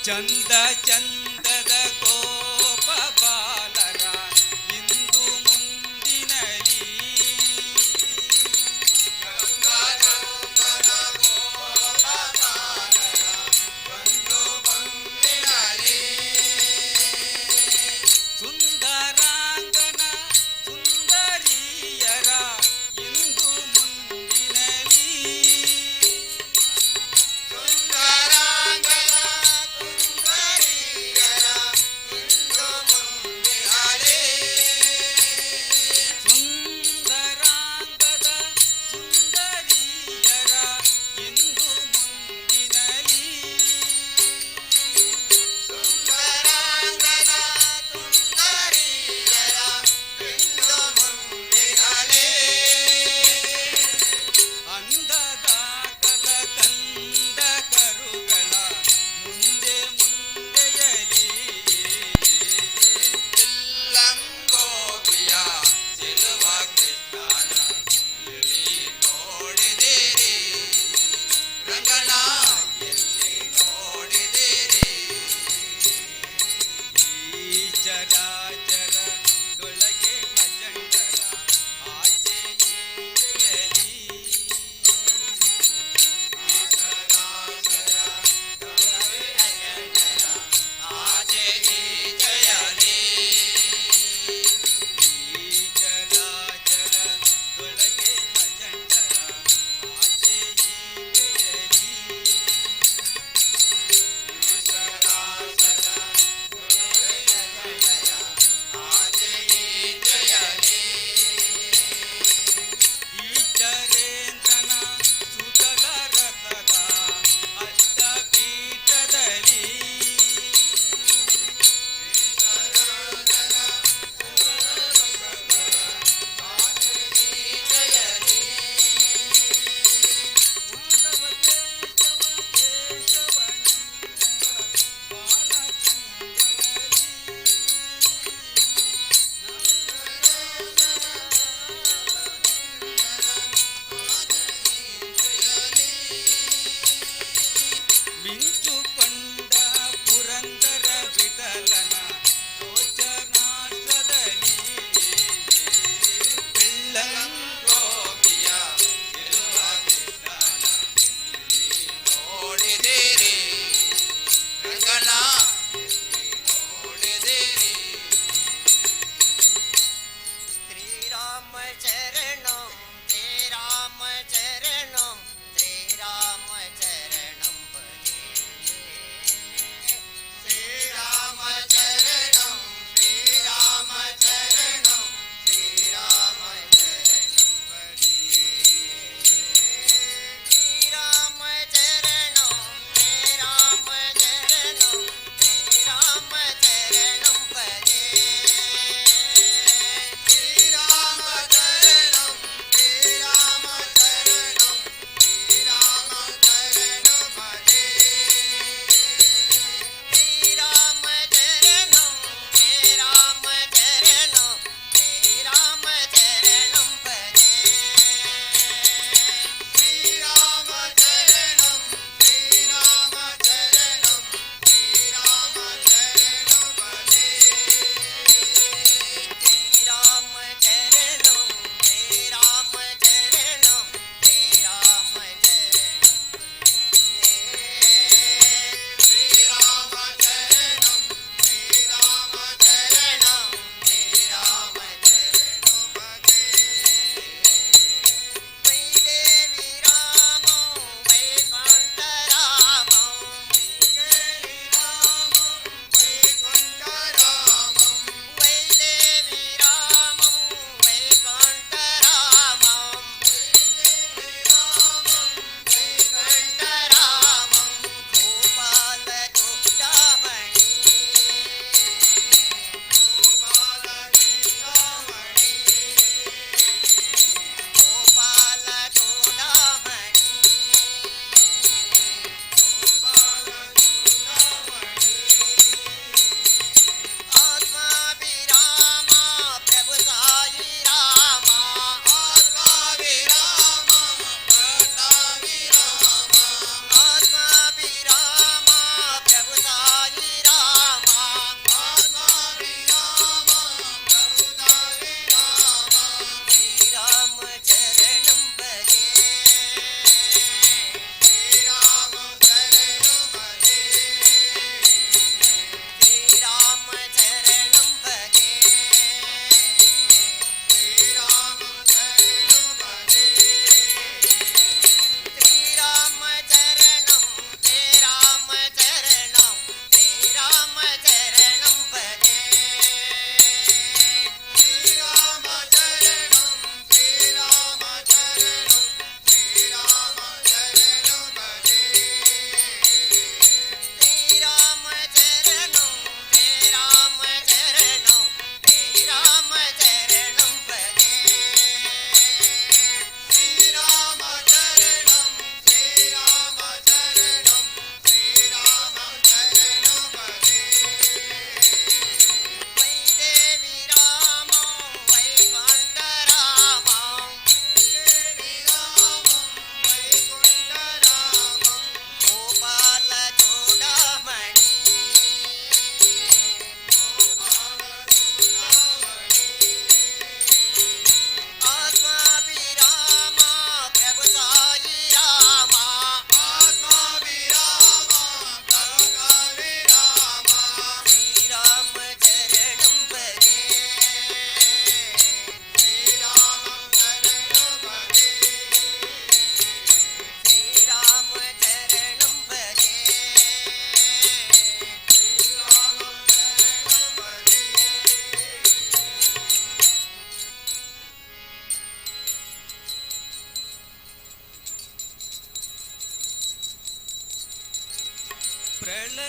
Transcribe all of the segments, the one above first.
ಚಂದ ಚಂದದ ಗೋಪ ಬಾಲರ ಇಂದು ಮುಂದಿನಲಿ ಸುಂದರಾಂಗನ ಸುಂದರಿಯರ ಇಂದು ಮುಂದಿನಲಿ ಸುಂದರಾಂಗದ ಸುಂದರಿಯರ ಇಂದು ಮುಂದಿನಲಿ ಅಂದದ ಕಲಕಂದ ಕರುಗಳ ಮುಂದೆ ಮುಂದೆಯಲಿ ಲಂಗೋಪಿಯ ಸಿಲುವ ಕೃಷ್ಣನ ಎಲ್ಲಿ ನೋಡಿದಿರಿ ರಂಗನ ಎಲ್ಲಿ ನೋಡಿದಿರಿ ಈ ಚರಾಚರದೊಳಗೆ ಅಜಂಡರ ಆಚೆ ಈಚೆಯಲಿ ಆಚೆ ಈಚೆಯಲಿ ಈ ಚರಾಚರದೊಳಗೆ ಅಜಂಡರ ಆಚೆ ಈಚೆಯಲಿ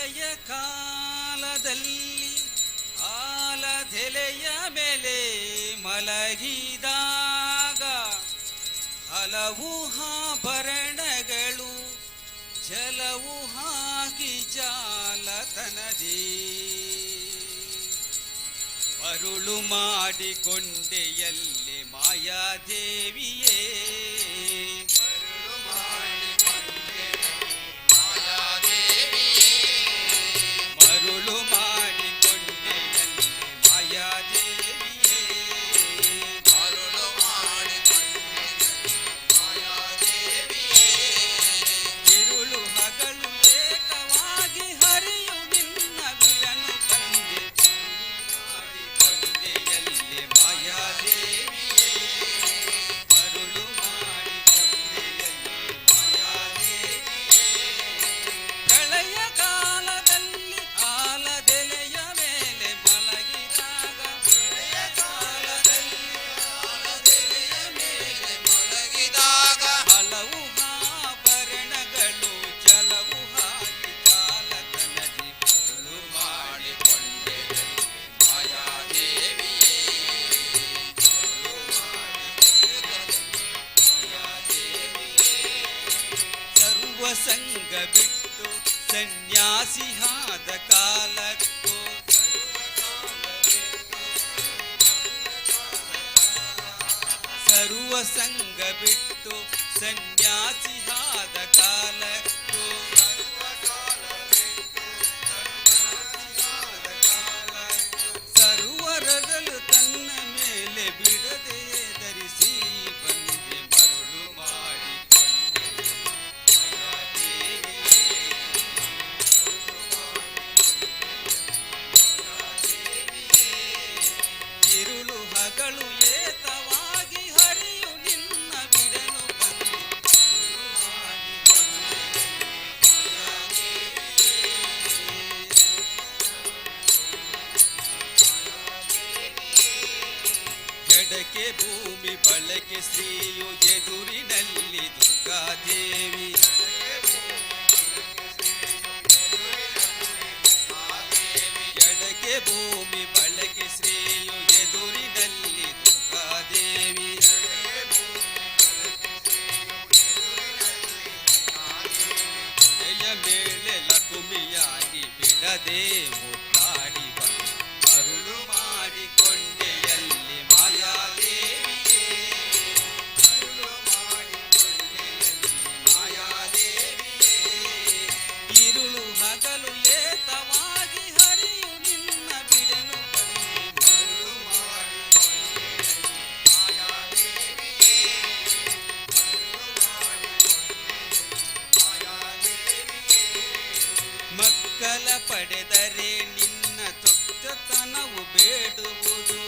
ಪ್ರಳಯ ಕಾಲದಲ್ಲಿ ಆಲದೆಲೆಯ ಮೇಲೆ ಮಲಗಿದಾಗ ಹಲವು ಆಭರಣಗಳು ಜಲವು ಹಾಕಿ ಜಾಲತನದಿ ಮರುಳು ಮಾಡಿಕೊಂಡೆಯಲ್ಲಿ ಮಾಯಾದೇವಿಯೇ ಮರುಳು ಮಾಡಿಕೊಂಡೆಯಲ್ಲಿ ಮಾಯಾದೇವಿಯೇ ಇರುಳು ಹಗಲು ಏಕವಾಗಿ ಹರಿಯು ನಿನ್ನ ಬಿಡನು ಬಂದೆ ಮಾಡಿಕೊಂಡೆಯಲ್ಲಿ ಮಾಯಾದೇವಿಯೇ ಮರುಳು ಮಾಡಿಕೊಂಡೆಯಲ್ಲಿ ಮಾಯಾದೇವಿಯೇ ಪ್ರಳಯ ಕಾಲದಲ್ಲಿ ಆಲದೆಲೆಯ ಮೇಲೆ ಮಲಗಿದಾಗ ಪ್ರಳಯ ಕಾಲದಲ್ಲಿ ಆಲದೆಲೆಯ ಮೇಲೆ ಮಲಗಿದಾಗ ಹಲವು ಆಭರಣಗಳು ಜಲವು ಹಾಕಿ ಜಾಲತನದಿ ಮರುಳು ಮಾಡಿಕೊಂಡೆಯಲ್ಲಿ ಮಾಯಾದೇವಿಯೇ ಸರ್ವ ಸಂಗ ಬಿಟ್ಟು ಸನ್ಯಾಸಿಯಾದ ಕಾಲಕ್ಕೂ ಸರ್ವ ಸಂಗ ಬಿಟ್ಟು ಸನ್ಯಾಸಿಯಾದ ಕಾಲಕ್ಕೂ ಸರ್ವರದಲು ತನ್ನ ಮೇಲೆ ಬಿಡದೆ ಧರಿಸಿ ಬಂದೆ ಮರುಳು ಮಾಡಿಕೊಂಡೆ ಮಾಯಾದೇವಿಯೇ ಇರುಳು ಹಗಲು ಏತವಾಗಿ ಹರಿಯು ನಿನ್ನ ಬಿಡನು ಬಂದೆ ಮರುಳು ಮಾಡಿಕೊಂಡೆ ಜಡಕ್ಕೆ ಭೂಮಿ ಬಳಕೆ ಶ್ರೀಯು ಎದುರಿನಲ್ಲಿ ದುರ್ಗಾದೇವಿ ಜಡಕ್ಕೆ ಭೂಮಿ ಬಳಕೆ ಶ್ರೀಯು ಎದುರಿನಲ್ಲಿ ದುರ್ಗಾದೇವಿ ಕೊನೆಯ ಮೇಲೆ ಲಕುಮಿಯಾಗಿ ಬಿಡದೆ ಮುದ್ದಾಡಿ ಬಂದು ಮರುಳು ಮಾಡಿಕೊಂಡೆಯಲ್ಲಿ ಮಾಯಾದೇವಿಯೇ ಮರುಳು ಮಾಡಿಕೊಂಡೆಯಲ್ಲಿ ಮಾಯಾದೇವಿಯೇ ಇರುಳು ಹಗಲು ಏತವಾಗಿ ಹರಿಯು ನಿನ್ನ ಬಿಡನು ಬಂದೆ ಮರುಳು ಮಾಡಿಕೊಂಡೆಯಲ್ಲಿ ಮಾಯಾದೇವಿಯೇ ಮಕ್ಕಳ ಪಡೆದರೆ ನಿನ್ನ ಚೊಚ್ಚತನವು ಬೇಡುವುದು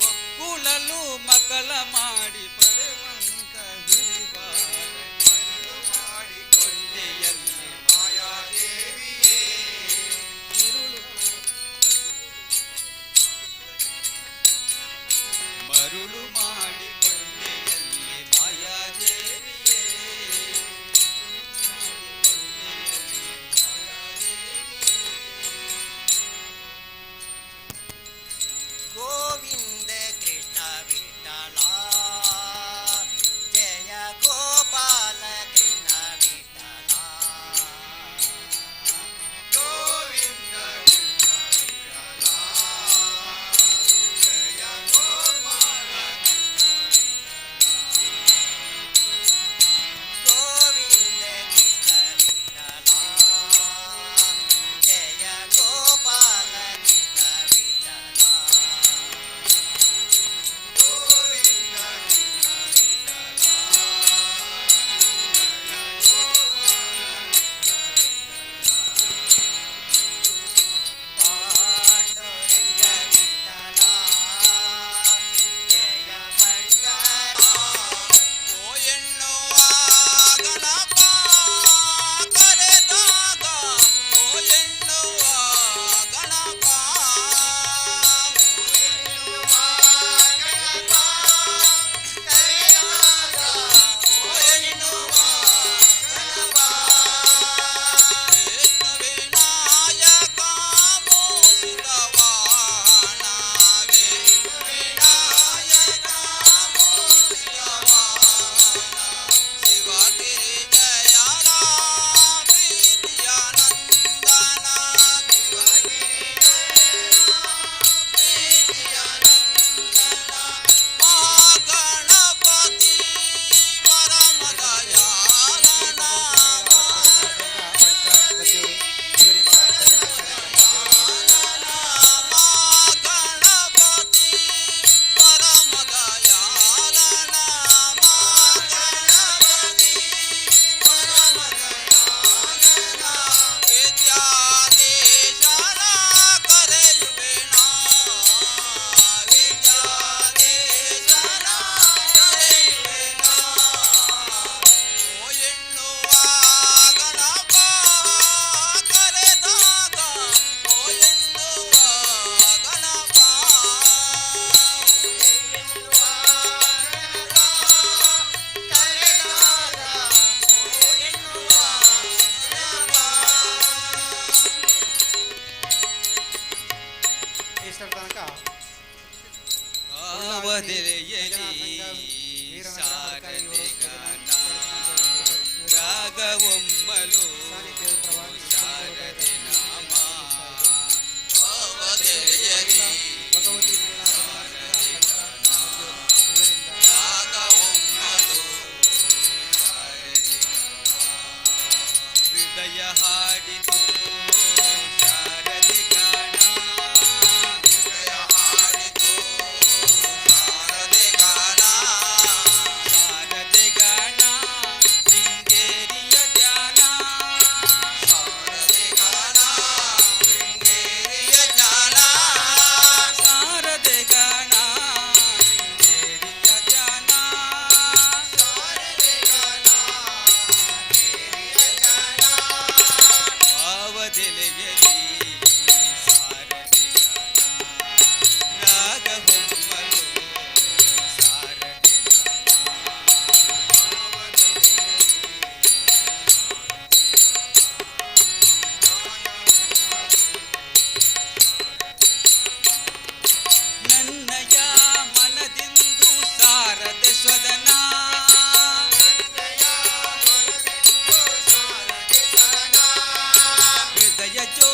ಒಕ್ಕುಳಲು ಮಕ್ಕಳ ಮಾಡಿ ಪಡೆವಂತ ಹಿರಿವಾರ ಮಾಡಿಕೊಂಡೆಯಲ್ಲಿ ಮಾಯಾದೇವಿಯೇ ಇರುಳು ಮರುಳು ಮಾಡಿಕೊಂಡೆಯಲ್ಲಿ ಮಾಯಾದೇವಿಯೇ ಗೋವಿಂದ ಕೃಷ್ಣ ವಿಠಲ ಅವಧಿಲೆಯಲಿ ಶಾರದೆ ಗಾನ ರಾಗವೊಮ್ಮಲು ಶಾರದೆ ನಾಮ ಅವಧಿಲೆಯಲಿ ಶಾರದೆ ಗಾನ ರಾಗವೊಮ್ಮಲು ಶಾರದೆ ಹೃದಯ ಹಾಡಿತು ಶಾರದೆ ಗಾನ ಹೃದಯ ಹಾಡಿತು ಶಾರದೆ ಗಾನ ಶಾರದೆ ಗಾನ ಶೃಂಗೇರಿಯ ಧ್ಯಾನ ಶಾರದೆ ಗಾನ ಶೃಂಗೇರಿಯ ಜ್ಞಾನ ಶಾರದೆ ಗಾನ ಶೃಂಗೇರಿಯ ಧ್ಯಾನ ಶಾರದೆ ಗಾನ ಶೃಂಗೇರಿಯ ಜ್ಞಾನ ಅವಧಿಲೆಯಲಿ ಶಾರದೆ ಗಾನ ರಾಗವೊಮ್ಮಲು ಶಾರದೆ ನನ್ನಯ ಮನದಿಂದು ಶಾರದೆ ಸ್ವದನ ಹೃದಯ ಜೋ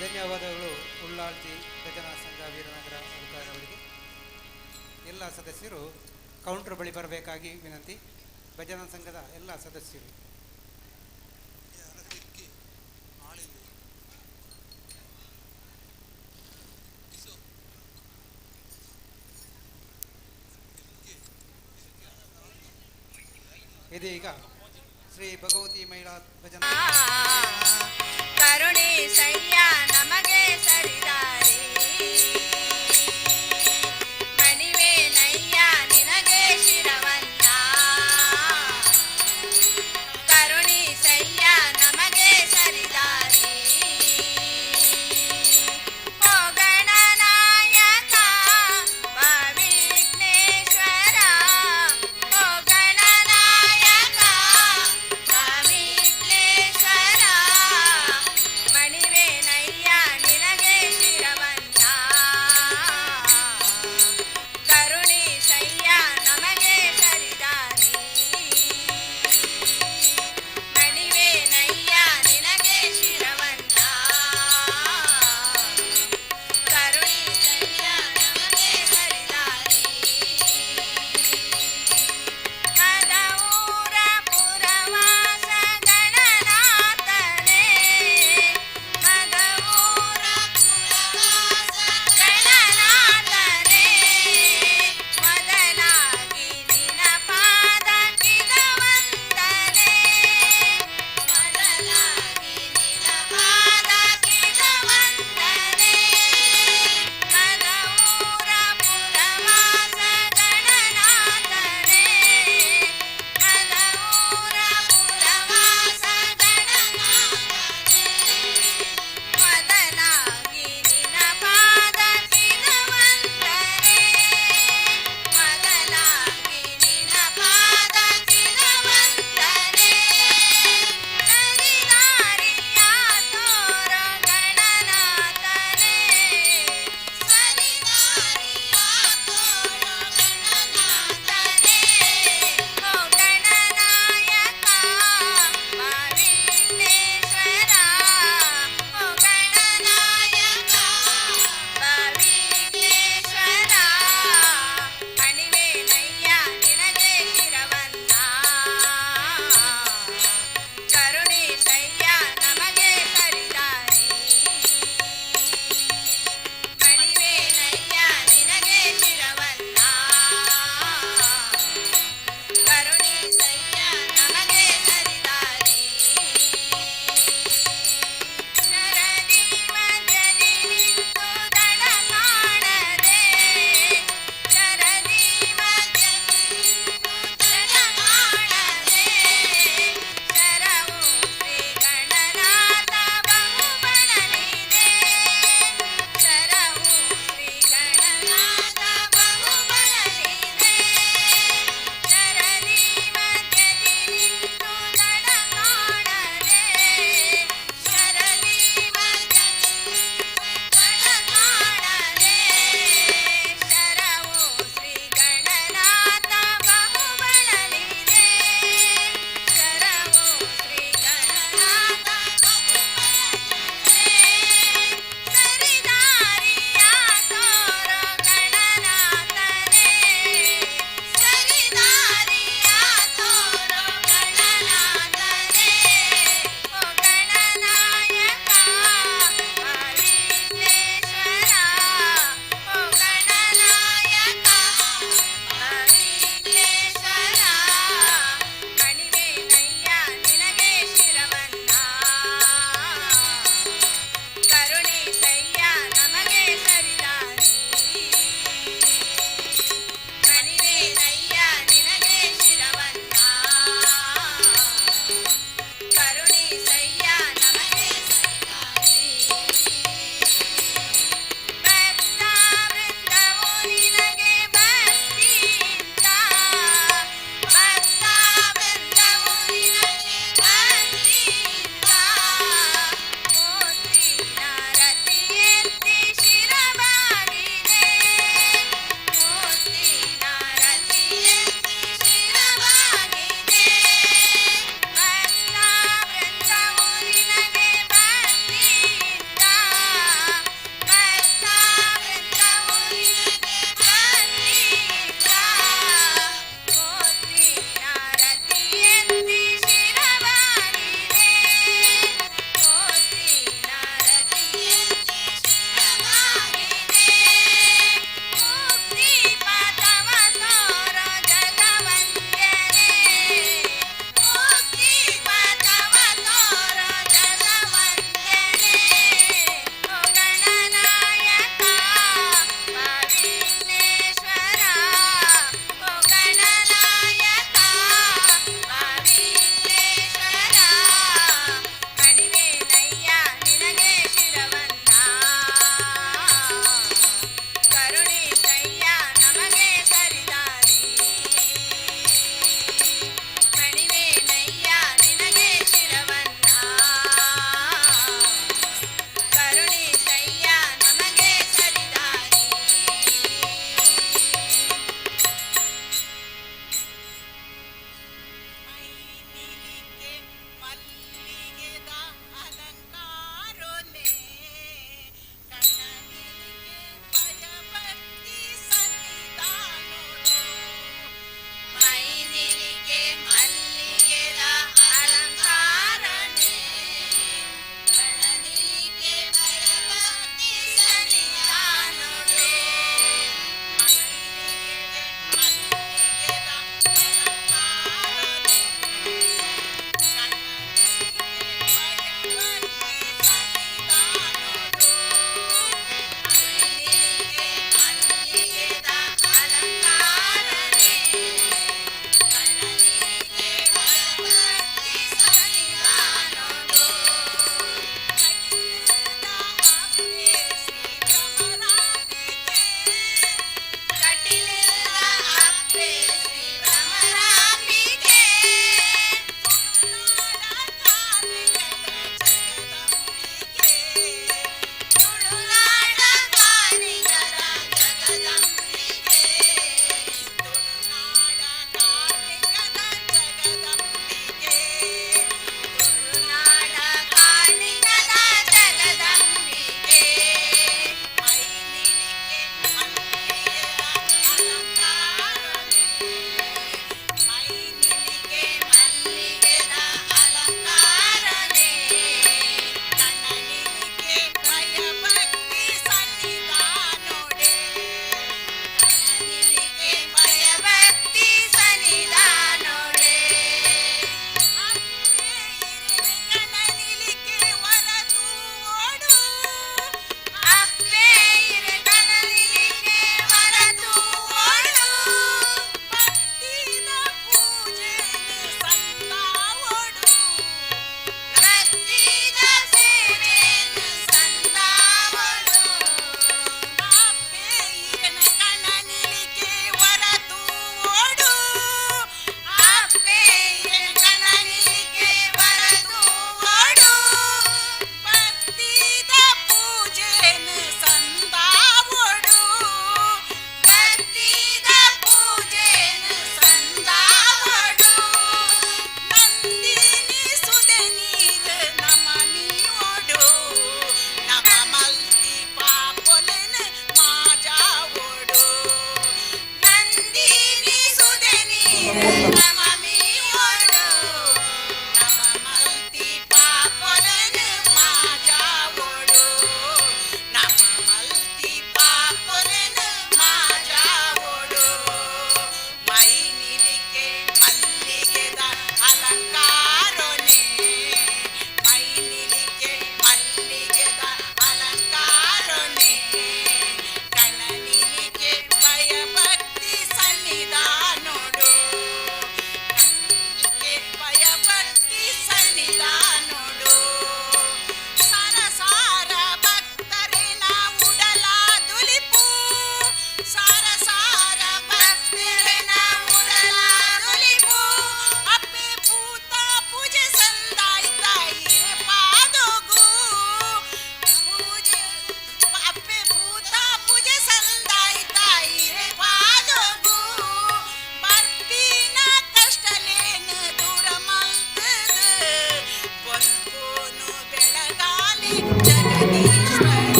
ಧನ್ಯವಾದಗಳು ಉಳ್ಳಾಳ್ತಿ ಭಜನಾ ಸಂಘ ವೀರನಗರ ಅವರಿಗೆ. ಎಲ್ಲ ಸದಸ್ಯರು ಕೌಂಟರ್ ಬಳಿ ಬರಬೇಕಾಗಿ ವಿನಂತಿ. ಭಜನಾ ಸಂಘದ ಎಲ್ಲ ಸದಸ್ಯರು ಇದೀಗ ಶ್ರೀ ಭಗವತಿ ಮಹಿಳಾ ಭಜನಾ ಕರುಣೆ ಸಯ್ಯ ನಮಗೆ ಸರಿದಾರಿ ಮಣಿವೆ ನಯ್ಯ ನಿನಗೆ ಶಿರವನ್ನ ಕರುಣೆ ಸಯ್ಯ ನಮಗೆ ಸರಿದಾರಿ ಓ ಗಣನಾಯಕ ವಿಘ್ನೇಶ್ವರ ಓ ಗಣನಾಯಕ ವಿಘ್ನೇಶ್ವರ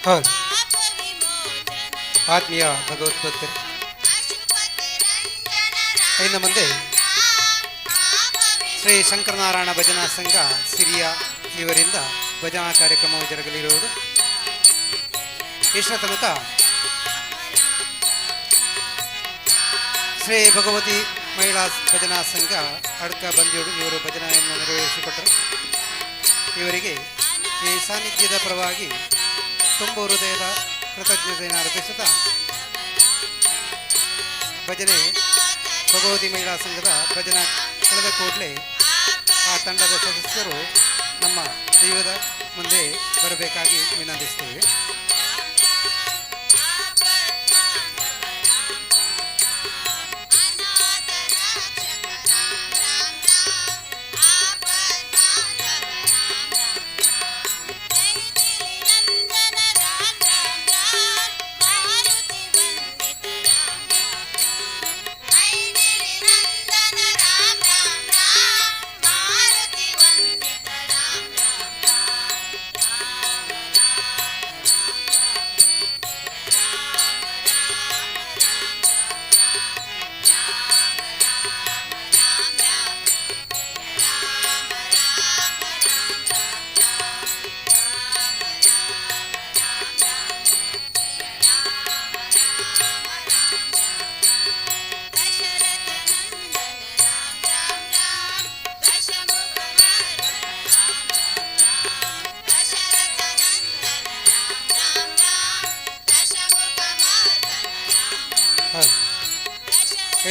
ಹೌದು. ಆತ್ಮೀಯ ಭಗವದ್ಭಕ್ತರು, ಇನ್ನು ಮುಂದೆ ಶ್ರೀ ಶಂಕರನಾರಾಯಣ ಭಜನಾ ಸಂಘ ಸಿರಿಯ ಇವರಿಂದ ಭಜನಾ ಕಾರ್ಯಕ್ರಮವು ಜರುಗಲಿರುವುದು. ಇಷ್ಟರ ತನಕ ಶ್ರೀ ಭಗವತಿ ಮಹಿಳಾ ಭಜನಾ ಸಂಘ ಅಡ್ಕ ಬಂದಿಯೋಡು ಇವರು ಭಜನೆಯನ್ನು ನೆರವೇರಿಸಿಕೊಟ್ಟರು. ಇವರಿಗೆ ಈ ಸಾನ್ನಿಧ್ಯದ ಪರವಾಗಿ ತುಂಬ ಹೃದಯದ ಕೃತಜ್ಞತೆಯನ್ನು ಅರ್ಪಿಸುತ್ತಾ ಭಜನೆ ಭಗವತಿ ಮಹಿಳಾ ಸಂಘದ ಭಜನಾ ಕಳೆದ ಕೂಡಲೇ ಆ ತಂಡದ ಸದಸ್ಯರು ನಮ್ಮ ದೈವದ ಮುಂದೆ ಬರಬೇಕಾಗಿ ವಿನಂತಿಸ್ತೇವೆ.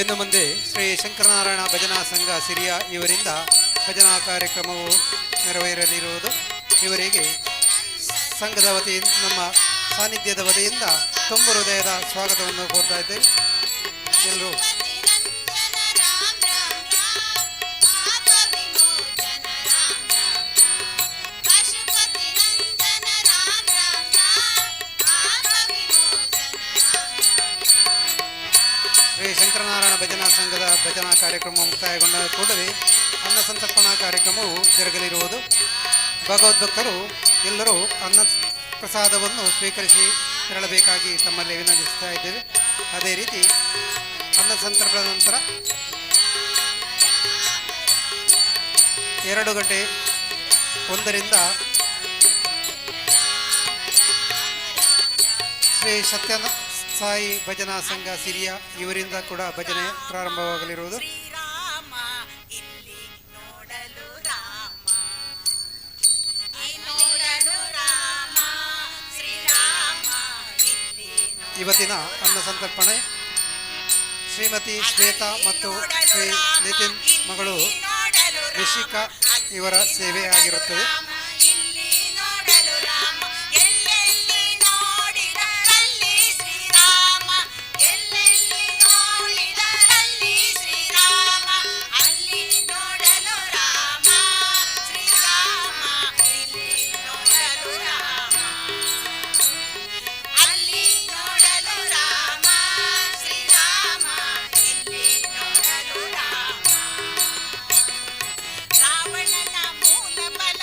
ಇನ್ನು ಮುಂದೆ ಶ್ರೀ ಶಂಕರನಾರಾಯಣ ಭಜನಾ ಸಂಘ ಸಿರಿಯ ಇವರಿಂದ ಭಜನಾ ಕಾರ್ಯಕ್ರಮವು ನೆರವೇರಲಿರುವುದು. ಇವರಿಗೆ ಸಂಘದ ವತಿಯಿಂದ ನಮ್ಮ ಸಾನ್ನಿಧ್ಯದ ವತಿಯಿಂದ ತುಂಬ ಹೃದಯದ ಸ್ವಾಗತವನ್ನು ಕೋರ್ತಾ ಇದ್ದೇವೆ. ಎಲ್ಲರೂ ಶ್ರೀ ಶಂಕರನಾರಾಯಣ ಭಜನಾ ಸಂಘದ ಭಜನಾ ಕಾರ್ಯಕ್ರಮ ಮುಕ್ತಾಯಗೊಂಡ ಕೂಡಲೇ ಅನ್ನ ಸಂತರ್ಪಣಾ ಕಾರ್ಯಕ್ರಮವು ಜರುಗಲಿರುವುದು. ಭಗವದ್ಭಕ್ತರು ಎಲ್ಲರೂ ಅನ್ನ ಪ್ರಸಾದವನ್ನು ಸ್ವೀಕರಿಸಿ ತೆರಳಬೇಕಾಗಿ ತಮ್ಮಲ್ಲಿ ವಿನಂತಿಸ್ತಾ ಇದ್ದೇವೆ. ಅದೇ ರೀತಿ ಅನ್ನ ಸಂತರ್ಪಣದ ನಂತರ 2 ಗಂಟೆ 1ರಿಂದ ಶ್ರೀ ಸತ್ಯ ಸಾಯಿ ಭಜನಾ ಸಂಘ ಸಿರಿಯ ಇವರಿಂದ ಕೂಡ ಭಜನೆ ಪ್ರಾರಂಭವಾಗಲಿರುವುದು. ಇವತ್ತಿನ ಅನ್ನ ಸಂತರ್ಪಣೆ ಶ್ರೀಮತಿ ಶ್ವೇತಾ ಮತ್ತು ಶ್ರೀ ನಿತಿನ್ ಮಗಳು ರಿಷಿಕಾ ಇವರ ಸೇವೆ ಆಗಿರುತ್ತದೆ. ರಾವಣನ ಮೂಲ ಬಲ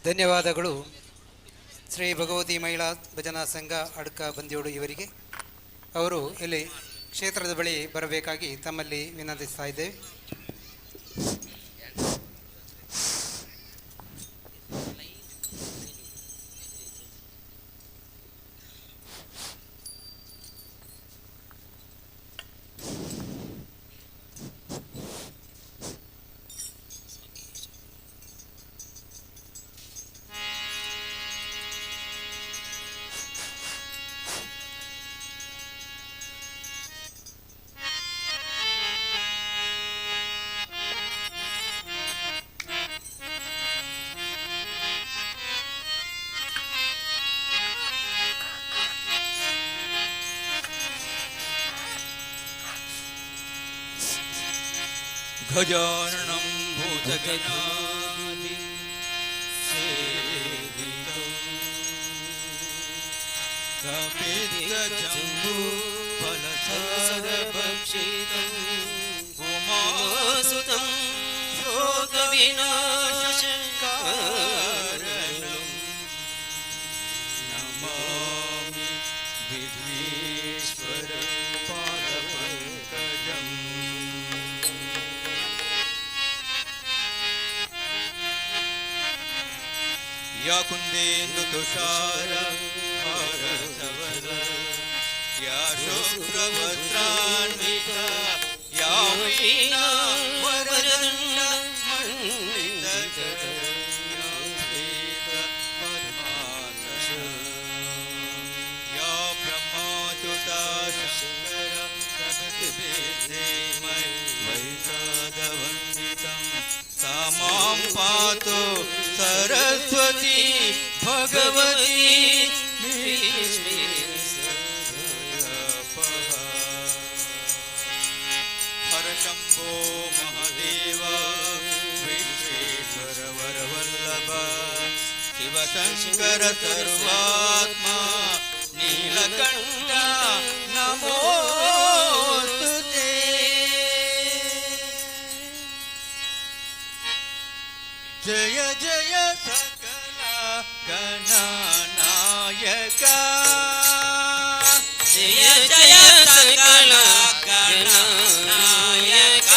ಧನ್ಯವಾದಗಳು ಶ್ರೀ ಭಗವತಿ ಮಹಿಳಾ ಭಜನಾ ಸಂಘ ಅಡ್ಕ ಬಂದಿಯೋಡು ಇವರಿಗೆ. ಅವರು ಇಲ್ಲಿ ಕ್ಷೇತ್ರದ ಬಳಿ ಬರಬೇಕಾಗಿ ತಮ್ಮಲ್ಲಿ ವಿನಂತಿಸ್ತಾ ಇದ್ದೇವೆ. गजाननं भूतगणाधिसेवितं कपित्थजम्बूफलसारभक्षितं उमासुतं शोकविनाशकारणं नमामि विघ्नेश्वरं पादपङ्कजम्. या कुन्देन्दु तुषार हारसवर या शुभ्रवस्त्रान्विता या वीणावरदण्ड मण्डितकर या श्वेतपद्मासना या ब्रह्माच्युता शङ्कर प्रकृतिभेदेमय वैशाखवन्दितं सा मां पातु सरस्वती भगवती हर शम्भो महादेव विश्वेश्वर वरवल्लभ शिवशङ्कर सर्वात्मा नीलकण्ठ नमोस्तुते. जय जय सकल गणनायक जय जय सकल गणनायक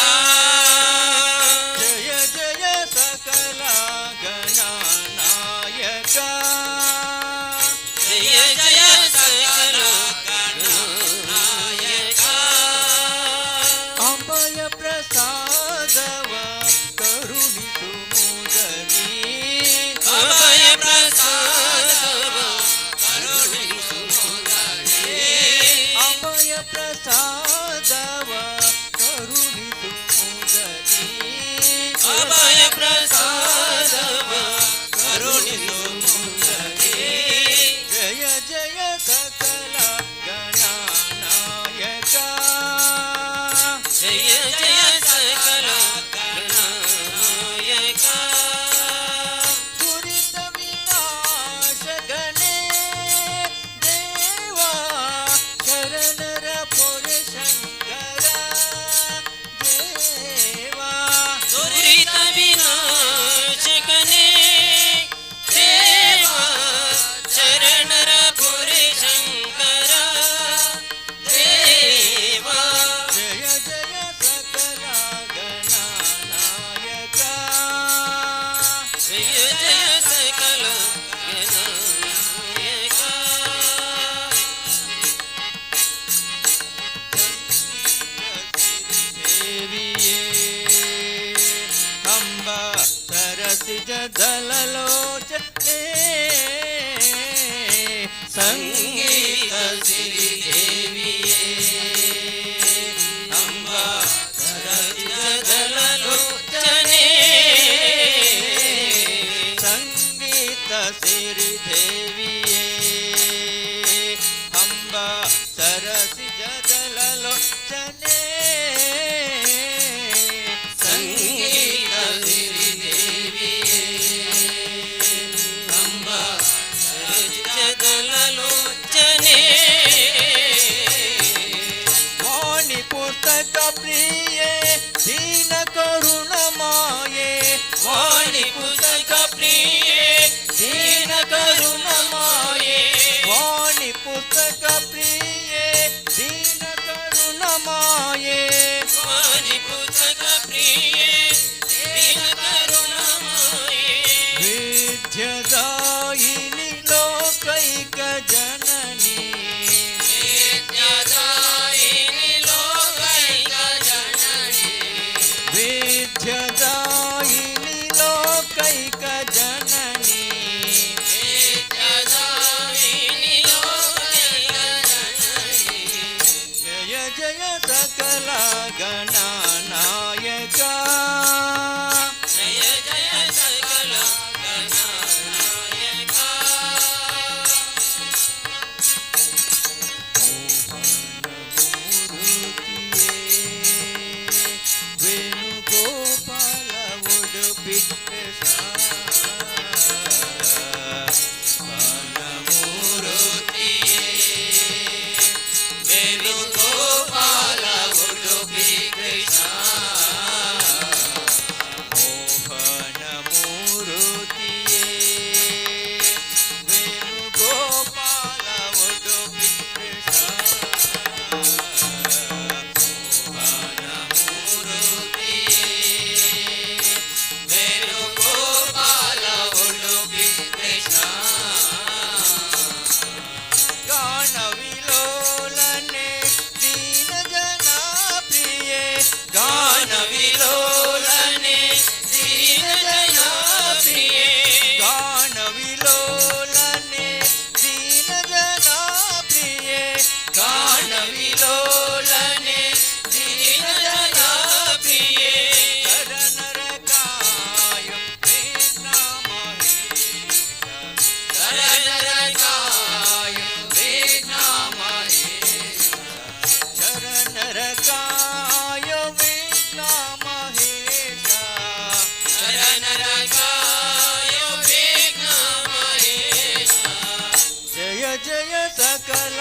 जय जय सकल गणनायक जय जय सकल गणनायक अभय प्रसादव करुणिसु अभय प्रसादव करुणिसु मुदगे अभय प्रसादव करुणिसु मुदगे अभय प्रसादव करुणिसु मुदगे जय जय सकल गणनायक जय जय सकल गणनायक दललोचने संगीत श्री देविये अम्बा सरसिज दललोचने संगीत श्री देविये अम्बा सरसिज दललोचने संगीत श्री देविये दललोचने वाणी पुस्तक प्रिये दीन करुण माये वाणी पुस्तक प्रिये दीन करुणमाये वाणी पुस्तक प्रिये दीन करुणमाये वाणी पुस्तक प्रिये दीन करुणमाये विद्यादायिनी लोकैक जननी विद्यादायिनी लोकैक जननी विद्यादायिनी लोकैक जननी विद्यादायिनी लोकैक जननी जय जय सकल गणनायका जय जय सकल गणनायका ವೇಣುಗೋಪಾಲ ಉಡುಪಿ ವೇಣುಗೋಪಾಲ ಉಡುಪಿ ಕೃಷ್ಣ ಮೋಹನ ಮೂರುತಿಯೇ ವೇಣುಗೋಪಾಲ ಉಡುಪಿ ಕೃಷ್ಣ ಮೋಹನ ಮೂರುತಿಯೇ ವೇಣುಗೋಪಾಲ ಉಡುಪಿ ಕೃಷ್ಣ गानविलोलने दीन जना प्रिये गानविलोलने दीन जना प्रिये गानविलोलने दीन जना प्रिये गानविलोलने दीन जना प्रिये शरणरकाय कृष्ण महेश शरणरकाय शरणरकाय विघ्न महेश शरणरकाय विघ्न महेश जय जय सकल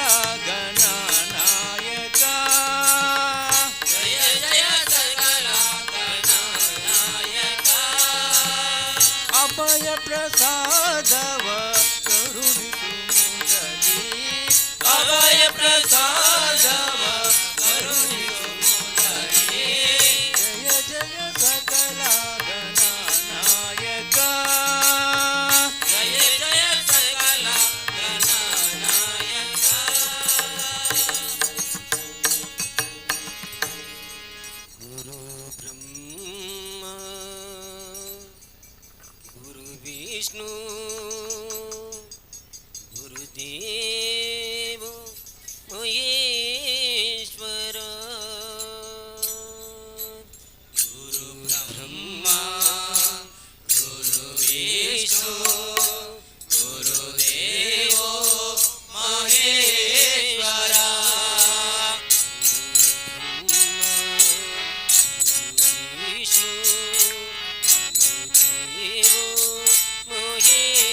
गणनायका जय जय सकल गणनायका अभय प्रसादव करुणिसु मुरली अभय प्रसादव करुणिसु मुरली जय जय सकल गणनायका जय जय सकल गणनायका गुरु ब्रह्मा गुरु विष्णु गुरुदेव महेश्वर गुरु ब्रह्मा गुरु विष्णु गुरुदेव महेश्वर गुरु ब्रह्मा गुरु विष्णु गुरुदेव महेश्वर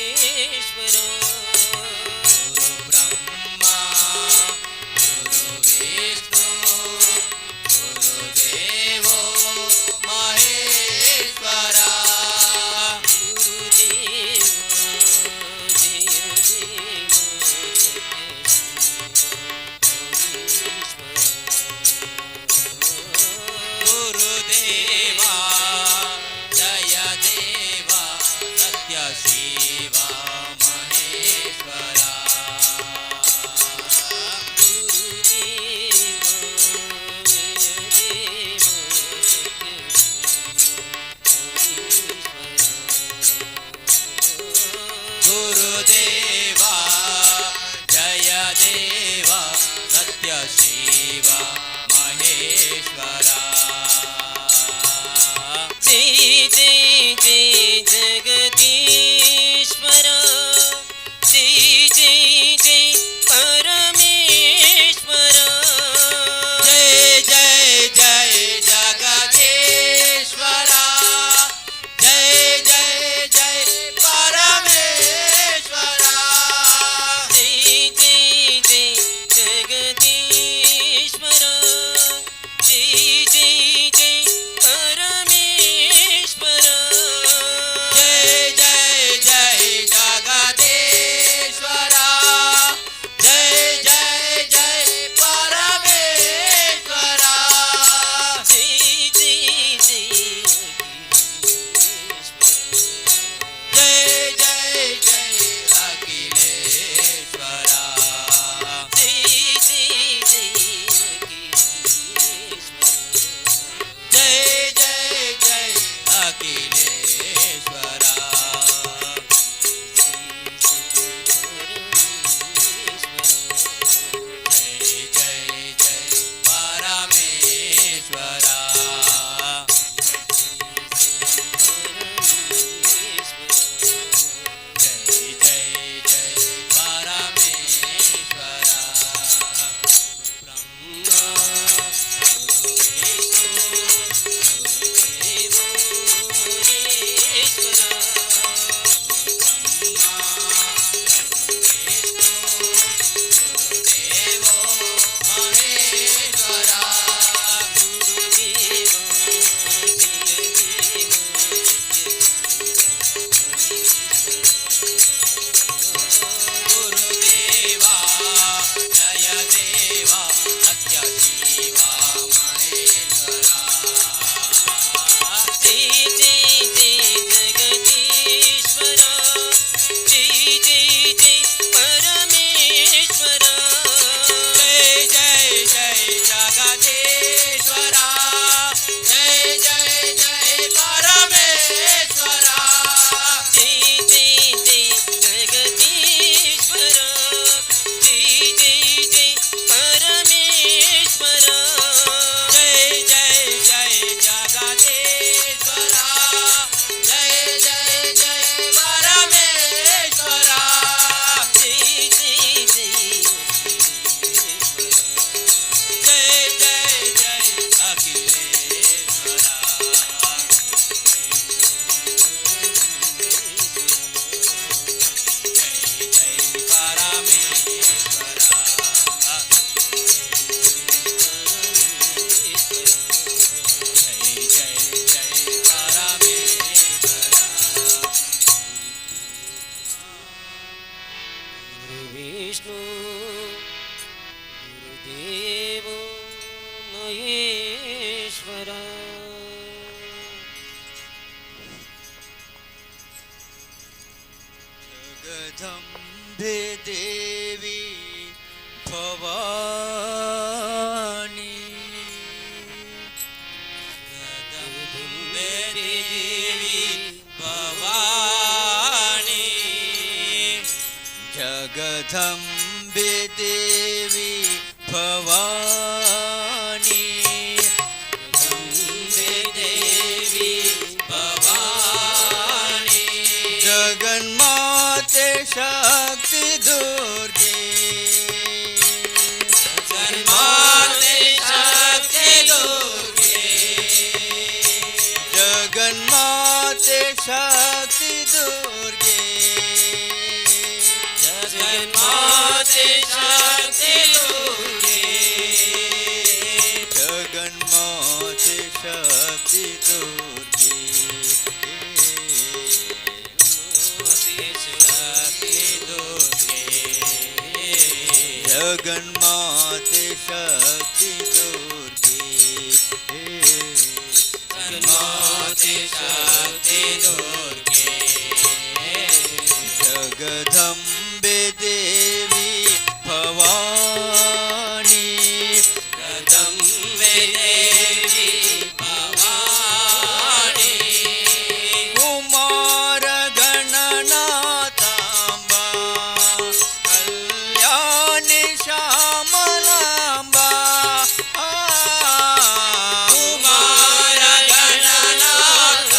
जगदम्बे देवी भवानी जगदम्बे देवी भवानी जगदम्बे देवी भवानी जगदम्बे देवी भवानी जगन्माते शक्ति दुर्गे जगन्माते शक्ति दुर्गे जगन्माते शक्ति दुर्गे जगन्माते शक्ति दुर्गे जगन्माते शक्ति दुर्गे जगन्माते शक्ति दुर्गे जगन्माते शक्ति दुर्गे जगदम्बे देवी भवानी जगदम्बे देवी भवानी कुमार गणनाथांबा कल्याणी श्यामलांबा कुमार गणनाथांबा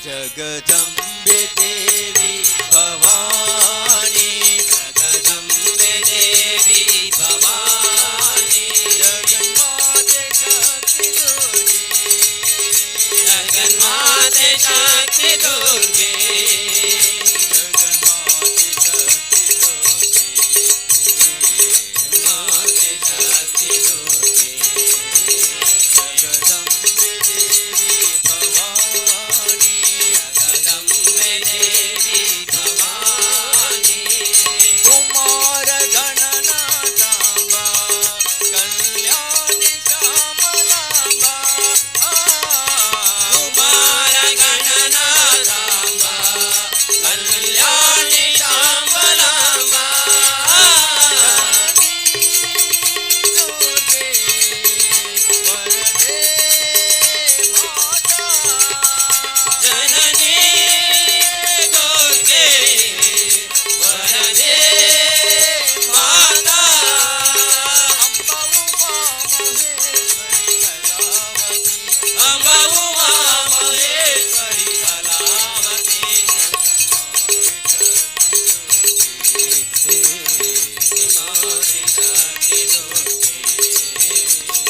जगदम्बे देवी भवानी जगदम्बे देवी भवानी जगन्माते शक्ति दुर्गे जगन्माते शक्ति दुर्गे जगन्माते शक्ति माते शक्ति दुर्गे जगदम्बे देवी भवानी जगदम्बे देवी भवानी कुमार गणनाथांबा कल्याणी श्यामलांबा कुमार गणनाथांबा कल्याणी श्यामलांबा दुर्गे वरदे माता जननी दुर्गे वरदे माता अम्ब उमा महेश्वरी कलावती माते शक्ति दुर्गे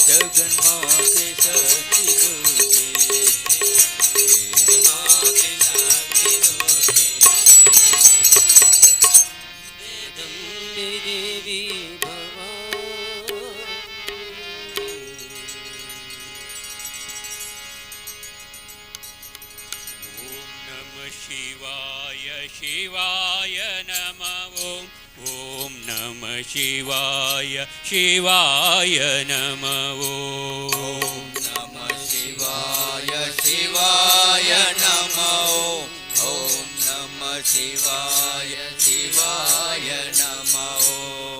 जगन्माते शक्ति दुर्गे माते शक्ति दुर्गे जगदम्बे देवी ॐ नमः शिवाय शिवाय नमः ॐ नमः शिवाय शिवाय नमः नमः शिवाय शिवाय नमो ॐ नमः शिवाय शिवाय नमो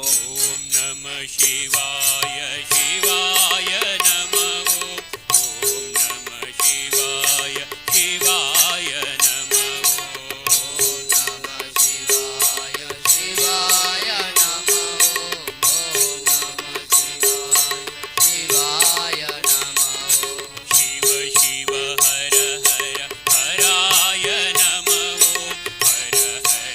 ॐ नमः शिवाय शिवाय नमः ॐ नमः शिवाय शिवाय नमः नमः शिवाय शिवाय नमो ॐ नमः शिवाय शिवाय नमो शिव शिव हर हर हराय नमः हर हर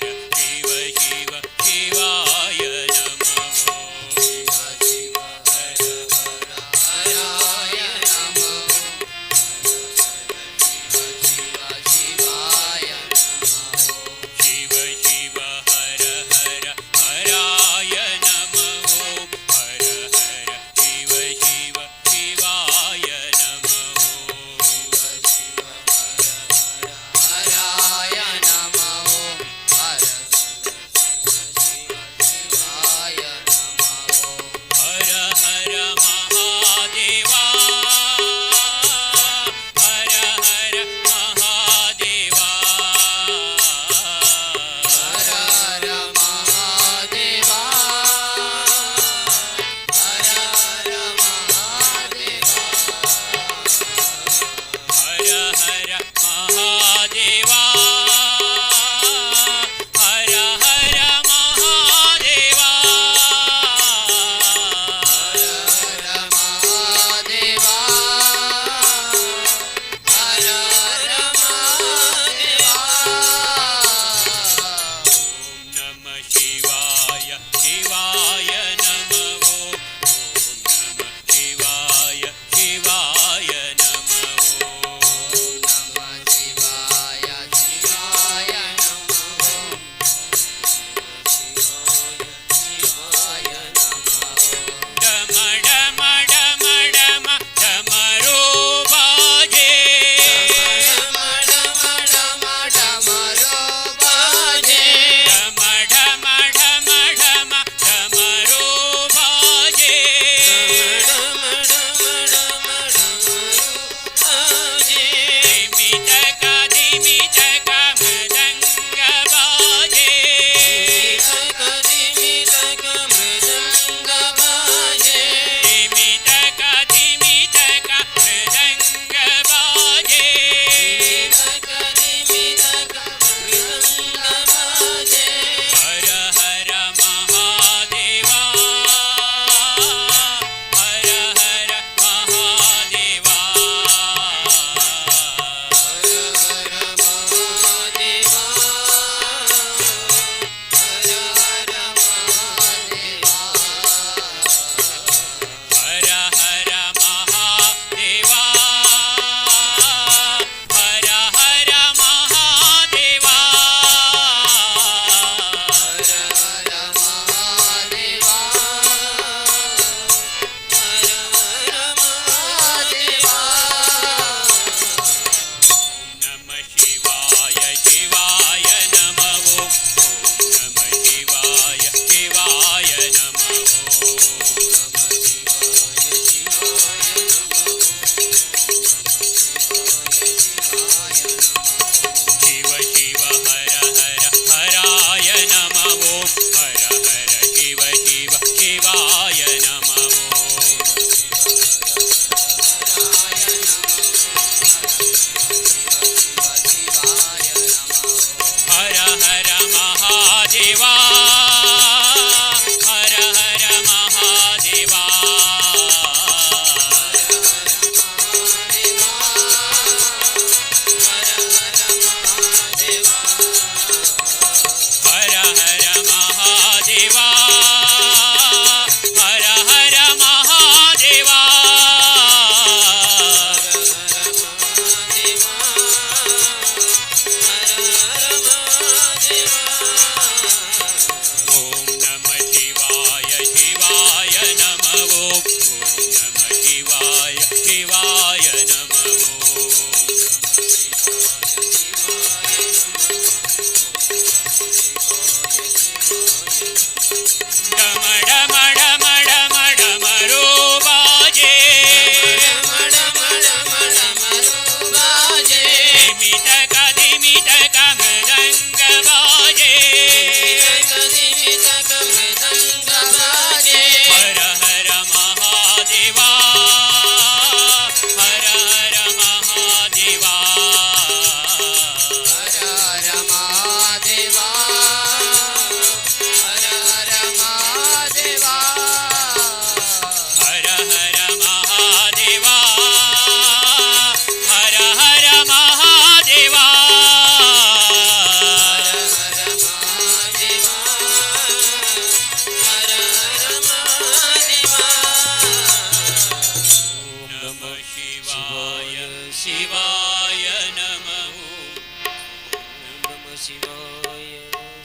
ಶಿವಾಯ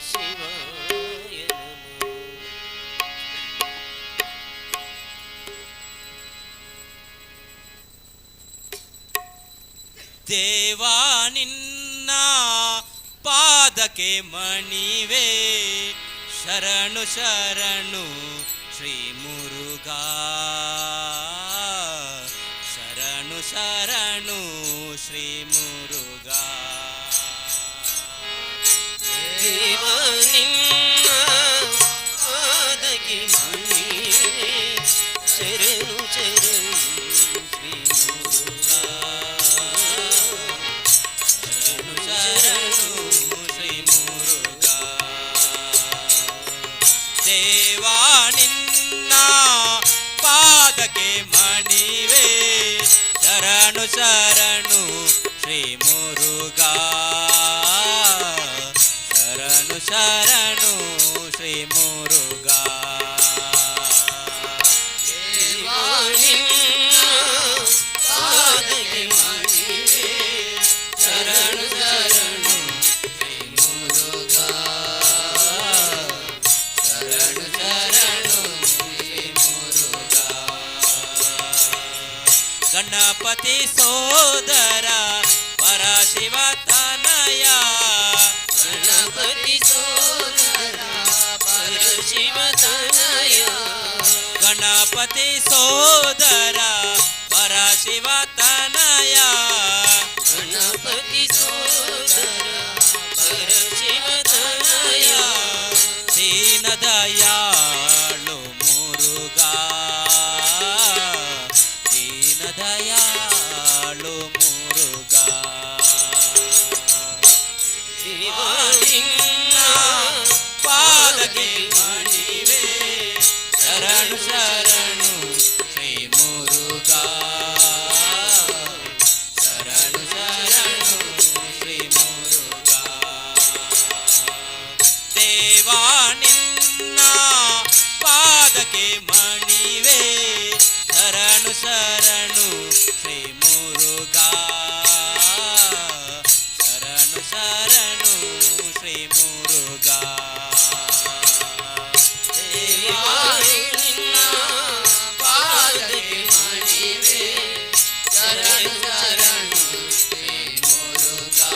ಶಿವಾಯ ನಮೋ. ದೇವಾ ನಿನ್ನ ಪಾದಕ್ಕೆ ಮಣಿವೆ ಶರಣು ಶರಣು ಶ್ರೀ ಮುರುಘಾ ಶರಣು ಶರಣು ಶ್ರೀ ಮುರುಘಾ. ದೇವ ನಿನ್ನ ಪಾದಕ್ಕೆ ಮಣಿವೆ ಶರಣು ಶರಣು ಶ್ರೀ ಮುರುಘಾ ಶರಣು ಶರಣು ಶ್ರೀ ಮುರುಘಾ. ದೇವಾ ನಿನ್ನ ಪಾದಕ್ಕೆ ಮಣಿವೆ ಶರಣು ಶರಣು ಶ್ರೀ ಮುರುಘಾ ಶರಣು ಶರಣು ಶ್ರೀ ಮುರುಘಾ. ದೇವಾ ನಿನ್ನ ಪಾದಕ್ಕೆ ಮಣಿವೆ ಶರಣು ಶರಣು ಶ್ರೀ ಮುರುಘಾ ಶರಣು ಶರಣು ಶ್ರೀ ಮುರುಘಾ. ಗಣಪತಿ ಸೋದರ ಪರಶಿವ ತನಯ ಗಣಪತಿ ಸೋದರ ಪರಶಿವ ತನಯ ಗಣಪತಿ ಸೋದರ ಪರಶಿವ ತನಯ ಗಣಪತಿ ಸೋದರ ಪರಶಿವ ತನಯ ದೀನ ದಯಾಳು ಮುರುಘಾ ದೀನ ದಯಾಳು ಮುರುಘಾ. ದೇವಾ ನಿನ್ನ ಪಾದಕ್ಕೆ ಮಣಿವೆ ಶರಣು ಶರಣು ಶ್ರೀ ಮುರುಘಾ ಶರಣು ಶರಣು ಶ್ರೀ ಮುರುಘಾ. ದೇವಾ ನಿನ್ನ ಪಾದಕ್ಕೆ ಮಣಿವೆ ಶರಣು ಶರಣು ಶ್ರೀ ಮುರುಘಾ ಶರಣು ಶರಣು ಶ್ರೀ ಮುರುಘಾ. ದೇವಾ ನಿನ್ನ ಪಾದಕ್ಕೆ ಮಣಿವೆ ಶರಣು ಶರಣು ಶ್ರೀ ಮುರುಘಾ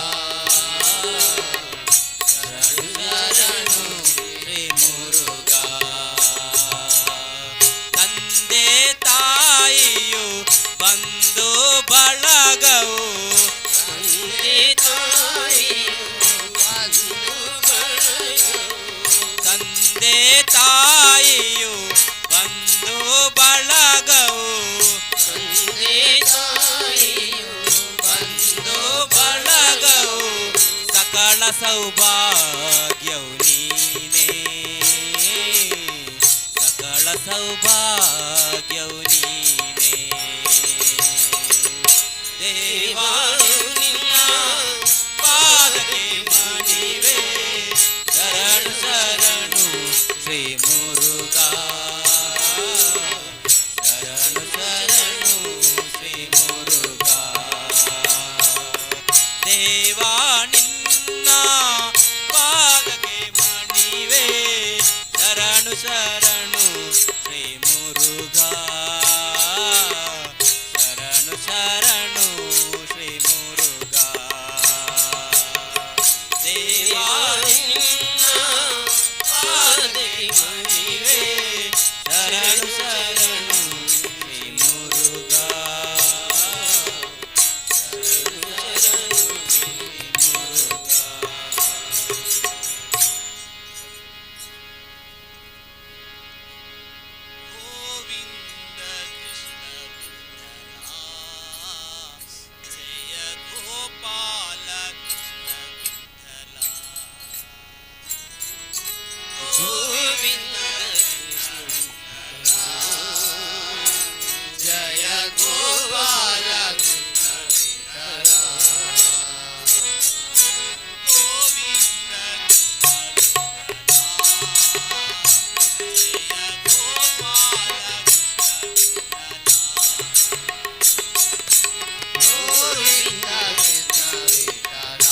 ಶರಣು ಶರಣು ಶ್ರೀ ಮುರುಘಾ. ತಂದೆ ತಾಯಿಯು ಬಂಧು ಬಳಗವು ತಂದೆ ತಾಯಿಯು ಬಂಧು ಬಳಗವು ತಂದೆ ತಾಯಿಯು ಬಂಧು ಬಳಗವು ತಂದೆ ತಾಯಿಯು ಬಂಧು ಬಳಗವು ಸಕಲ ಸೌಭಾಗ್ಯವು ನೀನೇ ಸಕಲ ಸೌಭಾಗ್ಯವು ನೀನೇ. ದೇವಾ ನಿನ್ನ ಪಾದಕ್ಕೆ ಮಣಿವೆ ಶರಣು ಶರಣು ಶ್ರೀ ಮುರುಘಾ ಶರಣು ಶರಣು ಶ್ರೀ ಮುರುಘಾ. ದೇವಾ ನಿನ್ನ ಪಾದಕ್ಕೆ ಮಣಿವೆ ಶರಣು ಶರಣು ಶ್ರೀ ಮುರುಘಾ ಶರಣು ಶರಣು ಶ್ರೀ ಮುರುಘಾ. ದೇವಾ ನಿನ್ನ ಪಾದಕ್ಕೆ ಮಣಿವೆ ಶರಣು ಶರಣು ಶ್ರೀ ಮುರುಘಾ ಶರಣು ಶರಣು ಶ್ರೀ ಮುರುಘಾ. ಗೋವಿಂದ ಕೃಷ್ಣ ವಿಠಲ ಜಯ ಗೋಪಾಲ ಕೃಷ್ಣ ವಿಠಲ ಗೋವಿಂದ ಕೃಷ್ಣ ವಿಠಲ ಜಯ ಗೋಪಾಲ ಕೃಷ್ಣ ವಿಠಲ ಗೋವಿಂದ ಕೃಷ್ಣ ವಿಠಲ ಜಯ ಗೋಪಾಲ ಕೃಷ್ಣ ವಿಠಲ ಗೋವಿಂದ ಕೃಷ್ಣ ವಿಠಲ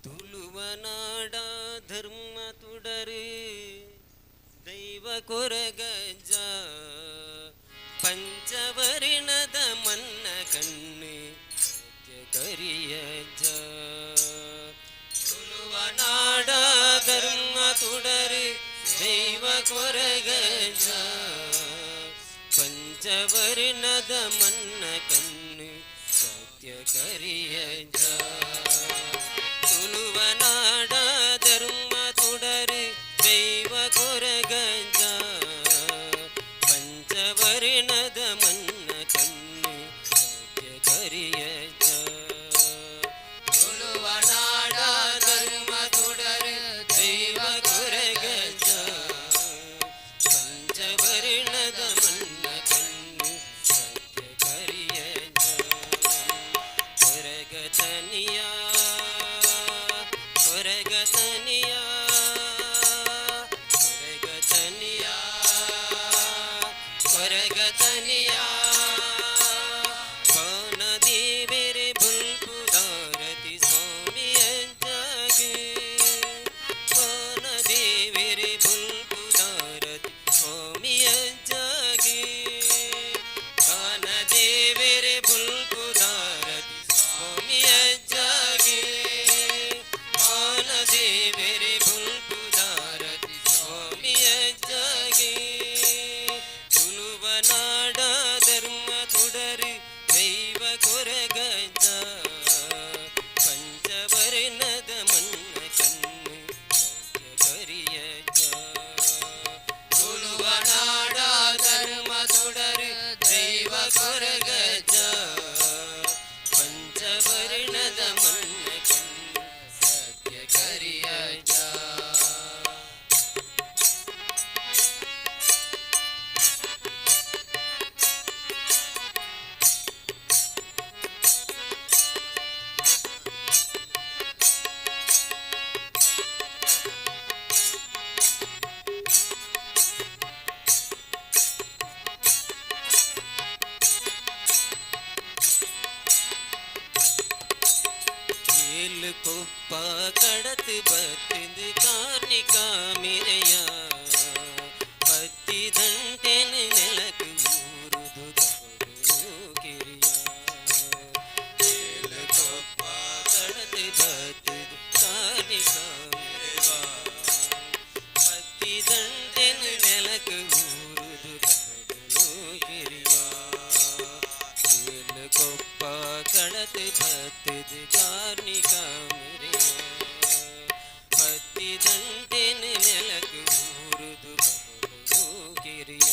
ತುಳುವನಾಡ ಧರ್ಮ ತುಡರು ದೈವ ಕೊರಗಜ್ಜ ಪಂಚವರ್ಣದ ಮನ್ನ ಕಣ್ಣು ಸತ್ಯ ಕರಿಯಜ್ಜ ತುಳುವನಾಡ ಧರ್ಮ ತುಡರು ದೈವ ಕೊರಗಜ್ಜ ಪಂಚವರ್ಣದ ಮನ್ನ ಕಣ್ಣು ಸತ್ಯ ಕರಿಯಜ್ಜ ತುಳುವನಾಡ ಧರ್ಮ ತುಡರು ದೈವ ಕೊರಗಜ್ಜ ಪಂಚವರ್ಣದ ಮನ್ನ ಕಣ್ಣು ಸತ್ಯ ಕರಿಯಜ್ಜ ತುಳುವನಾಡ ಧರ್ಮ ತುಡರು ದೈವ ಕೊರಗಜ್ಜ ಪಂಚವರ್ಣದ ಮನ್ನ ಕಣ್ಣು ಸತ್ಯ ಕರಿಯಜ್ಜ ಕೊರಗತನಿಯ ಕೊರಗತನಿಯ ಕೊರಗತನಿಯ ಕೊರಗತನಿಯ ಕೋನದೇವರೆ ಬುಲ್ಪುದಾರತಿ ಸ್ವಾಮಿಯಜ್ಜಾಗಿ ಕೋನದೇವರೆ ಬುಲ್ಪುದಾರತಿ ಸ್ವಾಮಿಯಜ್ಜಾಗಿ ಕೋನದೇವರೆ ಬುಲ್ಪುದಾರತಿ ಸ್ವಾಮಿಯಜ್ಜಾಗಿ ದೇವರೆ ಬುಲ್ಪುದಾರತಿ ಸ್ವಾಮಿಯಜ್ಜಾಗಿ ತುಳುವನಾಡ ಧರ್ಮ ತುಡರು ದೈವ ಕೊರಗಜ್ಜ ಪಂಚವರ್ಣದ ಮನ್ನ ಕಣ್ಣು ಸತ್ಯ ಕರಿಯಜ್ಜ ತುಳುವನಾಡ ಧರ್ಮ ತುಡರು ದೈವ ಕೊರಗಜ್ಜ ಪಂಚವರ್ಣದ ಮನ್ನ ಕಣ್ಣು ಸತ್ಯ ಕರಿಯಜ್ಜ ಕೊಪ್ಪ ಕಡತು ಬತ್ತಿಂದು ಕಾರ್ಣಿಕ ಮಿರೆಯ ಪತ್ತಿ ದಂಟೆನ ನೆಲಕು ಊರುದು ಕಬಡು ಕಿರಿಯ ಕೊಪ್ಪ ಕಡದು ಬತ್ತದು ಕಾರ್ಣಿಕ ಮೆರೆವ ಪತ್ತಿ ದಂಡೆನು ನೆಲಕ್ಕೆ ಊರುದು ಕಡಲು ಗಿರಿಯ ಕೊಪ್ಪ ಕಡದು ಬತ್ತದು ಕಾರ್ಣಿಕ ಮೆರೆಯ ಪತ್ತಿ ದಂಡೆನು ನೆಲಕ್ಕೆ ಊರುದು ಕಡಲು ಗಿರಿಯ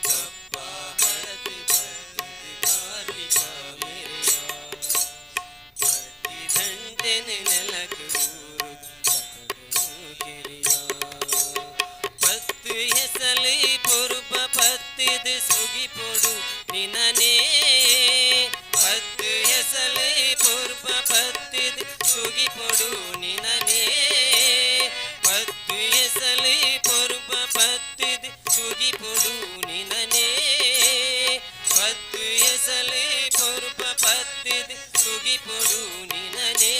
ಕೊಪ್ಪ ಕಡದು ಬತ್ತದು ಕಾರ್ಣಿಕ ಮೆರೆಯ ಪತ್ತಿ ದಂಡೆನು ನೆಲಕ್ಕೆ ಊರುದು ಕಡಲು ಗಿರಿಯ ಪತ್ತು ಹೆಸಲಿ ಪುರ್ಬ ಪತ್ತಿದು ಸುಗಿ ಪೊಡು ನಿನನೇ ಪತ್ತು ಹೆಸಲಿ ಪುರ್ಬ ಪತ್ತಿದು ಸುಗಿ ಪೊಡು ನಿನನೇ ಪತ್ತು ಹೆಸಲಿ ಪುರ್ಬ ಪತ್ತಿದು ಸುಗಿ ಪೊಡು ನಿನನೇ ಪತ್ತು ಹೆಸಲಿ ಪುರ್ಬ ಪತ್ತಿದು ಸುಗಿ ಪೊಡು ನಿನನೇ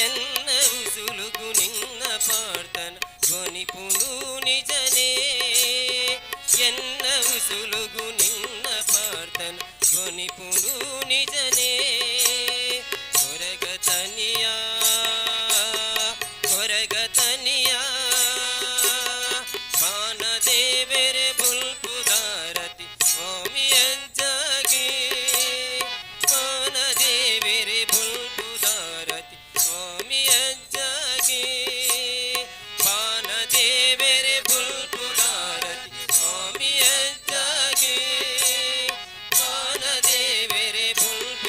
ಎನ್ನ ಉಸುಲುಗು ನಿನ್ನ ಪಾಡ್ತನ ಧ್ವನಿಪುನು ನಿಜನೇ ಎನ್ನ ಉಸುಲುಗು ನಿನ್ನ ಪಾಡ್ತನ ಧ್ವನಿಪುನು ನಿಜನೇ ಕೊರಗತನಿಯ ಕೊರಗತನಿಯ ಬಾನದೇವರೆ ಬುಲ್ಪುದಾರತಿ ಸ್ವಾಮಿ ಅಂಜಾಗಿ ಬಾನದೇವರೆ ಬುಲ್ಪುದಾರತಿ ಸ್ವಾಮಿ ಅಂಜಾಗಿ ಬಾನದೇವರೆ ಬುಲ್ಪುದಾರತಿ ಸ್ವಾಮಿ ಅಂಜಾಗಿ ಬಾನದೇವರೆ ಬುಲ್ಪು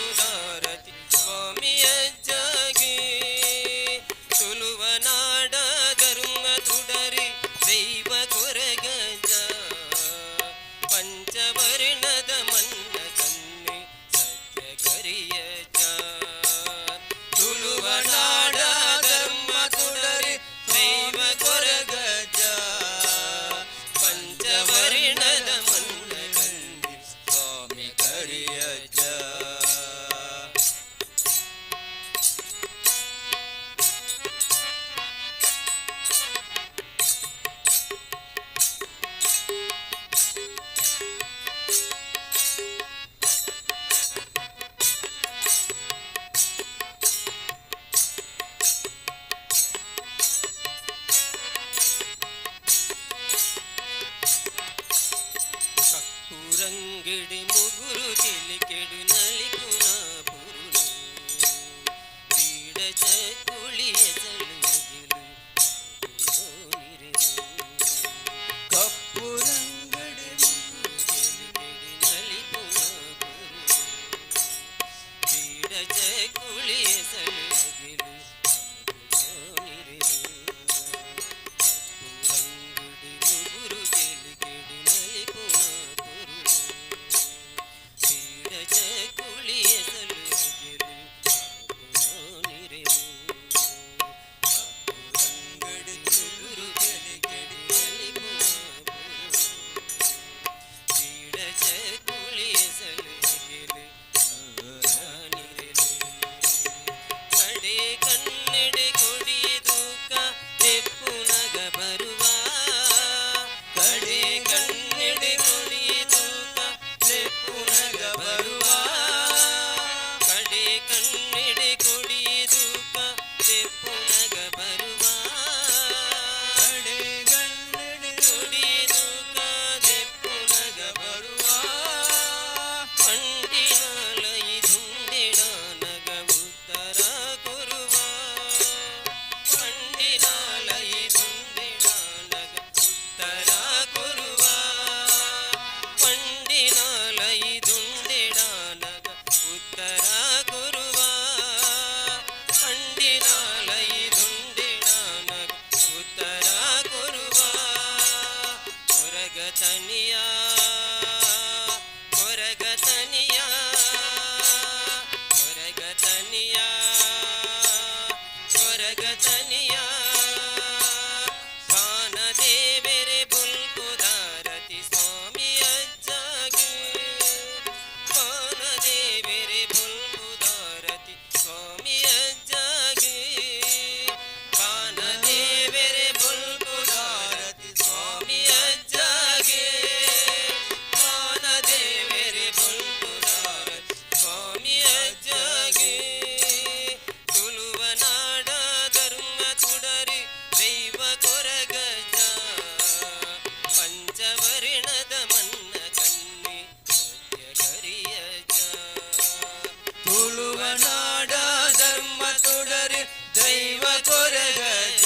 ತುಳುವ ನಾಡ ಧರ್ಮ ತೊಡರಿ ದೈವ ಕೊರಗಜ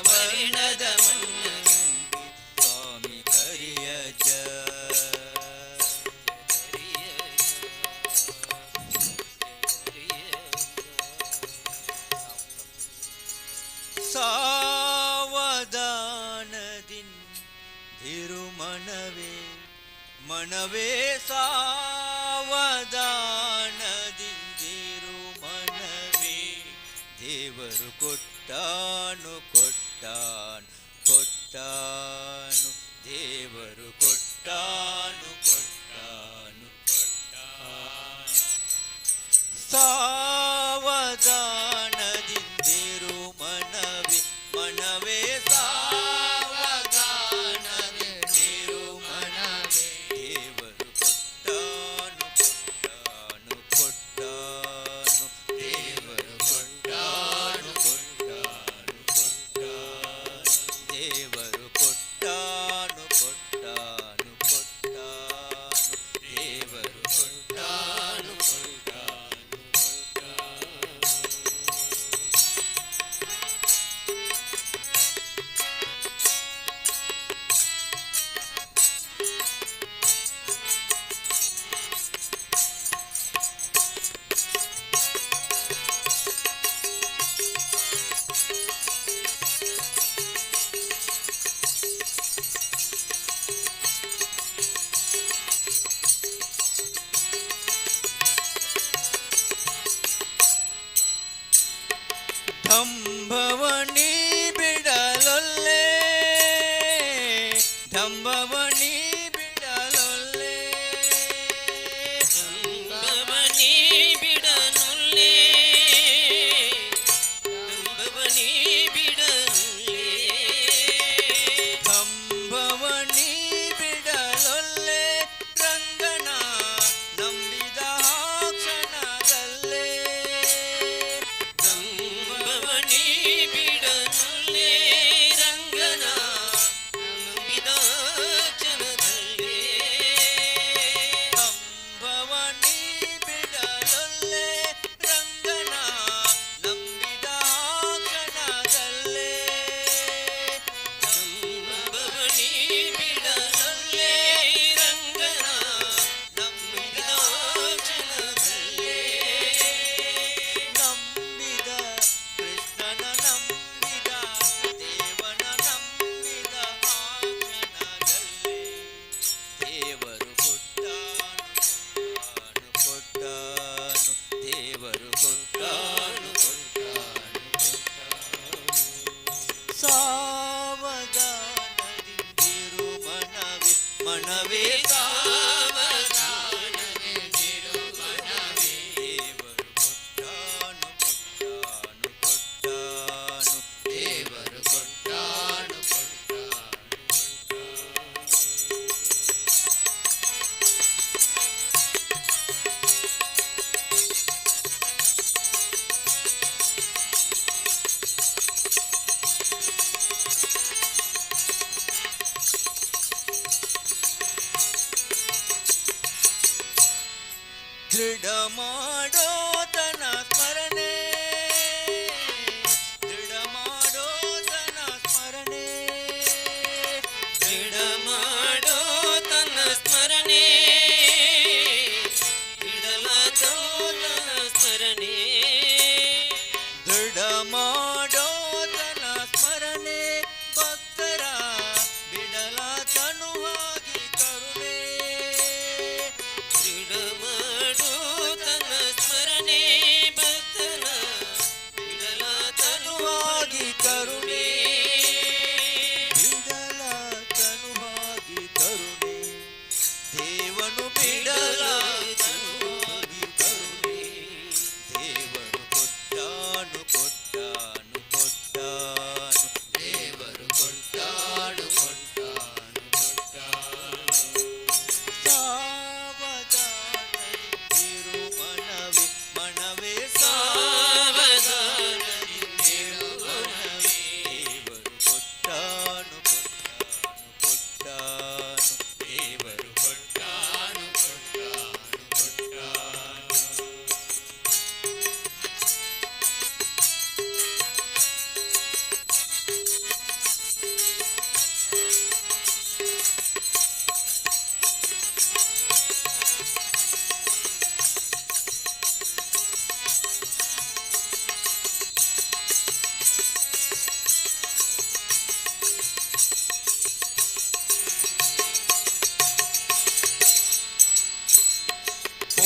ವರ್ಣದ ಮನ್ನಗೆ ಸ್ವಾಮಿ ಕರಿಯಜ ಸಾವಧಾನದಿಂದಿರು ಮನವೇ ಸಾವಧಾನದಿಂದಿರು ಮನವೇ ದೇವರು ಕೊಟ್ಟಾನು ದೇವರು ಕೊಟ್ಟಾನು ಸಾವಧಾನದಿಂದಿರು ಮನವೇ ಸಾವಧಾನದಿಂದಿರು ಮನವೇ ದೇವರು ಕೊಟ್ಟಾನು ದೇವರು ಕೊಟ್ಟಾನು ದೇವರು ಕೊಟ್ಟಾನು ದೇವರು ಕೊಟ್ಟಾನು ದಂಭವನಿ ಬಿಡಲೊಲ್ಲೆ ದಂಭವನಿ ಬಿಡಲೊಲ್ಲೆ ದಂಬವನಿ ಬಿಡನುಲ್ಲೆ ದಂಬವನಿ ಬಿಡನುಲ್ಲೆ ದಂಭವನಿ ಬಿಡಲೊಲ್ಲೆ ರಂಗನ ನಂಬಿದ ಕ್ಷಣದಲ್ಲೇ ದಂಬವನಿ ಬಿಡನುಲ್ಲೆ ರಂಗನ ನಂಬಿದ ಕ್ಷಣದಲ್ಲೇ ದಂಭವನಿ ಬಿಡಲೊಲ್ಲೆ ರಂಗನ ನಂಬಿದ ಕ್ಷಣದಲ್ಲೇ ದಂಬವನಿ ಬಿಡನುಲ್ಲೆ ರಂಗನ ನಂಬಿದ ಕ್ಷಣದಲ್ಲೇ ನಂಬಿದ ಕೃಷ್ಣನ ನಂಬಿದ ದೇವನ ನಂಬಿದ ಆ ಕ್ಷಣದಲ್ಲೇ ದೇವರು ಕೊಟ್ಟಾನು ದೇವರು ಕೊಟ್ಟಾನು ಸಾವಧಾನದಿಂದಿರು ಮನವೇ ಸಾವಧಾನದಿಂದಿರು ಮನವೇ ದೇವರು ಕೊಟ್ಟಾನು ದೇವರು ಕೊಟ್ಟಾನು ದೃಢ ಮಾಡೋ ತನ ಸ್ಮರಣೆ ದೃಢ ಮಾಡೋ ತನ ಸ್ಮರಣೆ ದೃಢ ಮಾಡೋ ತನ್ನ ಸ್ಮರಣೆ ಬಿಡಲಾದೋ ತನ್ನ ಸ್ಮರಣೆ ದೃಢ ಮಾಡೋ ತನ ಸ್ಮರಣೆ ಭಕ್ತರ ಬಿಡಲ ತನುವಾಗಿ ಕರುಣೆ ದೃಢ ಮಾಡೋ ತನ್ನ ಸ್ಮರಣೆ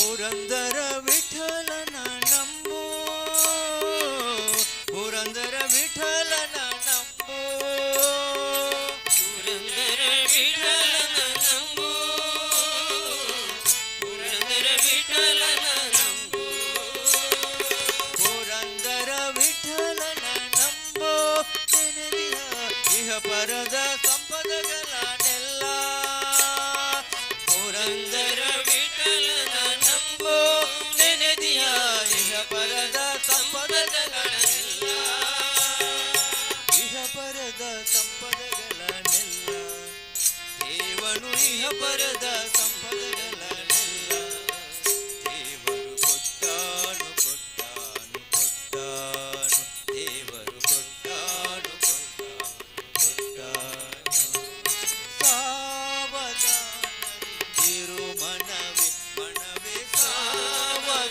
ಪುರಂದರ ವಿಠಲನ ನಂಬೋ ಪುರಂದರ ವಿಠಲನ ನಂಬೋ ಪುರಂದರ ವಿಠಲನ ನಂಬೋ ಪುರಂದರ ವಿಠಲನ ನಂಬೋ ಪುರಂದರ ವಿಠಲನ ನಂಬೋ ನೆನೆದಿಹ ಇಹ ಪರದ ಸಂಪದಗಳನ್ನೆಲ್ಲ ಪುರಂದರ ವಿಠಲನ ನಂಬೋ ನೆನೆದಿಹ ಇಹ ಪರದ ಸಂಪದಗಳನ್ನೆಲ್ಲ ಇಹ ಪರದ ಸಂಪದಗಳನ್ನೆಲ್ಲ ದೇವನು ಇಹ ಪರದ ಸಂಪದಗಳನ್ನೆಲ್ಲ ದೇವರು ಕೊಟ್ಟಾನು ಕೊಟ್ಟಾನು ಕೊಟ್ಟಾನು ದೇವರು ಕೊಟ್ಟಾನು ಕೊಟ್ಟಾನು ಸಾವಧಾನವಿರು ಮನವೇ ಮನವೇ ಸಾವಧಾನವಿರು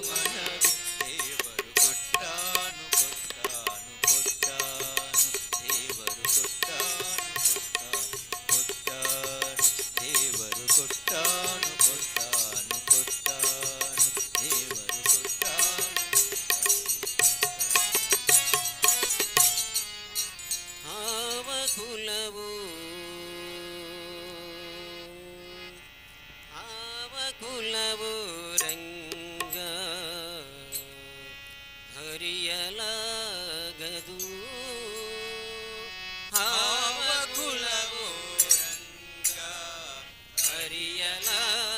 ಮನವೇ ದೇವರು ಕೊಟ್ಟಾನು ಕೊಟ್ಟಾನು ಕೊಟ್ಟಾನು ದೇವರು ಕೊಟ್ಟಾನು ಕೊಟ್ಟಾನು ದೇವರು ಕೊಟ್ಟಾನು ಕೊಟ್ಟಾನು ಕೊಟ್ಟಾನು ದೇವರು ಕೊಟ್ಟಾನು ಆವ ಕುಲವು ಆವ ಕುಲವು ರಂಗ ಹರಿಯಲಾಗದು ಆವ ಕುಲವು ರಂಗ ಹರಿಯಲಾಗದು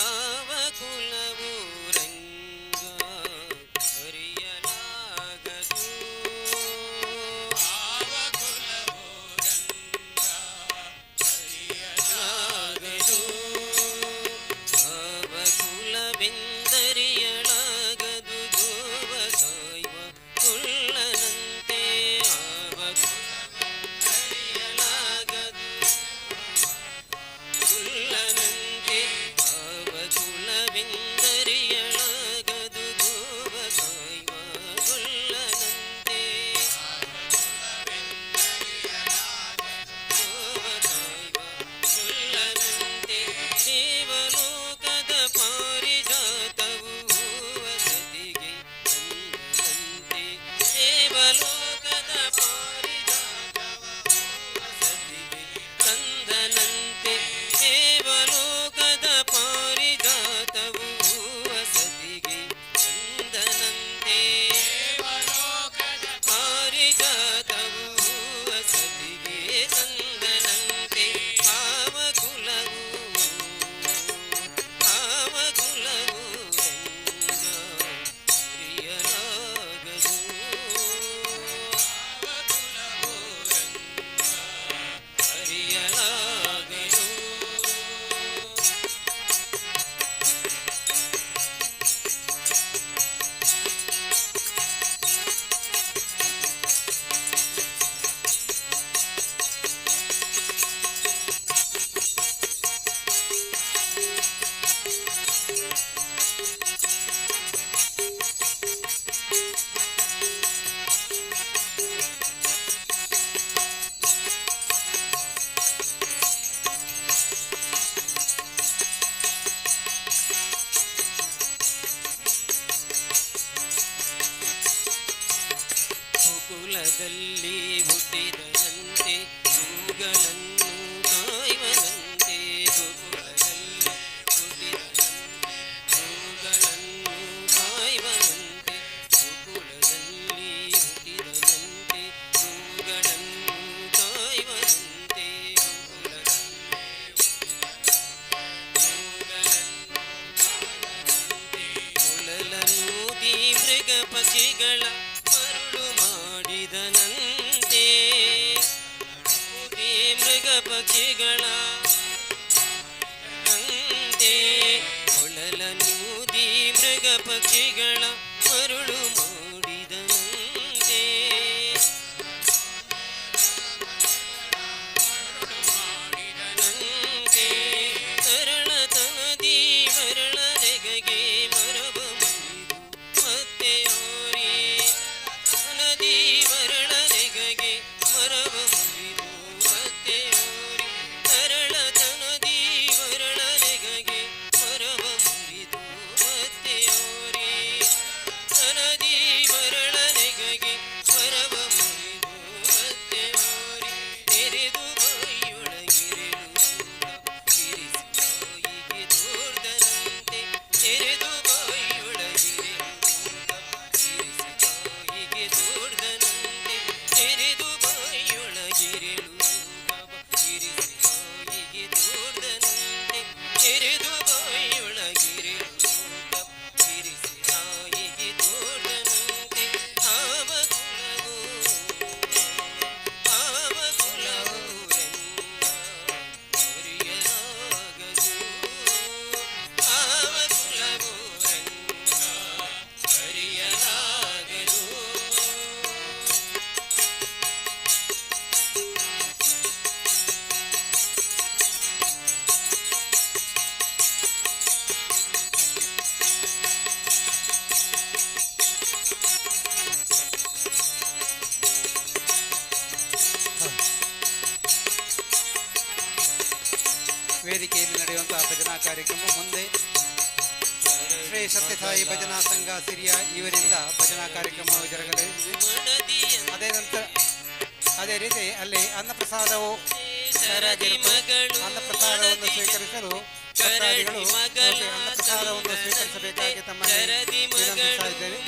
ಆವ ಕುಲವು ರಂಗ ಹರಿಯಲಾಗದು ಆವ ಕುಲವು ರಂಗ ಹರಿಯಲಾಗದು ಆವ ಕುಲವೆಂದರಿಯಲಾಗದು ಗೋವ ಸಾಯುವ ಕುಳ್ಳನಂತೆ ಆವ ಕುಲವೆಂದರಿಯಲಾಗದು ಕುಳ್ಳನಂತೆ ಆವ ಕುಲವೆಂದರಿಯಲಾಗದು ಗೋವ ಸಾಯುವ ಕುಳ್ಳನಂತೆ ಗೋವ ಸಾಯುವ ಕುಳ್ಳನಂತೆ ದೇವಲೋಕದ ಪಾರಿಜಾತವು ವಸತಿಗೆ ತಂದನಂತೆ ದೇವಲೋಕದ ಪಾರಿಜಾತವು ವಸತಿಗೆ ತಂದನಂತೆ ದೇವಲೋಕದ ಪಾರಿಜಾತವು ವಸತಿಗೆ ತಂದನಂತೆ ದೇವಲೋಕದ ಪಾರಿಜಾತವು ವಸತಿಗೆ ತಂದನಂತೆ ಆವ ಕುಲವು ಆವ ಕುಲವು ರಂಗ ಹರಿಯಲಾಗದು ಆವ ಕುಲವು ರಂಗ ಹರಿಯಲಾಗದು ಕುಲದಲ್ಲಿ ಹುಟ್ಟಿದನಂತೆ ಹೂಗಳನ್ನು ಕಾಯುವನಂತೆ ಕುಲದಲ್ಲಿ ಹುಟ್ಟಿದನಂತೆ ಹೂಗಳನ್ನು ಕಾಯುವನಂತೆ ಕುಲದಲ್ಲಿ ಹುಟ್ಟಿದನಂತೆ ಹೂಗಳನ್ನು ಕಾಯುವನಂತೆ ಕುಲಲನೂದಿ ಮೃಗ ಪಕ್ಷಿಗಳ ಮರುಳು ಮಾಡಿದನಂತೆ ಮೃಗ ಪಕ್ಷಿಗಳ ಅಂತೆ ಕೊಳಲನೂದಿ ಮೃಗ ಪಕ್ಷಿಗಳ ಮರುಳು ಮಾಡಿದನಂತೆ ಮಾಡಿದನಂತೆ ತರಳತನದಿ ಮರಳನೆಗೆ ಮರವ ಮುರಿದು ಮತ್ತೆ ಆರಿ ನದಿ ಮರಳನೆಗೆ ಮರವ ಮುರಿದು ಮತ್ತೆ ಆರಿ ತರಳತನದಿ ವೇದಿಕೆಯಲ್ಲಿ ನಡೆಯುವಂತಹ ಭಜನಾ ಕಾರ್ಯಕ್ರಮ ಮುಂದೆ ಶ್ರೀ ಸತ್ಯಸಾಯಿ ಭಜನಾ ಸಂಘ ಸಿರಿಯ ಇವರಿಂದ ಭಜನಾ ಕಾರ್ಯಕ್ರಮವು ಜರುಗಲಿದೆ. ಅದೇ ರೀತಿ ಅಲ್ಲಿ ಅನ್ನಪ್ರಸಾದವು ತಯಾರಾಗಿರುತ್ತದೆ. ಅನ್ನಪ್ರಸಾದವನ್ನು ಸ್ವೀಕರಿಸಲು ಭಕ್ತಾದಿಗಳು ಅನ್ನಪ್ರಸಾದವನ್ನು ಸ್ವೀಕರಿಸಬೇಕಾಗಿ ತಮ್ಮಲ್ಲಿ ವಿನಂತಿಸ್ತಾ ಇದ್ದೇವೆ.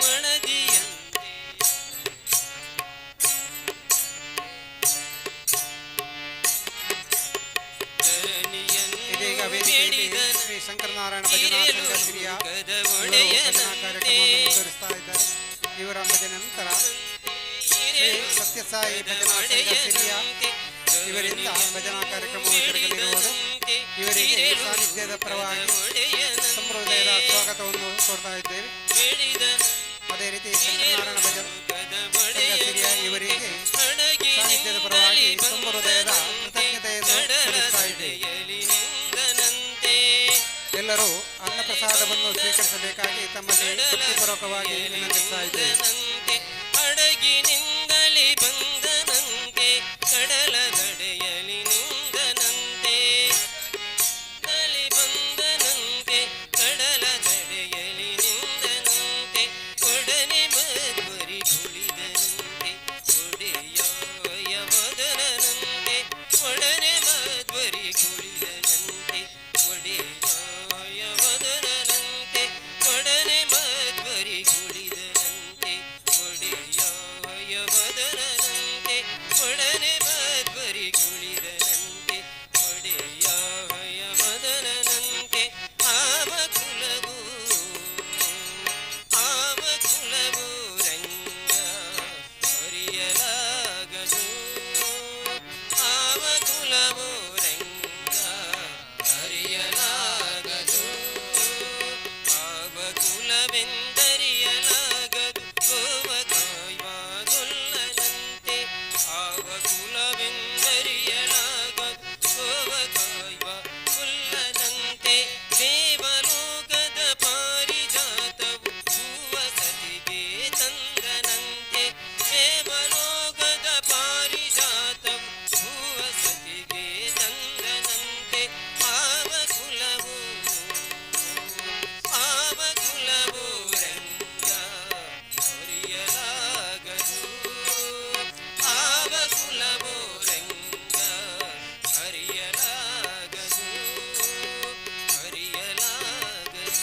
ಇದೀಗ ವೇದಿಕೆಯಲ್ಲಿ ಶ್ರೀ ಶಂಕರನಾರಾಯಣ ಭಜನಾ ಸಂಘ ಸಿರಿಯ ಭಜನಾ ಕಾರ್ಯಕ್ರಮವನ್ನು ಮುಂದುವರಿಸ್ತಾ ಇದ್ದಾರೆ. ಇವರ ಭಜನೆ ನಂತರ ಶ್ರೀ ಸತ್ಯಸಾಯಿ ಭಜನಾ ಸಂಘ ಸಿರಿಯ ಇವರಿಂದ ಭಜನಾ ಕಾರ್ಯಕ್ರಮವು ಜರುಗಲಿರುವುದು. ಇವರಿಗೆ ಸಾನ್ನಿಧ್ಯದ ಪರವಾಗಿ ಸಂಪ್ರದಾಯದ ಸ್ವಾಗತವನ್ನು ಕೋರ್ತಾ ಇದ್ದೇವೆ. ಅದೇ ರೀತಿ ಶಂಕರನಾರಾಯಣ ಭಜನಾ ಸಂಘ ಸಿರಿಯ ಇವರಿಗೆ ಸಾನ್ನಿಧ್ಯದ ಪರವಾಗಿ ಸಂಪ್ರದಾಯದ ಕೃತಜ್ಞತೆಯನ್ನು ಸಲ್ಲಿಸ್ತಾ ಇದ್ದೇವೆ. ಎಲ್ಲರೂ ಅನ್ನಪ್ರಸಾದವನ್ನು ಸ್ವೀಕರಿಸಬೇಕಾಗಿ ತಮ್ಮಲ್ಲಿ ಭಕ್ತಿಪೂರ್ವಕವಾಗಿ ವಿನಂತಿಸ್ತಾ ಇದ್ದೇವೆ. ಹಡಗಿನಿಂದಲೇ ಬಂದನಂತೆ ಕಡಲ ದಡೆಯಲಿ ನಿಂದನಂತೆ ತಲೆ ಬಂದನಂತೆ ಕಡಲ ದಡೆಯಲಿ ನಿಂದನಂತೆ ಒಡನೆ ಮಧ್ವರಿ ಕುಳಿದನಂತೆ ಒಡೆಯಾಯ ವದನಂತೆ ಒಡನೆ ಮಧ್ವರಿ ಕುಳಿದನಂತೆ ಒಡೆಯಾಯ ವದನಂತೆ ಒಡನೆ ಮಧ್ವರಿ ಕುಳಿದನಂತೆ ಒಡೆಯಾಯ ವದನಂತೆ ಒಡನೆ ಮಧ್ವರಿ ಕುಳಿದನಂತೆ ಒಡೆಯಾಯ ವದನಂತೆ ಆವ ಕುಲವು ರಂಗ ಹರಿಯಲಾಗದು ಆವ ಕುಲವು ರಂಗ ಹರಿಯಲಾಗದು ಆವ ಕುಲವೆಂದರಿಯಲಾಗದು ಗೋವ ಕಾಯ್ವಾಗೊಲ್ಲನಂತೆ ಆವ ಕುಲವೆಂದರಿಯಲಾಗದು ಗೋವ ಕಾಯ್ವಾಗೊಲ್ಲನಂತೆ ದೇವಲೋಕದ ಪಾರಿಜಾತವು ಹೂವ ಸತಿಗೆ ತಂದನಂತೆ ದೇವಲೋಕದ ಪಾರಿಜಾತವು ಹೂವ ಸತಿಗೆ ತಂದನಂತೆ ಆವ ಕುಲವು ರಂಗ ಹರಿಯಲಾಗದು ಆವ ಕುಲವು ರಂಗ ಹರಿಯಲಾಗದು ಹರಿಯಲಾಗದು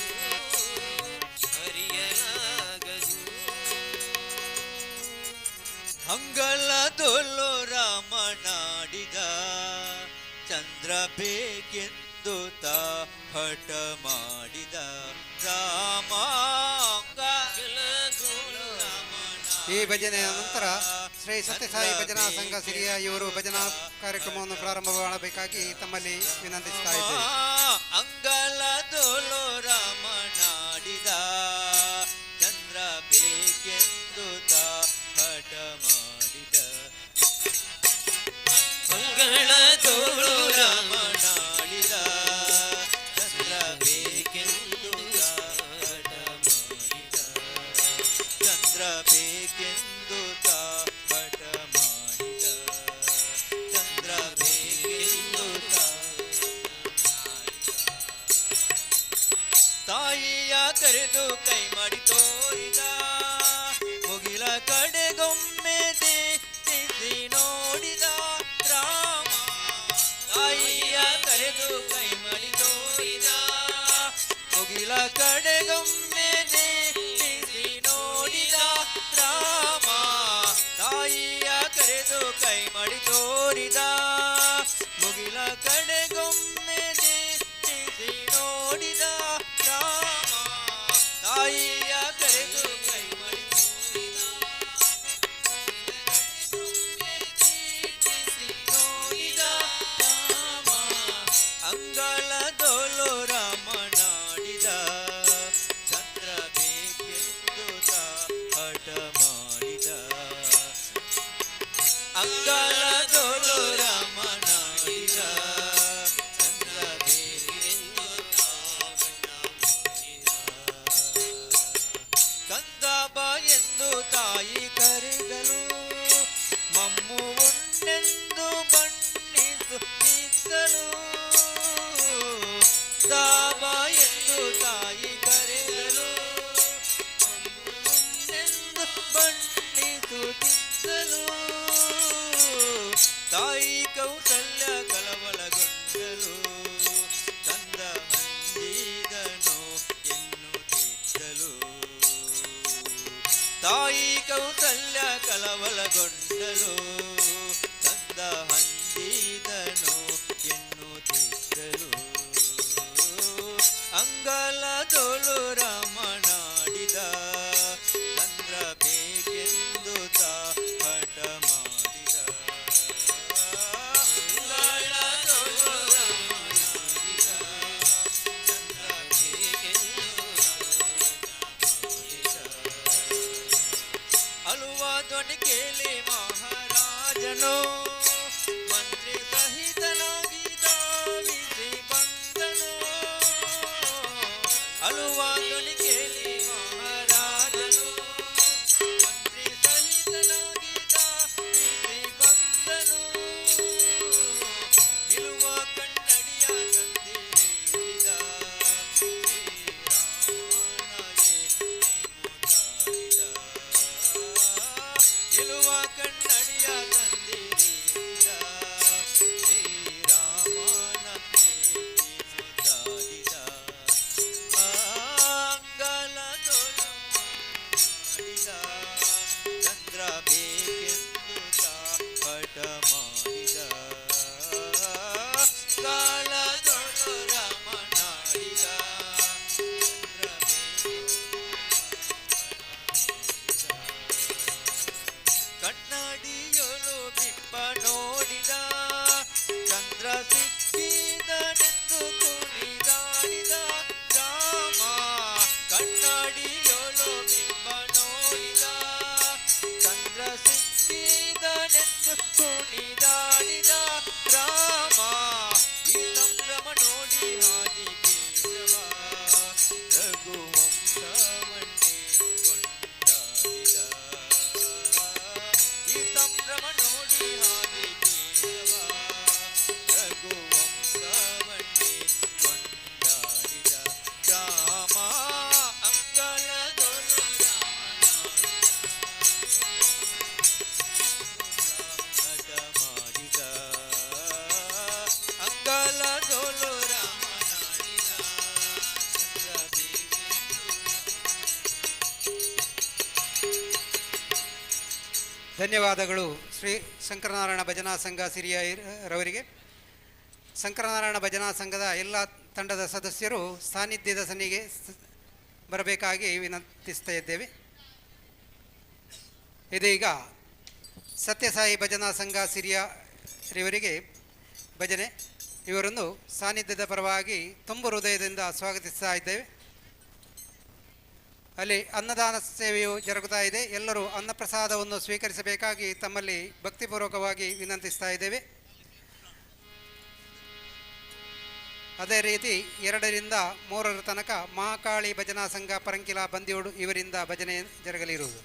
ಹರಿಯಲಾಗದು ಅಂಗಳದೊಲ್ಲು ರಾಮನಾಡಿದ ಚಂದ್ರ ಬೇಕೆಂದು ತಾ ಹಠ ಮಾಡಿದ ರಾಮ ಈ ಭಜನೆಯ ನಂತರ ಶ್ರೀ ಸತ್ಯಸಾಯಿ ಭಜನಾ ಸಂಘ ಸಿರಿಯ ಇವರು ಭಜನಾ ಕಾರ್ಯಕ್ರಮವನ್ನು ಪ್ರಾರಂಭ ಮಾಡಬೇಕಾಗಿ ತಮ್ಮಲ್ಲಿ ವಿನಂತಿಸ್ತಾ ಇದ್ದೇವೆ. ಅಂಗಳದೊಲ್ಲು ರಾಮನಾಡಿದ ಚಂದ್ರ ಬೇಕೆಂದು ತಾ ಹಠ ಮಾಡಿದ ಮಂಗಳದೋಳು ರಾಮನಾಡಿದ ಚಂದ್ರ ಬೇಕೆಂದು ತಾ ಹಠ ಮಾಡಿದ ಚಂದ್ರ ಬೇಕೆಂದು ತಾ ಹಠ ಮಾಡಿದ ಚಂದ್ರ ಬೇಕೆಂದು ತಾ ತಾಯಿಯ ಕರೆದು ಕೈ ಮಾಡಿ ತೋರಿದ ಮುಗಿಲ ಕಡೆಗೊಮ್ಮೆ ದಿಸಿ ನೋಡಿದ ರಾಮ ತಾಯಿಯ ಕರೆದು ಕೈ ಮಾಡಿ ತೋರಿದ ಮುಗಿಲ ಕಡೆಗೊಮ್ಮೆ ದಿಸಿ ನೋಡಿದ ರಾಮ ತಾಯಿಯ ಕರೆದು ಕೈ ಮಾಡಿ ತೋರಿದ ಮುಗಿಲ ಕಡೆಗೊಮ್ಮೆ ದಿಸಿ ನೋಡಿದ ರಾಮ ತಾಯಿಯ ಕರೆದು ಕೈ ಮಾಡಿ ನೋಡಿದ ರಾಮ ಅಂಗಳದೊಲ್ಲು ರಾಮನಾಡಿದ ಚಂದ್ರ ಬೇಕೆಂದು ತಾ ಹಠ ಮಾಡಿದ ಅಂಗಳದೊಲ್ಲು ರಾಮನಾಡಿದ ಚಂದ್ರ ಬೇಕೆಂದು ತಾ ಹಠ ಮಾಡಿದ ಕಂದ ಬಾ ಎಂದು ತಾಯಿ ಕರೆದಲು ಮಮ್ಮು ಉಣ್ಣೆಂದು ಬಣ್ಣಿಸುತ್ತಿದ್ದಳು ತಾಯಿ ಕೌಸಲ್ಯ ಕಳವಳಗೊಂಡಳು, ತಂದ ಹಂದಿದನು ಎನ್ನುತ್ತಿದ್ದಳು. ಅಂಗಲದೊಳು ರಾಮನಾಡಿದ, ಚಂದ್ರ ಬೇಕೆಂದು ತಾ ಹಠ ಮಾಡಿದ. ಅಂಗಳದೊಳು ರಾಮನಾಡಿದ, ಚಂದ್ರ ಬೇಕೆಂದು ಅಳುವ ಧ್ವನಿ ಕೇಳಿ ಮಹಾರಾಜನು ಮಂತ್ರಿ ಸಹಿತನಾಗಿದ್ದ ವಿಧಿ ಬಂದನು. ಅಳುವ ಧ್ವನಿ ಕೇಳಿ ಮಹಾರಾಜನು ಮಂತ್ರಿ ಸಹಿತನಾಗಿದ್ದ ವಿಧಿ ಬಂದನು. ನಿಲ್ಲುವ ಕನ್ನಡಿಯ ತಂದಿರಿಸಿದ, ಶ್ರೀರಾಮನಾಗೆ ಮುದ್ದಾಡಿದ. ನಿಲ್ಲುವ ಕನ್ನಡಿಯ ತಂದಿರಿಸಿದ, ಶ್ರೀರಾಮನಾಗೆ ಮುದ್ದಾಡಿದ. ಅಂಗಲದೊಳು ಮಾಡಿದ, ಚಂದ್ರ ಬೇಕೆಂದು ತಾ ಹಠ ಮಾಡಿದ. ಕಾಲದೊಳು ರಾಮನಾಡಿದ, ಚಂದ್ರ ಕನ್ನಡಿಯೊಳು ಬಿಂಬ ನೋಡಿದ, ಚಂದ್ರ ಸಿಕ್ಕಿದನೆಂದು ಕುಣಿದಾಡಿದ. ರಾಮ ಕನ್ನಡಿಯೊಳು ಬಿಂಬ ನೋಡಿದ, ಚಂದ್ರ ಸಿಕ್ಕಿದನೆಂದು ಕುಣಿದಾಡಿದ. ರಾಮ ಈ ಸಂಭ್ರಮ ನೋಡಿ ಹಾದಿ ಕೇಶವ, ರಘುವಂಶವನ್ನೇ ಕೊಂಡಾಡಿದ. ಈ ಸಂಭ್ರಮ ನೋಡಿ ಹಾದಿ ಕೇಶವ, ರಘುವಂಶವನ್ನೇ ಕೊಂಡಾಡಿದ. ರಾಮ ಅಂಗಳದೊಳು ಹಠ ಮಾಡಿದ. ಅಂಗಳದೊಳು ರಾಮನಾಡಿದ, ಚಂದ್ರ ಬೇಕೆಂದು. ಧನ್ಯವಾದಗಳು ಶ್ರೀ ಶಂಕರನಾರಾಯಣ ಭಜನಾ ಸಂಘ ಸಿರಿಯ ರವರಿಗೆ. ಶಂಕರನಾರಾಯಣ ಭಜನಾ ಸಂಘದ ಎಲ್ಲ ತಂಡದ ಸದಸ್ಯರು ಸಾನ್ನಿಧ್ಯದ ಸನ್ನಿಗೆ ಬರಬೇಕಾಗಿ ವಿನಂತಿಸ್ತಾ ಇದ್ದೇವೆ. ಇದೀಗ ಸತ್ಯಸಾಯಿ ಭಜನಾ ಸಂಘ ಸಿರಿಯ ಇವರಿಗೆ ಭಜನೆ. ಇವರನ್ನು ಸಾನ್ನಿಧ್ಯದ ಪರವಾಗಿ ತುಂಬು ಹೃದಯದಿಂದ ಸ್ವಾಗತಿಸ್ತಾ ಇದ್ದೇವೆ. ಅಲ್ಲಿ ಅನ್ನದಾನ ಸೇವೆಯು ಜರುಗುತ್ತಾ ಇದೆ. ಎಲ್ಲರೂ ಅನ್ನಪ್ರಸಾದವನ್ನು ಸ್ವೀಕರಿಸಬೇಕಾಗಿ ತಮ್ಮಲ್ಲಿ ಭಕ್ತಿಪೂರ್ವಕವಾಗಿ ವಿನಂತಿಸ್ತಾ ಇದ್ದೇವೆ. ಅದೇ ರೀತಿ 2 ರಿಂದ 3 ತನಕ ಮಹಾಕಾಳಿ ಭಜನಾ ಸಂಘ ಪರಂಕಿಲ ಬಂದಿಯೋಡು ಇವರಿಂದ ಭಜನೆ ಜರುಗಲಿರುವುದು.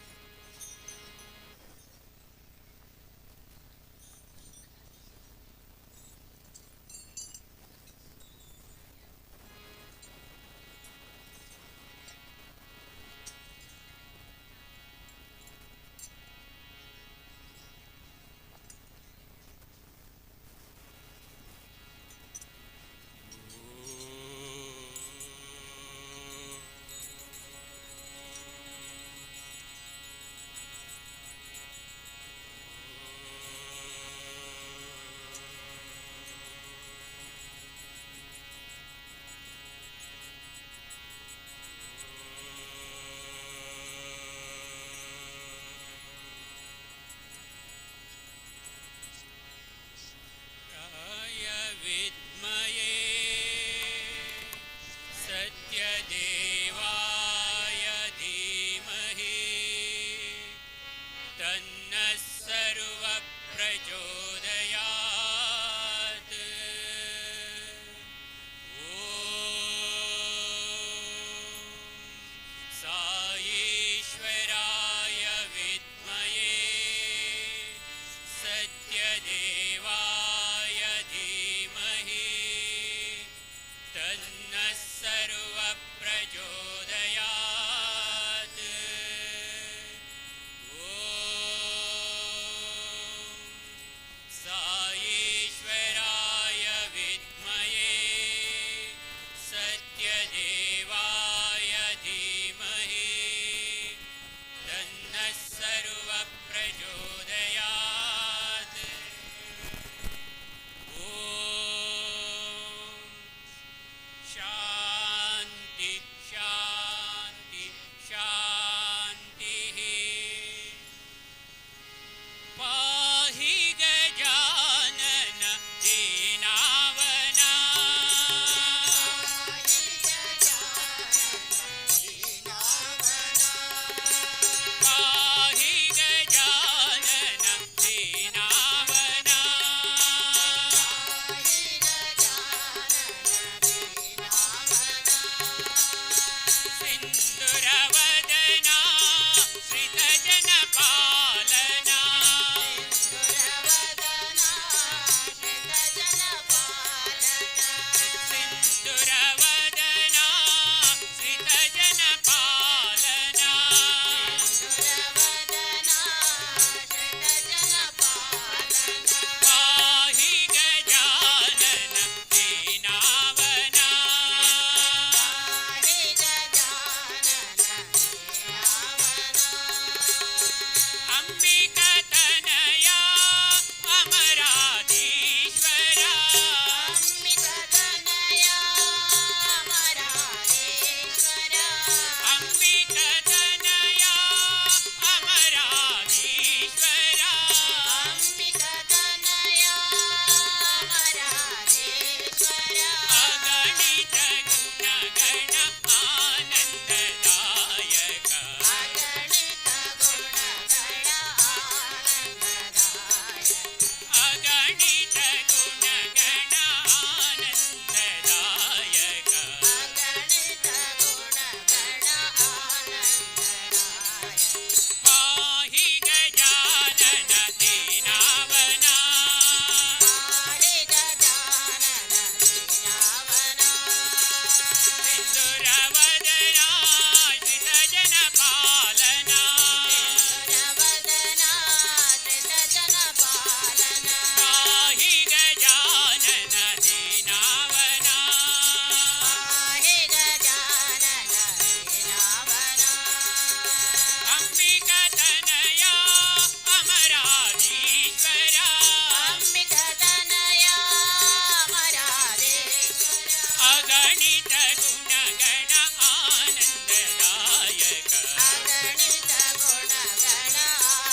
ಅಗಣಿತ ಗುಣಗಣ ಆನಂದದಾಯಕ ಅಗಣಿತ ಗುಣಗಣ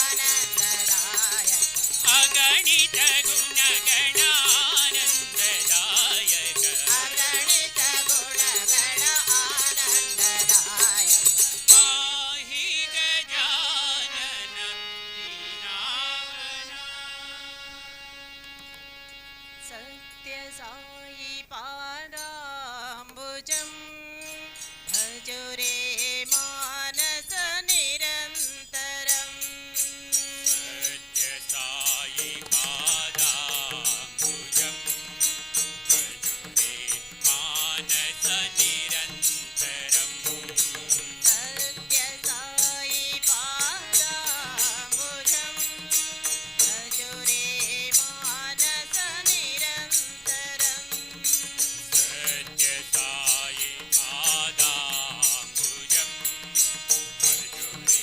ಆನಂದದಾಯಕ ಅಗಣಿತ ಗುಣಗಣ ಆನಂದದಾಯಕ ಅಗಣಿತ ಗುಣಗಣ ಆನಂದದಾಯಕ ಪಾಹಿ ಗಜಾನನ ದೀನಾವನ ಸತ್ಯ ಸಾಯಿ ಪಾದಾಂಬುಜಂ ಭಜುರೇ ಮಾನಸ ನಿರಂತರಂ ಸತ್ಯ ಸಾಯಿ ಪಾದಾಂಬುಜಂ ಭಜುರೇ ಮಾನಸ ನಿರಂತರಂ ಸತ್ಯ ಸಾಯಿ ಪಾದಾಂಬುಜಂ ಭಜುರೇ ಮಾನಸ ನಿರಂತರಂ ಸತ್ಯ ಸಾಯಿ ಪಾದಾಂಬುಜಂ ಭಜುರೇ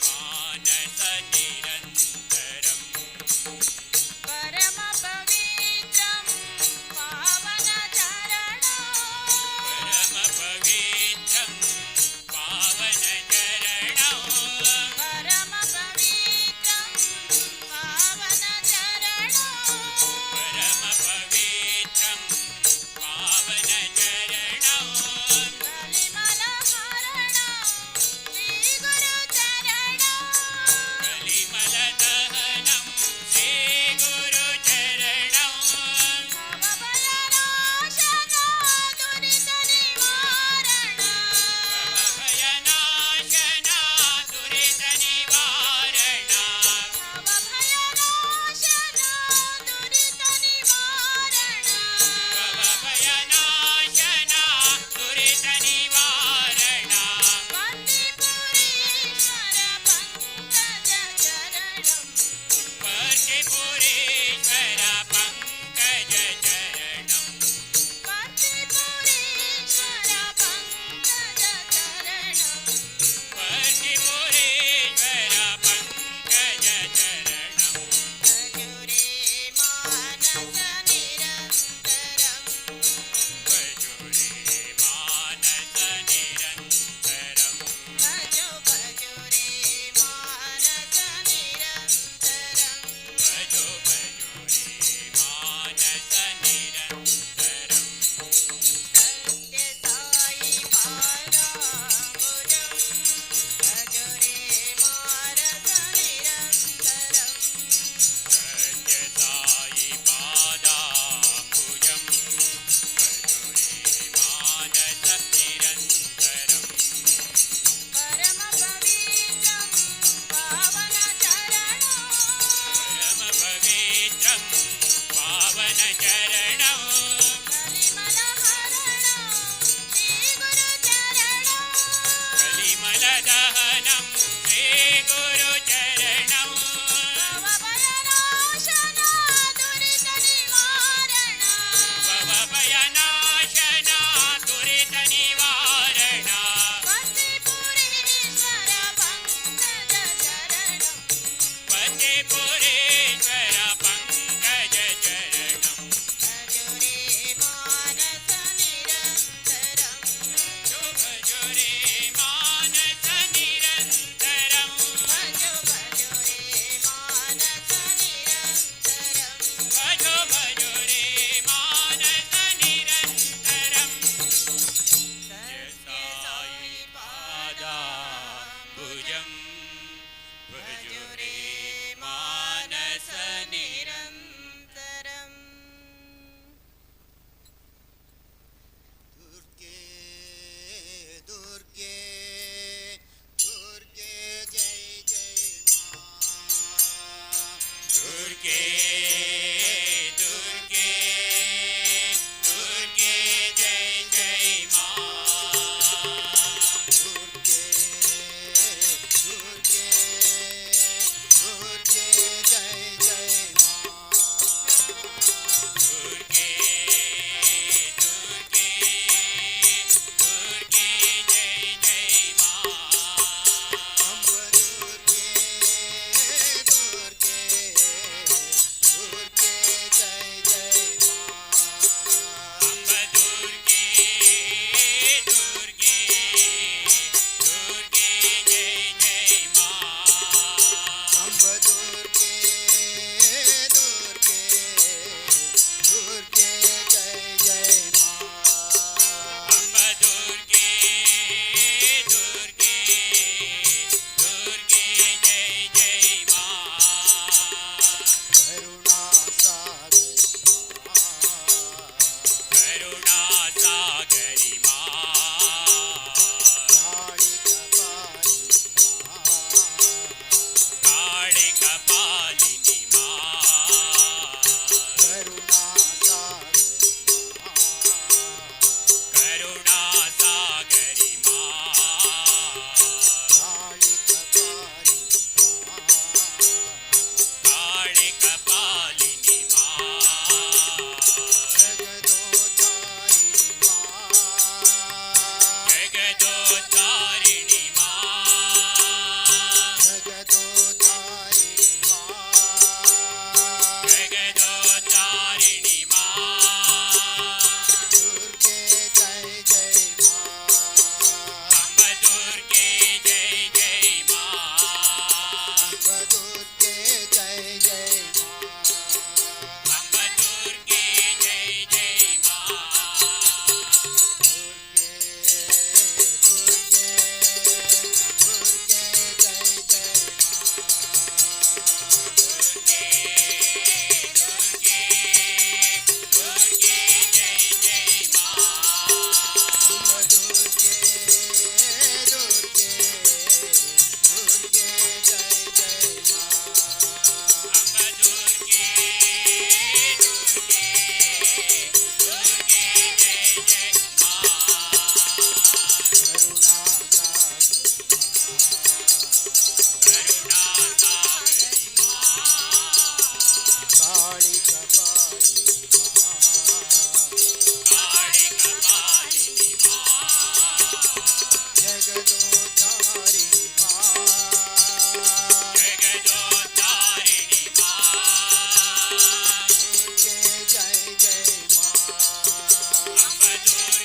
ಮಾನಸ ನಿರಂತರಂ ಪರಮ ಪವಿತ್ರಂ ಪಾವನ ಚರಣಂ ಪರಮ ಪವಿತ್ರಂ ಪಾವನ ಚರಣಂ ಪರಮ ಪವಿತ್ರಂ ಪಾವನ ಚರಣಂ ಪರಮ ಪವಿತ್ರಂ ಪಾವನ ಚರಣಂ ಕಲಿಮಲ ಹರಣಂ ಶ್ರೀ ಗುರು ಚರಣಂ ಕಲಿಮಲ ದಹನಂ ಶ್ರೀ ಗುರು ಚರಣಂ ಭವಭಯನಾಶನ ದುರಿತ ನಿವಾರಣ ಭಯನಾಶನ ದುರಿತ ನಿವಾರಣ ಭವಭಯನಾಶನ ದುರಿತ ನಿವಾರಣ ಭಯನಾಶನ ದುರಿತ ನಿವಾರಣ ಪಂಡಿಪುರೀಶ್ವರ ಪಂಕಜ ಚರಣಂ ಪರ್ಷಿಪುರೇಶ್ವರ ಪಂಕಜ ಚರಣಂ ಪಂಡಿಪುರೀಶ್ವರ ಪಂಕಜ ಚರಣಂ ಪರ್ಷಿಪುರೇಶ್ವರ ಪಂಕಜ ಚರಣಂ ಭಜುರೇ ಮಾನಸ ನಿರಂತರಂ ಭಜುರೇ ಮಾನಸ ನಿರಂತರಂ ಭಜೋ ಭಜುರೇ ಮಾನಸ ನಿರಂತರಂ ಭಜೋ ಭಜುರೇ ಮಾನಸ ನಿರಂತರಂ ಸತ್ಯ ಸಾಯಿ ಪಾದಾಂಬುಜಂ ಭಜುರೇ ಮಾನಸ ನಿರಂತರಂ ಸತ್ಯ ಸಾಯಿ ಪಾದಾಂಬುಜಂ ಭಜುರೇ ಮಾನಸ ನಿರಂತರಂ ಪರಮ ಪವಿತ್ರಂ ಪಾವನ ಚರಣಂ ಪರಮ ಪವಿತ್ರಂ ಪಾವನ ಚರಣಂ ಕಲಿಮಲ ಹರಣಂ ಶ್ರೀ ಗುರು ಚರಣಂ ಕಲಿಮಲ ದಹನಂ ಶ್ರೀ ಗುರು ಚರಣಂ ಭವಭಯನಾಶನ ದುರಿತ ನಿವಾರಣ ಭಯನಾಶನ ದುರಿತ ನಿವಾರಣ ಪಂಡಿಪುರೀಶ್ವರ ಪಂಕಜ ಚರಣಂ ಪತಿಪುರೇಶ್ವರ ಪಂಕಜ ಚರಣಂ ಭಜುರೇ ಮಾನಸ ನಿರಂತರಂ ಭಜುರೇ ಮಾನಸ ನಿರಂತರಂ ಭಜೋ ಭಜುರೇ ಮಾನಸ ನಿರಂತರಂ ಭಜೋ ಭಜುರೇ ಮಾನಸ ನಿರಂತರಂ ಸತ್ಯ ಸಾಯಿ ಪಾದಾಂಬುಜಂ ಭಜುರೇ ಮಾನಸ ನಿರಂತರಂ ದುರ್ಗೆ ದುರ್ಗೆ ದುರ್ಗೆ ಜೈ ಜೈ ಮಾ ದುರ್ಗೆ ದುರ್ಗೆ ದುರ್ಗೆ ಜೈ ಜೈ ಮಾ ದುರ್ಗೆ ದುರ್ಗೆ ದುರ್ಗೆ ಜೈ ಜೈ ಮಾ ದುರ್ಗೆ ದುರ್ಗೆ ದುರ್ಗೆ ಜೈ ಜೈ Ambadur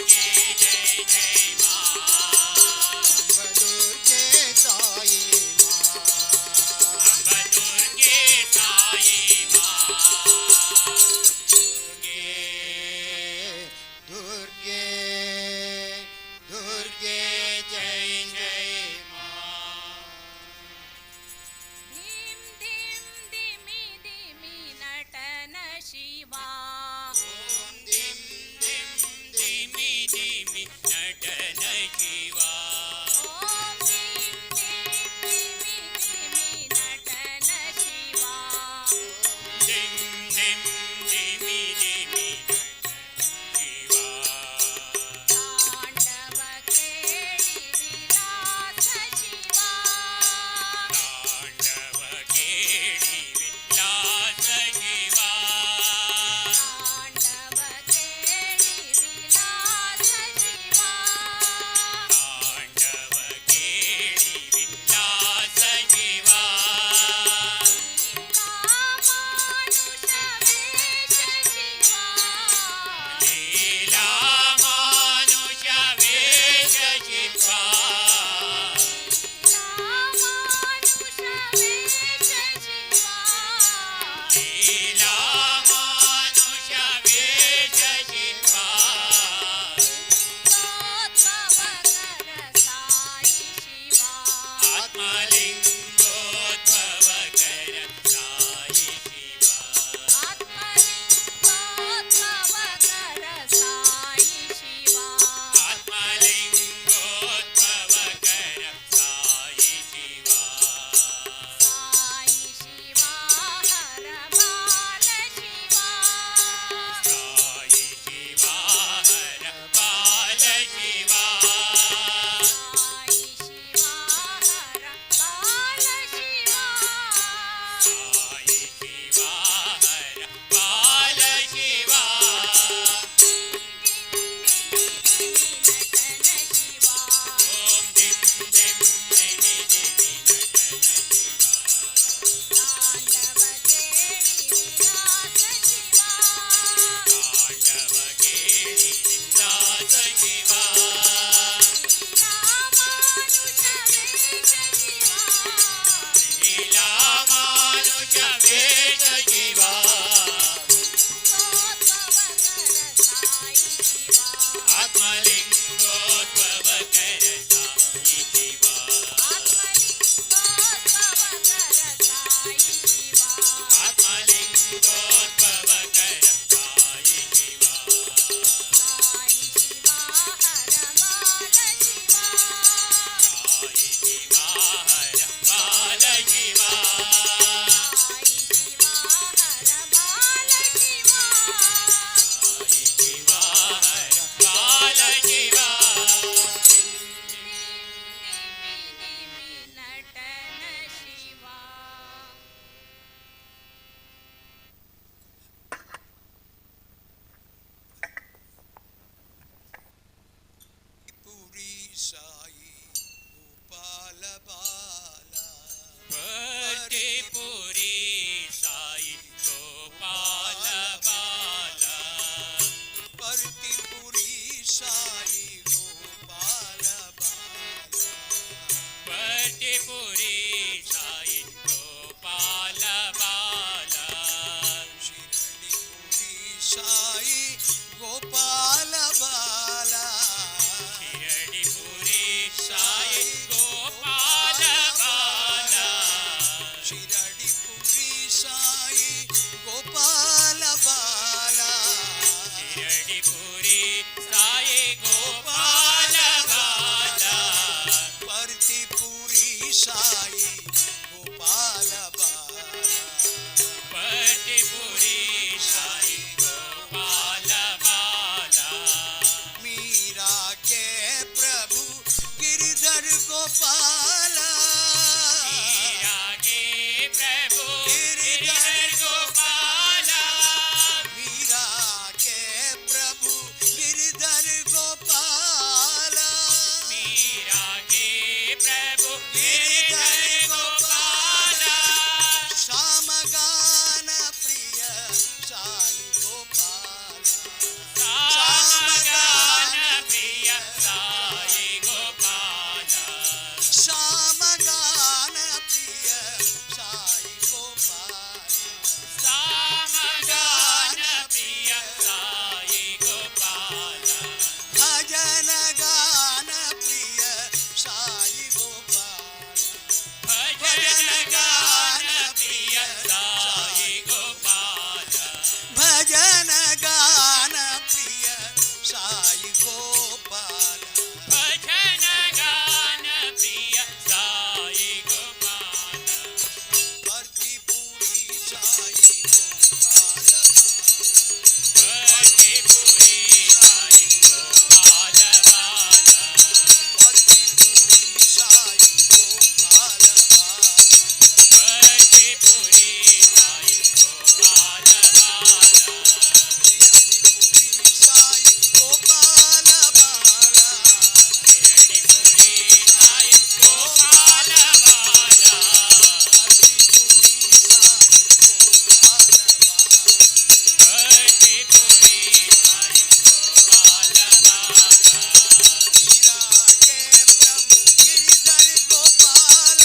गोपाल भजन गान प्रिय साई गोपाल भक्तिपुरी साई गोपाल भक्तिपुरी साई गोपाल बाला भक्तिपुरी साई गोपाल भक्तिपुरी साई गोपाल बाला हरिपुरी साई गोपाल बाला हरिपुरी साई गोपाल बाला भक्तिपुरी साई गोपाल भक्तिपुरी साई गोपाल बाला मीरा के प्रभु गिरिधर गोपाल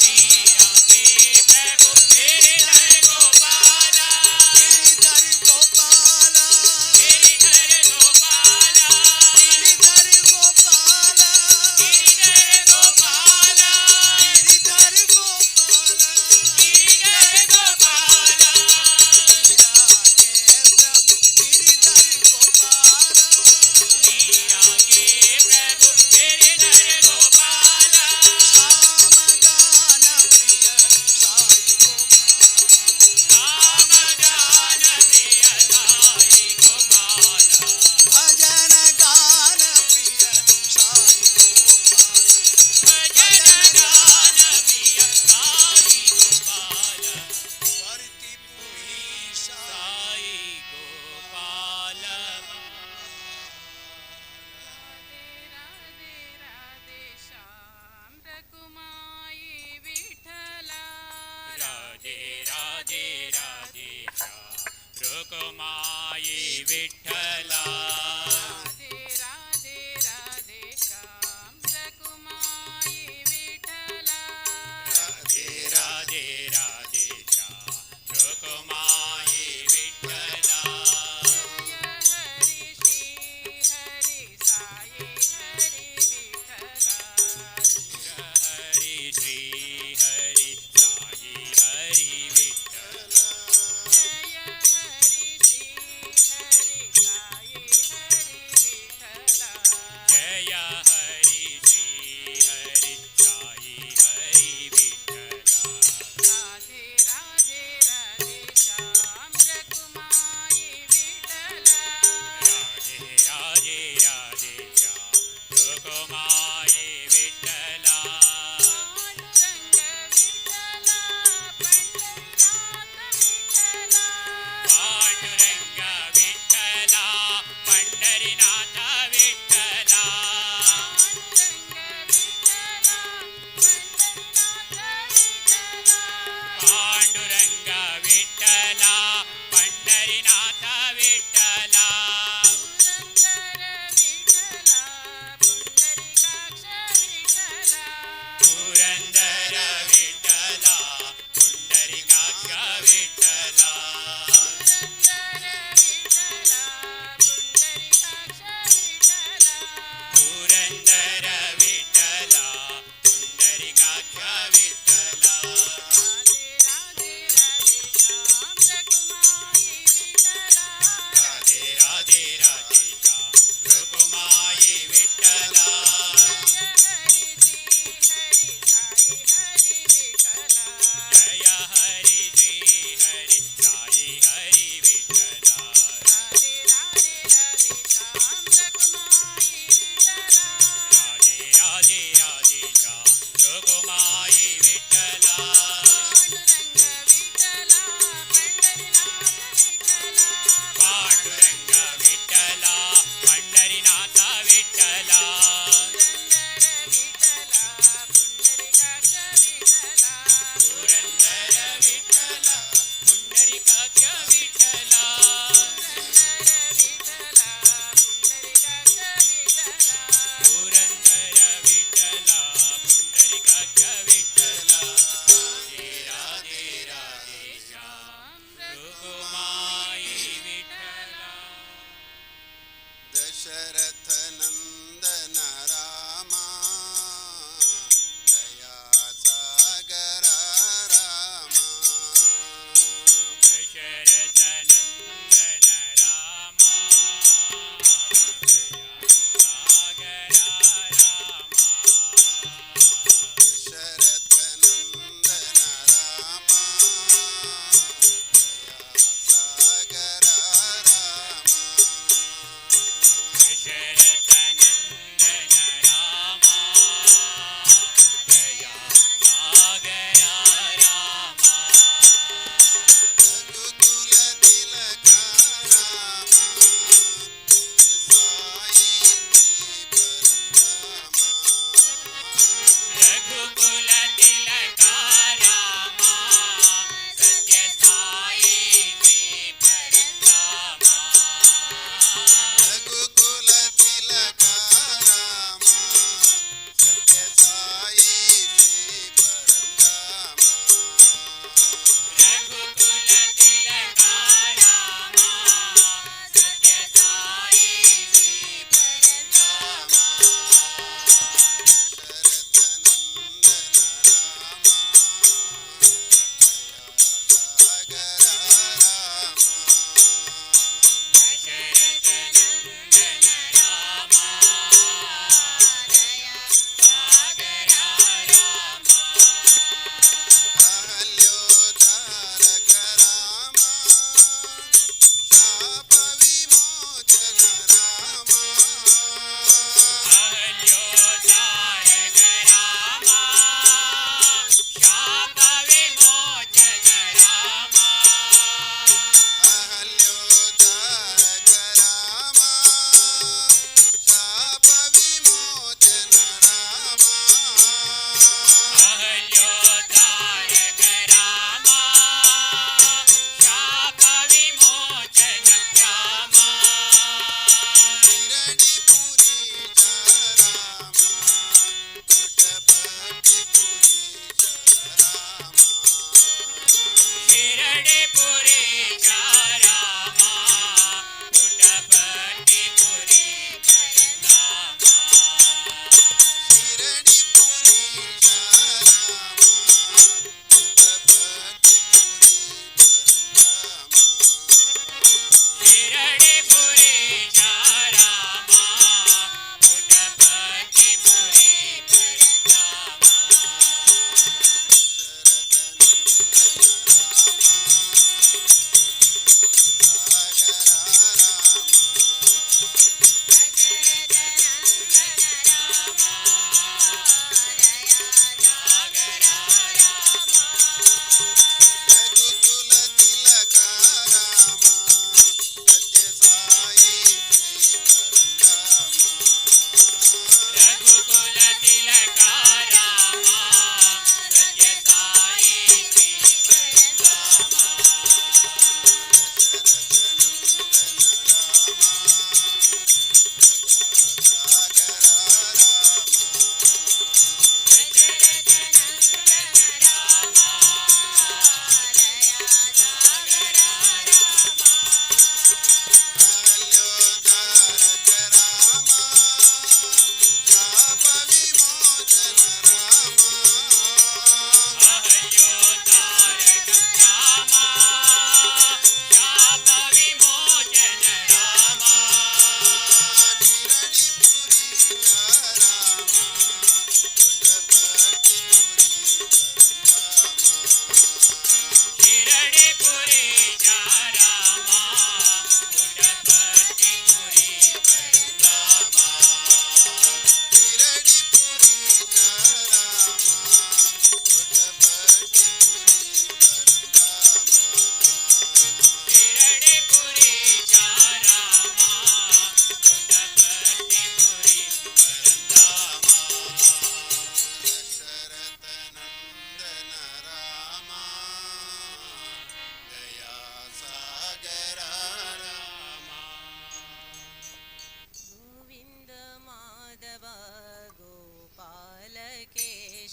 मीरा के प्रभु गिरिधर गोपाला गिरिधर गोपाल गिरिधर गोपाला गिरिधर गोपाल गिरिधर गोपाला गिरिधर गोपाल गिरिधर गोपाला मीरा के प्रभु गिरिधर गोपाल मीरा के प्रभु गिरिधर गोपाला श्याम गान प्रिय साई गोपाल राम गान प्रिय साई गोपाला भजन गान प्रिय साई गोपाल भजन गान प्रिय साई गोपाला भक्तिपुरी साई साई गोपाल राधे राधे श्याम रकुमाई विठला राधे राधे राधे श्याम रुक्माई विठ्ठला राधे राधे राधे श्याम रकुमाई विठला राधे राधे राधे श्याम रुक्माई विठ्ठला जय हरि श्री हरि साई हरि विठला हरि श्री हरि साई हरि विठ्ठला जय हरि श्री हरि साई हरि विठला जय हरि श्री हरि साई हरि विठ्ठला राधे राधे राधे श्याम रकुमाई विठला राधे राधे राधे श्याम रुक्माई विठ्ठला पांडुरंग विठला पंढरीनाथ विठला पांडुरंग विठ्ठला पंढरीनाथ विठ्ठला पांडुरंग विठला पंढरीनाथ विठला पुरंदर विठ्ठला पुंडरीकाक्ष विठ्ठला पुरंदर विठ्ठला पुंडरीकाक्ष विठ्ठला राधे राधे राधे श्याम रुक्माई विठ्ठला जय हरि श्री हरि साई हरि विठ्ठला राधे राधे राधे श्याम रुक्माई विठ्ठला पांडुरंग विठ्ठला पंढरीनाथ विठ्ठला पुरंदर विठ्ठला पुंडरीकाक्ष विठ्ठला पुरंदर विठ्ठला पुंडरीकाक्ष विठ्ठला राधे राधे राधे श्याम रुक्माई विठ्ठला दशरथ नंदन रामा दया सागर रामा दशरथ नंदन रामा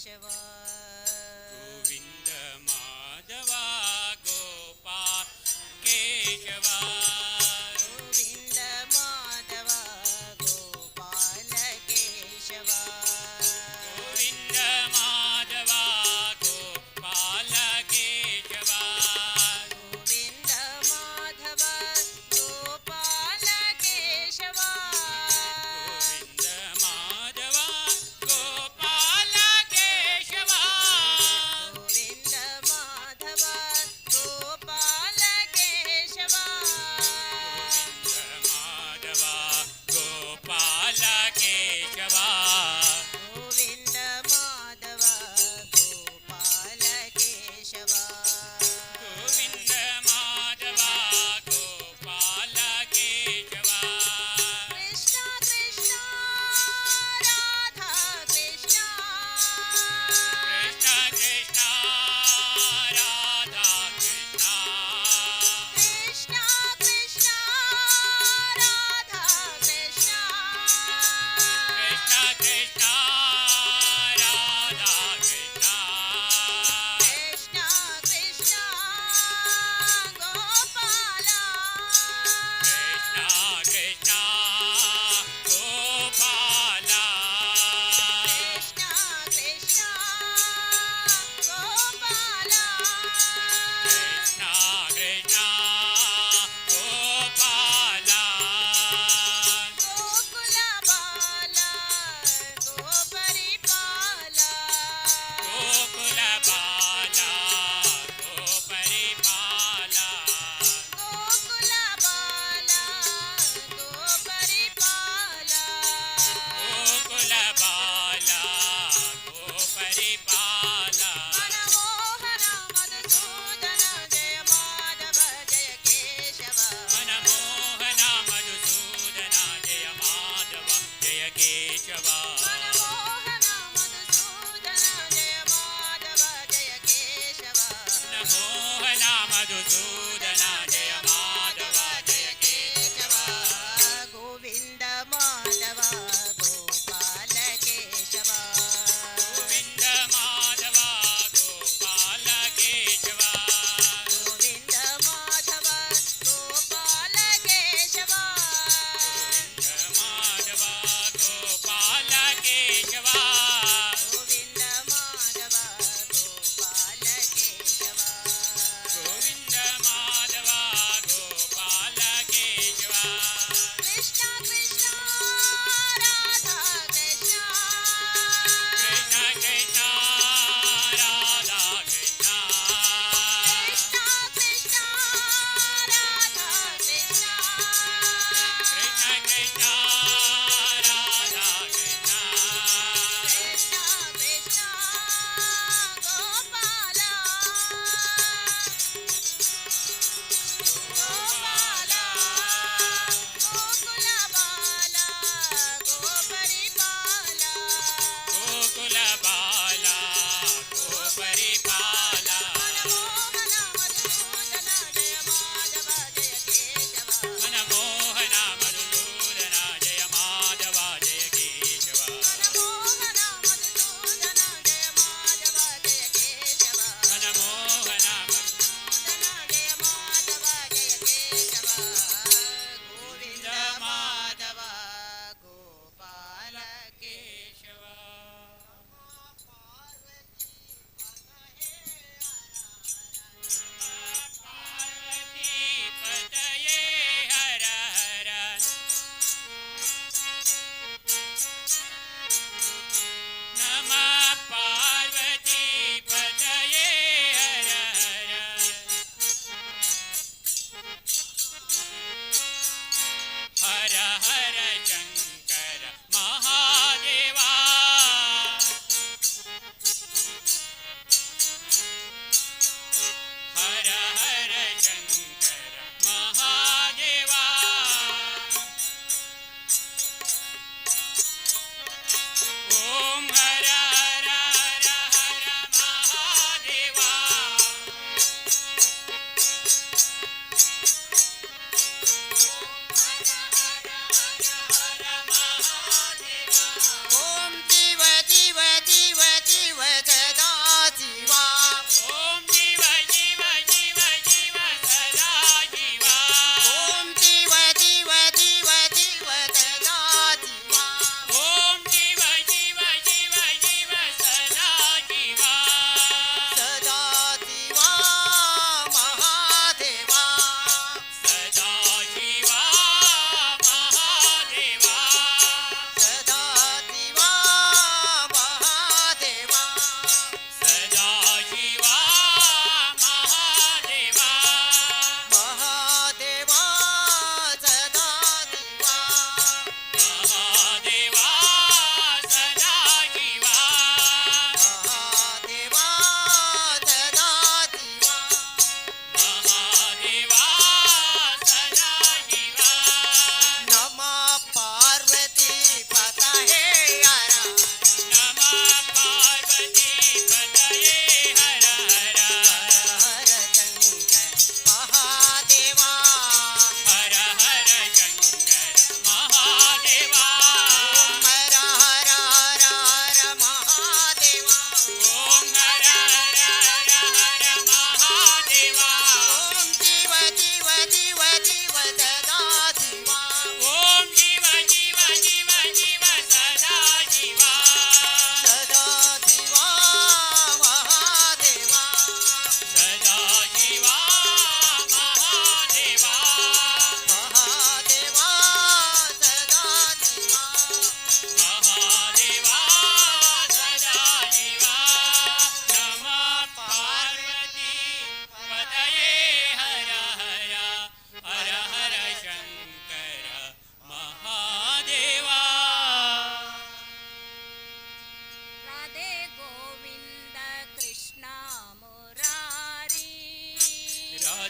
ಕೇಶವ ಗೋವಿಂದ ಮಾಧವ ಗೋಪಾಲ ಕೇಶವ ಗೋವಿಂದ ಮಾಧವ ಗೋಪಾಲ ಕೇಶವ ಗೋವಿಂದ ಮಾಧವ ಗೋಪಾಲ ಕೇಶವ ಗೋವಿಂದ ಮಾಧವ ಗೋಪಾಲ ಕೇಶವ ಗೋವಿಂದ ಮಾಧವ ಗೋಪಾಲ ಕೇಶವ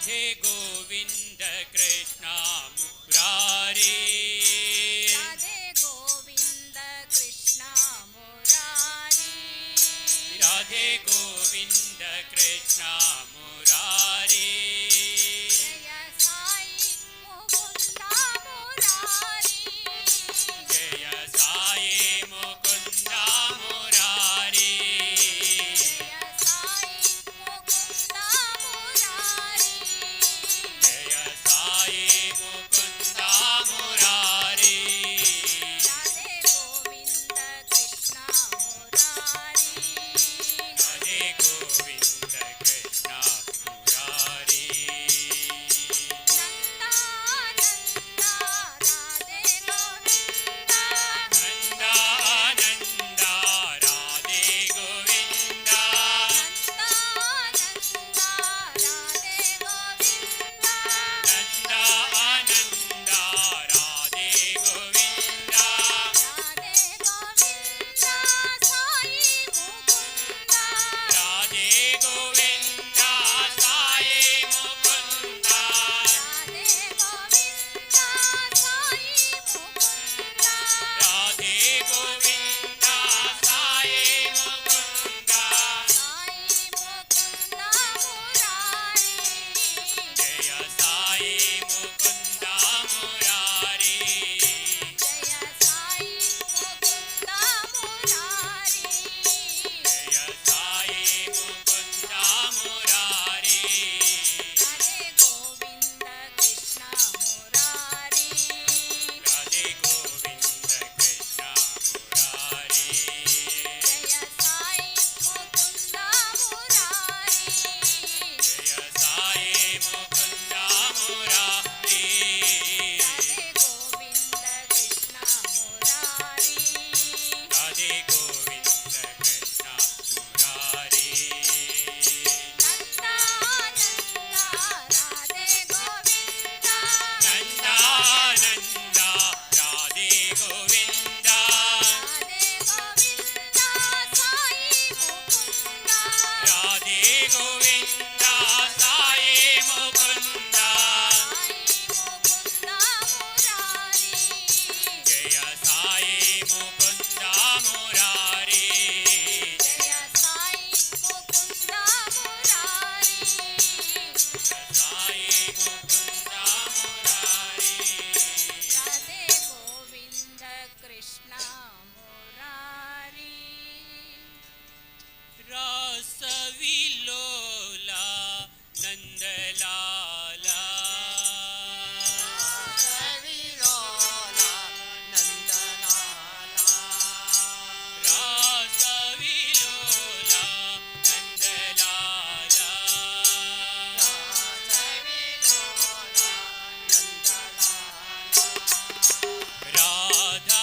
ರಾಧೆ ಗೋವಿಂದ ಕೃಷ್ಣ ಮುರಾರಿ ರಾಧೆ ಗೋವಿಂದ ಕೃಷ್ಣ ಮುರಾರಿ ರಾಧೆ ಗೋವಿಂದ ಕೃಷ್ಣ ಮುರಾರಿ ಜಯ ಸಾಯಿ ಮುಕುಂದ ಮುರಾರಿ ಜಯ ಸಾಯಿ ಮುಕುಂದ ಮುರಾರಿ ಜಯ ಸಾಯಿ ಮುಕುಂದ ಮುರಾರಿ ಜಯ ಸಾಯಿ ಮುಕುಂದ ಮುರಾರಿ ರಾಧೆ ಗೋವಿಂದ ಕೃಷ್ಣ ಮುರಾರಿ ರಾಧೆ ಗೋವಿಂದ ಕೃಷ್ಣ ಮುರಾರಿ ನಂದಾನಂದ ರಾಧೆ ಗೋವಿಂದ ನಂದಾನಂದ ರಾಧೆ ಗೋವಿಂದ ನಂದಾನಂದ ರಾಧೆ ಗೋವಿಂದ ನಂದಾನಂದ ರಾಧೆ ಗೋವಿಂದ ರಾಧೆ ಗೋವಿಂದ ಸಾಯಿ ಮುಕುಂದ ರಾಧೆ ಗೋವಿಂದ ಸಾಯಿ ಮುಕುಂದ ರಾಧೆ ಗೋವಿಂದ ಸಾಯಿ ಮುಕುಂದ ರಾಧೆ ಗೋವಿಂದ ಸಾಯಿ ಮುಕುಂದ ಸಾಯಿ ಮುಕುಂದ ಮುರಾರಿ ಜಯ ಸಾಯಿ ಮುಕುಂದ ಮುರಾರಿ ಜಯ ಸಾಯಿ ಮುಕುಂದ ಮುರಾರಿ ಜಯ ಸಾಯಿ ಮುಕುಂದ ಮುರಾರಿ ರಾಧೆ ಗೋವಿಂದ ಕೃಷ್ಣ ಮುರಾರಿ ರಾಧೆ ಗೋವಿಂದ ಕೃಷ್ಣ ಮುರಾರಿ ಜಯ ಸಾಯಿ ಮುಕುಂದ ಮುರಾರಿ ಜಯ ಸಾಯಿ ಮುಕುಂದ ಮುರಾರಿ ರಾಧೆ ಗೋವಿಂದ ಕೃಷ್ಣ ಮುರಾರಿ ರಾಧೆ ಗೋವಿಂದ ಕೃಷ್ಣ ಮುರಾರಿ ನಂದಾನಂದ ರಾಧೆ ಗೋವಿಂದ ನಂದಾನಂದ ರಾಧೆ ಗೋವಿಂದ ರಾಧೆ ಗೋವಿಂದ ಸಾಯಿ ಮುಕುಂದ ರಾಧೆ ಗೋವಿಂದ ಸಾಯಿ ಮುಕುಂದ ಸಾಯಿ ಮುಕುಂದ ಮುರಾರಿ ಜಯ ಸಾಯಿ ಮುಕುಂದ ಮುರಾರಿ ಜಯ ಸಾಯಿ ಮುಕುಂದ ಮುರಾರಿ ಸಾಯಿ ಮುಕುಂದ ಮುರಾರಿ ರಾಧೆ ಗೋವಿಂದ ಕೃಷ್ಣ ಮುರಾರಿ ರಾಸವಿಲೋಲ ನಂದಲಾಲ ಸವಿಲೋಲ ನಂದಲಾಲ ರಾಸವಿಲೋಲ ನಂದಲಾಲ ಸವಿಲೋಲ ನಂದಲಾಲ ರಾಧಾ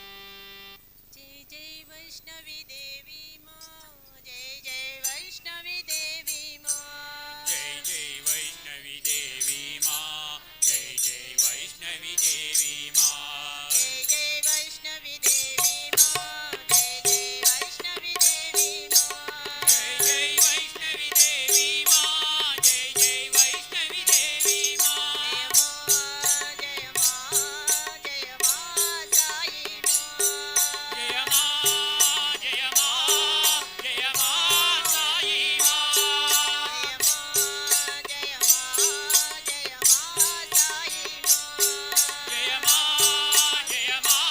जय जय वैष्णवी देवी माँ जय जय वैष्णवी देवी माँ जय जय वैष्णवी देवी माँ जय जय वैष्णवी देवी माँ जय जय वैष्णवी देवी माँ जय जय वैष्णवी देवी माँ जय जय वैष्णवी देवी माँ जय जय वैष्णवी देवी माँ जय माँ जय माँ साई माँ जय माँ जय माँ जय माँ साई माँ जय माँ जय माँ साई माँ जय माँ जय माँ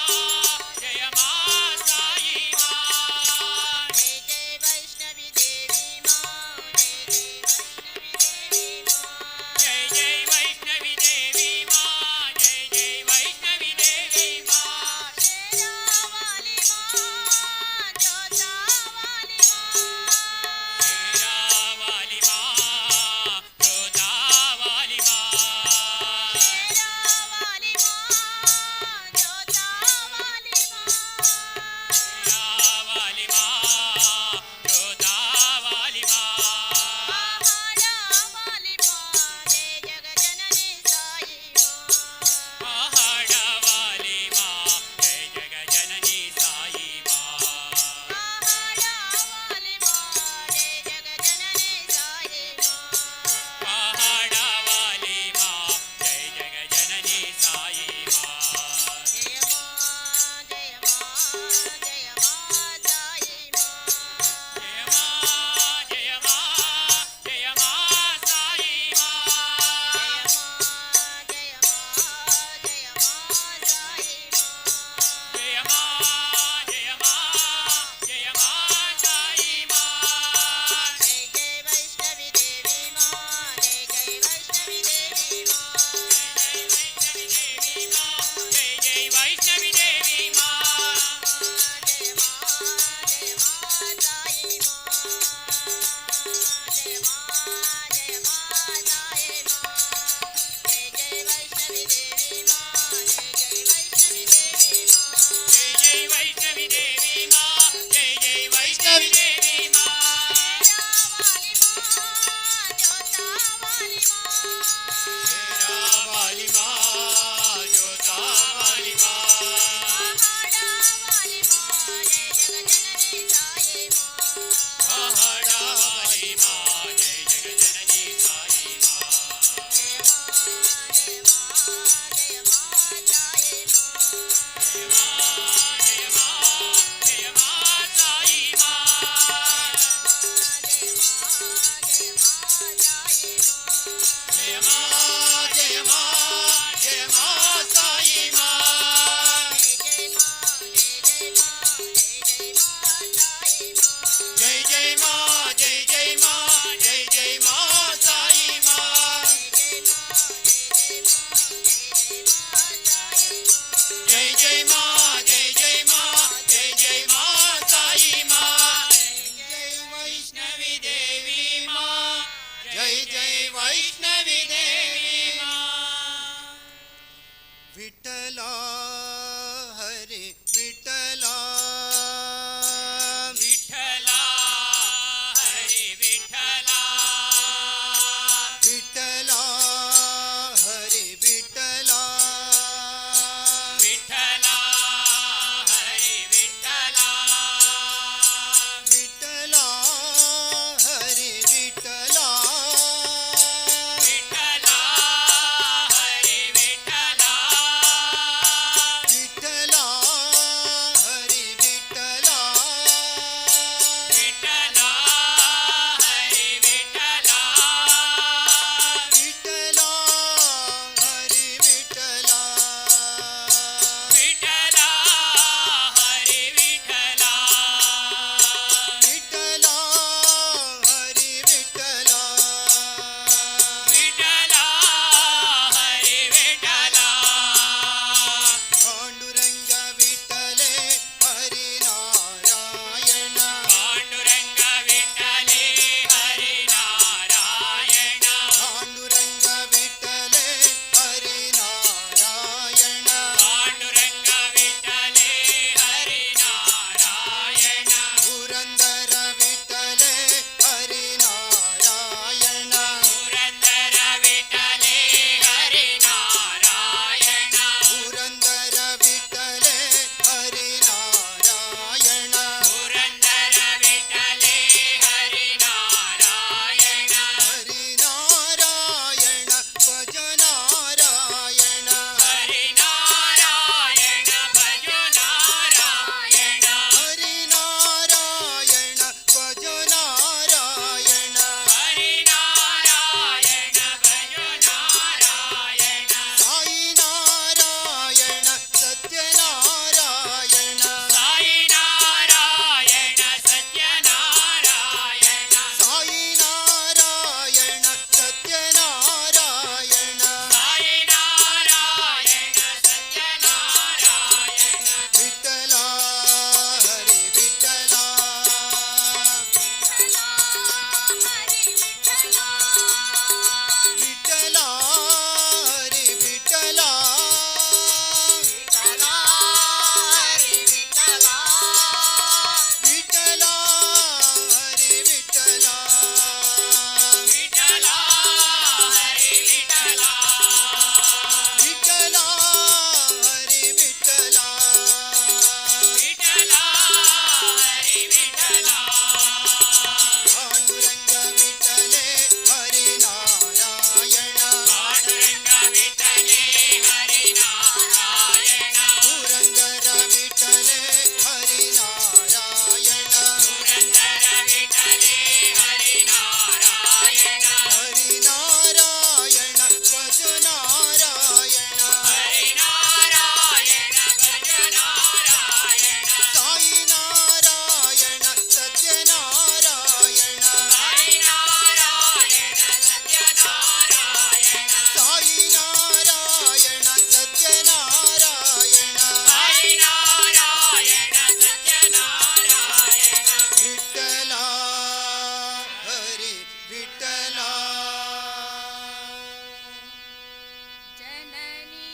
जय माँ साई माँ जय जय वैष्णवी देवी माँ जय जय वैष्णवी देवी माँ जय जय वैष्णवी देवी माँ जय जय वैष्णवी देवी माँ शेरा वाली माँ जोता वाली माँ शेरा वाली माँ जोधा वाली माँ शेरा वाली माँ जोता वाली माँ शेरा वाली माँ जोधा वाली माँ पहाड़ा वाली माँ जय जग जननी साई माँ पहाड़ा वाली माँ जय जग जननी साई माँ पहाड़ा वाली माँ जय जग जननी साई माँ पहाड़ा वाली माँ जय जग जननी साई माँ जय माँ जय माँ जय माँ साई माँ जय माँ जय माँ जय माँ साई माँ जय माँ जय माँ साई माँ जय माँ जय माँ जय माँ साई माँ जय जय वैष्णवी देवी माँ जय जय वैष्णवी देवी माँ जय जय वैष्णवी देवी माँ जय माँ जय माँ साई माँ जय माँ जय माँ साई माँ जय जय वैष्णवी देवी माँ जय जय वैष्णवी देवी माँ जय जय वैष्णवी देवी माँ जय जय वैष्णवी देवी माँ शेरा वाली माँ जोता वाली माँ शेरा वाली माँ जोधा वाली माँ पहाड़ा वाली माँ जय जग जननी साई माँ पहाड़ा वाली माँ जय जग जननी साई माँ जय माँ जय माँ साई माँ जय माँ जय माँ जय माँ साई माँ जय माँ जय माँ जय माँ साई माँ जय जय माँ जय जय माँ जय जय माँ साई माँ जय जय माँ जय जय माँ जय जय माँ साई माँ जय वैष्णवी देवी माँ जय जय वैष्णवी देवी माँ विठला हरे विठला विठला हरे विठला विठला हरे विठला ಹರಿನಾರಾಯಣ ಪುರಂದರ ವಿಠಲೆ ಹರಿನಾರಾಯಣ ಪುರಂದರ ವಿಠಲೆ ಹರಿನಾರಾಯಣ ಹರಿನಾರಾಯಣ ಭಜ ನಾರಾಯಣ ಹರಿನಾರಾಯಣ ಭಜ ನಾರಾಯಣ ಸಾಯಿ ನಾರಾಯಣ ಸತ್ಯನಾರಾಯಣ ಹರಿನಾರಾಯಣ ಸತ್ಯನಾರಾಯಣ ಸಾಯಿ ನಾರಾಯಣ ಸತ್ಯನಾರಾಯಣ ಹರಿನಾರಾಯಣ ಸತ್ಯನಾರಾಯಣ ವಿಠಲ ಹರಿ ವಿಠಲ ಜನನಿ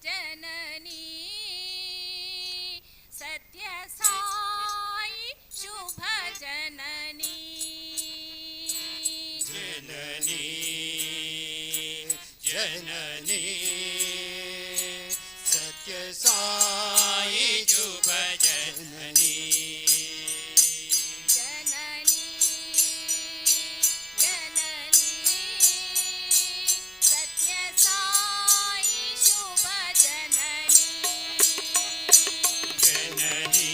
ಜನನಿ ಸತ್ಯ ಸಾಯಿ ಶುಭ ಜನನಿ ಜನನಿ ಜನನಿ ಸತ್ಯ ಸಾಯಿ ಶುಭ ಜನನಿ ಜನನಿ ಜನನಿ ಸತ್ಯ ಸಾಯಿ ಶುಭ ಜನನಿ ಜನನಿ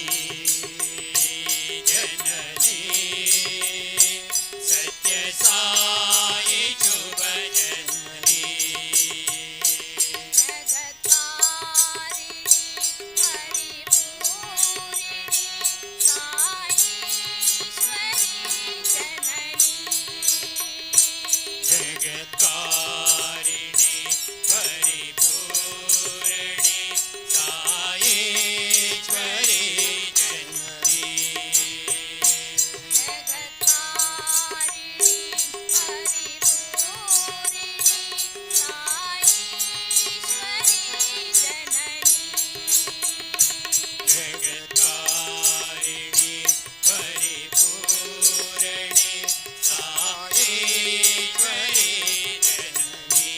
ಜನನಿ ಸತ್ಯ ಸಾಯಿ ಶುಭ ಜನನಿ ಜಗತ್ಕಾರಿಣಿ ಪರಿಪೂರಿಣಿ ಸಾಯೀಶ್ವರಿ ಜನನಿ ಜಗತ್ಕಾರಿಣಿ ಪರಿಪೂರಣಿ ಸಾಯೇಶ್ವರಿ ಜನನಿ ಜಗತ್ಕಾರಿಣಿ ಪರಿಪೂರಿಣಿ ಸಾಯೀಶ್ವರಿ ಜನನಿ ಜಗತ್ಕಾರಿಣಿ ಪರಿಪೂರಣಿ ಸಾಯೇಶ್ವರಿ ಜನನಿ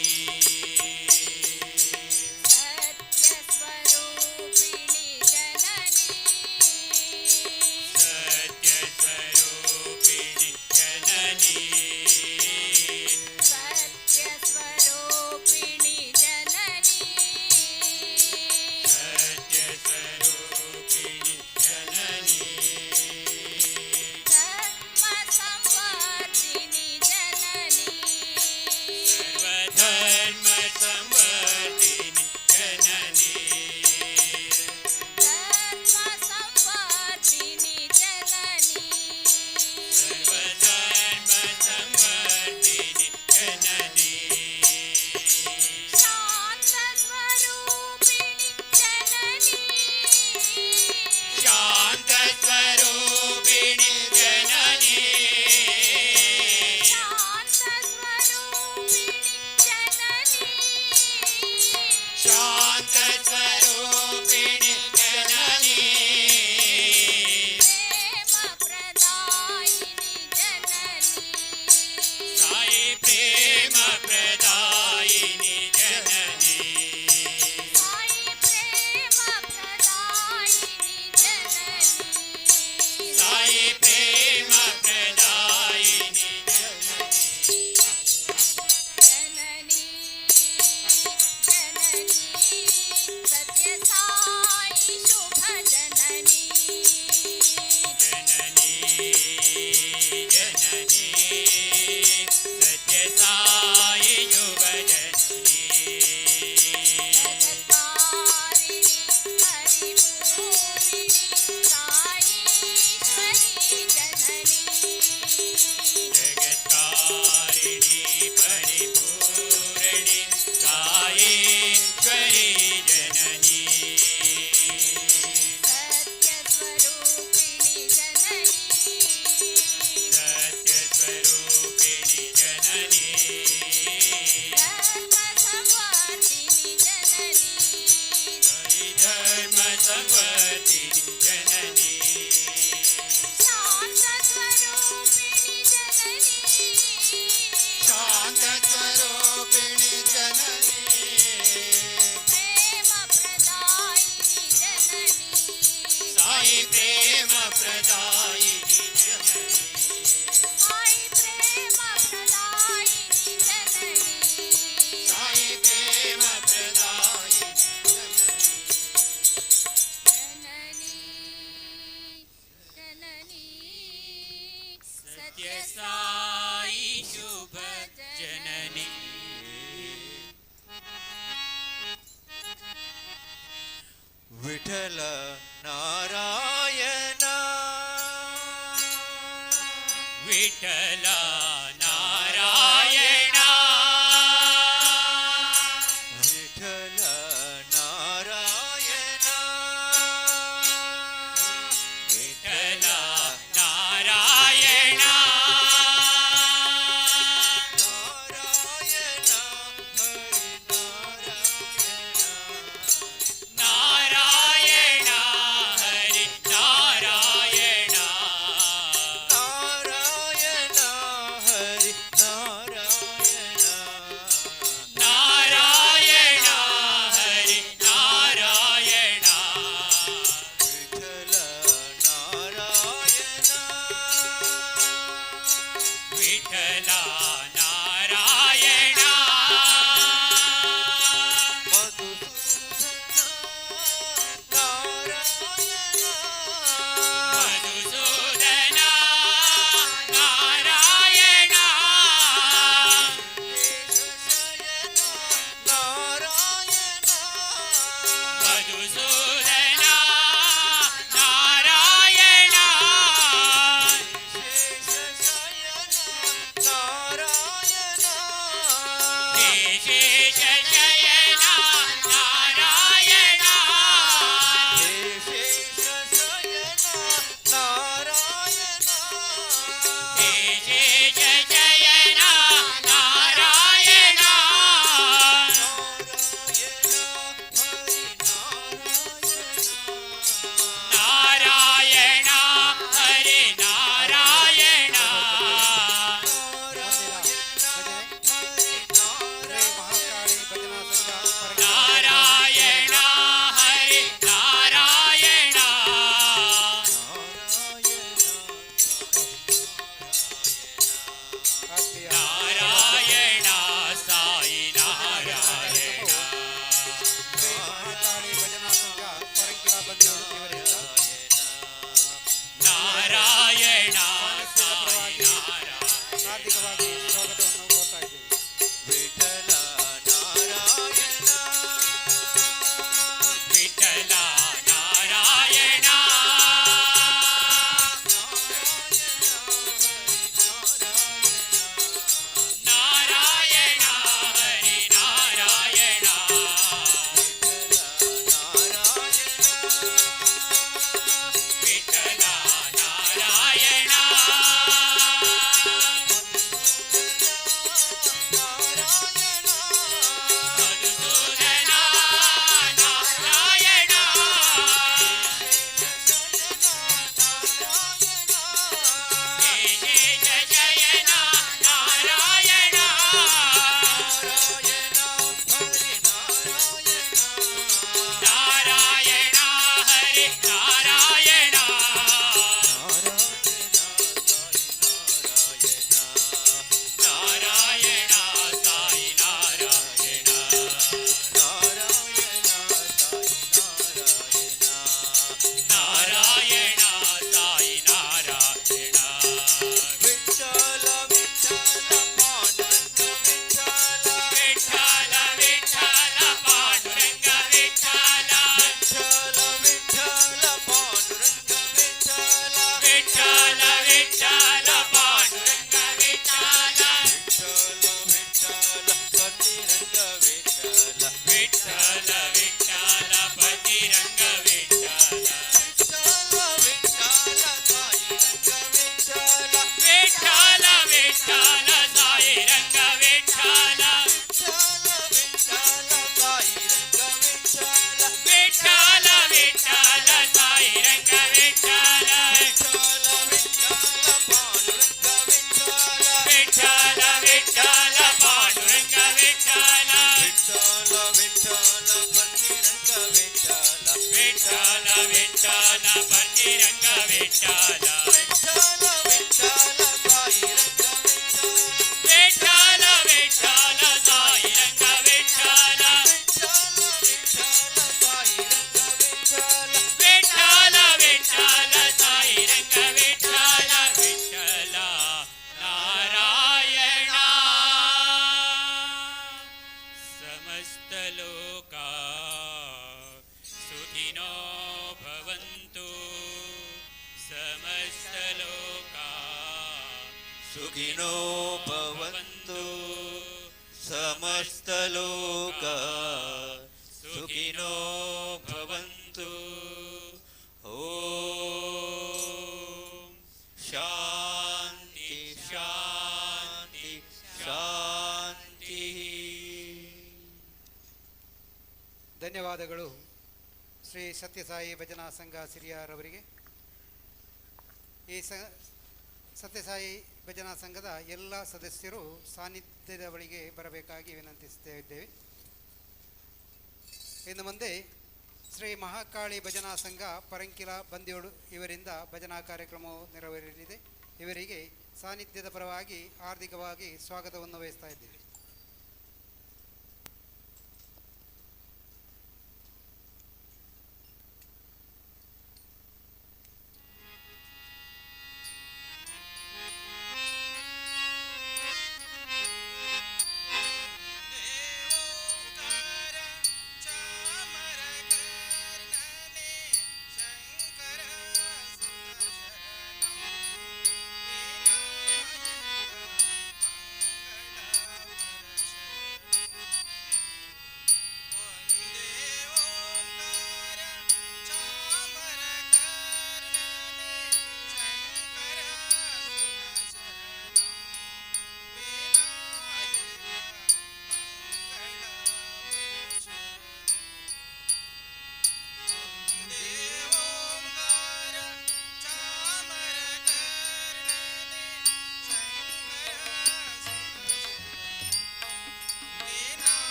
ಸತ್ಯಸ್ವರೂಪಿಣಿ ಜನನಿ ಸತ್ಯಸ್ವರೂಪಿಣಿ ಜನನಿ ಸತ್ಯಸ್ವರೂಪಿಣಿ ಜನನಿ ಸತ್ಯಸ್ವರೂಪಿಣಿ ಜನನಿ ಧರ್ಮ ಸಂವರ್ಧಿನಿ ಜನನಿ ಸರ್ವಧರ್ಮ ಸಂವರ್ಧಿನಿ ಜನನಿ ಧರ್ಮ ಸಂವರ್ಧಿನಿ ಜನನಿ ಸರ್ವಧರ್ಮ ಸಂವರ್ಧಿನಿ ಜನನಿ ಶಾಂತ ಸ್ವರೂಪಿಣಿ ಜನನಿ ಶಾಂತ ಸ್ವರೂಪಿಣಿ ಜನನಿ ಶಾಂತ ಸ್ವರೂಪಿಣಿ ಜನನಿ ಶಾಂತ ಸ್ವರೂಪಿಣಿ ಜನನಿ ಪ್ರೇಮ ಪ್ರದಾಯಿನಿ ಜನನಿ ಸಾಯಿ ಪ್ರೇಮ ಪ್ರದಾಯಿನಿ ಜನನಿ ಸಾಯಿ ಪ್ರೇಮ ಪ್ರದಾಯಿನಿ ಜನನಿ ಸಾಯಿ ಪ್ರೇಮ ಪ್ರದಾಯಿನಿ ಜನನಿ ಜನನಿ ಜನನಿ ಸತ್ಯ ಸಾಯಿ ಶುಭ ಜನನಿ ಜನನಿ ಜನನಿ ಸತ್ಯ ಸಾಯಿ ಶುಭ ಜನನಿ ಜಗತ್ಕಾರಿಣಿ ಪರಿಪೂರಿಣಿ ಸಾಯೀಶ್ವರಿ ಜನನಿ ಜಗತ್ಕಾರಿಣಿ ಪರಿಪೂರಣಿ ಸಾಯೇಶ್ವರಿ ಜನನಿ ಸತ್ಯಸ್ವರೂಪಿಣಿ ಜನನಿ ಸತ್ಯಸ್ವರೂಪಿಣಿ ಜನನಿ ಧರ್ಮ ಸಂವರ್ಧಿನಿ ಜನನಿ ಧರ್ಮ ಸಂವರ್ಧಿನಿ ಜನನಿ ಶಾಂತ ಸ್ವರೂಪಿಣಿ ಜನನಿ ಶಾಂತ ಸ್ವರೂಪಿಣಿ ಜನನಿ ಪ್ರೇಮ ಪ್ರದಾಯಿನಿ ಜನನಿ ಸಾಯಿ ಪ್ರೇಮ ಪ್ರದಾಯಿನಿ ಜನನಿ ಸಾಯಿ ಪ್ರೇಮ ಪ್ರದಾಯಿನಿ ಜನನಿ ಸಾಯಿ ವಿಠಲ ನಾರಾಯಣ ವಿಠಲ ನಾರಾಯಣ ವಿಠಲ ನಾರಾಯಣ ವಿಠಲ ನಾರಾಯಣ ನಾರಾಯಣ ಹರಿ ನಾರಾಯಣ ನಾರಾಯಣ ಹರಿ ನಾರಾಯಣ ನಾರಾಯಣ ಹರಿ ನಾರಾಯಣ ನಾರಾಯಣ ಹರಿ ನಾರಾಯಣ ವಿಠಲ ನಾರಾಯಣ ವಿಠಲ ನಾರಾಯಣ ಮಧುಸೂದನ ನಾರಾಯಣ ಮಧುಸೂದನ ನಾರಾಯಣ ಶಯನ ನಾರಾಯಣ ಮಧುಸೂದನ ನಾರಾಯಣ ಶಯನ ನಾರಾಯಣ ವಿಶೇಷ ಶಯನ ನಾರಾಯಣ ಶೇಷ ಶಯನ ನಾರಾಯಣ ವಿಶೇಷ ಶಯನ ನಾರಾಯಣ ನಾರಾಯಣ ಹರಿ ನಾರಾಯಣ ಶ್ರೀ ಮಹಾಕಾಳಿ ಭಜನಾ ಸಂಘ ಪರಂಗಿ ನಾರಾಯಣ ಹರಿ ನಾರಾಯಣ ಆತ್ಮೀಯ ನಾರಾಯಣ ಸಾಯಿ ನಾರಾಯಣ ಶ್ರೀ ಮಹಾಕಾಳಿ ಭಜನಾ ಸಂಘ ಪರಂಕಿರ ಬಂಧುಗಳು ಇವರಿಂದ ನಾರಾಯಣ ಸಾಯಿ ನಾರಾಯಣ ಹಾರ್ದಿಕವಾಗಿ ಸ್ವಾಗತವನ್ನು ಕೋರ್ತಾ ಇದ್ದೀವಿ. ವಿಠಲ ನಾರಾಯಣ ವಿಠಲ ನಾರಾಯಣ ನಾರಾಯಣ ಹರಿ ನಾರಾಯಣ ವಿಠಲ ನಾರಾಯಣ ಮಧುಸೂದನ ನಾರಾಯಣ ವಿಶೇಷ ಶಯನ ನಾರಾಯಣ ನಾರಾಯಣ ಹರಿ ನಾರಾಯಣ ನಾರಾಯಣ ಸಾಯಿ ನಾರಾಯಣ ನಾರಾಯಣ ಸಾಯಿ ನಾರಾಯಣ ವಿಠಲ ವಿಠಲ ಪಾಂಡುರಂಗ ವಿಠಲ ವಿಠಲ ವಿಠಲ ಪಾಂಡುರಂಗ ವಿಠಲ ವಿಠಲ ವಿಠಲ ಪತಿರಂಗ ವಿಠಲ ವಿಠಲ ವಿಠಲ ಸಾಯಿ ರಂಗ ವಿಠಲ ವಿಠಲ ವಿಠಲ ಸಾಯಿ ರಂಗ ವಿಠಲ ವಿಠಲ ವಿಠಲ ಪಾಂಡುರಂಗ ವಿಠಲ ವಿಠಲ ವಿಠಲ ಪತಿರಂಗ ವಿಠಲ ವಿಠಲ ವಿಠಲ ಸಾಯಿ ರಂಗ ವಿಠಲ ವಿಠಲ ವಿಠಲ ಸಾಯಿ ರಂಗ ವಿಠಲ ವಿಠಲ ನಾರಾಯಣ ಸಮಸ್ತ ಲೋಕ सुखिनो भवन्तु समस्तलोका सुखिनो भवन्तु समस्तलोका सुखिनो भवन्तु ॐ शान्ति शान्ति शान्तिः ಧನ್ಯವಾದಗಳು ಶ್ರೀ ಸತ್ಯಸಾಯಿ ಭಜನಾ ಸಂಘ ಸಿರಿಯಾರವರಿಗೆ. ಈ ಸತ್ಯಸಾಯಿ ಭಜನಾ ಸಂಘದ ಎಲ್ಲ ಸದಸ್ಯರು ಸಾನ್ನಿಧ್ಯದ ಬಳಿಗೆ ಬರಬೇಕಾಗಿ ವಿನಂತಿಸ್ತಾ ಇದ್ದೇವೆ. ಇನ್ನು ಮುಂದೆ ಶ್ರೀ ಮಹಾಕಾಳಿ ಭಜನಾ ಸಂಘ ಪರಂಕಿಲ ಬಂದಿಯೋಡು ಇವರಿಂದ ಭಜನಾ ಕಾರ್ಯಕ್ರಮವು ನೆರವೇರಲಿದೆ. ಇವರಿಗೆ ಸಾನ್ನಿಧ್ಯದ ಪರವಾಗಿ ಹಾರ್ದಿಕವಾಗಿ ಸ್ವಾಗತವನ್ನು ವಹಿಸ್ತಾ ಇದ್ದೇವೆ.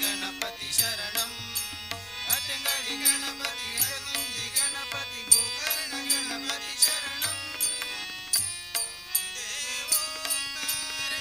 गणपति शरणं अटंगड़ी गणपति अरगुंजी गणपति गोकर्ण गणपति शरणं देवोंकार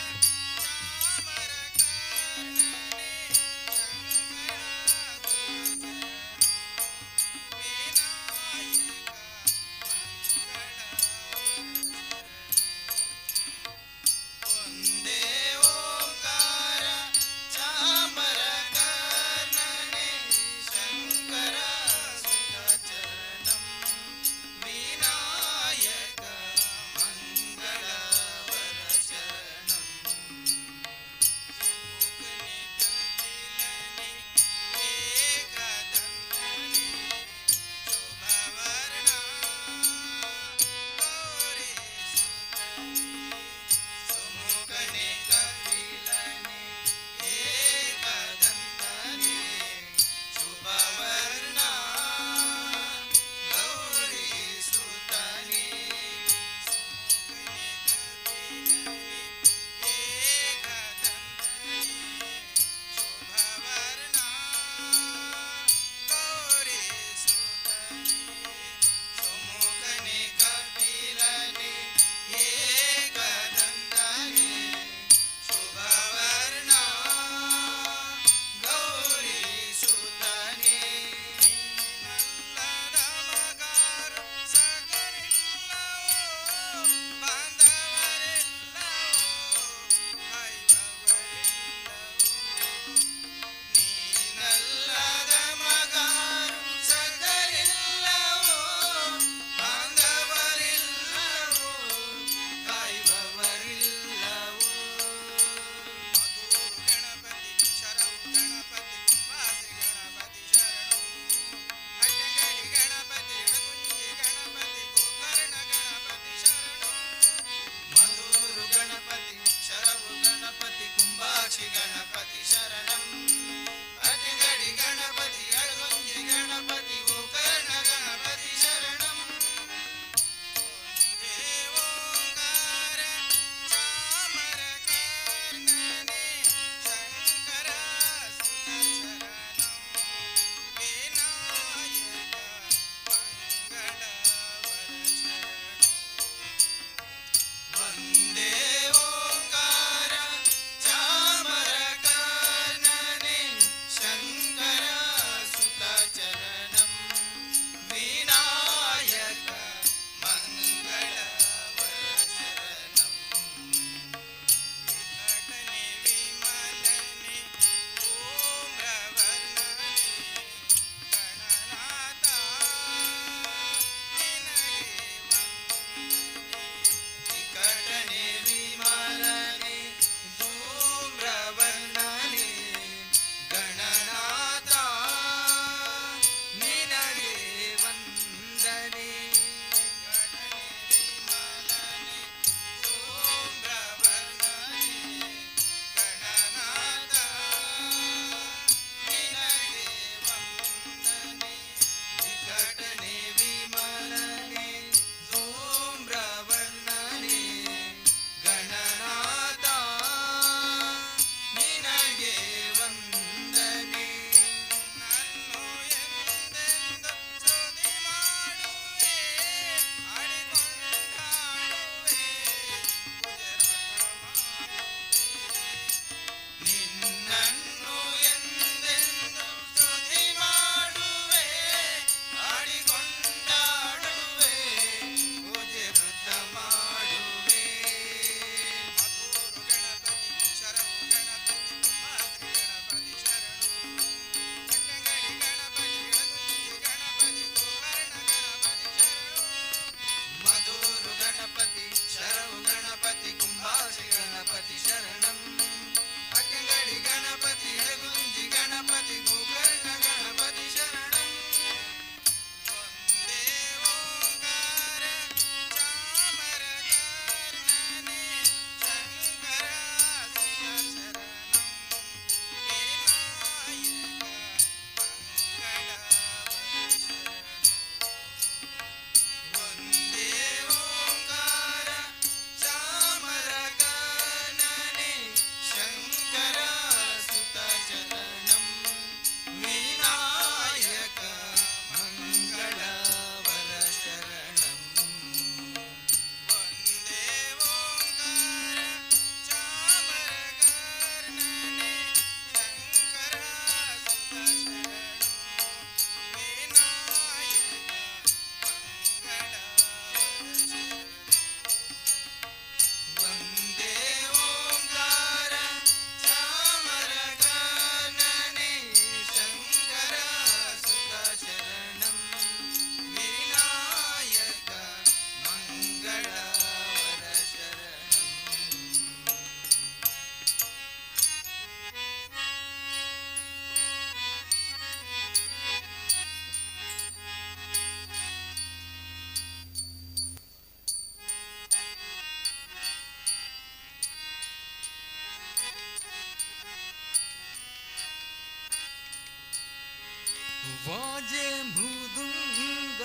वाजे मृदुंग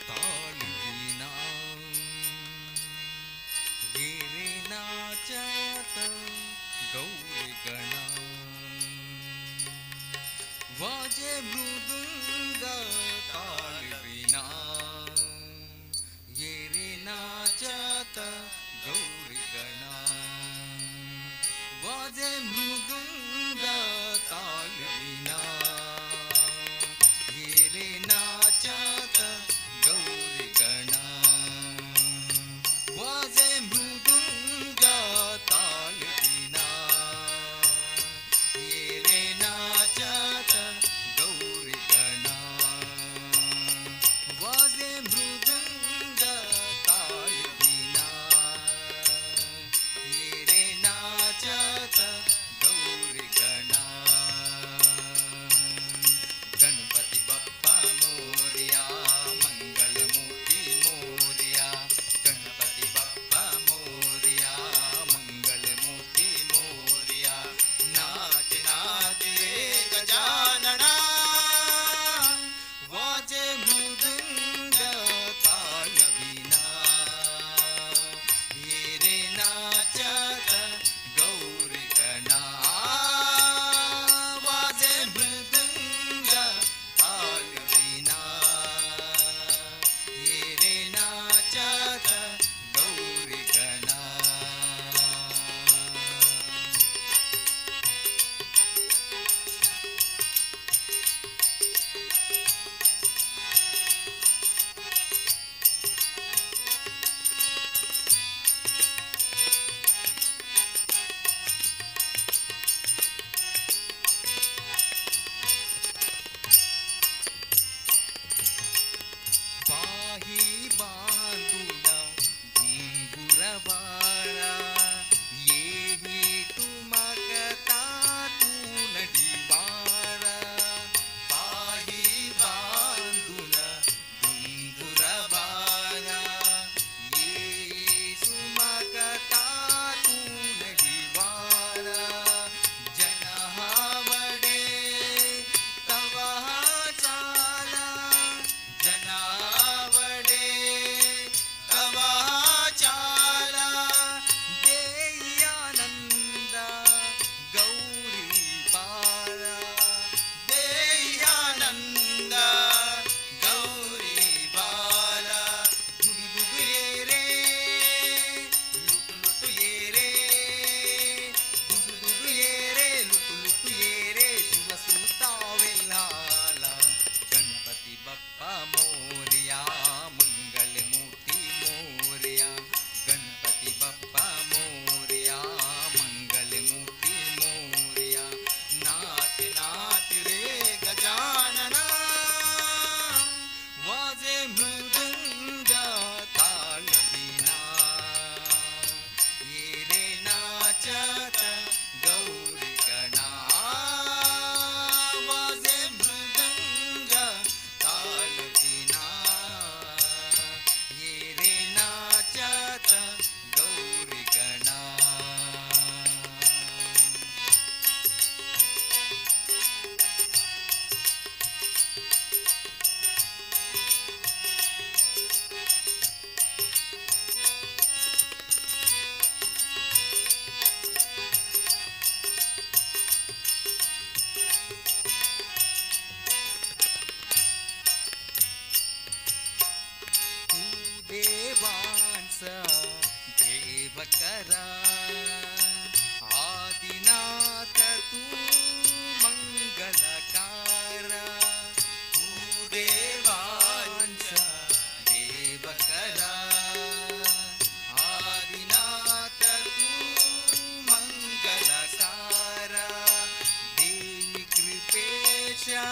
तालवीणा गिरी नाचत गौरी गणा वाजे मृदुंग तालवीणा गिरी नाचत गौरी गणा वाजे मृदुंग तालवीणा गिरी नाचत गौरी गणा वाजे मृदुंग तालवीणा गिरी नाचत गौरी गणा वाजे मृदुंग तालवीणा गिरी नाचत गौरी गणा गणपति बप्पा मोरया मंगलमूर्ति मोरया गणपति बप्पा मोरया मंगलमूर्ति मोरया नाच नाच रे गजानना वाजे मृदुंग तालवीणा ये रे नाचत गौरी गणा वाजे मृदुंग तालवीणा ये रे नाचत गौरी गणा पाही बांधुडा घुंगुरवारा येही तुमकता तू नडीवारा पाही बांधुडा घुंगुरवारा येही सुमकता तू नडीवारा जनहावडे तवा चाला जनावडे तवा चाला देयानंद गौरी बारा देयानंद गौरी बारा दुगु ये रे लुटु लुटु ये रे दुगु ये रे लुटु लुटु ये रे शिवसूता वेल्हाला गणपति बप्पा मोरया मंगलमूर्ति मोरया गणपति बप्पा मोरया मंगलमूर्ति मोरया नाच नाच रे गजानना वाजे मृदुंग तालवीणा ये रे नाचत गौरी गणा वाजे मृदुंग तालवीणा ये रे नाचत गौरी गणा तू देवांचा देव करा आदिनाथ तू मंगलकारा तू देवांचा देव करा आदिनाथ तू मंगलकारा देवी कृपेशा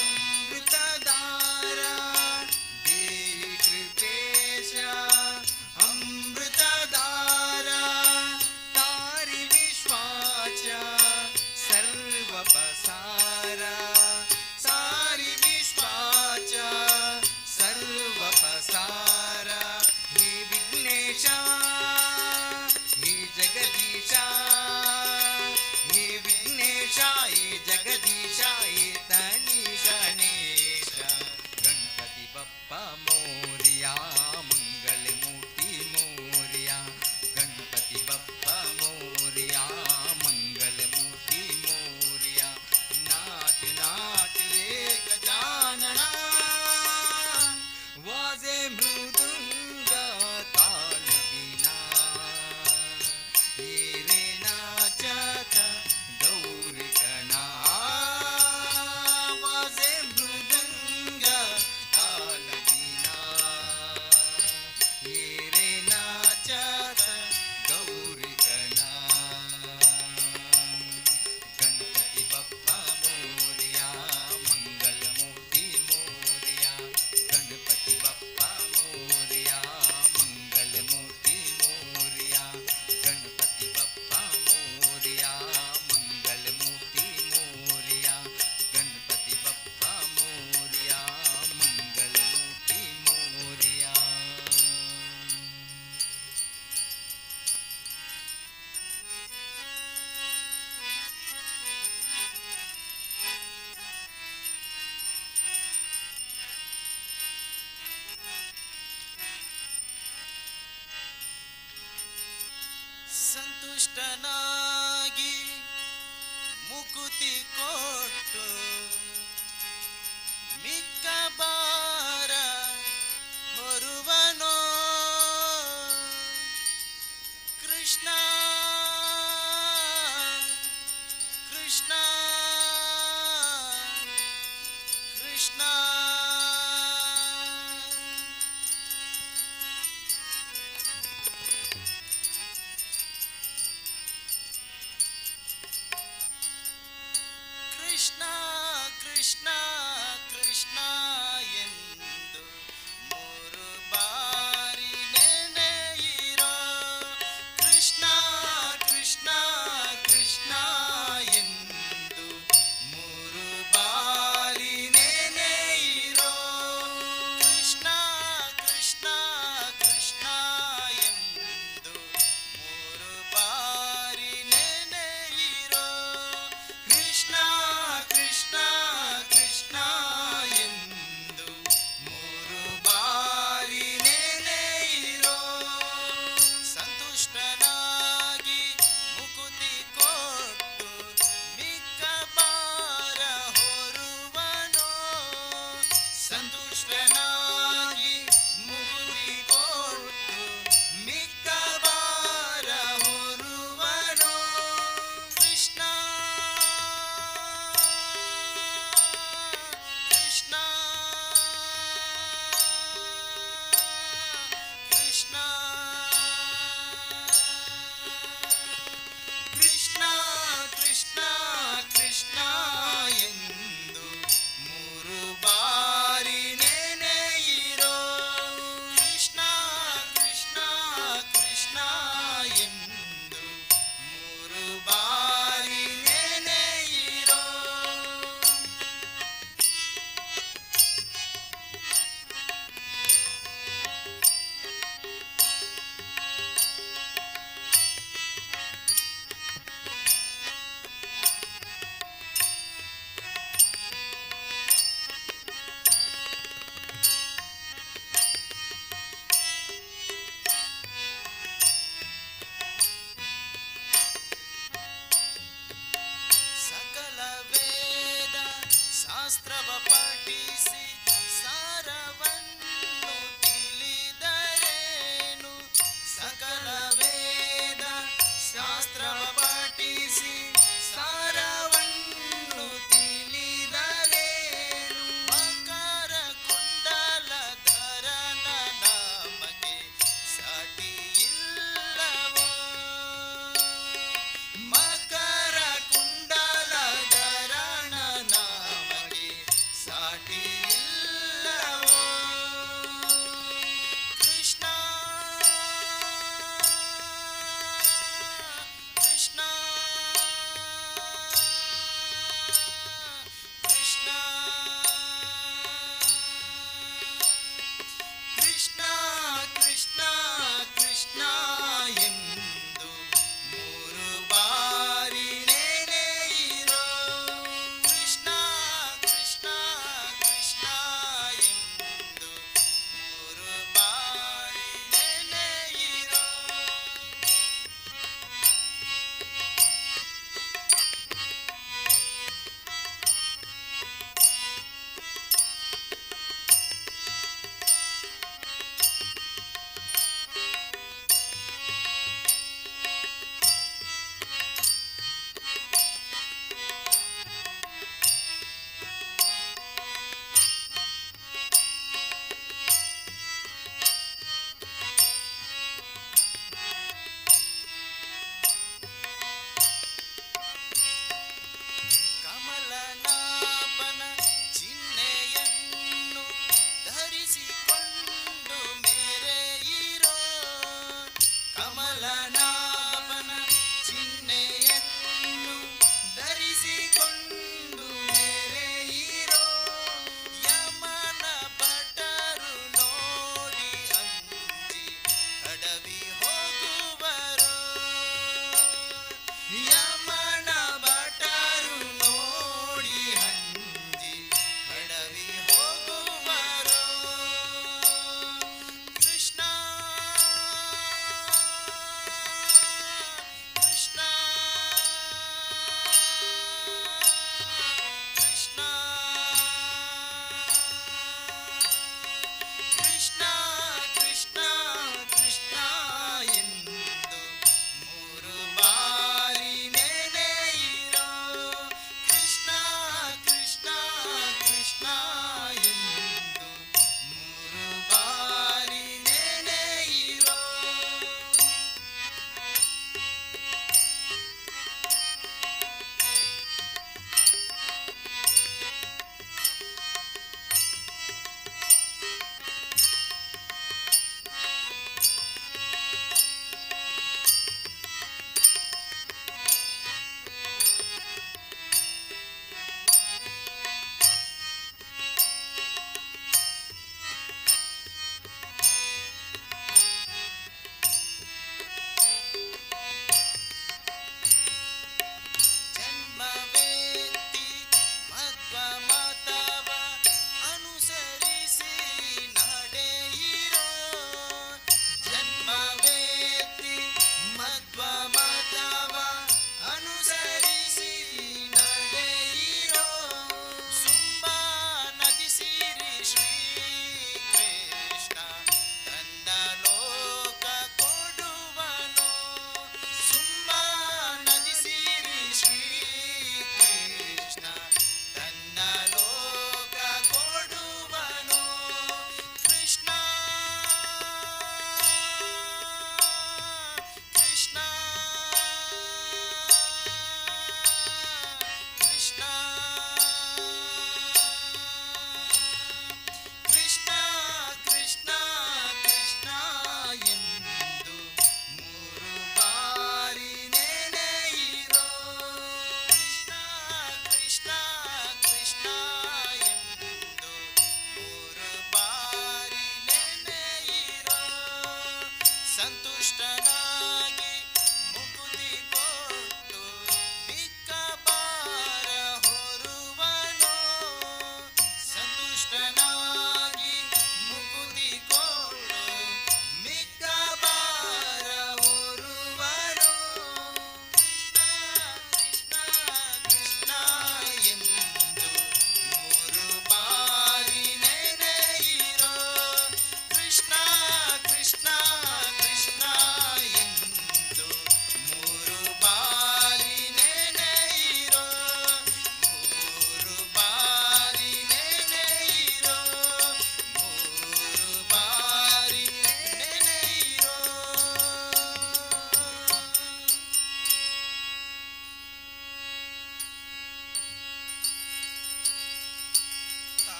अमृतदारा देवी कृपेशा अमृतदारा तारी विश्वाचा सर्व पसारा सारी विश्वाचा सर्व पसारा हे विघ्नेशा हे जगदीशा हे विघ्नेशा हे जगदीशा हे तनी ದುಷ್ಟನಾಗಿ ಮುಕುತಿ ಕೊಟ್ಟು ಮಿಕ್ಕ ಬಾರ ಹೊರುವನೋ ಕೃಷ್ಣ ಕೃಷ್ಣ ಕೃಷ್ಣ ಕೃಷ್ಣ ಕೃಷ್ಣ ಕೃಷ್ಣ ಎಂದು ಮೂರು ಬಾರಿ ನೆನೆಯಿರೋ ಕೃಷ್ಣ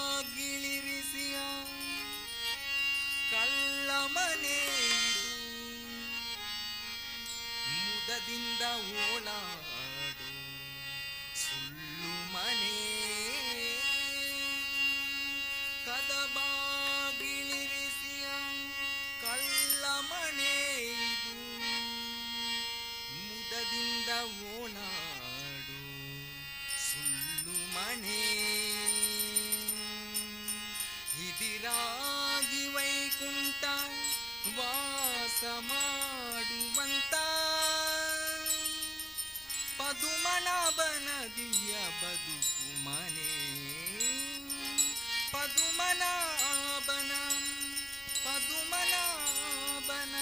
ಕದಬಾಗಿಳಿರಿಸಿಯ ಕಳ್ಳ ಮನೆ ಮುದದಿಂದ ಓಲಾಡು ಸುಳ್ಳು ಮನೆ ಕದಬಾಗಿಳಿರಿಸಿಯ ಕಳ್ಳ ಮನೆ ಇದು ಮುದದಿಂದ ಓಲಾಡು ಸುಳ್ಳು ಮನೆ ಇದಿರಾಗಿ ವೈಕುಂಠ ವಾಸ ಮಾಡುವಂತ ಪದುಮನಾಭನ ದಿವ್ಯ ಬದುಕು ಮನೆ ಪದುಮನಾಭನ ಪದುಮನಾಭನ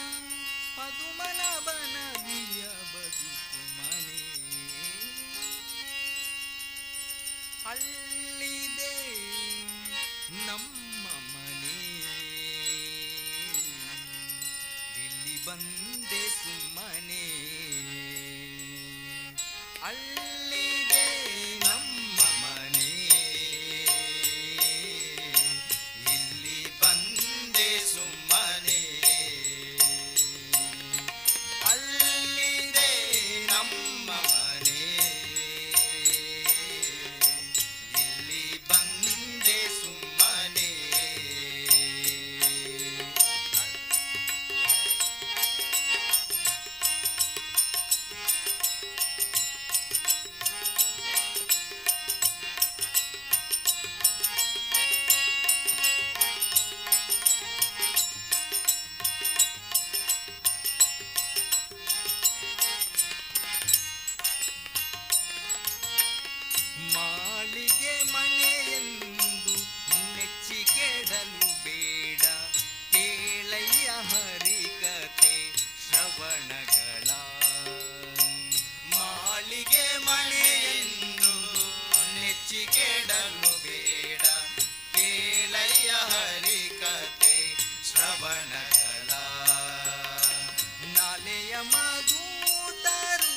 ಪದುಮನಾಭನ ದಿವ್ಯ ಬದುಕು ಮನೆ ಅಲ್ಲಿದೆ ನಮ್ಮ ಮನೆ ಇಲ್ಲಿ ಬಂದೆ ಸುಮ್ಮನೆ ಅಲ್ಲಿದೆ ನಮ್ಮ ಮನೆ ಇಲ್ಲಿ ಬಂದೆ ಸುಮ್ಮನೆ ಅಲ್ಲಿದೆ ನಮ್ಮ ಮನೆ ಇಲ್ಲಿ ಬಂದೆ ಸುಮ್ಮನೆ ಮಾಳಿಗೆ ಮನೆಯೆಂದು ನೆಚ್ಚಿಕೆಡಲು ಬೇಡ ಕೇಳಯ್ಯ ಹರಿಕತೆ ಶ್ರವಣಗಳ ಮಾಳಿಗೆ ಮನೆಯನ್ನು ನೆಚ್ಚಿಕೆಡಲು ಬೇಡ ಕೇಳಯ್ಯ ಹರಿಕತೆ ಶ್ರವಣಗಳ ನಾಲೆಯ ಮಧೂತರು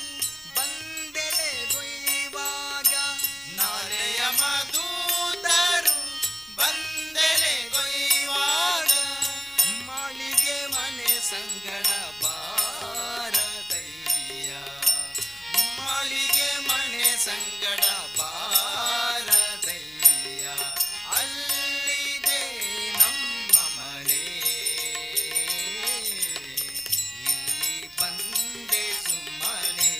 ಬಂದೆಲೆ ದೊಯ್ಯುವಾಗ ನಾಲೆಯ ಮಧೂತರು ಬಂದೆಲೆಗೊಯ್ಯುವಾಗ ಮಾಳಿಗೆ ಮನೆ ಸಂಗಡ ಬಾರದಯ್ಯ ಮಾಳಿಗೆ ಮನೆ ಸಂಗಡ ಬಾರದಯ್ಯ ಅಲ್ಲಿದೆ ನಮ್ಮ ಮನೆ ಇಲ್ಲಿ ಬಂದೆ ಸುಮ್ಮನೆ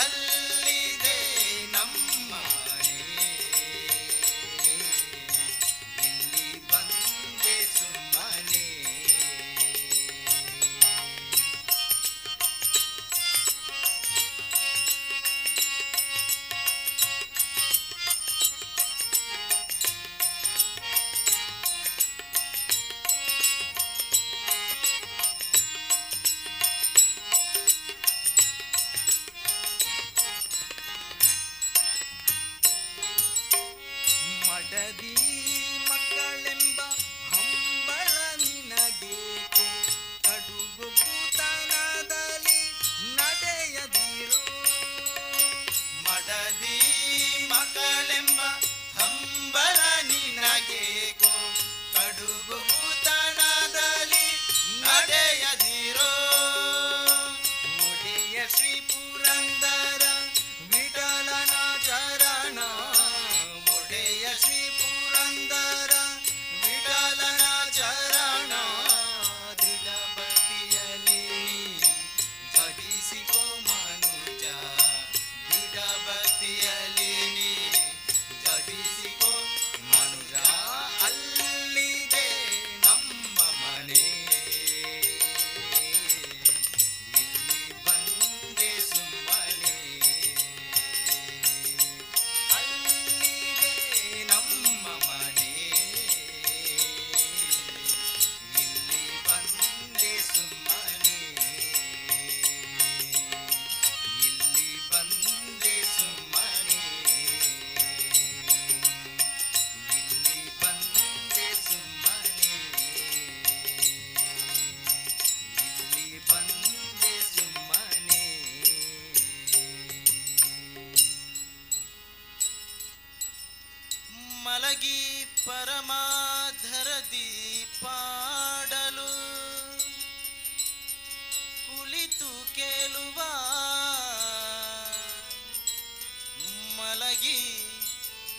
ಅಲ್ಲಿದೆ ನಮ್ಮ ಮನೆ ಇಲ್ಲಿ ಬಂದೆ ಸುಮ್ಮನೆ ಮಡದಿ ಮಕ್ಕಳೆಂಬ ಹಂಬಳ ನಿನಗೇಕೆ ಕಡುಗು ಪುತನದಲ್ಲಿ ನಡೆಯದಿರೋ ಮಡದಿ ಮಕ್ಕಳೆಂಬ ಹಂಬಲ ನಿನಗೇಕೋ ಕಡುಗು ಪುತನದಲ್ಲಿ ನಡೆಯದಿರೋ ಒಡೆಯ ಶ್ರೀ ಪುರಂದರ ವಿಠಲನ ಚರಣ ಒಡೆಯ ಶ್ರೀ ಪುರಂದರ ವಿಠಲನ ಚರಣ ದೃಢ ಭಕ್ತಿಯಲ್ಲಿ ಭಜಿಸಿಕೋ ಮನುಜ ದೃಢ ಭಕ್ತಿಯಲ್ಲಿ ಭಜಿಸಿಕೋ ಮನುಜ ಅಲ್ಲಿದೆ ನಮ್ಮ ಮನೆ ಇಲ್ಲಿ ಬಂದೆ ಸುಮ್ಮನೆ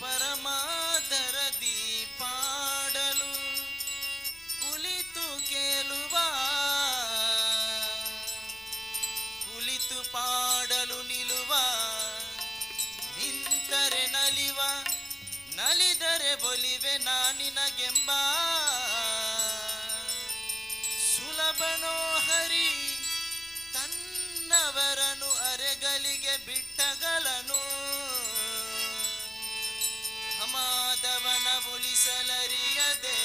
ಪರಮಾದರದಿ ಪಾಡಲು ಕುಳಿತು ಕೇಳುವ ಕುಳಿತು ಪಾಡಲು ನಿಲ್ಲುವ ನಿಂತರೆ ನಲಿವ ನಲಿದರೆ ಒಲಿವೆ ನಾನಿನಗೆಂಬ ಸುಲಭನೋ ಹರಿ ತನ್ನವರನು ಅರೆಗಳಿಗೆ ಬಿಟ್ಟಗಲನು ರಮಾದವನ ಉಳಿಸಲರಿಯದೆ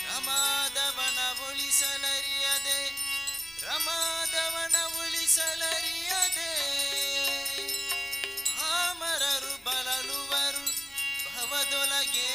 ರಮಾದವನ ಉಳಿಸಲರಿಯದೆ ರಮಾದವನ ಉಳಿಸಲರಿಯದೆ ಆಮರರು ಬಲಲುವರು ಭವದೊಳಗೆ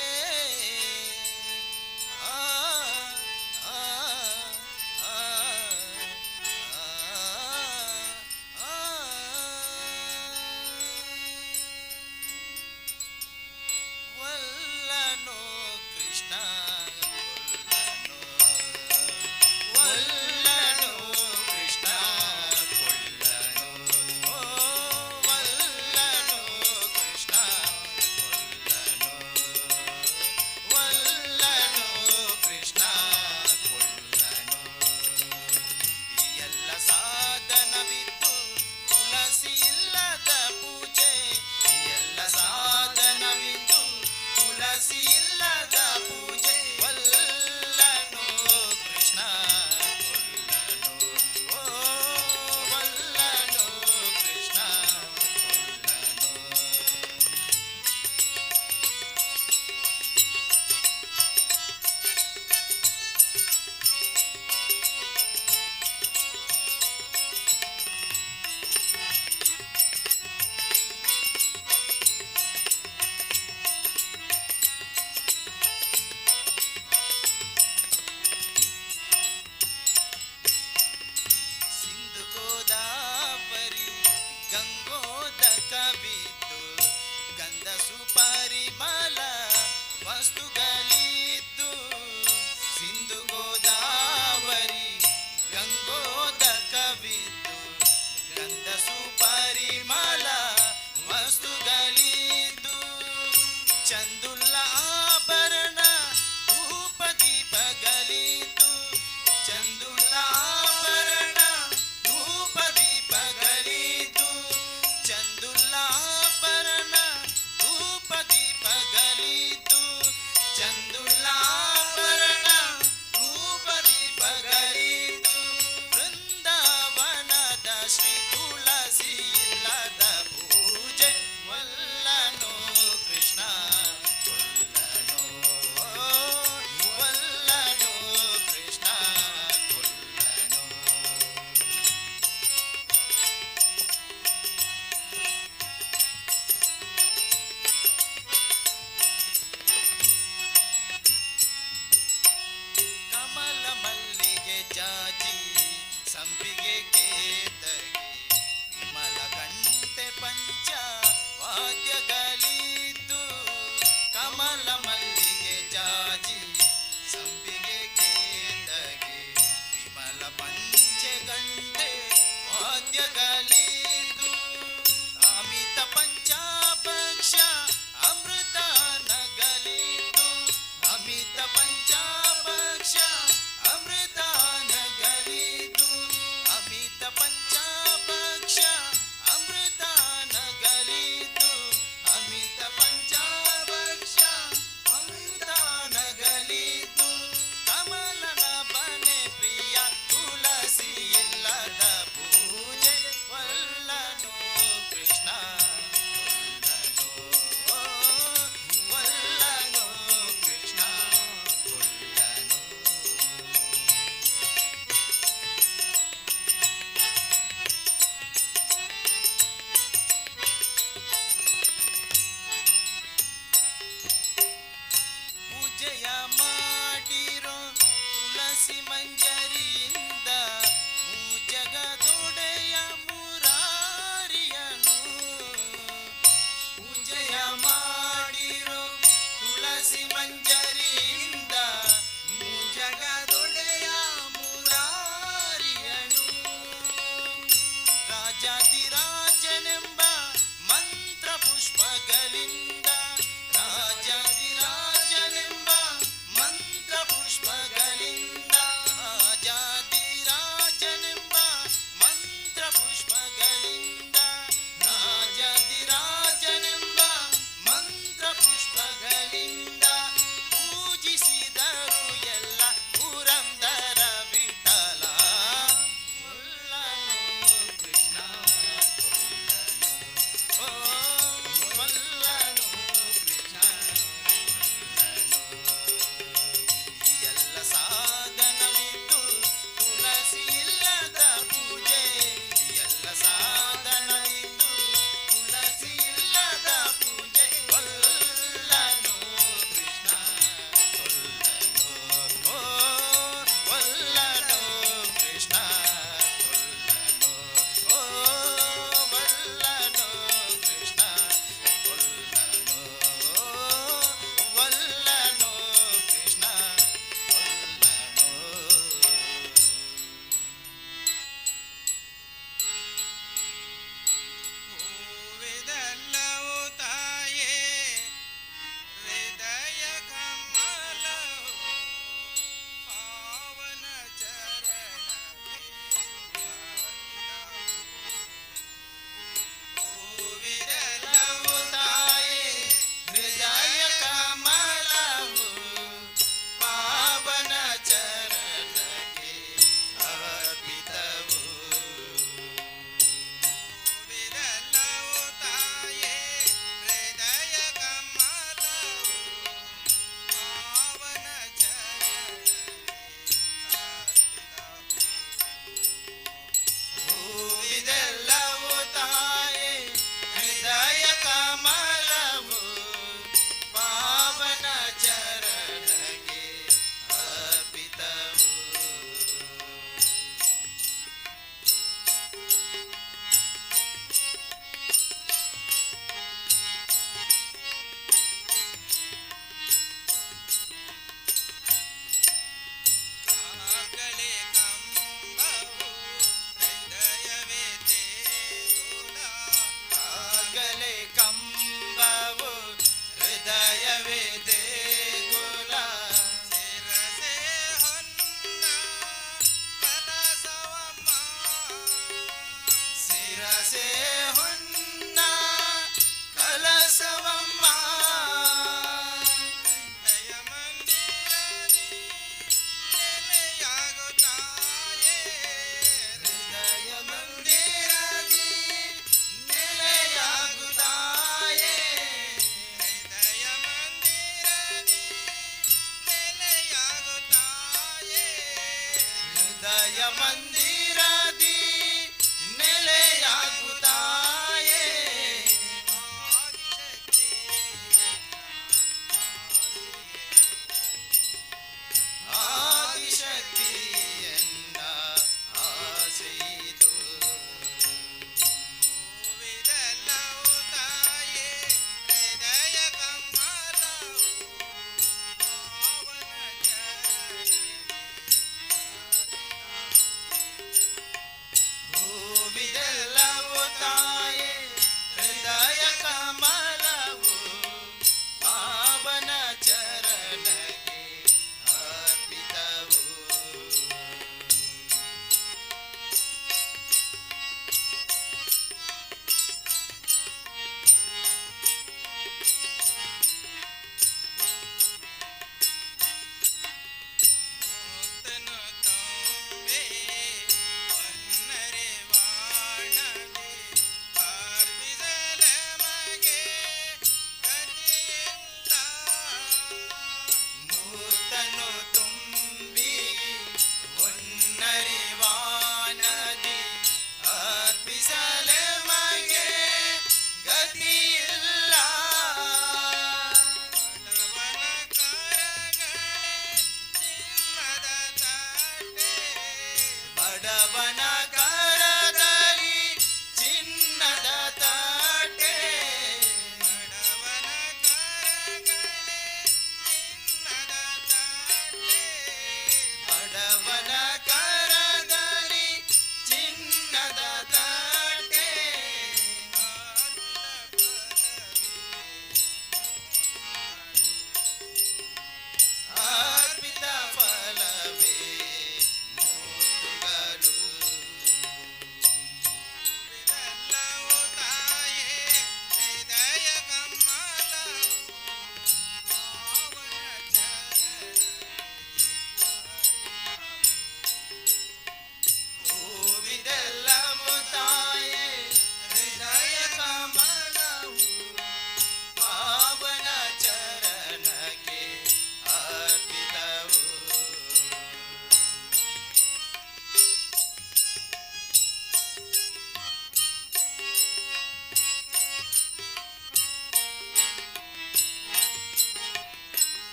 ಕಲಸೆ ಹೊನ್ನ ಕಲಸವಮ್ಮ ಹೃದಯ ಮಂದಿರದಿ ನೆಲೆಯಾಗುತ್ತಾಯೇ ಹೃದಯ ಮಂದಿರದಿ ನೆಲೆಯಾಗುತ್ತಾಯೇ ಹೃದಯ ಮಂದಿರದಿ ನೆಲೆಯಾಗುತ್ತಾಯೇ ಹೃದಯ ಮಂದಿರದಿ ನೆಲೆಯಾಗುತ್ತಾಯೇ ಆದಿಶಕ್ತಿಯನ್ನ ಆಸೆಯಿತು ಹೂವಿದೆಲ್ಲವೂ ತಾಯೇ ಹೃದಯ ಕಮಲವು ಪಾವನ ಜನನಿ ಹೂವಿದೆಲ್ಲವೂ ತಾಯೇ ಹೃದಯ ಕಮಲವು ಪಾವನ ಚರಣಕ್ಕೆ ಅರ್ಪಿತವು ಮುತ್ತನು ತುಂಬೆ ಹೊನ್ನರೆ ವಾಣದೆ ಅರ್ಪಿಸಲ ಮಗೆ ಗತಿಯಿಲ್ಲ ಮೂತನು ತುಂಬಿ ಹೊನ್ನರಿವಾನದಿ ಅರ್ಪಿಸಲೆ ಮಗೆ ಗತಿಯಿಲ್ಲ ಬಡವನ ಕರಗಳೇ ಚಿನ್ನದ ತಟ್ಟೆ ಬಡವನ ಕರದಲ್ಲಿ ಚಿನ್ನದ ತಟ್ಟೆ ಬಡವನ ಕರಗಳೇ ಚಿನ್ನದ ತಟ್ಟೆ ಬಡವನ ಕರದಲ್ಲಿ ಚಿನ್ನದ ತಟ್ಟೆ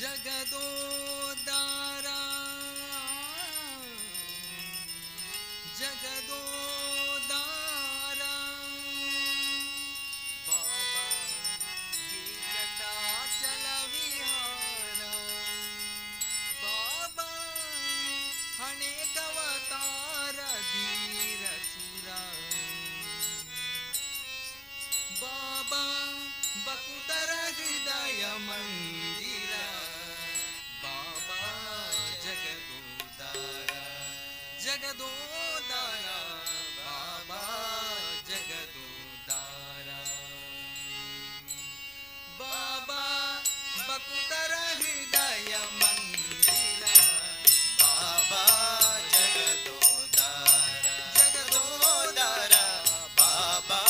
ಜಗದೋದಾರ ಜಗದೋದಾರ ಬಾಬಾ ವೆಂಕಟಾಚಲ ವಿಹಾರ ಬಾಬಾ ಹಣೆಗವತಾರ ಧೀರ ಶೂರ ಬಾಬಾ ಬಕುತರ ಹೃದಯ ಮಂದಿರ ಬಾಬಾ ಜಗದೋದಾರ ಜಗದೋದಾರ ಬಾಬಾ ಜಗದೋದಾರ ಬಾಬಾ ಬಕುತರ ಹೃದಯ ಮಂದಿರ ಬಾಬಾ ಜಗದೋದಾರ ಜಗದೋದಾರ ಬಾಬಾ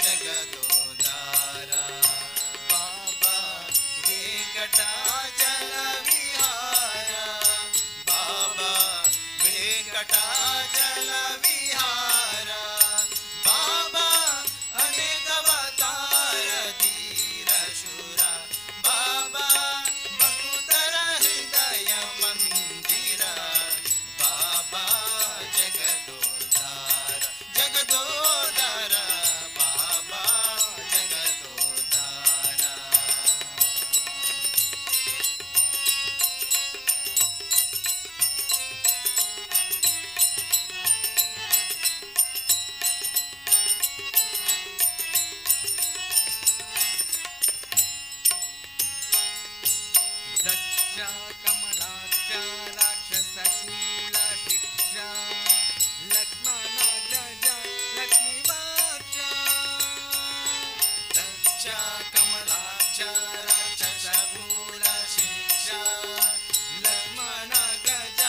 ಜಗದೋದಾರ ಬಾಬಾ ವೆಂಕಟಾಚಲ ವಿಹಾರ ಬಾಬಾ ವೆಂಕಟಾಚಲ ವಿಹಾರ ಬಾಬಾ ಅನೇಕವತಾರ ಧೀರ ಶೂರ ಬಾಬಾ ಭಕ್ತರ ಹೃದಯ ಮಂದಿರ ಬಾಬಾ ಜಗದೋದಾರ ಜಗದೋದಾರ ಬಾಬಾ ಜಗದೋದಾರ ದಕ್ಷ ಕಮಲಾಕ್ಷ ರಾಕ್ಷಸ ಶೂಲ ಶಿಕ್ಷ ಲಕ್ಷ್ಮಣಾಗ್ರಜ ಲಕ್ಷ್ಮೀವಾಕ್ಷ ದಕ್ಷ ಕಮಲಾಕ್ಷ ರಾಕ್ಷಸ ಮೂಲ ಶಿಕ್ಷ ಲಕ್ಷ್ಮಣ ಗಜ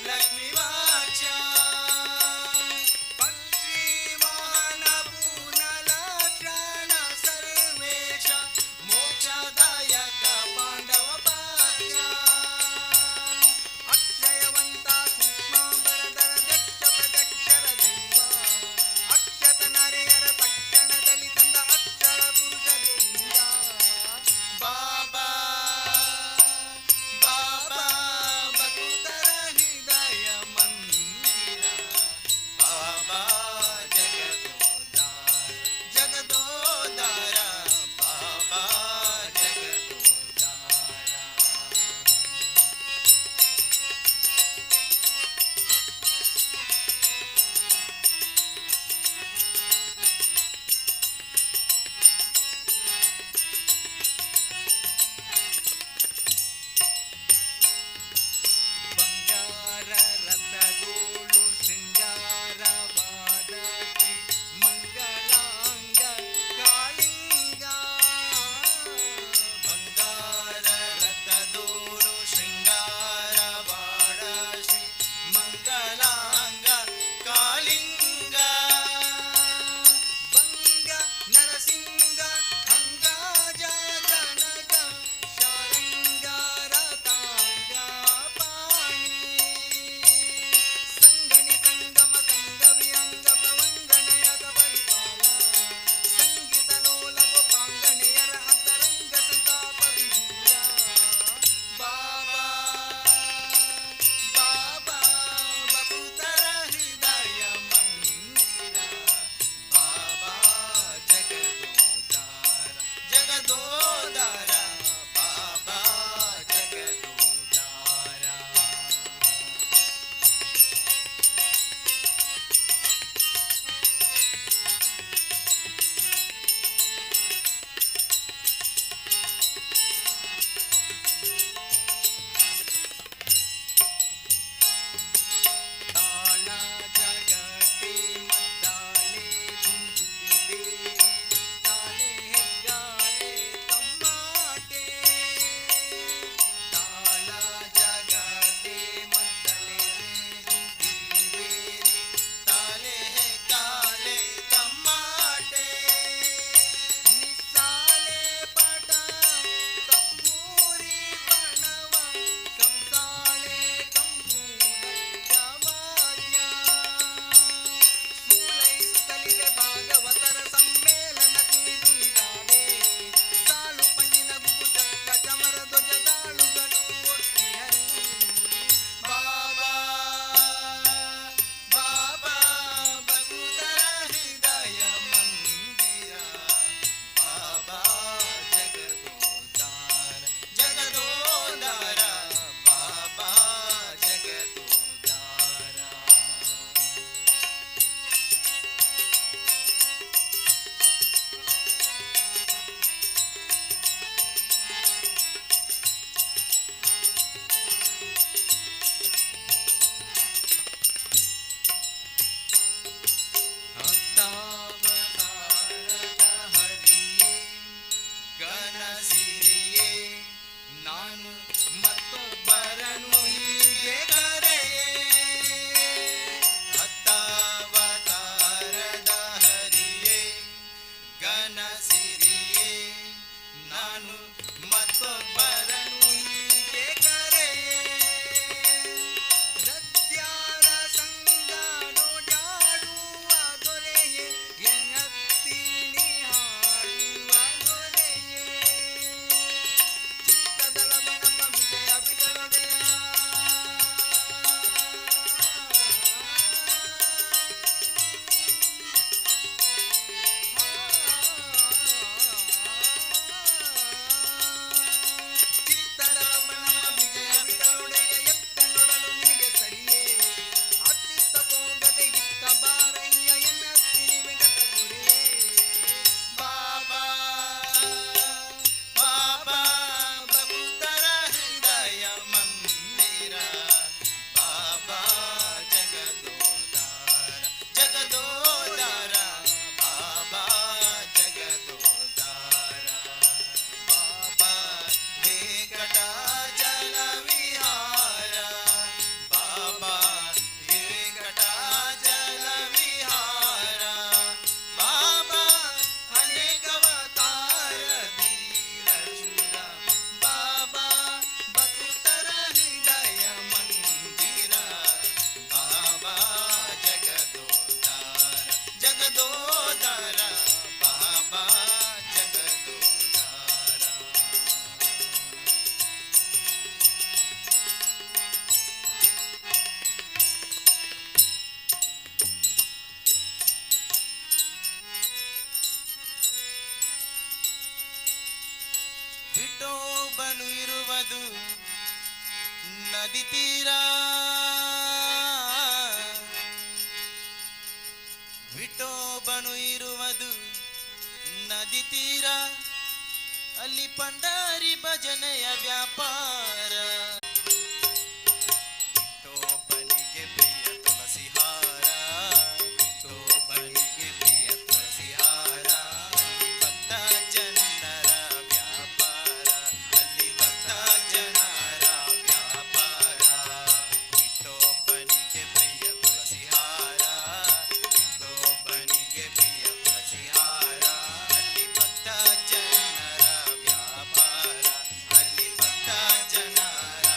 ಲಕ್ಷ್ಮೀವಾಕ್ಷ ಪಕ್ಷಿ ವಾಹನ ಪೂರ್ಣ ಲಕ್ಷಣ ಸರ್ವೇಶ ಮೋಕ್ಷದಾಯಕ ಪಾಂಡವ ಪಾಕ್ಷ ನಾನು ಮತ್ತೊಬ್ಬರನ್ನು ಹೀಗೆ ಕರೆಯೇ ರದ್ಯಾರ ಸಂಗ ನೋಡಾಡುವ ದೊರೆಯೇ ಎನ್ನತ್ತೀನಿ ಹಾಡುವ ದೊರೆಯೇ ಚಿತ್ತದಳ ನಮ್ಮ ವಿಜಯ ಬಿಡಲೊಡೆಯ ಚಿತ್ತದಳ ನಮ್ಮ ವಿಜಯ ಬಿಡಲೊಡೆಯ ಎತ್ತ ನೋಡಲು ನಿನಗೆ ಸರಿಯೇ ಅತ್ತಿತ್ತ ಹೋಗದೆ ಇತ್ತ ಬಾರಯ್ಯ ಎನ್ನತ್ತೀನಿ ವೆಂಕಟ ಗುರೇ ಬಾಬಾ ಬಾಬಾ ಭಕ್ತರ ಹೃದಯ ಮಂದಿರ ಬಾಬಾ ಜಗದೋದಾರ ಜಗದೋದಾರ ಬಾಬಾ ಜಗದೋದಾರ ಬಾಬಾ ವೆಂಕಟಾಚಲ ವಿಹಾರ ಬಾಬಾ ವೆಂಕಟಾಚಲ ವಿಹಾರ ಬಾಬಾ ಅನೇಕವತಾರ ಧೀರಶೂರ ಬಾಬಾ ಭಕ್ತರ ಹೃದಯ ಮಂದಿರ ಬಾಬಾ ಜಗದೋದಾರ ಜಗದೋದಾರ ಬಾಬಾ ಜಗದೋದಾರ ವಿಠೋಬನು ಇರುವುದು ನದಿ ತೀರ ವಿಠೋಬನು ಇರುವುದು ನದಿ ತೀರ ಅಲ್ಲಿ ಪಂಡಾರಿ ಭಜನೆಯ ವ್ಯಾಪಾರ ವಿಠೋಬನಿಗೆ ಪ್ರಿಯ ತುಳಸಿ ಹಾರ ವಿಠೋಬನಿಗೆ ಪ್ರಿಯ ತುಳಸಿ ಹಾರ ಅಲ್ಲಿ ಭಕ್ತ ಜನರ ವ್ಯಾಪಾರ ಅಲ್ಲಿ ಭಕ್ತ ಜನರ ವ್ಯಾಪಾರ ವಿಠೋಬನಿಗೆ ಪ್ರಿಯ ತುಳಸಿ ಹಾರ ವಿಠೋಬನಿಗೆ ಪ್ರಿಯ ತುಳಸಿ ಹಾರ ಅಲ್ಲಿ ಭಕ್ತ ಜನರ ವ್ಯಾಪಾರ ಅಲ್ಲಿ ಭಕ್ತ ಜನರ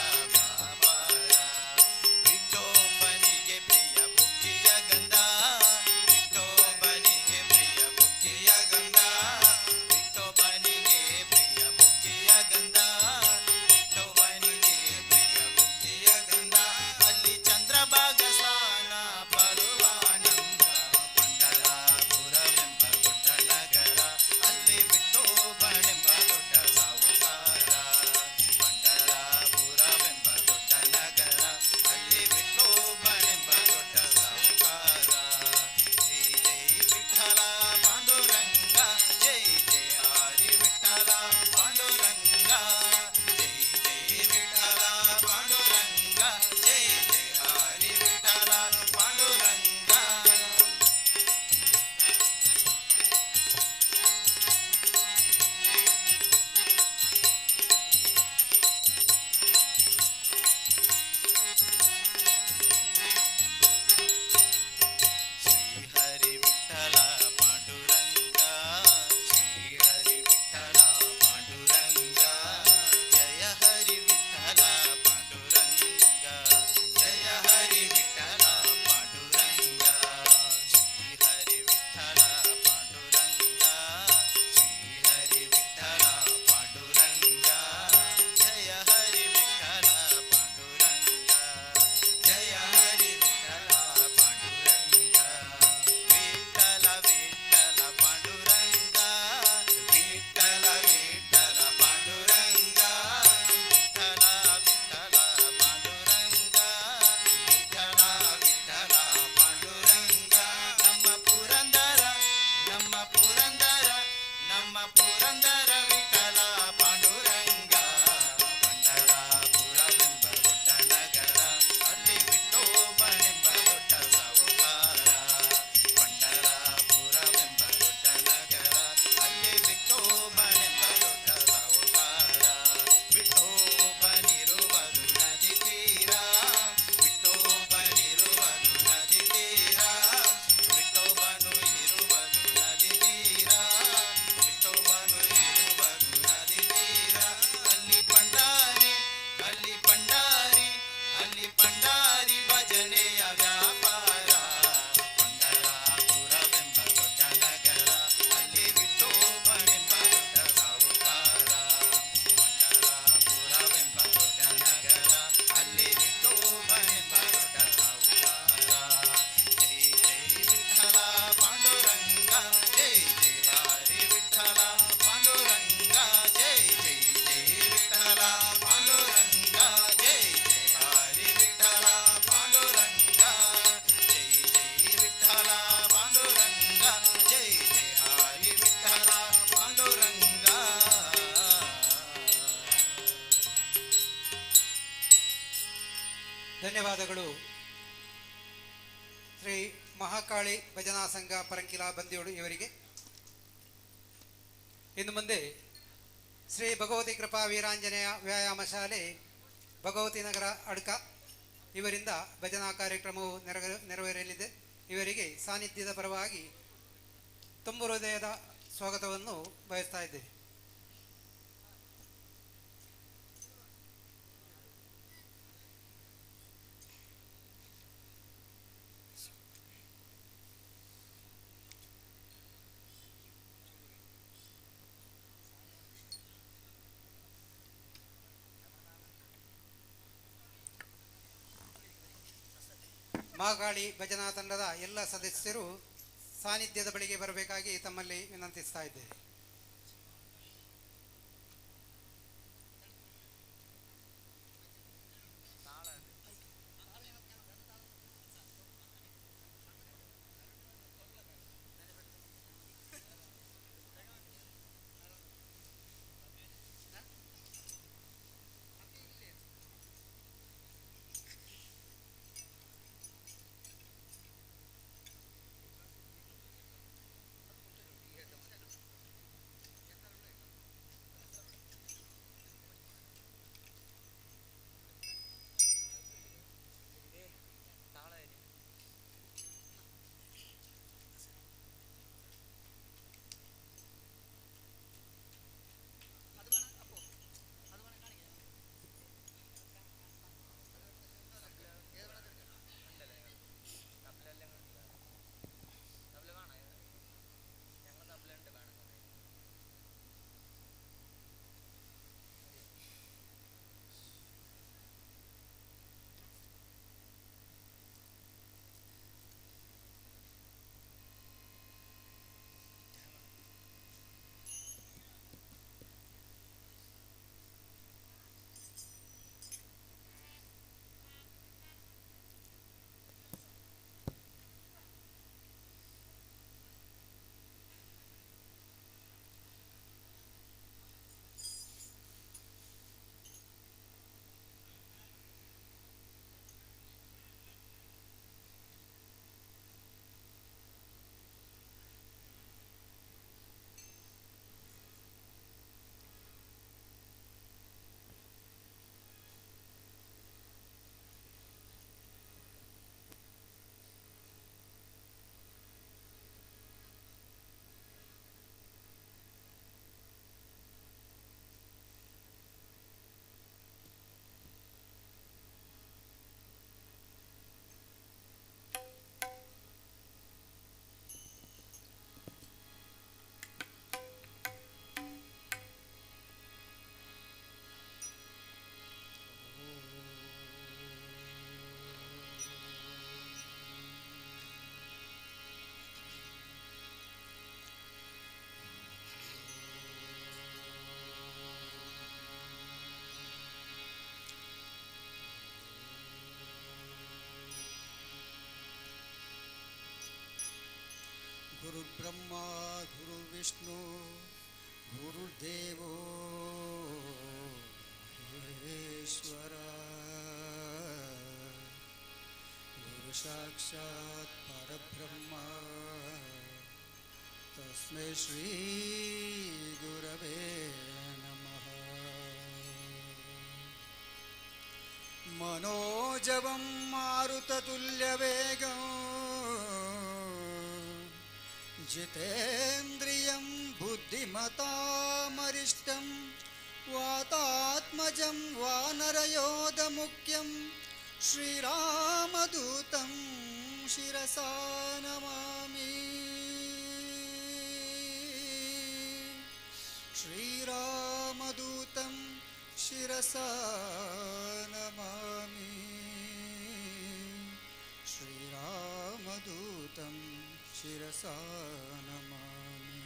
ಧನ್ಯವಾದಗಳು. ಶ್ರೀ ಮಹಾಕಾಳಿ ಭಜನಾ ಸಂಘ ಪರಂಕಿಲಾ ಬಂದಿಯೋಡು ಇವರಿಗೆ. ಇನ್ನು ಮುಂದೆ ಶ್ರೀ ಭಗವತಿ ಕೃಪಾ ವೀರಾಂಜನೇಯ ವ್ಯಾಯಾಮ ಶಾಲೆ ಭಗವತಿ ನಗರ ಅಡ್ಕ ಇವರಿಂದ ಭಜನಾ ಕಾರ್ಯಕ್ರಮವು ನೆರವೇರಲಿದೆ. ಇವರಿಗೆ ಸಾನ್ನಿಧ್ಯದ ಪರವಾಗಿ ತುಂಬು ಹೃದಯದ ಸ್ವಾಗತವನ್ನು ಬಯಸ್ತಾ ಇದ್ದೇವೆ. ಮಹಾಕಾಳಿ ಭಜನಾ ತಂಡದ ಎಲ್ಲ ಸದಸ್ಯರು ಸಾನ್ನಿಧ್ಯದ ಬಳಿಗೆ ಬರಬೇಕಾಗಿ ತಮ್ಮಲ್ಲಿ ವಿನಂತಿಸ್ತಾ ಇದ್ದೇವೆ. गुरुर्ब्रह्मा गुरुर्विष्णु गुरुर्देवो महेश्वरा गुरुसाक्षात् परब्रह्मा तस्मै श्री गुरवे नमः। मनोजवं मारुततुल्यवेगं जितेन्द्रियं बुद्धिमतामरिष्टं वातात्मजं वानरयोधमुख्यं श्रीरामदूतं शिरसा नमामि। श्रीरामदूतं शिरसा नमामि। श्रीरामदूतं शिरसा नमामि।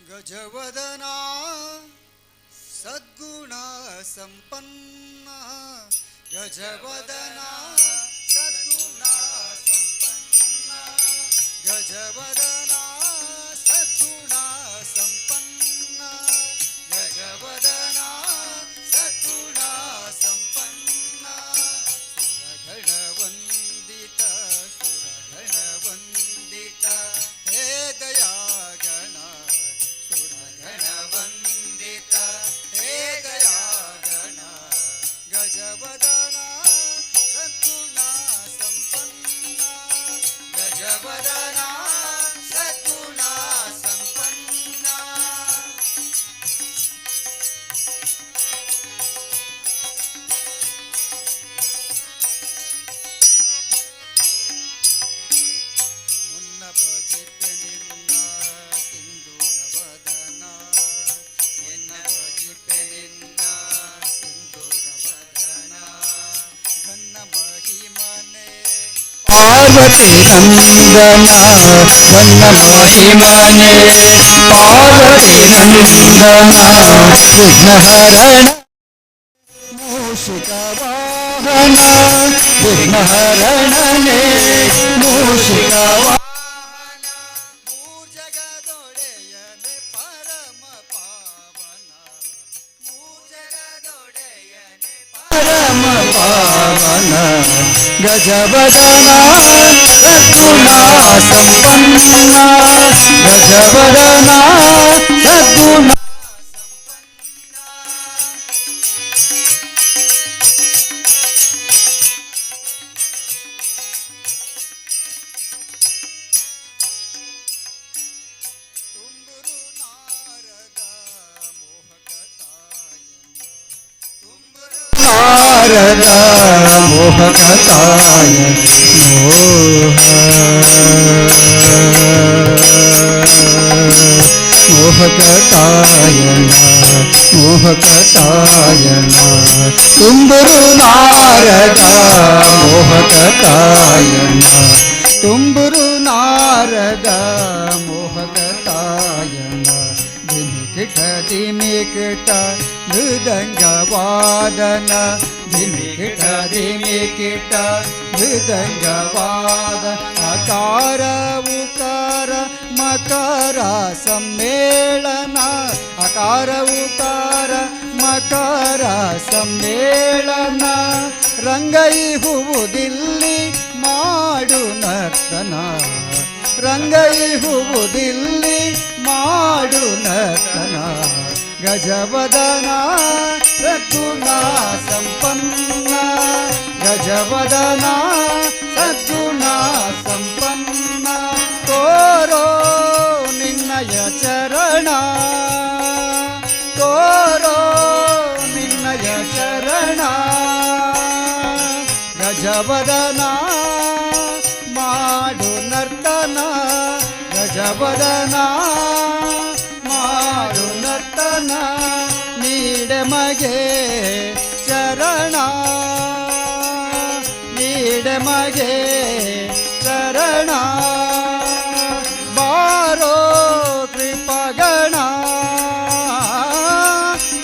गजवदना सद्गुणा संपन्ना गजवदना सद्गुणा संपन्ना गजवदना सद्गुणा संपन्ना ಗಜವದನ ಸದ್ಗುಣ ಸಂಪನ್ನ ಮುನ್ನ ಭಜಿತೆ ನಿನ್ನ ಸಿಂಧೂರವದನ ಮುನ್ನ ಭಜಿತೆ ನಿನ್ನ ಸಿಂಧೂರವದನ ಘನ್ನ ಮಹಿಮನೆ ಪಾರ್ವತಿ ನಂದನ ಘನ್ನ ಮಹಿಮನೆ ಪಾರ್ವತಿ ನಂದನ ವಿಘ್ನಹರಣ ಮೂಷಿಕ ವಾಹನ ವಿಘ್ನಹರಣನೆ ಮೂಷಿಕ ವಾಹನ ಮೂರ್ಜಗದೊಡೆಯನೆ ಪರಮ ಪಾವನ ಮೂರ್ಜಗದೊಡೆಯನೆ ಪರಮ ಪಾವನ ಗಜವದನ ಸದ್ಗುಣ ಸಂಪನ್ನ ಗಜವದನ ಸದ್ಗುಣ ತುಂಬುರು ನಾರದ ಮೋಹಕತಾಯನ ತುಂಬುರು ನಾರದ ಮೋಹಕತಾಯ ಮೋಹಕತಾಯನ ಮೋಹಕತಾಯನ ತುಂಬುರು ನಾರದ ಮೋಹಕತಾಯನ ತುಂಬುರು ನಾರದ ಮೋಹಕತಾಯನ ಧಿಮಿಕಿಟ ಧಿಮಿಕಿಟ ಮೃದಂಗವಾದನ ಧಿಮಿಕಿಟ ಧಿಮಿಕಿಟ ಮೃದಂಗವಾದ ಅಕಾರ ಉಕಾರ ಮಕರ ಸಮ್ಮೇಳನ ಅಕಾರ ಉಕಾರ ಮಕರ ಸಮ್ಮೇಳನ ರಂಗೈಹುವುದಿಲ್ಲಿ ಮಾಡು ನರ್ತನ ರಂಗೈಹುವುದಿಲ್ಲಿ ಮಾಡು ನರ್ತನ ಗಜವದನ ಸದ್ಗುಣ ಸಂಪನ್ನ ಗಜವದನ ಸದ್ಗುಣ ಸಂಪನ್ನ ತೋರೋ ನಿನ್ನಯ ಚರಣ ತೋರೋ ನಿನ್ನಯ ಚರಣ ಗಜವದನ ಮಾಡು ನರ್ತನ ಗಜವದನ ಮಾಡು ನರ್ತನ ನೀಡೆ ಮಗೆ ಚರಣ ನೀಡೆ ಮಗೆ ಚರಣ ಬಾರೋ ಕೃಪಗಣ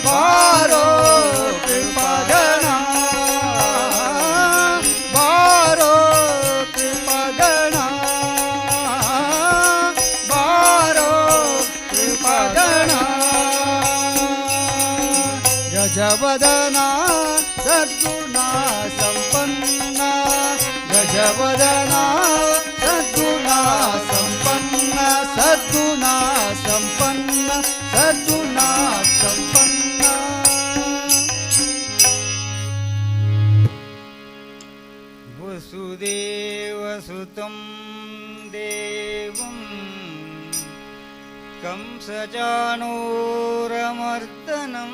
ಬಾರೋ ಕೃಪಗಣ ಬಾರೋ ಕೃಪಗಣ ಬಾರೋ ಕೃಪಗಣ ಗಜವದನ ಸದ್ಗುಣ ಸಂಪನ್ನ ಗಜವದನ ಸದ್ಗುಣ ಸಂಪನ್ನ ಸದ್ಗುಣ ಸಂಪನ್ನ ಸದ್ಗುಣ ಸಂಪನ್ನ ವಸುದೇವಸುತಂ ದೇವಂ ಕಂಸಚಾಣೂರಮರ್ದನಂ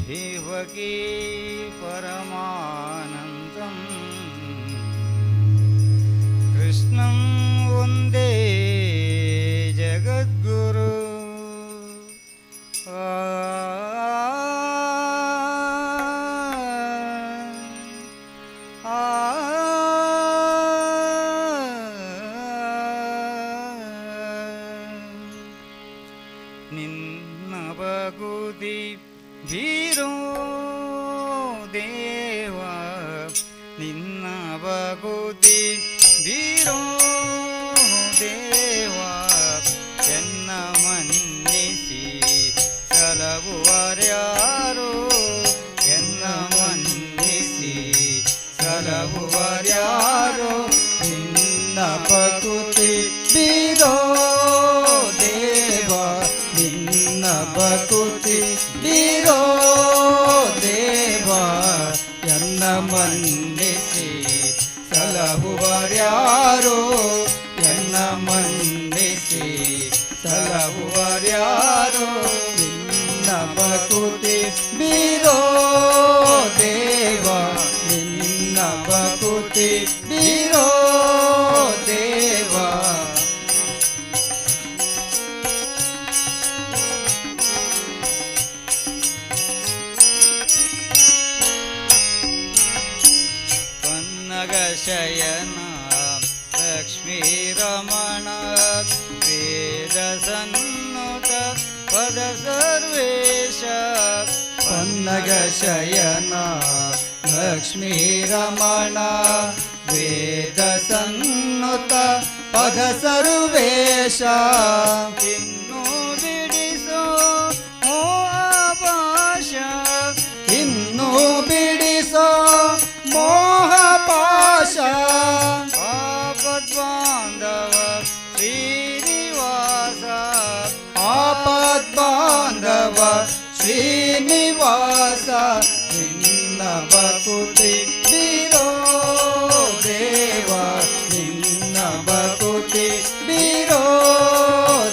ದೇವಕೀ ಪರಮಾನಂದಂ ಕೃಷ್ಣಂ ವಂದೇ ಜಗದ್ಗುರು ನಿನ್ನ ಬಗುದಿ ಧೀರೋ ದೇವ ನಿನ್ನ ಬಗುದಿ ಧೀರೋ ದೇವ ಎನ್ನ ಮನ್ನಿಸಿ ಸಲಹುವರ್ಯಾರೋ ಎನ್ನ ಮನ್ನಿಸಿ ಸಲಹುವರ್ಯಾರೋ ನಿನ್ನ ಬಗುದಿ ಧೀರೋ ದೇವ ನಿನ್ನ ಬಕುತಿ ಬೀರೋ ದೇವ ಎನ್ನ ಮನ್ನಿಸಿ ಸಲಹು ಸಲಹುವರ್ಯಾರೋ ಎನ್ನ ಮನ್ನಿಸಿ ಸಲಹುವರ್ಯಾರೋ ನಿನ್ನ ಬಕುತಿ ಬೀರೋ ದೇವ ನಿನ್ನ ಬಕುತಿ ಬೀರೋ ದೇವ ಶಯನ ಲಕ್ಷ್ಮೀ ರಮಣ ವೇದ ಸನ್ನುತ ಪದ ಸರ್ವೇಶ ಪನ್ನಗ ಶಯನ ಲಕ್ಷ್ಮೀ ರಮಣ ವೇದ ಸನ್ನುತ ಪದ ಸರ್ವೇಶ ಇನ್ನು ಬಿಡಿಸೋ ಮೋಹಪಾಶ ಇನ್ನು ಬಿಡಿಸೋ ಮೋಹಪಾಶ ಆಪದ್ಬಾಂಧವ ಶ್ರೀನಿವಾಸ ಆಪದ್ಬಾಂಧವ ಶ್ರೀನಿವಾಸ ನಿನ್ನ ಬಕುತಿ ಬೀರೋ ದೇವ ನಿನ್ನ ಬಕುತಿ ಬೀರೋ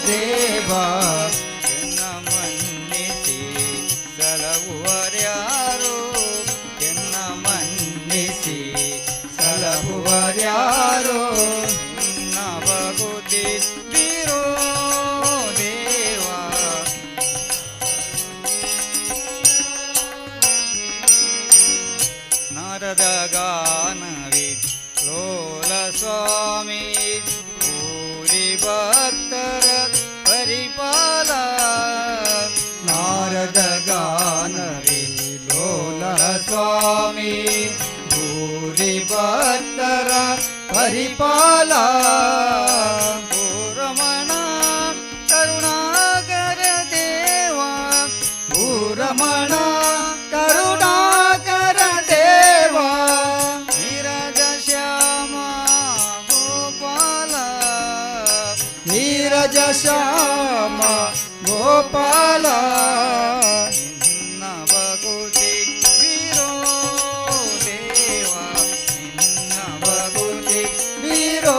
ದೇವ ಎನ್ನ ಮನ್ನಿಸಿ ಸಲಹುವರ್ಯಾರೋ ಎನ್ನ ಮನ್ನಿಸಿ ಸಲಹುವರ್ಯಾರೋ ನಿನ್ನ ಬಕುತಿ ಬೀರೋ ದೇವ ನಾರದ ಗಾನವಿ ಲೋಲ ಸ್ವಾಮಿ ಪೂರಿ ಭಕ್ತರ ಪರಿಪಾಲ ನಾರದ ಗಾನವಿ ಲೋಲ ಸ್ವಾಮಿ ಪೂರಿ ಭಕ್ತರ ಪರಿಪಾಲ ಭೂರಮಣ ಕರುಣಾಕರ ದೇವ ಭೂರಮಣ ಕರುಣಾಕರ ದೇವ ನೀರಜ ಶ್ಯಾಮ ಗೋಪಾಲ ನೀರಜ ಶ್ಯಾಮ ಗೋಪಾಲ ನಿನ್ನ ಬಕುತಿ ಬೀರೋ ದೇವ ನಿನ್ನ ಬಕುತಿ ಬೀರೋ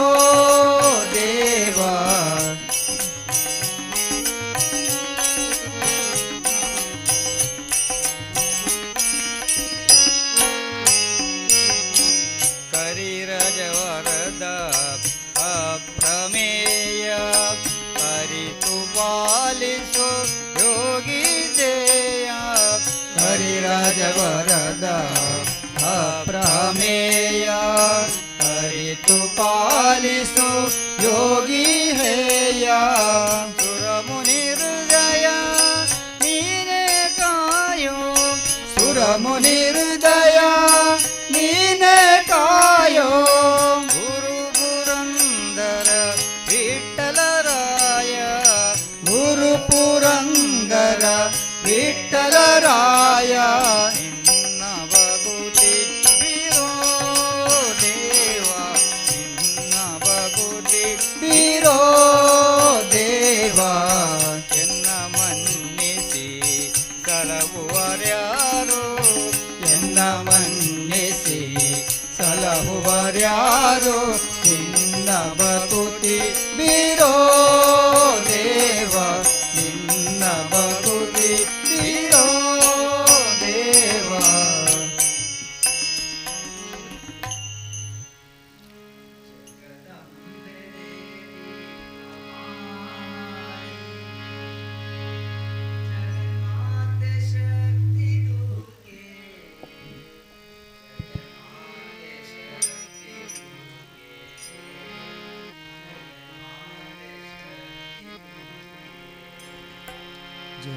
ದೇವ ಕರಿರಜವರದ ಅಪ್ರಮೇಯ ಹರಿತು ಪಾಲಿಸು ಯೋಗಿ ಜಯ ಹರಿರಾಜವರದ ಅಪ್ರಮೇಯ ಹರಿತು ಪಾಲಿಸು ಯೋಗಿ ಹೇಯ ಸುರಮುನಿ ಹೃದಯ ನೀನೇ ಕಾಯೋ ಸುರಮುನಿ ಹೃದಯ ನೀನೇ ಕಾಯೋ ಗುರು ಪುರಂದರ ವಿಠ್ಠಲರಾಯ ಗುರು ಪುರಂದರ ವಿಠ್ಠಲರಾಯ ನಿನ್ನ ಬಕುತಿ ಬೀರೋ ದೇವ ನಿನ್ನ ಬಕುತಿ ಬೀರೋ ದೇವ ಎನ್ನ ಮನ್ನಿಸಿ ಸಲಹುವರ್ಯಾರೋ ಎನ್ನ ಮನ್ನಿಸಿ ಸಲಹುವರ್ಯಾರೋ ನಿನ್ನ ಬಕುತಿ ಬೀರೋ ದೇವ ನಿನ್ನ ಬಕುತಿ ಬೀರೋ ದೇವ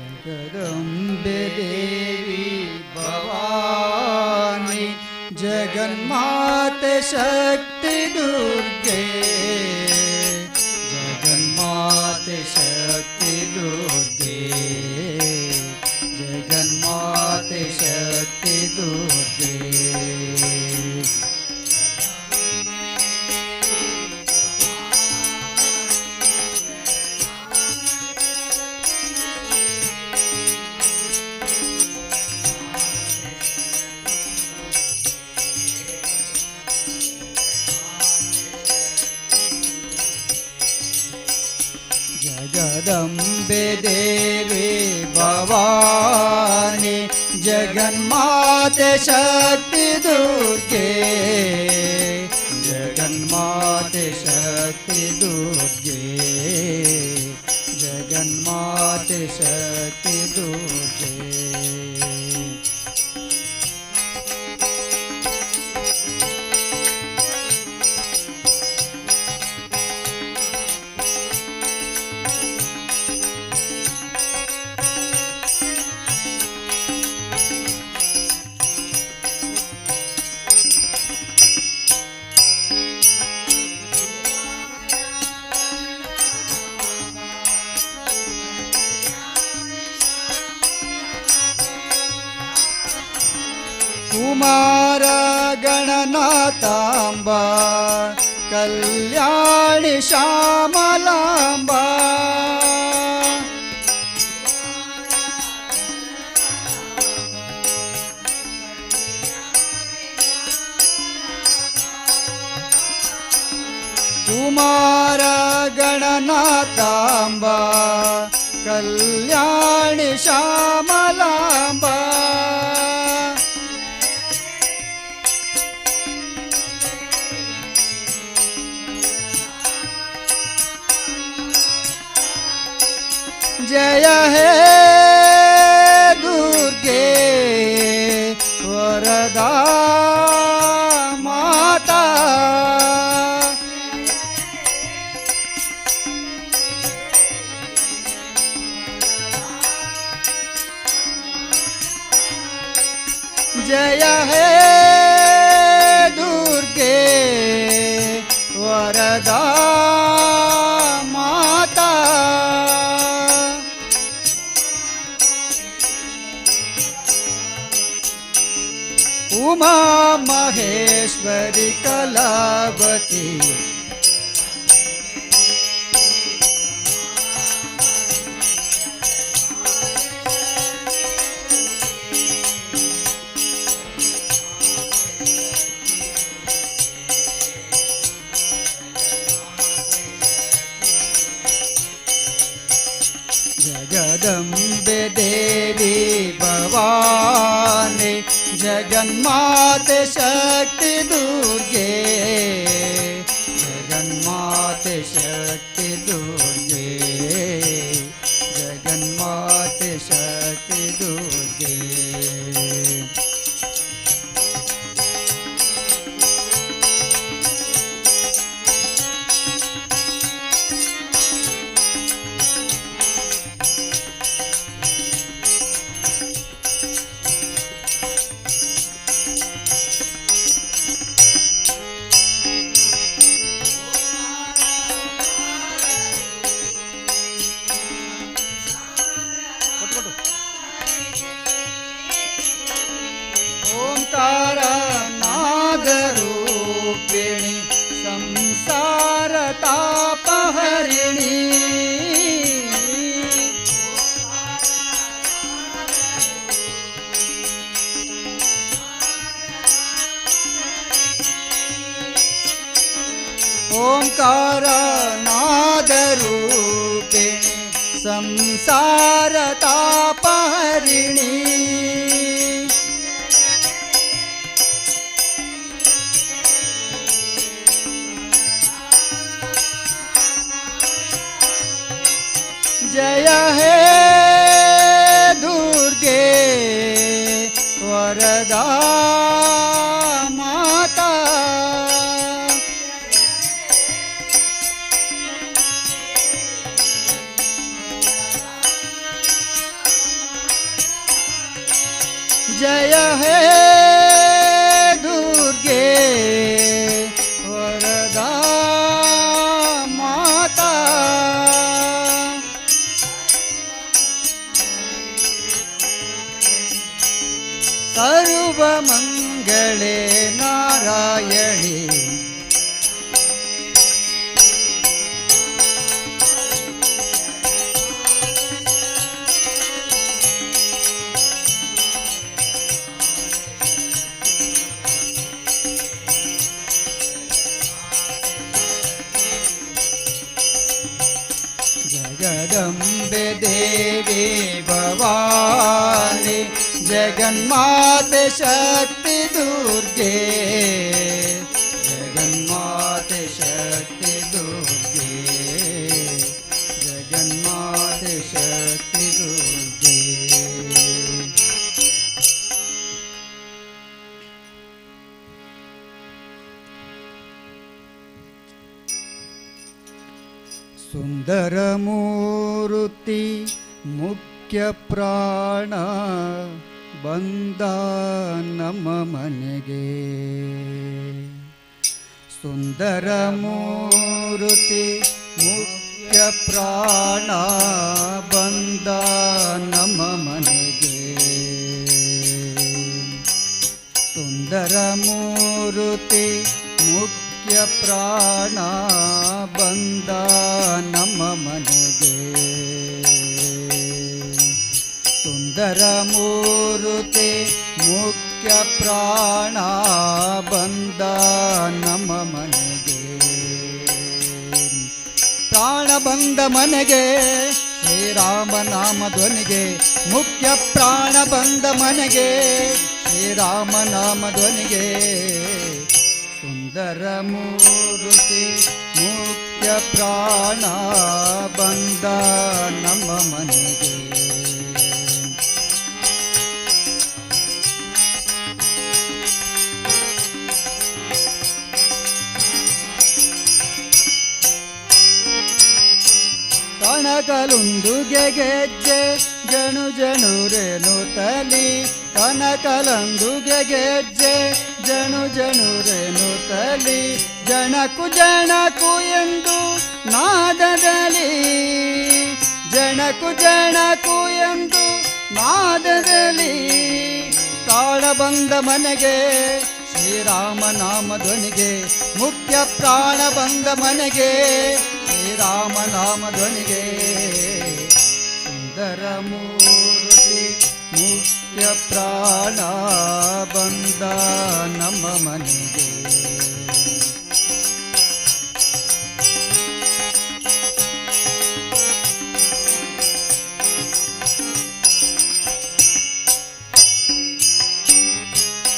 जगदम्बे देवी भवानी जगन्माते शक्ति दुर्गे जगन्माते शक्ति दुर्गे जगन्माते शक्ति दुर्गे जगदम्बे देवी भवानी जगन्माते शक्ति दुर्गे जगन्माते शक्ति दुर्गे जगन्माते शक्ति दुर्गे कुमार गणनाथांबा कल्याणी श्यामलांबा कुमार गणनाथांबा कल्याणी श्यामलांबा जय हे दुर्गे वरदा माता जय हे दुर्गे वरदा माता उमा महेश्वरी कलावती जगदम्बे देवी भवानी जगन्माते शक्ति दुर्गे जगन्माते शक्ति दुर्गे जगन्माते शक्ति दुर्गे ओंकार नादरूपिणी संसार तापहरिणी ओंकार नादरूपिणी संसार तापहरिणी जय हे दुर्गे वरदा माता जय हे दुर्गे वरदा माता जगदम्बे देवी भवानी जगन्माते शक्ति दुर्गे जगन्माते शक्ति दुर्गे जगन्माते शक्ति दुर्गे सुन्दरमूर्ति मुख्य प्राण ಬಂದ ನಮ್ಮ ಮನೆಗೆ ಸುಂದರ ಮೂರ್ತಿ ಮುಖ್ಯ ಪ್ರಾಣ ಬಂದ ನಮ್ಮ ಮನೆಗೆ ಸುಂದರ ಮೂರ್ತಿ ಮುಖ್ಯ ಪ್ರಾಣ ಬಂದ ನಮ್ಮ ಮನೆಗೆ ಸುಂದರ ಮೂರ್ತಿ ಮುಖ್ಯ ಪ್ರಾಣ ಬಂದ ನಮ್ಮ ಮನೆಗೆ ಪ್ರಾಣ ಬಂದ ಮನೆಗೆ ಶ್ರೀರಾಮ ನಾಮ ಧ್ವನಿಗೆ ಮುಖ್ಯ ಪ್ರಾಣ ಬಂದ ಮನೆಗೆ ಶ್ರೀರಾಮ ನಾಮ ಧ್ವನಿಗೆ ಸುಂದರ ಮೂರ್ತಿ ಮುಖ್ಯ ಪ್ರಾಣ ಬಂದ ನಮ್ಮ ಮನೆಗೆ ಕನಕಲುಂದುಗೆ ಗೆಜ್ಜೆ ಜಣು ಜಣುರೆನು ತಲಿ ಕನಕಲಂದುಗೆ ಗೆಜ್ಜೆ ಜಣು ಜಣುರೆನು ತಲಿ ಜಣಕು ಜಣಕು ಎಂದು ನಾದದಲ್ಲಿ ಜಣಕು ಜಣಕು ಎಂದು ನಾದದಲ್ಲಿ ತಾಳ ಬಂದ ಮನೆಗೆ ಶ್ರೀರಾಮ ನಾಮ ಧ್ವನಿಗೆ ಮುಖ್ಯ ಪ್ರಾಣ ಬಂದ ಮನೆಗೆ ಶ್ರೀರಾಮ ನಾಮ ಧ್ವನಿಗೆ ಸುಂದರ ಮೂರ್ತಿ ಮುಖ್ಯ ಪ್ರಾಣ ಬಂದ ನಮ್ಮ ಮನೆಗೆ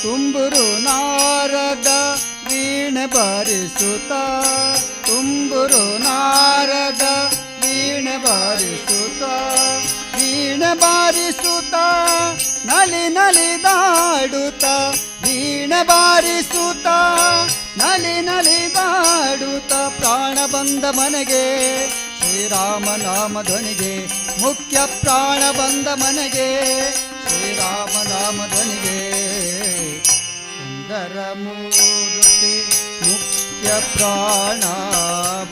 ತುಂಬುರು ನಾರದ ವೀಣೆ ಬಾರಿಸುತ್ತ ತುಂಬುರು ನಾರದ ವೀಣೆ ಬಾರಿಸುತ್ತ ವೀಣೆ ಬಾರಿಸುತ್ತ ನಲಿ ನಲಿದಾಡುತ್ತ ವೀಣೆ ಬಾರಿಸುತ್ತ ನಲಿ ನಲಿದಾಡುತ್ತ ಪ್ರಾಣ ಬಂದ ಮನೆಗೆ ಶ್ರೀರಾಮ ನಾಮ ಧ್ವನಿಗೆ ಮುಖ್ಯ ಪ್ರಾಣ ಬಂದ ಮನೆಗೆ ಶ್ರೀರಾಮ ನಾಮ ಧ್ವನಿಗೆ ಸುಂದರ ಮೂರ್ತಿ ಮುಖ್ಯ ಪ್ರಾಣ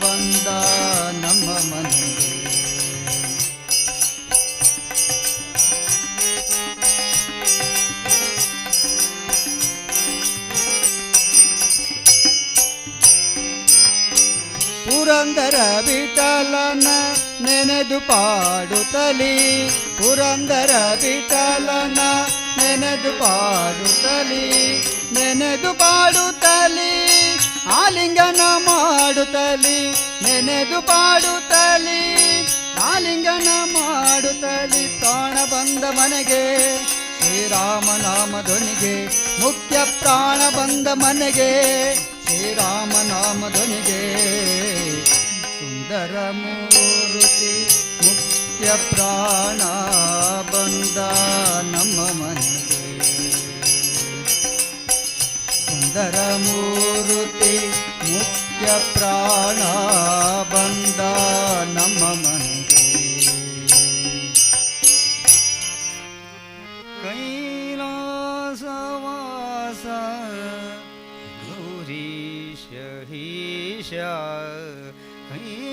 ಬಂದ ನಮ್ಮ ಮನೆಗೆ ಪುರಂದರ ವಿಠಲನ ನೆನೆದು ಪಾಡುತ್ತಲಿ ಪುರಂದರ ವಿಠಲನ ನೆನೆದು ಪಾಡುತ್ತಲಿ ನೆನೆದು ಪಾಡುತ್ತಲಿ ಆಲಿಂಗನ ಮಾಡುತ್ತಲಿ ನೆನೆದು ಪಾಡುತ್ತಲಿ ಆಲಿಂಗನ ಮಾಡುತ್ತಲಿ ಪ್ರಾಣ ಬಂದ ಮನೆಗೆ ಶ್ರೀರಾಮ ನಾಮ ಧ್ವನಿಗೆ ಮುಖ್ಯ ಪ್ರಾಣ ಬಂದ ಮನೆಗೆ ಶ್ರೀರಾಮ ನಾಮ ಧ್ವನಿಗೆ ಸುಂದರ ಮೂರ್ತಿ ಮುಖ್ಯ ಪ್ರಾಣ ಬಂದ ನಮ್ಮ ಮನೆಗೆ ಸುಂದರ ಮೂರ್ತಿ ಮುಖ್ಯ ಪ್ರಾಣ ಬಂದ ನಮ್ಮ ಮನೆಗೆ ಕೈಲಾಸವಾಸ ಗೌರೀಶ ಹೀಶ ಕೈಲಾಸವಾಸ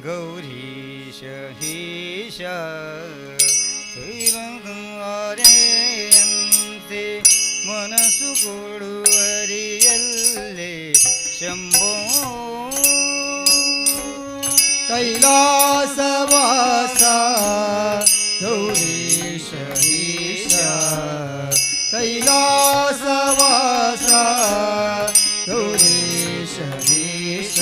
ಗೌರೀಶ ಹೀಶ ಕೈಲಾರೆಯಂತೆ ಮನಸ್ಸು ಕೊಡುವರಿಯಲ್ಲೇ ಶಂಭೋ ಕೈಲಾಸವಾಸ ಗೌರೀಶ ಈಶ ಕೈಲಾಸವಾಸ ಗೌರೀಶ ಈಶ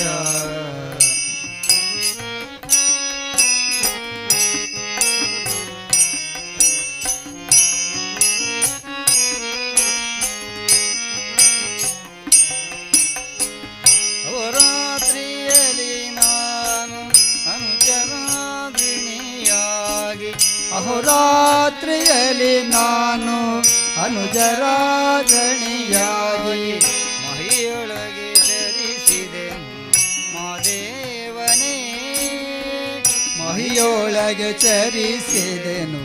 ಅಹೋರಾತ್ರಿಯಲ್ಲಿ ನಾನು ಅನುಜರಾಗಣಿಯಾಗಿ ಮಹಿಯೊಳಗೆ ಧರಿಸಿದೆನು ಮಾದೇವನೇ ಮಹಿಯೊಳಗೆ ಚರಿಸಿದೆನು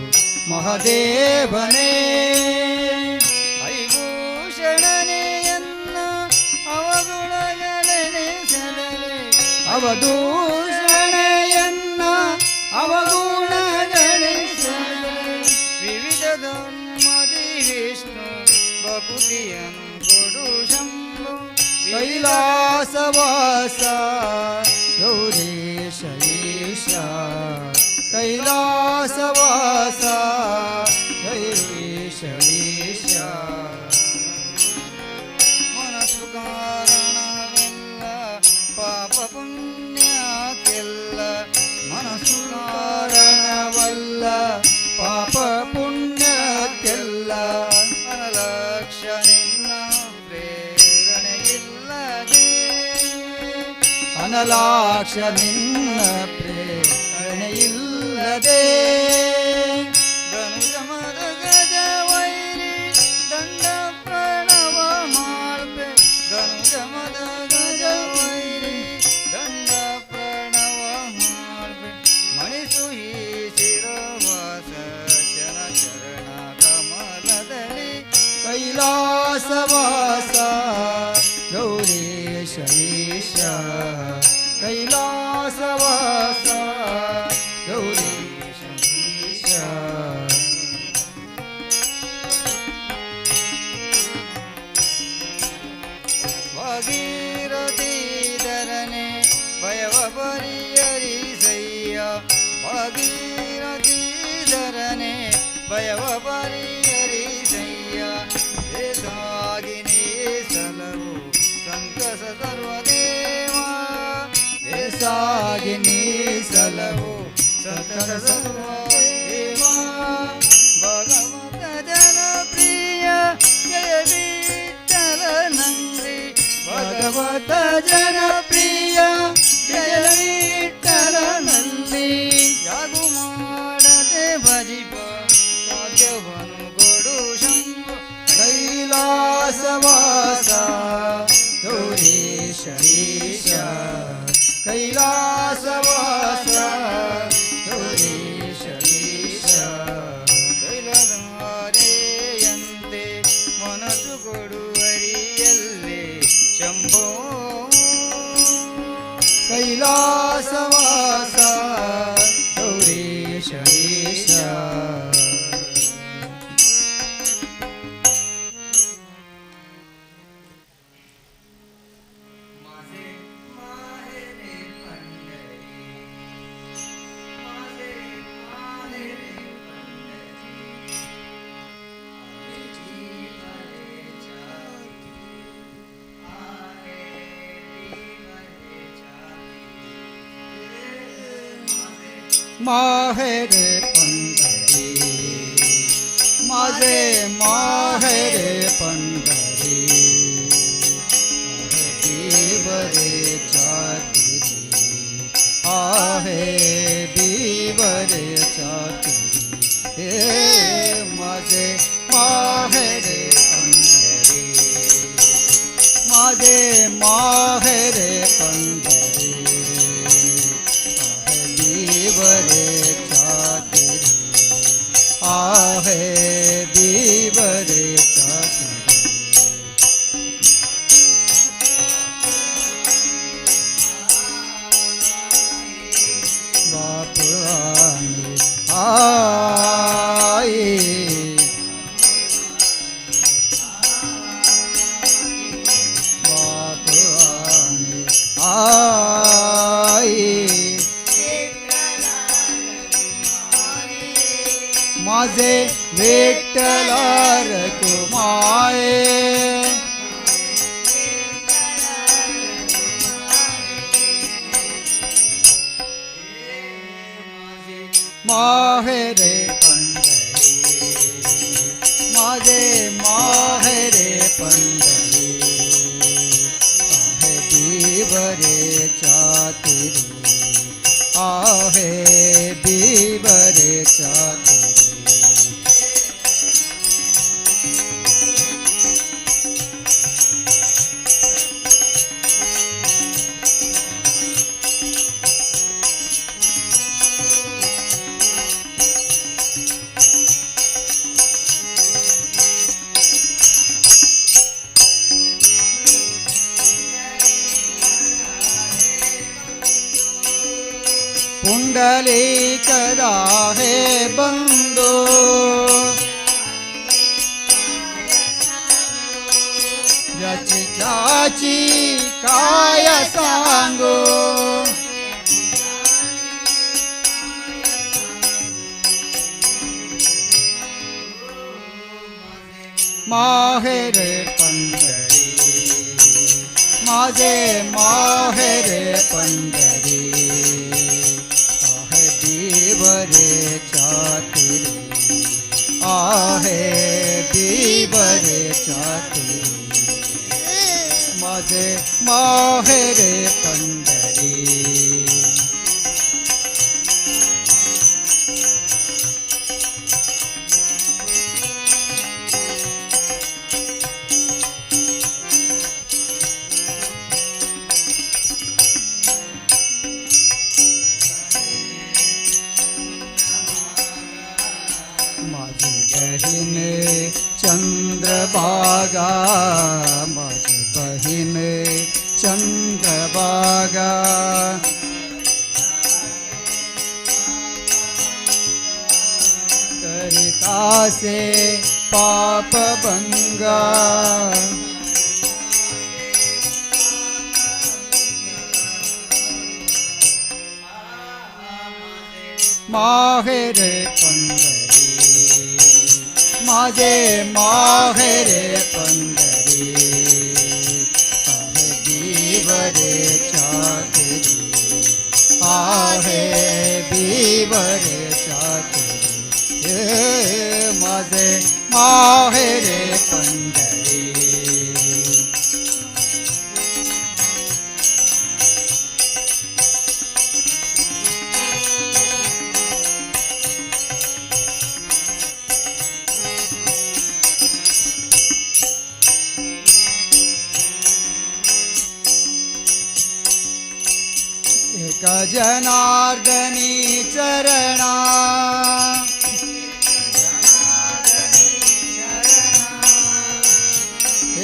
ಮಹದೇವನೇ ಐಭೂಷಣನೆಯನ್ನ ಅವಗುಣಗಳೆನಿಸಲೇ ಅವಧೂಷಣೆಯನ್ನ ಅವಗುಣಗಳಿಸಲು ವಿವಿಧ ಧರ್ಮದಿ ವಿಷ್ಣು ಬಕುತಿಯನು ಕೊಡು ಶಂಭು ಕೈಲಾಸವಾಸ ಗೌರೀಶ ಈಶ ಕೈಲಾಸವಾಸ ಗೌರೀಶ ಈಶ ಮನಸ್ಸು ಕಾರಣವೆಲ್ಲ ಪಾಪ ಪುಣ್ಯಕ್ಕೆಲ್ಲ ಮನಸ್ಸು ಕಾರಣವಲ್ಲ ಪಾಪ ಪುಣ್ಯಕ್ಕೆಲ್ಲ ಅನಲಕ್ಷ ನಿನ್ನ ಪ್ರೇರಣೆಯಿಲ್ಲದೆ ಅನಲಾಕ್ಷ ನಿನ್ನ ಪ್ರೇರಣೆಯಿಲ್ಲದೆ ಧನುಜಮದ ಗಜ ವೈರಿ ದಂಡ ಪ್ರಣವ ಮಾಡ್ಬೆ ಧನುಜಮದ ಗಜ ವೈರಿ ದಂಡ ಪ್ರಣವ ಮಾಡ್ಬೆ ಮಣಿಸು ಈ ಶಿರವಾಸ ಜನ ಚರಣ ಕಮಲದಲ್ಲಿ ಕೈಲಾಸವಾಸ ಗೌರೀಶ ಈಶ ಕೈಲಾಸವಾಸ ಗೌರೀಶ ಈಶ ಭಾಗೀರಥೀಧರನೆ ಭಯವ ಪರಿಹರಿಸಯ್ಯ ಭಾಗೀರಥೀಧರನೆ ಭಯವ ಪರಿಹರಿಸಯ್ಯ ದೇಸಾಗಿನಿ ಸಲವು ಸಂಕಸ ಸರ್ವದೇವ ಸಾಗಿನಿ ಸಲವು ಸಂಕಸ ಸರ್ವದೇವ ಭಗವಂತ ಜನಪ್ರಿಯ ಜಯ ವಿಠಲ ನಂಗ್ರಿ ಭಗವತ ಜನಪ್ರಿಯ ಜಯ ವಿಠಲನಲ್ಲಿ ಯಾಗು ಮಾಡದೆ ಭಜಿಪ ಭಾಗ್ಯವನ್ನು ಕೊಡು ಶಂಭು ಕೈಲಾಸವಾಸ ಗೌರೀಶ ಈಶ ಕೈಲಾಸವಾಸ ಗೌರೀಶ ಈಶ ಕೈಲಧಾರೆಯಂತೆ ಮನಸ್ಸು ಕೊಡುವರಿಯಲ್ಲೇ ಶಂಭೋ ಕೈಲಾಸವಾಸ ಗೌರೀಶ ಈಶ माहेरे पंढरी माझे माहेरे पंढरी बीवरे चातरी आहे बीवरे चातरी हे माझे माहेरे पंढरी माझे माहेरे पंढरी बीवरे चातरी आहे बीवरे चातरी बाप आणि आई बाप आणि आई माझे विठ्ठलार कुमाये माहेरे पंढरी माझे माहेरे पंढरी आहे बीवरे चातरी आहे बीवरे चातरी पुंडलिकदा हे बंधू ज्याची त्याची काय सांगू माहेर पंढरी माझे माहेर पंढरी आहे दिवरे चातुरी आहे दिवरे चातुरी माझे माहेर पंढरी माझी बहीण चंद्रभागा माझी बहीण चंद्रभागा करितासे पाप भंगा माहेर पंढरी माझे माहेर पंढरी आहे दिवरे चातुरी आहे दिवरे चातुरी हे माझे माहेर पंढरी एक जनार्दनी चरणा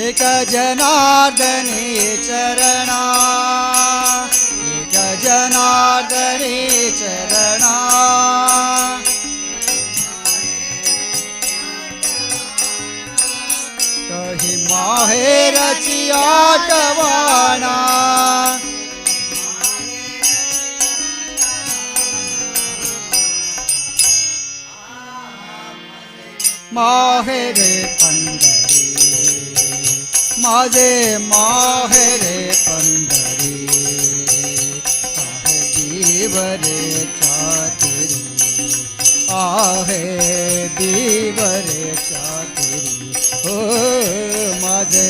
एक जनार्दनी चरणा एक जनार्दनी चरणा कही माहेरची आठवणा माहेर पंढरी माझे माहेर पंढरी आहे दिवरे चातुरी आहे दिवरे चातुरी हो माझे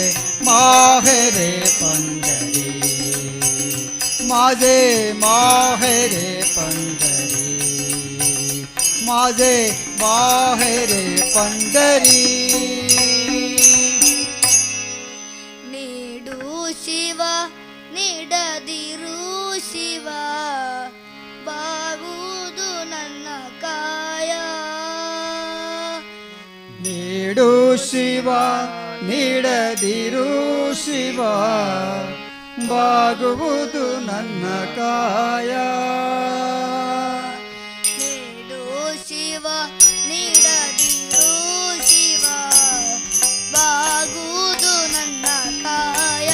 माहेर पंढरी माझे माहेर पंढरी माझे माहेर पंढरी ನೀಡು ಶಿವ ನೀಡದಿರು ಶಿವ ಬಾಗುವುದು ನನ್ನ ಕಾಯ ನೀಡು ಶಿವ ನೀಡದಿರು ಶಿವ ಬಾಗುವುದು ನನ್ನ ಕಾಯ ನೀಡು ಶಿವ ನೀಡದಿರು ಶಿವ ಬಾಗುವುದು ನನ್ನ ಕಾಯ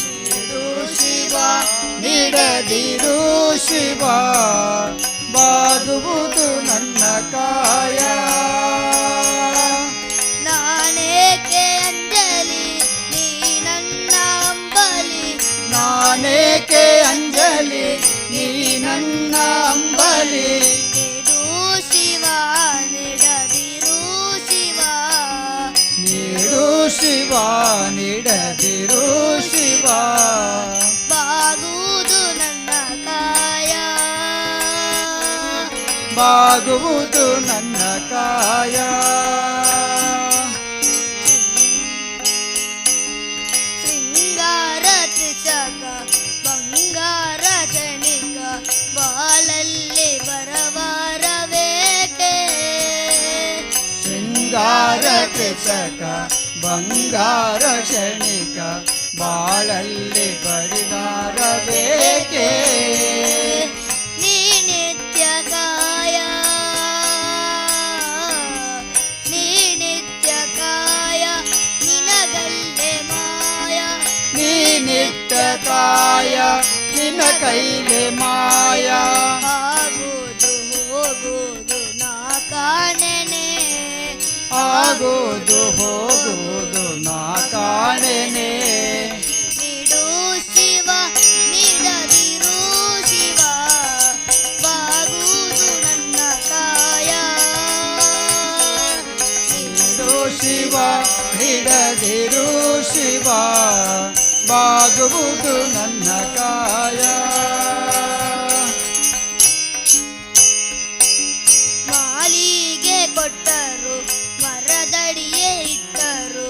ನೀಡು ಶಿವ ನೀಡದಿರು ಶಿವ ಬಾಗುವುದು ನನ್ನ ಕಾಯ ನಾನೇಕೆ ಅಂಜಲಿ ನೀ ನನ್ನ ಅಂಬಲಿ ನಾನೇಕೆ ಅಂಜಲಿ ನೀ ನನ್ನ ಅಂಬಲಿ ನೀಡು ಶಿವ ನೀಡದಿರು ಶಿವ ನೀಡು ಶಿವ ನೀಡದಿರು ಶಿವ ಬಾಗುವುದು ನನ್ನ ಕಾಯ ಬಾಗುವುದು ನನ್ನ ಕಾಯ ಶೃಂಗಾರ ತ್ರಿಶಕ ಬಂಗಾರ ಚಣಿಕ ಬಾಲಲ್ಲಿ ಬರವಾರವೇಕೆ ಶೃಂಗಾರ ಕೃಷಕ ಬಂಗಾರ ಕ್ಷಣಿಕ ಬಾಳಲ್ಲಿ ಬಡಿದಾರ ಬೇಕೆ ನೀ ನಿತ್ಯ ಕಾಯ ನೀ ನಿತ್ಯ ಕಾಯ ನಿನಗಲ್ಲೇ ಮಾಯ ನೀ ನಿತ್ಯ ಕಾಯ ನಿನ್ನ ಕೈಲೆ ಮಾಯ ಆಗೋದು ಹೋಗೋದು ನಾ ಕಾಣೆನೆ ಆಗೋದು ಹೋಗುವುದು ನಾ ಕಾಣೆನೆ ನೀಡು ಶಿವ ನೀಡದಿರು ಶಿವ ಬಾಗುವುದು ನನ್ನ ಕಾಯ ನೀಡು ಶಿವ ಹಿಡದಿರು ಶಿವ ಬಾಗುವುದು ನನ್ನ ಕಾಯ ಮಾಲಿಗೆ ಕೊಟ್ಟರು ಮರದಡಿಯೇ ಇಟ್ಟರು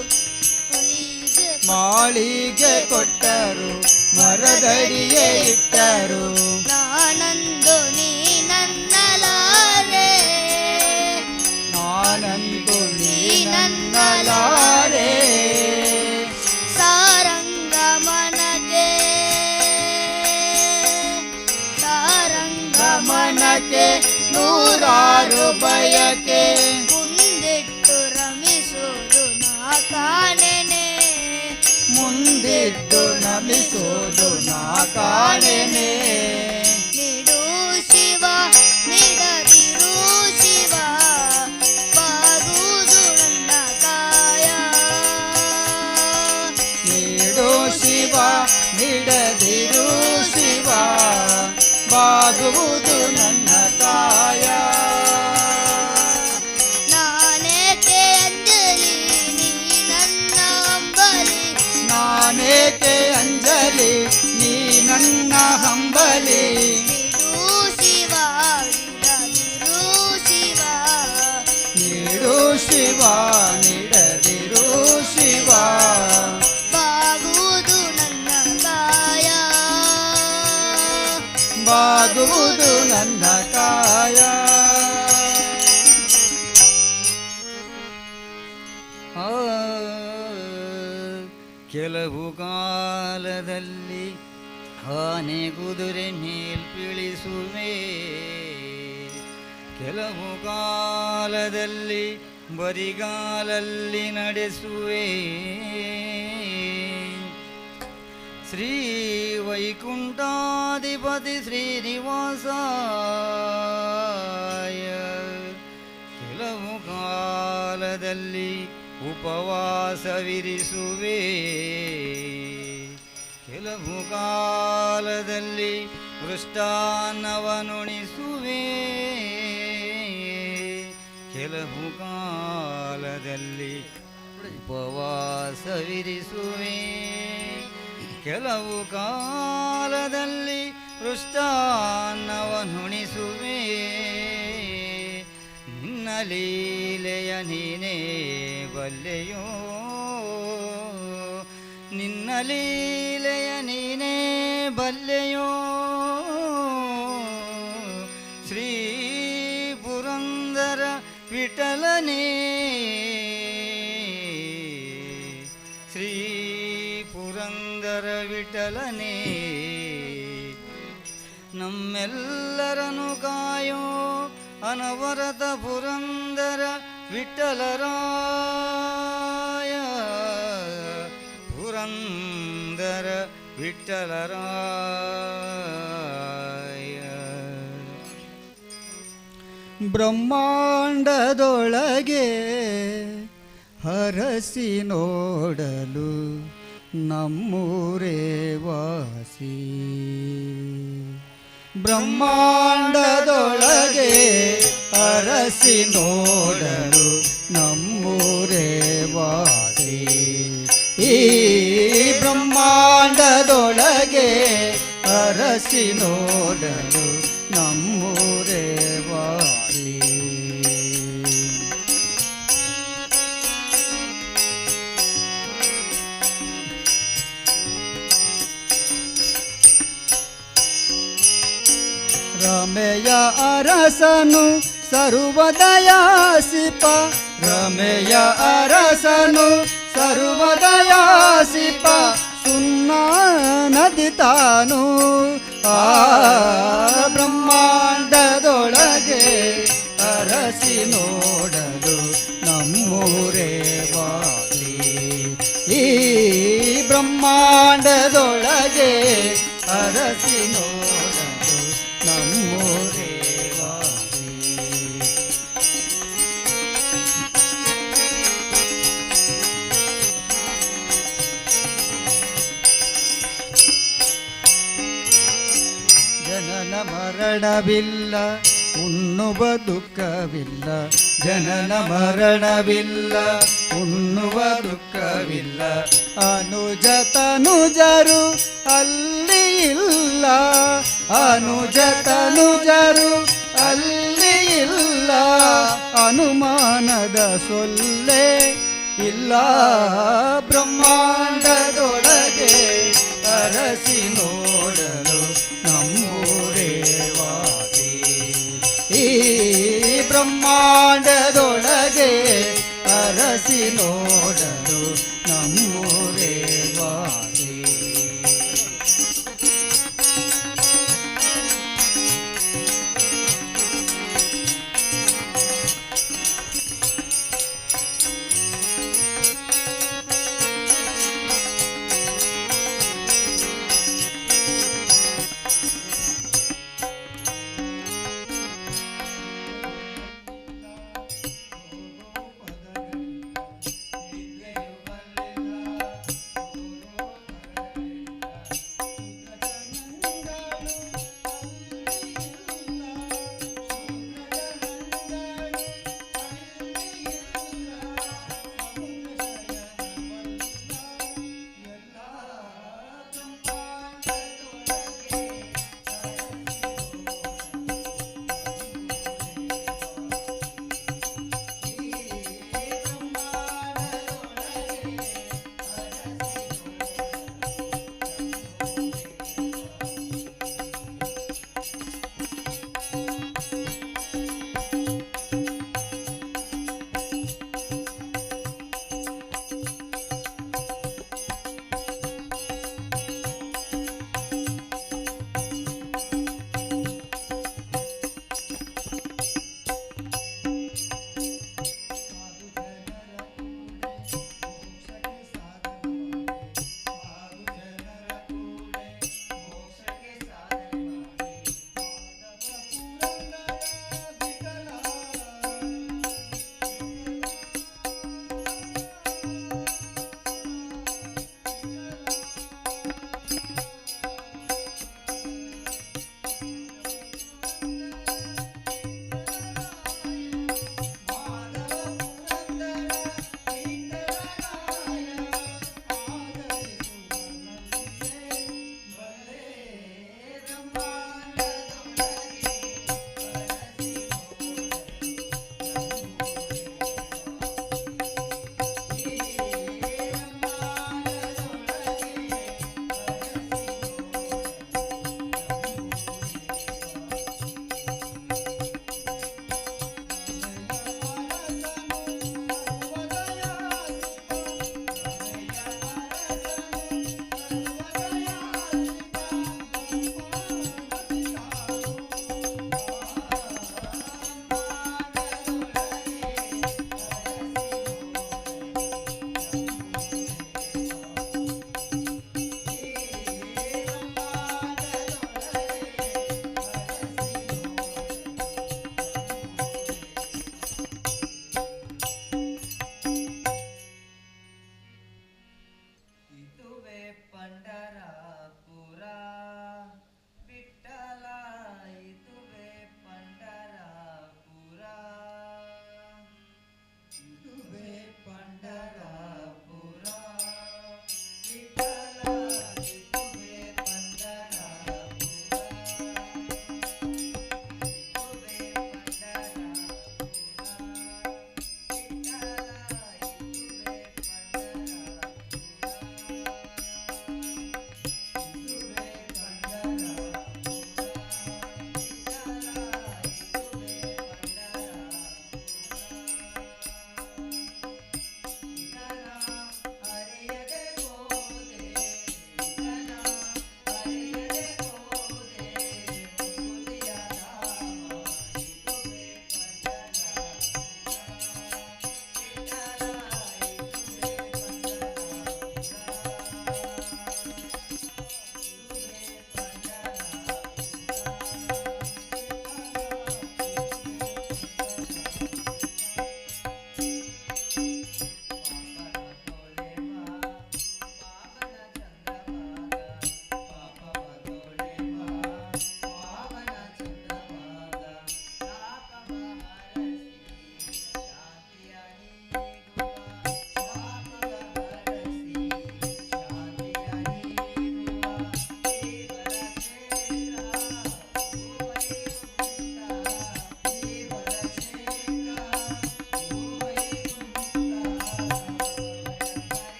ಮಾಳಿಗೆ ಕೊಟ್ಟರು ಮರದಡಿಯೇ ಇಟ್ಟರು ನಾನಂದು ನೀನನ್ನಲಾರೆ ನಾನಂದು ನೀನನ್ನಲಾರೆ ಸಾರಂಗ ಮನಗೆ ಸಾರಂಗ ಗಮನಕ್ಕೆ ನೂರಾರು ಬಯಕೆ ಮುಂದಿಟ್ಟು ರಮಿಸುವುದು ನಾ ಕಾಣೆನೆ ಮುಂದಿದ್ದು ನಮಿಸೋದು ನಾ ಕಾಣೆನೆ ನೀಡು ಶಿವ ನೀಡದಿರು ಶಿವ ಬಾಗುವುದು ನನ್ನ ಕಾಯ ನೀಡು ಶಿವ ನೀಡದಿರು ಶಿವ ಬಾಗುವುದು ನನ್ನ ಕಾಯ ನಾನೇಕೆ ಅಂಜಲಿ ನೀ ನನ್ನ ಅಂಬಲಿ ನಾನೇಕೆ ಅಂಜಲಿ ನೀ ನನ್ನ ಹಂಬಲಿ ನೀಡು ಶಿವ ನೀಡದಿರು ಶಿವ ನೀಡು ಶಿವ ನೀಡದಿರು ಶಿವ ಬಾಗುವುದು ನನ್ನ ಕಾಯ ಬಾಗುವುದು ನನ್ನ ಕಾಯ ಆ, ಕೆಲವು ಕಾಲದಲ್ಲಿ ಆನೆ ಕುದುರೆ ಮೇಲ್ಪಿಳಿಸುವೆ ಕೆಲವು ಕಾಲದಲ್ಲಿ ಬರಿಗಾಲಲ್ಲಿ ನಡೆಸುವೆ ಶ್ರೀ ವೈಕುಂಠಾಧಿಪತಿ ಶ್ರೀನಿವಾಸಾಯ ಕೆಲವು ಕಾಲದಲ್ಲಿ ಉಪವಾಸವಿರಿಸುವೆ ಕೆಲವು ಕಾಲದಲ್ಲಿ ಮೃಷ್ಟಾನ್ನವನುಣಿಸುವೆ ಕೆಲವು ಕಾಲದಲ್ಲಿ ಉಪವಾಸವಿರಿಸುವೆ ಕೆಲವು ಕಾಲದಲ್ಲಿ ಮೃಷ್ಟಾನ್ನವನುಣಿಸುವೆ ನಿನ್ನ ಲೀಲೆಯ ನೀನೇ ಬಲ್ಲೆಯೋ ನಿನ್ನ ಲೀಲೆಯ ನೀನೇ ಬಲ್ಲೆಯೋ ಶ್ರೀ ಪುರಂದರ ವಿಠಲನೇ ಶ್ರೀ ಪುರಂದರ ವಿಠಲನೇ ನಮ್ಮೆಲ್ಲರನ್ನು ಕಾಯೋ ಅನವರತ ಪುರಂದರ ವಿಠಲರಾಯ ಪುರಂದರ ವಿಠಲರಾಯ ಬ್ರಹ್ಮಾಂಡದೊಳಗೆ ಹರಸಿ ನೋಡಲು ನಮ್ಮೂರೇ ವಾಸಿ ಬ್ರಹ್ಮಾಂಡದೊಳಗೆ ಹರಸಿ ನೋಡಲು ನಮ್ಮೂರೇ ವಾಸಿ ಈ ಬ್ರಹ್ಮಾಂಡದೊಳಗೆ ಹರಸಿ ನೋಡಲು ನಮ್ಮೂರೇ ವಾಸಿ ರಮೆಯ ಅರಸನು ಸರ್ವದಯಾಸಿಪ ರಮೆಯ ಅರಸನು ಸರ್ವದಯಾಸಿಪ ಸುನ್ನ ನದಿ ತಾನು ಆ ಬ್ರಹ್ಮಾಂಡದೊಳಗೆ ಅರಸಿ ನೋಡಲು ನಮ್ಮೂರೇ ವಾಸಿ. ಈ ಬ್ರಹ್ಮಾಂಡದೊಳಗೆ ಅರಸಿ ನೋಡಲು ನಮ್ಮೂರೇ ವಾಸಿ. ಜನನ ಮರಣವಿಲ್ಲ ಉಣ್ಣುವ ದುಃಖವಿಲ್ಲ, ಜನನ ಮರಣವಿಲ್ಲ ಉಣ್ಣುವ ದುಃಖವಿಲ್ಲ, ಅನುಜತನುಜರು ಅಲ್ಲಿ ಇಲ್ಲ, ಅನುಜತನುಜರು ಅಲ್ಲಿ ಇಲ್ಲ, ಅನುಮಾನದ ಸೊಲ್ಲೆ ಇಲ್ಲ. ಬ್ರಹ್ಮಾಂಡದೊಳಗೆ ಅರಸಿ ನೋಡಲು ನಮ್ಮೂರೇ ವಾಸಿ. ಈ ಬ್ರಹ್ಮಾಂಡದೊಳಗೆ ಅರಸಿ ನೋಡಲು ನಮ್ಮೂರೇ ವಾಸಿ.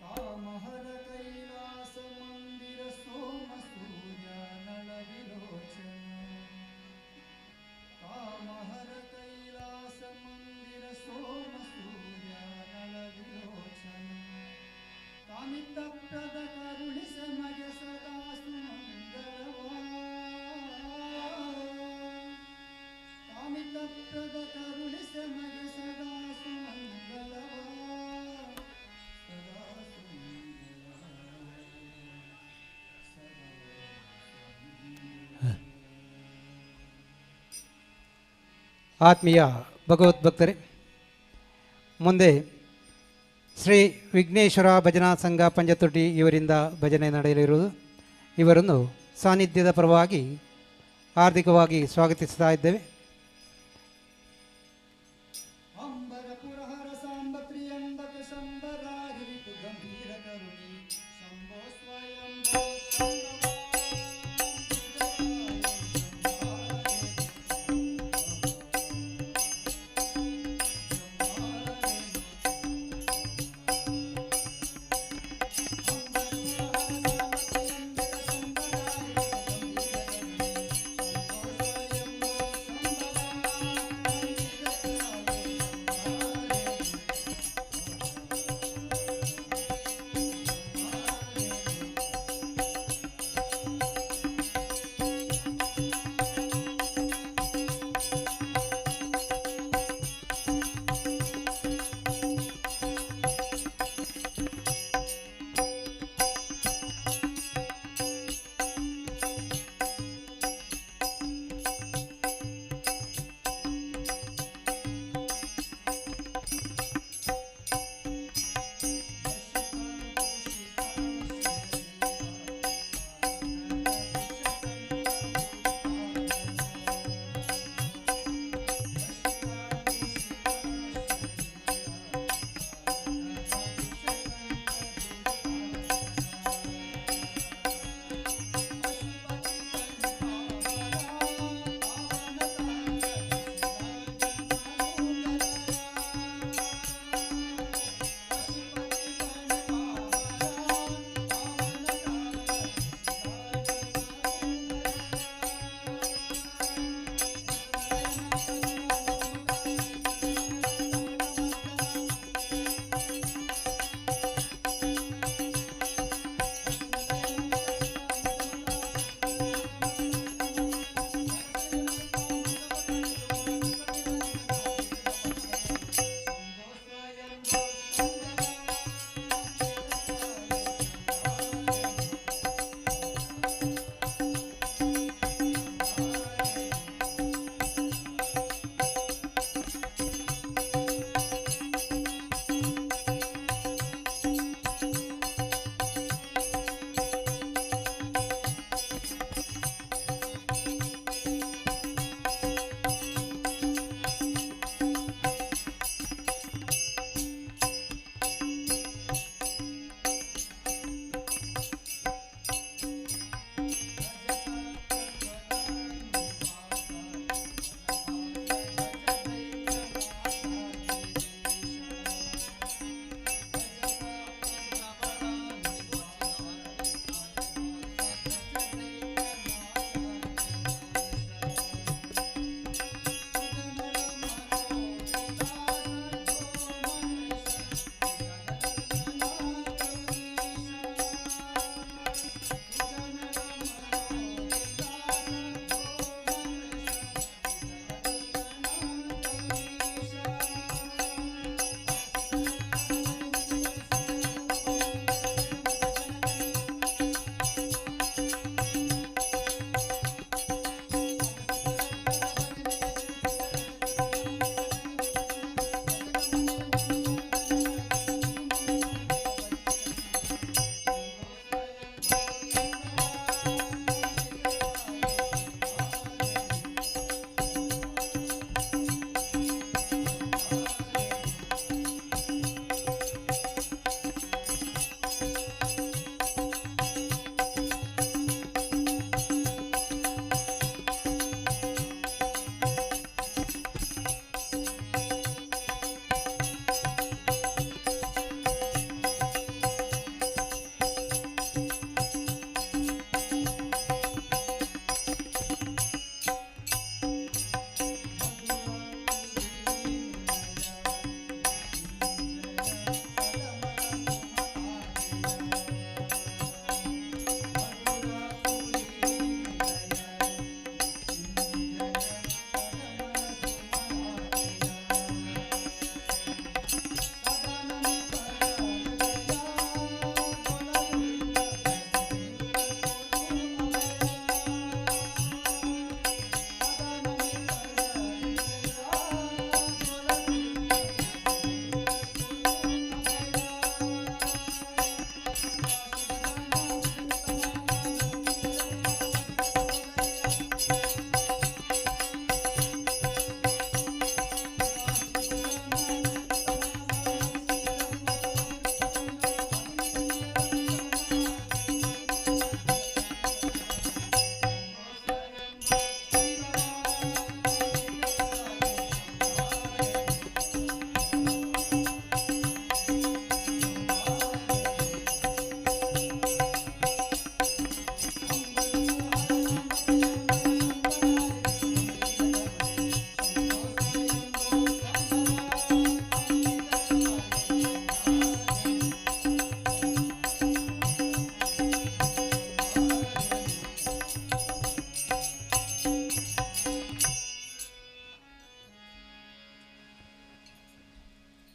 कामहर कैलास मंदिर सोम सूर्य नल विलोचन कामहर कैलास मंदिर सोम सूर्य नल विलोचन कामित प्रद करुणिस मग सदा सुमंगलवा कामित प्रद करुणिस मग सदा सुमंगलवा ಆತ್ಮೀಯ ಭಗವದ್ಭಕ್ತರೇ, ಮುಂದೆ ಶ್ರೀ ವಿಘ್ನೇಶ್ವರ ಭಜನಾ ಸಂಘ ಪಂಜತೊಟ್ಟಿ ಇವರಿಂದ ಭಜನೆ ನಡೆಯಲಿರುವುದು. ಇವರನ್ನು ಸಾನ್ನಿಧ್ಯದ ಪರವಾಗಿ ಹಾರ್ದಿಕವಾಗಿ ಸ್ವಾಗತಿಸ್ತಾ ಇದ್ದೇವೆ. अंबर पुरहर सांब त्र्यंबक संबरारि रिपु गंभीर करुणी शंभो स्वयं शंभो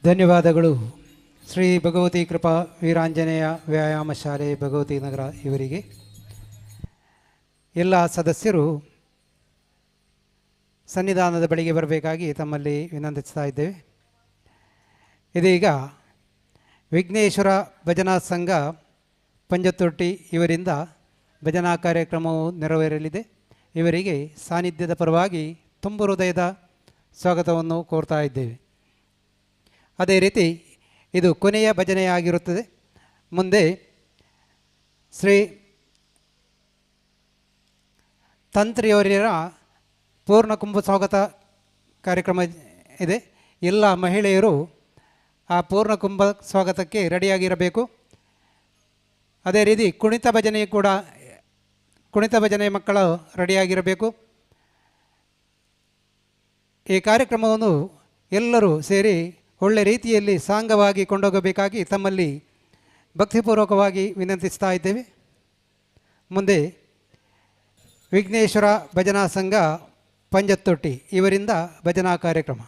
ಧನ್ಯವಾದಗಳು ಶ್ರೀ ಭಗವತಿ ಕೃಪಾ ವೀರಾಂಜನೇಯ ವ್ಯಾಯಾಮ ಶಾಲೆ ಭಗವತಿ ನಗರ ಇವರಿಗೆ. ಎಲ್ಲ ಸದಸ್ಯರು ಸನ್ನಿಧಾನದ ಬಳಿಗೆ ಬರಬೇಕಾಗಿ ತಮ್ಮಲ್ಲಿ ವಿನಂತಿಸ್ತಾ ಇದ್ದೇವೆ. ಇದೀಗ ವಿಘ್ನೇಶ್ವರ ಭಜನಾ ಸಂಘ ಪಂಜತೊಟ್ಟಿ ಇವರಿಂದ ಭಜನಾ ಕಾರ್ಯಕ್ರಮವು ನೆರವೇರಲಿದೆ. ಇವರಿಗೆ ಸಾನ್ನಿಧ್ಯದ ಪರವಾಗಿ ತುಂಬ ಹೃದಯದ ಸ್ವಾಗತವನ್ನು ಕೋರ್ತಾ ಇದ್ದೇವೆ. ಅದೇ ರೀತಿ ಇದು ಕೊನೆಯ ಭಜನೆಯಾಗಿರುತ್ತದೆ. ಮುಂದೆ ಶ್ರೀ ತಂತ್ರಿಯವರ ಪೂರ್ಣ ಕುಂಭ ಸ್ವಾಗತ ಕಾರ್ಯಕ್ರಮ ಇದೆ. ಎಲ್ಲ ಮಹಿಳೆಯರು ಆ ಪೂರ್ಣ ಕುಂಭ ಸ್ವಾಗತಕ್ಕೆ ರೆಡಿಯಾಗಿರಬೇಕು. ಅದೇ ರೀತಿ ಕುಣಿತ ಭಜನೆ ಮಕ್ಕಳು ರೆಡಿಯಾಗಿರಬೇಕು. ಈ ಕಾರ್ಯಕ್ರಮವನ್ನು ಎಲ್ಲರೂ ಸೇರಿ ಒಳ್ಳೆ ರೀತಿಯಲ್ಲಿ ಸಾಂಗವಾಗಿ ಕೊಂಡೋಗಬೇಕಾಗಿ ತಮ್ಮಲ್ಲಿ ಭಕ್ತಿಪೂರ್ವಕವಾಗಿ ವಿನಂತಿಸ್ತಾ ಇದ್ದೇವೆ. ಮುಂದೆ ವಿಘ್ನೇಶ್ವರ ಭಜನಾ ಸಂಘ ಪಂಜತ್ತೊಟ್ಟಿ ಇವರಿಂದ ಭಜನಾ ಕಾರ್ಯಕ್ರಮ.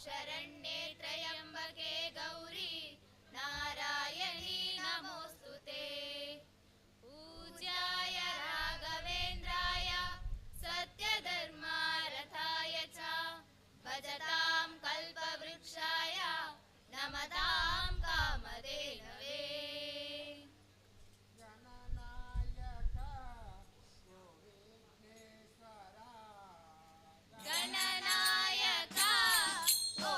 शरण्ये त्र्यम्बके गौरी नारायणी नमोस्तुते. पूज्याय राघवेन्द्राय सत्यधर्मारथाय च भजतां कल्पवृक्षाय नमतां कामधेनवे. गणनायका ओ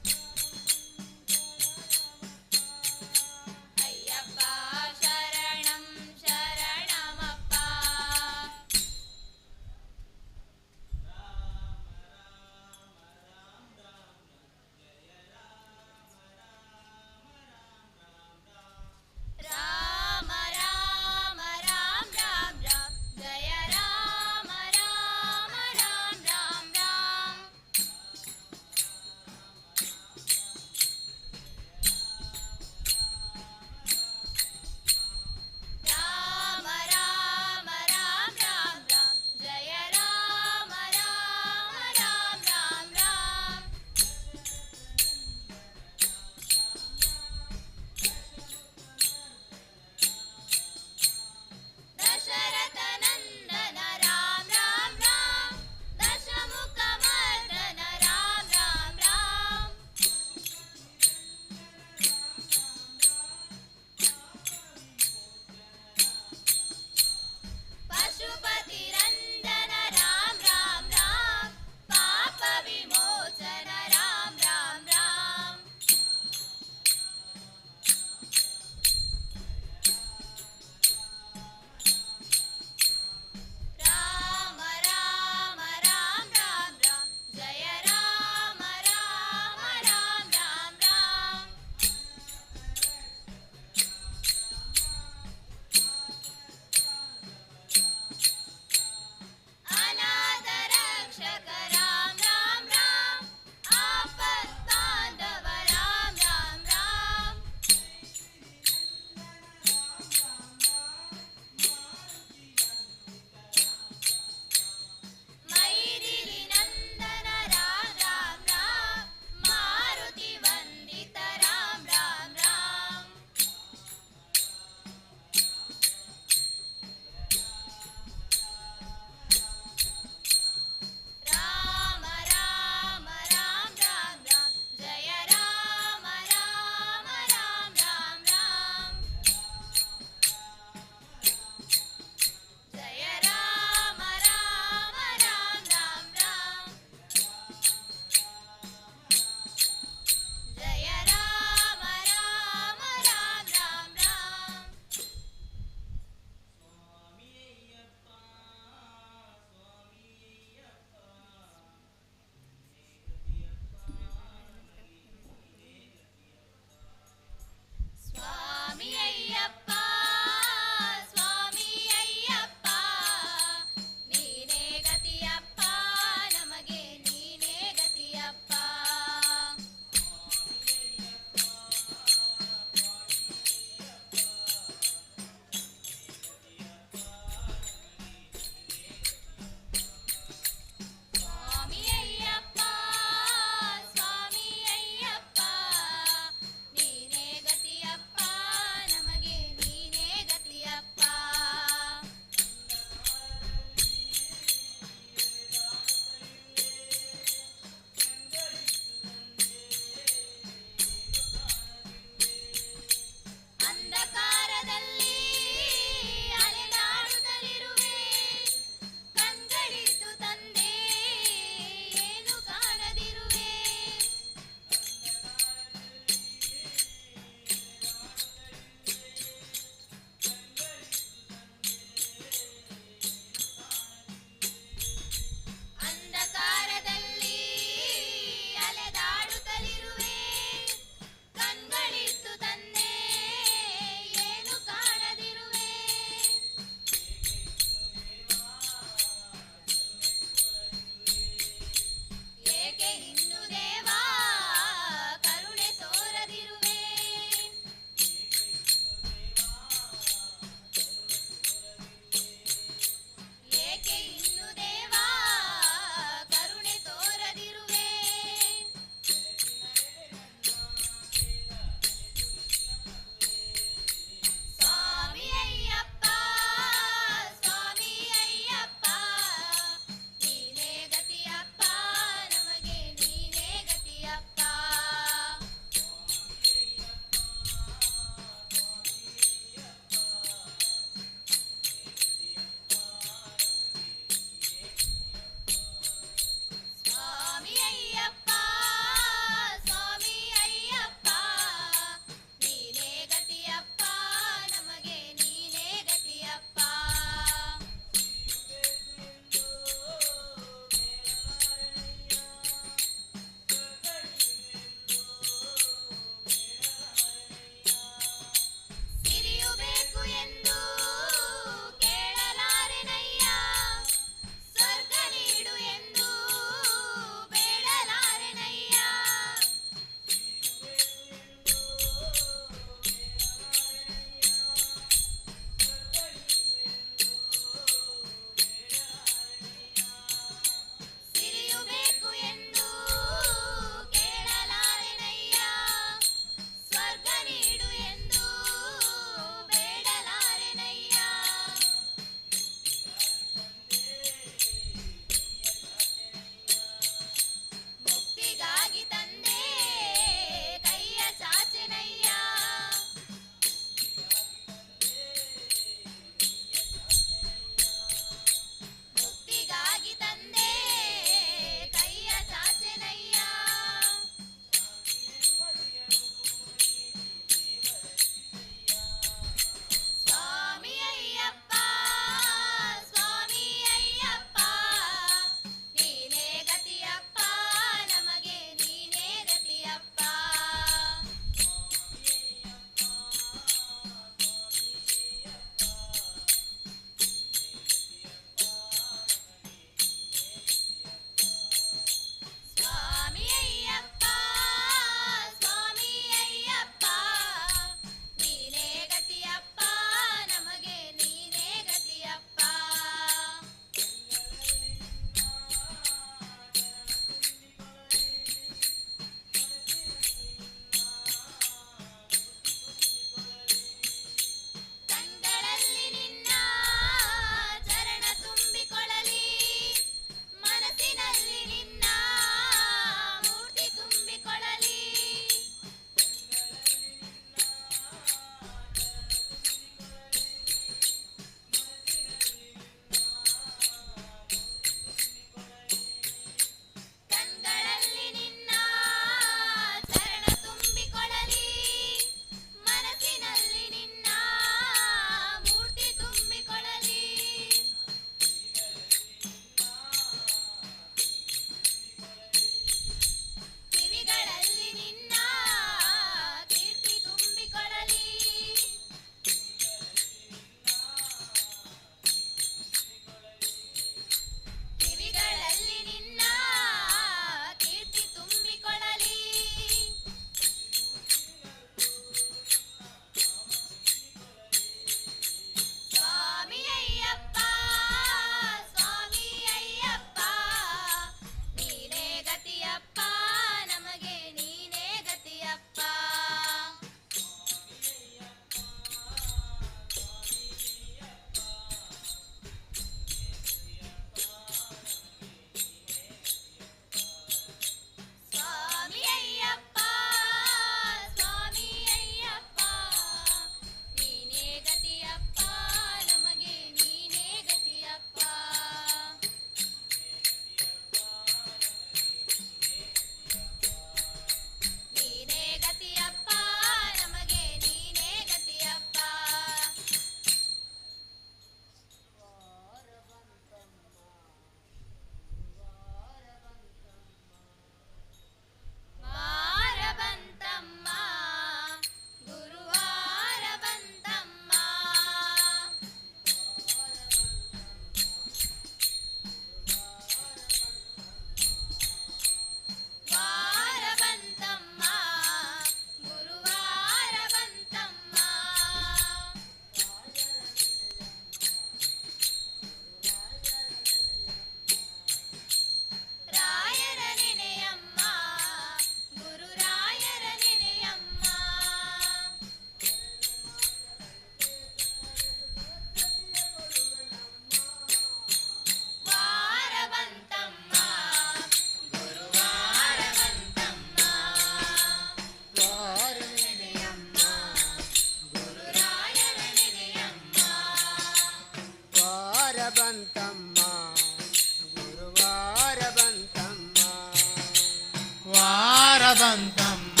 ಬಂತಮ್ಮ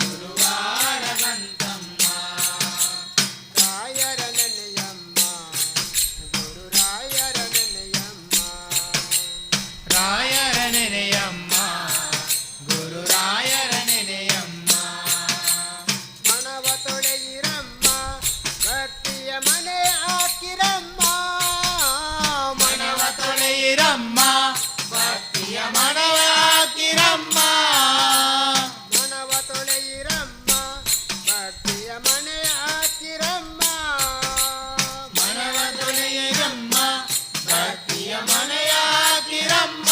ಗುರುವಾರ ಬಂತಮ್ಮ ರಾಯರ ನೆನೆಯಮ್ಮ ಗುರುರಾಯರ ನೆನೆಯಮ್ಮ ರಾಯರ ನೆನೆಯಮ್ಮ ಗುರುರಾಯರ ನೆನೆಯಮ್ಮ ಮನವ ತೊಳೆಯಿರಮ್ಮ ಭಕ್ತಿಯ ಮನೆ ಹಾಕಿರಮ್ಮ ಮನವ ತೊಳೆಯಿರಮ್ಮ ಭಕ್ತಿಯ ಮನವ ಹಾಕಿರಮ್ಮ ಮನವ ತೊಳೆಯಿರಮ್ಮ ಭಕ್ತಿಯ ಮನೆ ಹಾಕಿರಮ್ಮ ಮನವ ತೊಳೆಯಿರಮ್ಮ ಭಕ್ತಿಯ ಮನೆಯ ಹಾಕಿರಮ್ಮ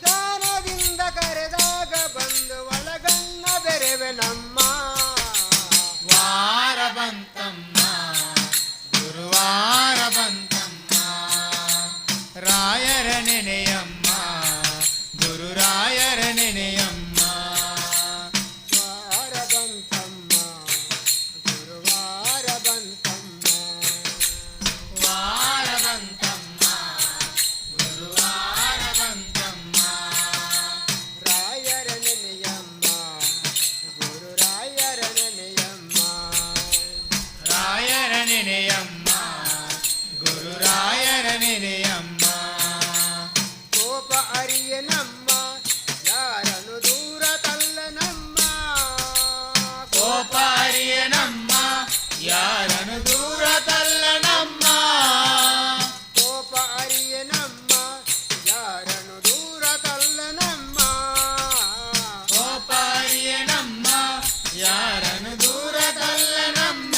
ದಾನದಿಂದ ಕರೆದಾಗ ಬಂದು ಒಳಗಣ್ಣ ಬೆರೆವೆ ನಮ್ಮ ವಾರ ಬಂತಮ್ಮ ಗುರುವಾರ ಬಂತಮ್ಮ ರಾಯರ ನೆನೆಯಮ್ಮ ಗುರುರಾಯರ ನೆನೆಯಮ್ಮ ವಾರ ಬಂತಮ್ಮ ಗುರುವಾರ ಬಂತಮ್ಮ ವಾರ ಬಂತಮ್ಮ ಗುರುವಾರ ಬಂತಮ್ಮ ರಾಯರ ನೆನೆಯಮ್ಮ ಗುರುರಾಯರ ನೆನೆಯಮ್ಮ ರಾಯರ ನೆನೆಯಮ್ಮ ಗುರುರಾಯರ ನೆನೆಯಮ್ಮ ಕೋಪ ಅರಿಯನಮ್ಮ ಯಾರನು ದೂರ ತಲ್ಲನಮ್ಮ ಕೋಪ ಅರಿಯನಮ್ಮ ಯಾರನು ದೂರ ತಲ್ಲನಮ್ಮ ಕೋಪ ಅರಿಯನಮ್ಮ ಯಾರನು ದೂರ ತಲ್ಲನಮ್ಮ ಕೋಪ ಅರಿಯನಮ್ಮ ಯಾರನು ದೂರ ತಲ್ಲನಮ್ಮ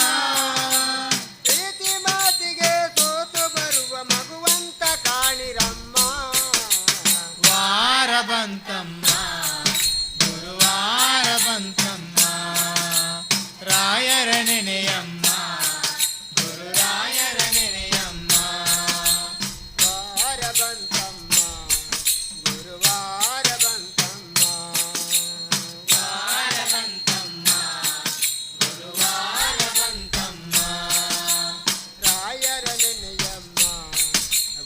ಪ್ರೀತಿ ಮಾತಿಗೆ ಸೋತು ಬರುವ ಮಗುವಂತ ಕಾಣಿರಮ್ಮ ವಾರ ಬಂತಮ್ಮ ಗುರುವಾರ ಬಂತಮ್ಮ ರಾಯರ ನೆನೆಯಮ್ಮ ಗುರುರಾಯರ ನೆನೆಯಮ್ಮ ವಾರ ಬಂತಮ್ಮ ಗುರುವಾರ ಬಂತಮ್ಮ ವಾರ ಬಂತಮ್ಮ ಗುರುವಾರ ಬಂತಮ್ಮ ರಾಯರ ನೆನೆಯಮ್ಮ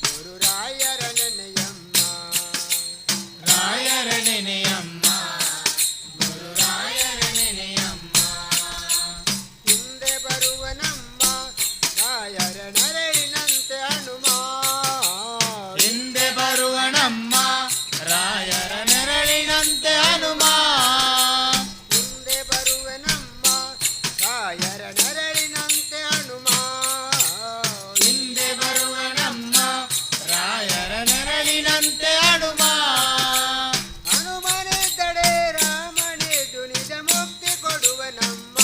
ಗುರುರಾಯರ ನೆನೆಯಮ್ಮ ರಾಯರ ನೆನೆಯಮ್ಮ ಗುರುರಾಯರ ನೆನೆಯಮ್ಮ ಹಿಂದೆ ಬರುವನಮ್ಮ ರಾಯರ ನರಳಿನಂತೆ ಹನುಮ ಹಿಂದೆ ಬರುವನಮ್ಮ ರಾಯರ ನೆರಳಿನಂತೆ ಹನುಮ ಹಿಂದೆ ಬರುವನಮ್ಮ ರಾಯರ ನೆರಳಿನಂತೆ ಹನುಮ ಹಿಂದೆ ಬರುವನಮ್ಮ ರಾಯರ ನೆರಳಿನಂತೆ ಹನುಮ ಹನುಮನಿದ್ದಡೆ ರಾಮನಿದು ನಿಜ ಮುಕ್ತಿ ಕೊಡುವನಮ್ಮ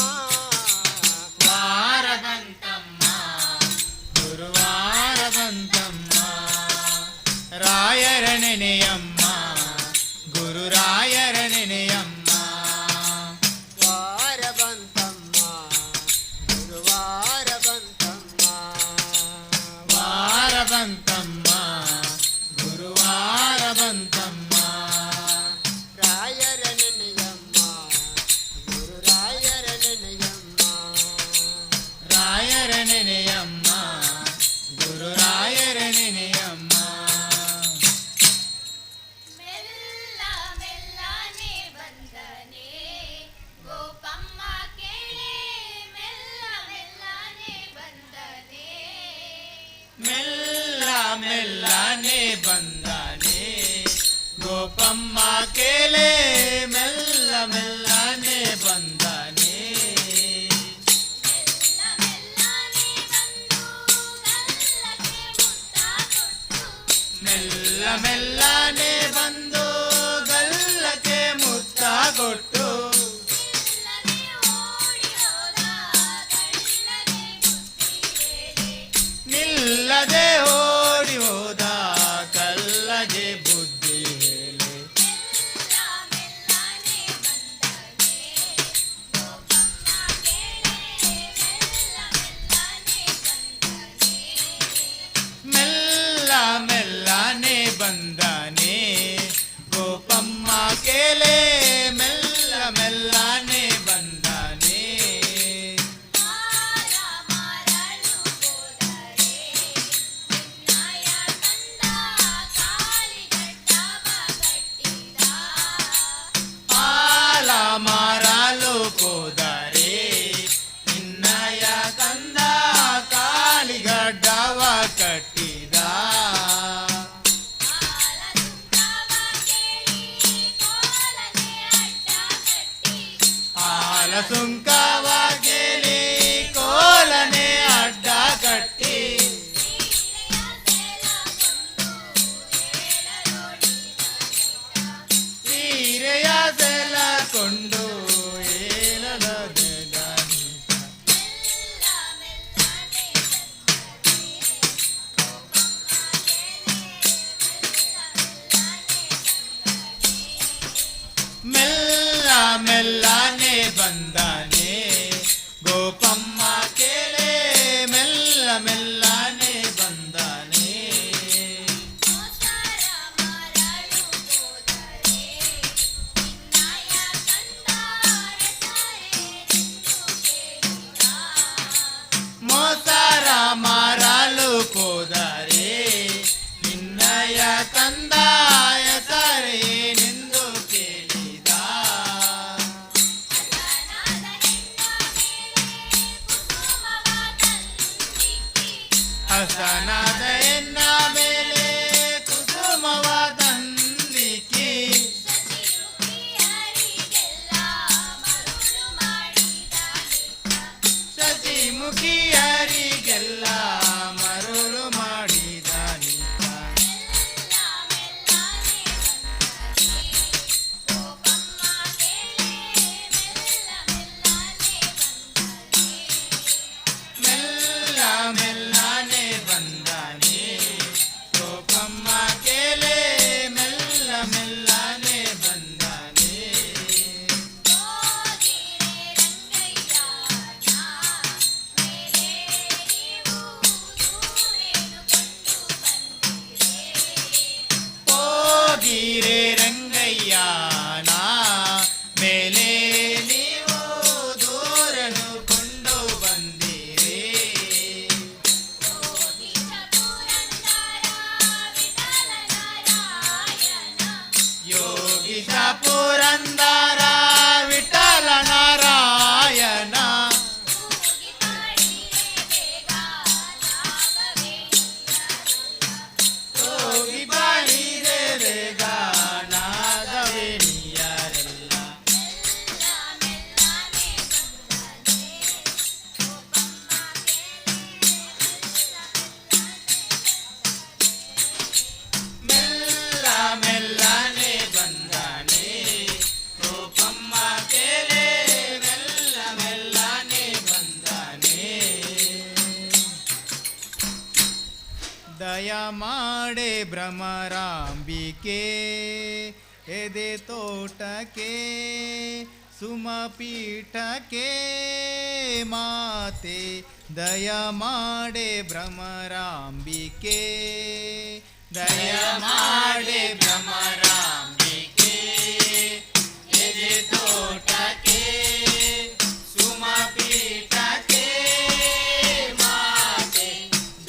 ವಾರ ಬಂತಮ್ಮ ಗುರುವಾರ ಬಂತಮ್ಮ ರಾಯರ ನೆನೆಯಮ್ಮ ಗುರುರಾಯರ ನೆನೆಯಮ್ಮ ವಾರ ಬಂತಮ್ಮ ಗುರುವಾರ ಬಂತಮ್ಮ ವಾರ ಬಂತಮ್ಮ ಗುರುವಾರ ಬಂತಮ್ಮ ರಾಯರ ನೆನೆಯಮ್ಮ ಗುರುರಾಯರ ನೆನೆಯಮ್ಮ ರಾಯರ ನೆನೆಯಮ್ಮ ಗುರುರಾಯರ ನೆನೆಯಮ್ಮ ಮೆಲ್ಲ ಮೆಲ್ಲನೆ ಬಂದನೆ ಗೋಪಮ್ಮ ಕೇಳೆ ಮೆಲ್ಲ ಮೆಲ್ಲನೆ ಬಂದನೆ ಮೆಲ್ಲ ಮೆಲ್ಲನೆ ಬಂದಾನೆ ಗೋಪಮ್ಮ ಕೇಳೆ ಮೆಲ್ಲ ಮೆಲ್ಲನೆ ಬಂದಾನೆ ಮೆಲ್ಲ ಮೆಲ್ಲನೆ ಬಂದು ಗಲ್ಲಕ್ಕೆ ಮುತ್ತ ಕೊಟ್ಟು ನಿಲ್ಲದೆ ಓಡಿ ಹೋದ ಕಲ್ಲಗೆ ಬುದ್ಧಿ ಹೇಳಿ ಮೆಲ್ಲ ಮೆಲ್ಲನೆ ಬಂದಾನೆ ಸುಂಕವ ಕೇಳಿ ಕೋಲನೆ ಅಡ್ಡ ಕಟ್ಟಿ ಸೀರೆಯ ಸೆಲ ಕೊಂಡು ಮೆಲ್ಲ ಮೆಲ್ಲನೆ ಬಂದಾನೆ ಗೋಪಮ್ಮ ಕೇಳೆ ಮೆಲ್ಲ ಮೆಲ್ಲನೆ ಬಂದಾನೆ ಮೋಸಾರ ಮಾರಲು ಹೋದರೆ ನಿನ್ನಯ ಕಂದಾಯ ಸರಿ ನಿಂದು ಕೇಳಿದ ಹಸನಾದ ಎನ್ನ ಮೇಲೆ ಕುಸುಮವ ತಂದಿಕ್ಕಿ ಶಶಿಮುಖಿಯರಿಗೆಲ್ಲ ಮರುಳು ಮಾಡಿದ ನಿಂತ ಮೆಲ್ಲ ಮೆಲ್ಲನೆ ಬಂದಾನೆ ಗೋಪಮ್ಮ ಕೇಳೆ ಮೆಲ್ಲ ಮೆಲ್ಲನೆ ಬಂದಾನೆ ಹೋಗಿರೆ ರಂಗಯ್ಯನ ಮೇಲೆ ನೀವು ದೂರನು ಕೊಂಡು ಬಂದಿರಿ ಯೋಗಿಷ ಪುರಂದರ ವಿಠಲ ನಾರಾಯಣ ಹೋಗಿ ಬಾಳಿರೆ ಬೇಗ ನಾಗವೇಣಿಯರೆಲ್ಲ ಮೆಲ್ಲ ಮೆಲ್ಲನೆ ಬಂದಾನೆ ಗೋಪಮ್ಮ ಕೇಳೆ ಮೆಲ್ಲ ಮೆಲ್ಲನೆ ಬಂದಾನೆ ದಯ ಮಾಡೆ ಭ್ರಮರಾಂಬಿಕೆ ಎದೆ ತೋಟಕ್ಕೆ ಸುಮಪೀಠಕ್ಕೆ ಮಾತೆ ದಯ ಮಾಡೆ ಭ್ರಮರಾಂಬಿಕೆ ದಯ ಮಾಡೆ ಭ್ರಮರಾಂಬಿಕೆ ಎದೆ ತೋಟಕ್ಕೆ ಸುಮಪೀಠಕ್ಕೆ ಮಾತೆ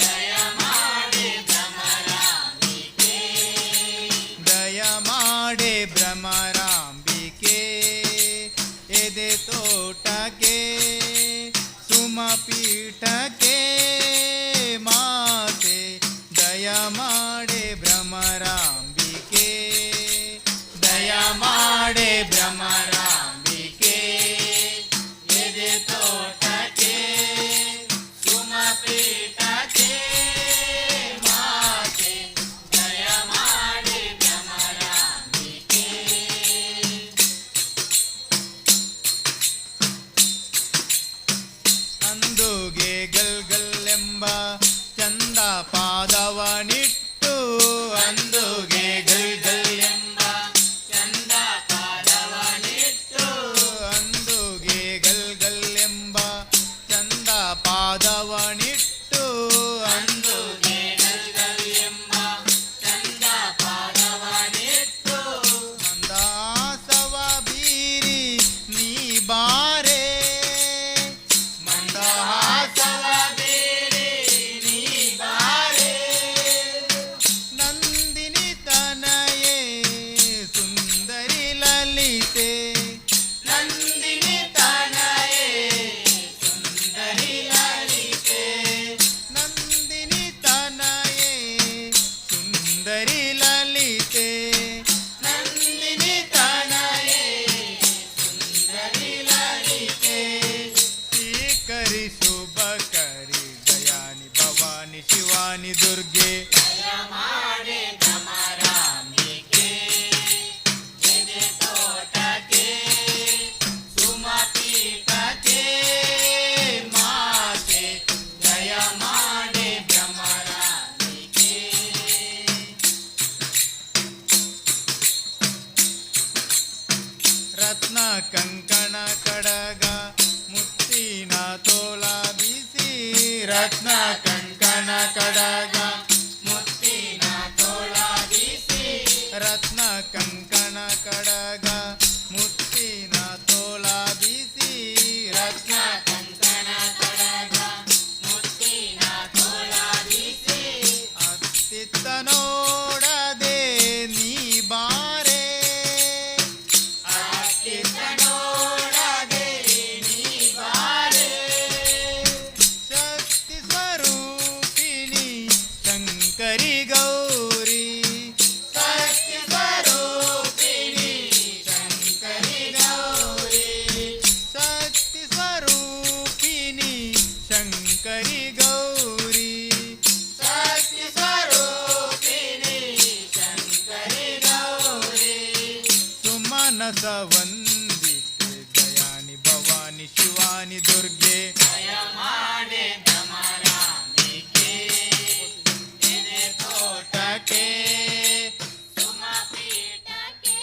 ದಯ ಮಾಡೆ ಭ್ರಮರಾಂಬಿಕೆ ದಯ ಮಾಡೆ ಭ್ರಮರಾಂಬಿಕೆ ಎದೆ ತೋಟಕ್ಕೆ ಸುಮಪೀಠಕ್ಕೆ ಮಾತೆ ದಯ ಮಾಡೆ ಭ್ರಮರಾಂಬಿಕೆ ದಯ ಮಾಡೆ ಭ್ರಮರಾಂಬಿಕೆ ಎದೆ ತೋಟಕ್ಕೆ ಸುಮಪೀಠಕ್ಕೆ ಮಾತೆ ದಯ ಮಾಡೆ ಭ್ರಮರಾಂಬಿಕೆ ಅಂದುಗೆ ಗಲ್ಗಲ್ಲೆಂಬ ಚಂದ ಪಾದವನಿಟ್ಟು ಅಂದುಗೆ ಗಲ್ಗಲ್ಲೆಂಬ ಚಂದ ಪಾದವನಿಟ್ಟು ಅಂದುಗೆ ಗಲ್ಗಲ್ಲೆಂಬ ಚಂದ ಪಾದವನಿಟ್ಟು ಅಂದುಗೆ ಗಲ್ಗಲ್ಲೆಂಬ ಚಂದ ಪಾದವನಿಟ್ಟು ಮಂದಾಸವ ಬೀರಿ ನೀ ಬಾರೆ ಮಂದಹಾಸವ ಬೀರಿ ನೀ ಬಾರೆ ನಂದಿನಿ ತ ಕಂಕಣ ಕಡಗ ಮುತ್ತಿನ ತೋಳ ಬಿಸಿ ರತ್ನ ಕಂಕಣ ಕಡಗ ಮುತ್ತಿನ ತೋಳ ಬಿಸಿ ರತ್ನ ಕಂಕಣ ಕಡಗ ಮುತ್ತಿನ ತೋಳ ಬಿಸಿ ರತ್ನ ಕಂಕಣ ಕಡಗ ಮುತ್ತಿನ ತೋಳ ಬಿಸಿ ಅತ್ತಿತ್ತ ನೋಡದೆ ನೀ ಬಾರೆ ಅತ್ತಿತ್ತ ನೋಡದೆ ನೀ ಬಾರೆ ಶಕ್ತಿ ಸ್ವರೂಪಿಣಿ ಶಂಕರಿ ಗೌರಿ ಶಕ್ತಿ ಸ್ವರೂಪಿಣಿ ಶಂಕರಿ ಗೌರಿ ಶಕ್ತಿ ಸ್ವರೂಪಿಣಿ ಶಂಕರಿ ಗೌರಿ ಶಕ್ತಿ ಸ್ವರೂಪಿಣಿ ಶಂಕರಿ ಗೌರಿ ಸುಮನಸ ವಂದಿತೆ ದಯಾನಿ ಭವಾನಿ ಶಿವಾನಿ ದುರ್ಗೆ ದಯ ಮಾಡೆ ಭ್ರಮರಾಂಬಿಕೆ ಎದೆ ತೋಟಕ್ಕೆ ಸುಮಪೀಠಕ್ಕೆ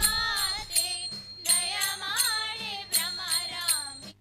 ಮಾತೆ ದಯ ಮಾಡಿ ಭ್ರಮರಾಂಬಿ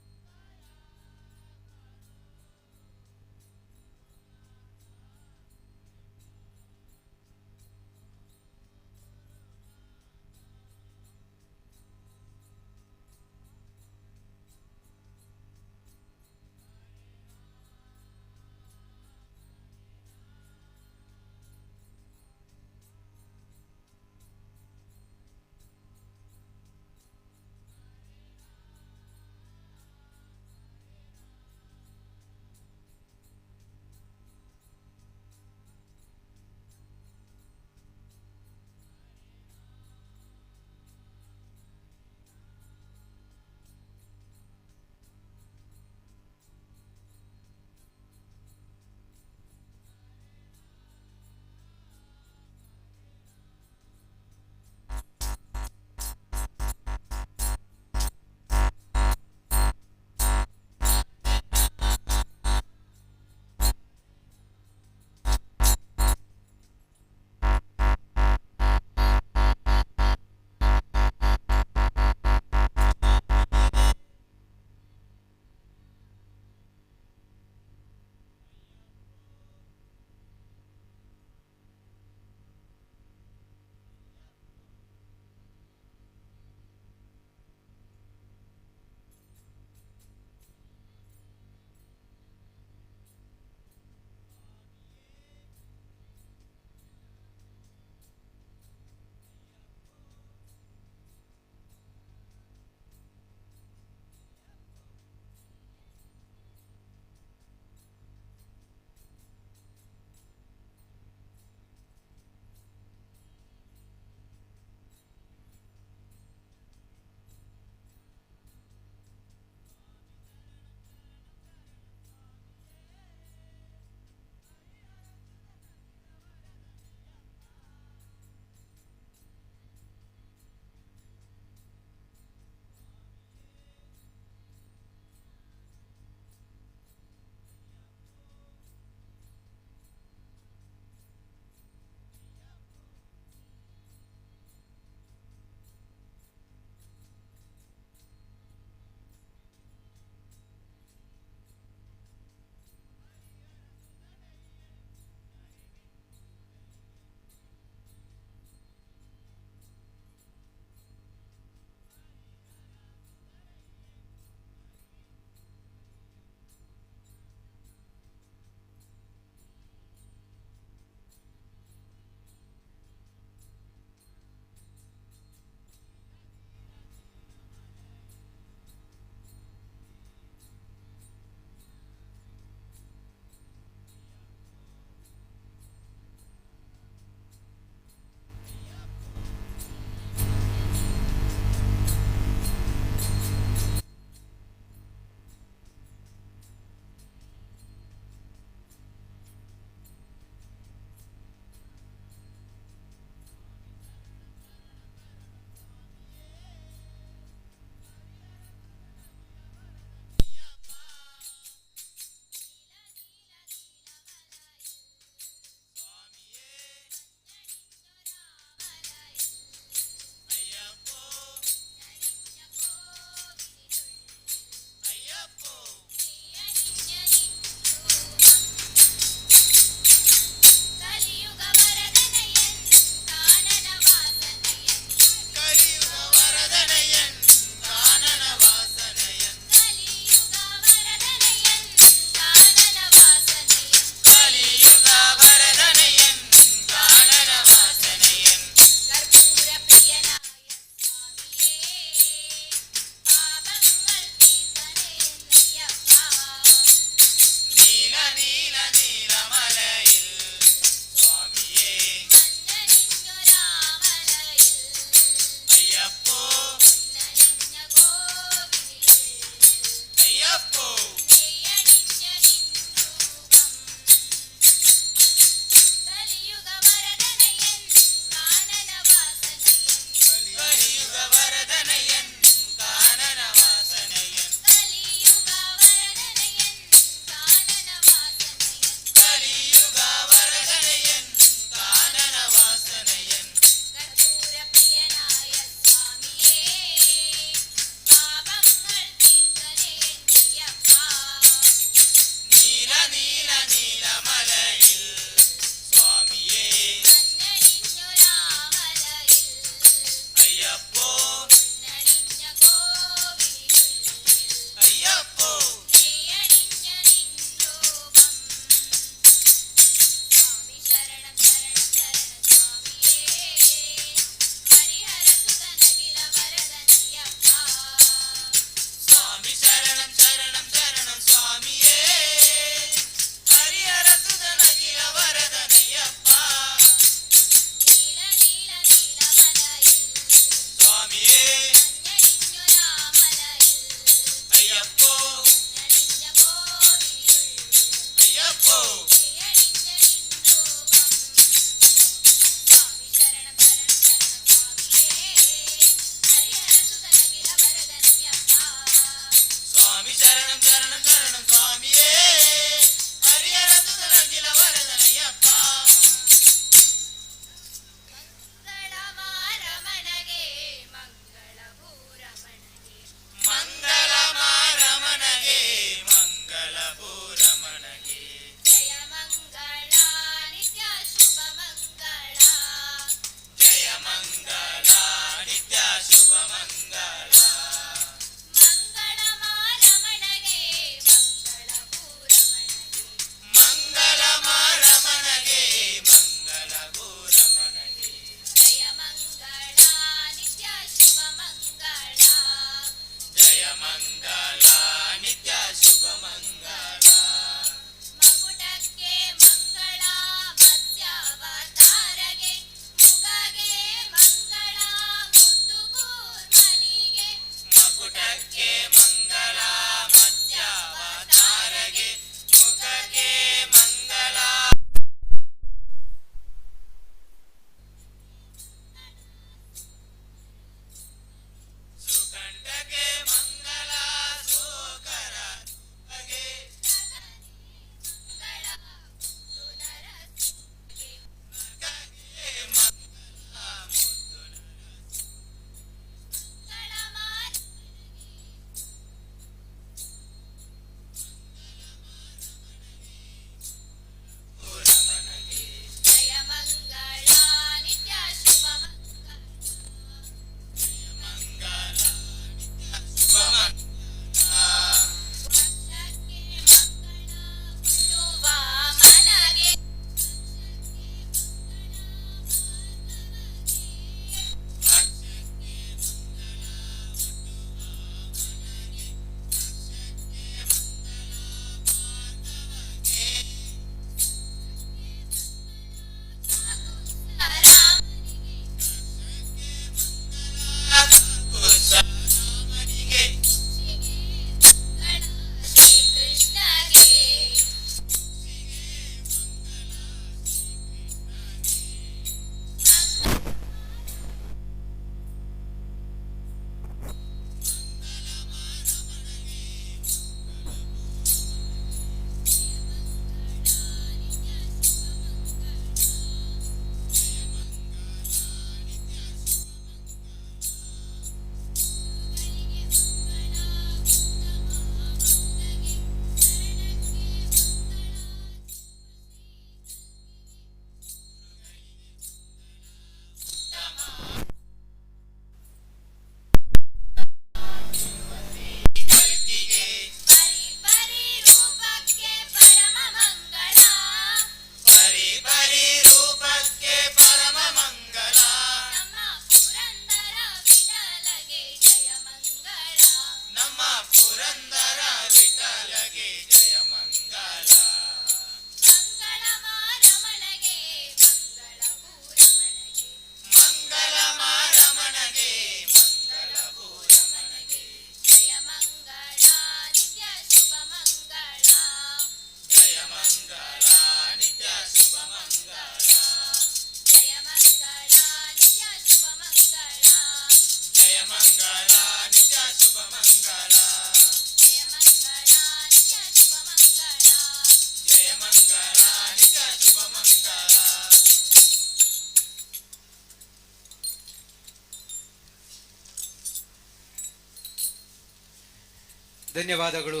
ಧನ್ಯವಾದಗಳು.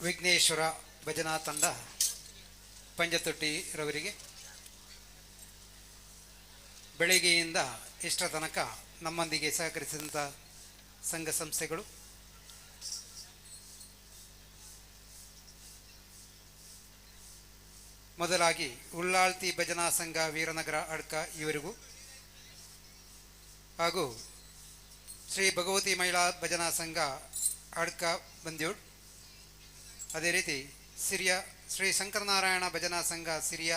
ವಿಘ್ನೇಶ್ವರ ಭಜನಾ ತಂಡ ಪಂಜತೊಟ್ಟಿ ರವರಿಗೆ ಬೆಳಗ್ಗೆಯಿಂದ ಇಷ್ಟರ ತನಕ ನಮ್ಮೊಂದಿಗೆ ಸಹಕರಿಸಿದಂಥ ಸಂಘ ಸಂಸ್ಥೆಗಳು, ಮೊದಲಾಗಿ ಉಳ್ಳಾಳ್ತಿ ಭಜನಾ ಸಂಘ ವೀರನಗರ ಅಡ್ಕ ಇವರಿಗೂ, ಹಾಗೂ ಶ್ರೀ ಭಗವತಿ ಮಹಿಳಾ ಭಜನಾ ಸಂಘ ಅಡ್ಕ ಬಂದ್ಯೂಡ್, ಅದೇ ರೀತಿ ಸಿರಿಯ ಶ್ರೀ ಶಂಕರನಾರಾಯಣ ಭಜನಾ ಸಂಘ ಸಿರಿಯ,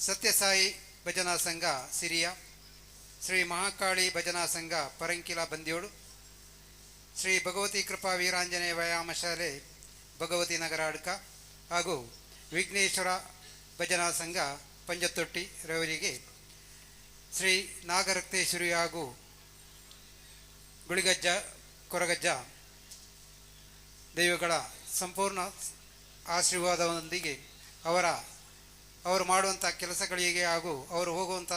ಸತ್ಯಸಾಯಿ ಭಜನಾ ಸಂಘ ಸಿರಿಯ, ಶ್ರೀ ಮಹಾಕಾಳಿ ಭಜನಾ ಸಂಘ ಪರಂಕಿಲ ಬಂದ್ಯೋಡು, ಶ್ರೀ ಭಗವತಿ ಕೃಪಾ ವೀರಾಂಜನೇಯ ವ್ಯಾಯಾಮ ಶಾಲೆ ಭಗವತಿ ನಗರ ಅಡ್ಕ, ಹಾಗೂ ವಿಘ್ನೇಶ್ವರ ಭಜನಾ ಸಂಘ ಪಂಜತೊಟ್ಟಿ ರವರಿಗೆ ಶ್ರೀ ನಾಗರಕ್ತೇಶ್ವರಿ ಹಾಗೂ ಗುಳಿಗಜ್ಜ ಕೊರಗಜ್ಜ ದೈವಗಳ ಸಂಪೂರ್ಣ ಆಶೀರ್ವಾದದೊಂದಿಗೆ ಅವರು ಮಾಡುವಂಥ ಕೆಲಸಗಳಿಗೆ ಹಾಗೂ ಅವರು ಹೋಗುವಂಥ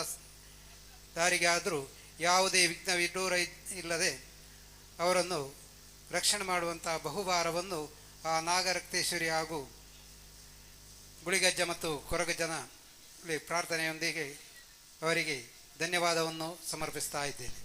ದಾರಿಗೆ ಆದರೂ ಯಾವುದೇ ವಿಘ್ನ ವಿಡೂರ ಇಲ್ಲದೆ ಅವರನ್ನು ರಕ್ಷಣೆ ಮಾಡುವಂಥ ಬಹುಭಾರವನ್ನು ಆ ನಾಗರಕ್ತೇಶ್ವರಿ ಹಾಗೂ ಗುಳಿಗಜ್ಜ ಮತ್ತು ಕೊರಗಜ್ಜನ ಪ್ರಾರ್ಥನೆಯೊಂದಿಗೆ ಅವರಿಗೆ ಧನ್ಯವಾದವನ್ನು ಸಮರ್ಪಿಸ್ತಾ ಇದ್ದೇನೆ.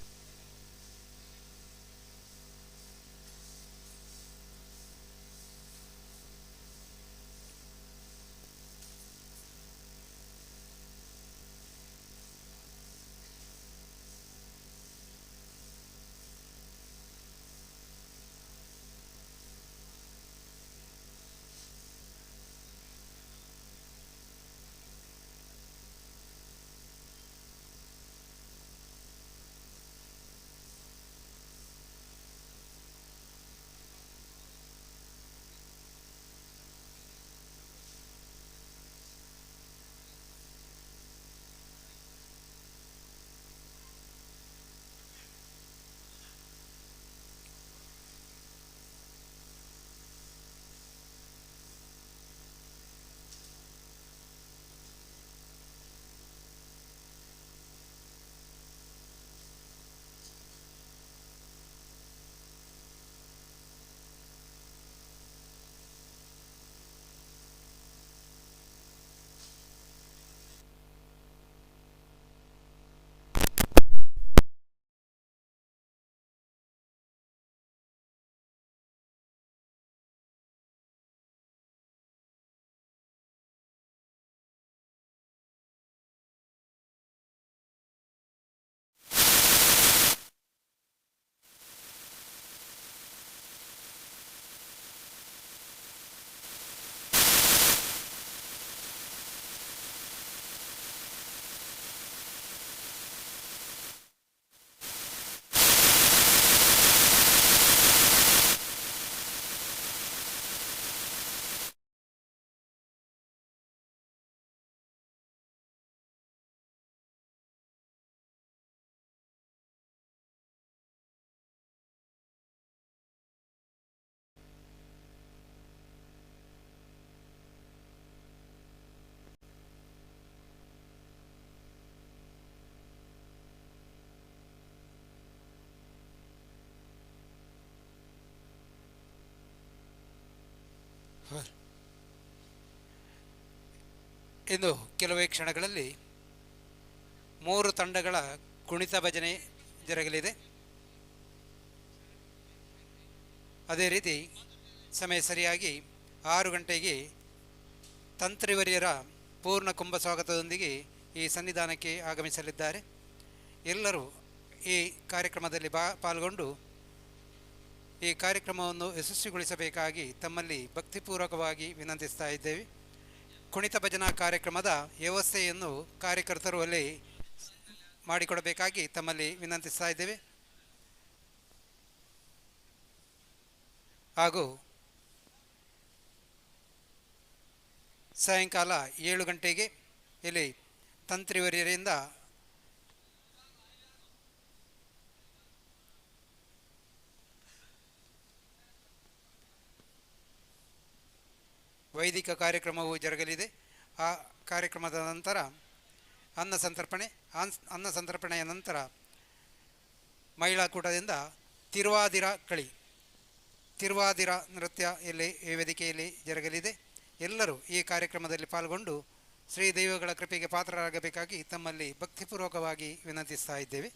ಇನ್ನು ಕೆಲವೇ ಕ್ಷಣಗಳಲ್ಲಿ 3 ತಂಡಗಳ ಕುಣಿತ ಭಜನೆ ಜರುಗಲಿದೆ. ಅದೇ ರೀತಿ ಸಮಯ ಸರಿಯಾಗಿ 6 ಗಂಟೆಗೆ ತಂತ್ರಿವರಿಯರ ಪೂರ್ಣ ಕುಂಭ ಸ್ವಾಗತದೊಂದಿಗೆ ಈ ಸನ್ನಿಧಾನಕ್ಕೆ ಆಗಮಿಸಲಿದ್ದಾರೆ. ಎಲ್ಲರೂ ಈ ಕಾರ್ಯಕ್ರಮದಲ್ಲಿ ಪಾಲ್ಗೊಂಡು ಈ ಕಾರ್ಯಕ್ರಮವನ್ನು ಯಶಸ್ವಿಗೊಳಿಸಬೇಕಾಗಿ ತಮ್ಮಲ್ಲಿ ಭಕ್ತಿಪೂರ್ವಕವಾಗಿ ವಿನಂತಿಸ್ತಾ ಇದ್ದೇವೆ. ಕುಣಿತ ಭಜನಾ ಕಾರ್ಯಕ್ರಮದ ವ್ಯವಸ್ಥೆಯನ್ನು ಕಾರ್ಯಕರ್ತರು ಅಲ್ಲಿ ಮಾಡಿಕೊಡಬೇಕಾಗಿ ತಮ್ಮಲ್ಲಿ ವಿನಂತಿಸ್ತಾ ಇದ್ದೇವೆ. ಹಾಗೂ ಸಾಯಂಕಾಲ 7 ಗಂಟೆಗೆ ಇಲ್ಲಿ ತಂತ್ರಿವರಿಯರಿಂದ ವೈದಿಕ ಕಾರ್ಯಕ್ರಮವು ಜರುಗಲಿದೆ. ಆ ಕಾರ್ಯಕ್ರಮದ ನಂತರ ಅನ್ನ ಸಂತರ್ಪಣೆಯ ನಂತರ ಮಹಿಳಾ ಕೂಟದಿಂದ ತಿರುವಾದಿರ ನೃತ್ಯ ಇಲ್ಲಿ ಈ ವೇದಿಕೆಯಲ್ಲಿ ಜರುಗಲಿದೆ. ಎಲ್ಲರೂ ಈ ಕಾರ್ಯಕ್ರಮದಲ್ಲಿ ಪಾಲ್ಗೊಂಡು ಶ್ರೀ ದೈವಗಳ ಕೃಪೆಗೆ ಪಾತ್ರರಾಗಬೇಕಾಗಿ ತಮ್ಮಲ್ಲಿ ಭಕ್ತಿಪೂರ್ವಕವಾಗಿ ವಿನಂತಿಸ್ತಾ ಇದ್ದೇವೆ.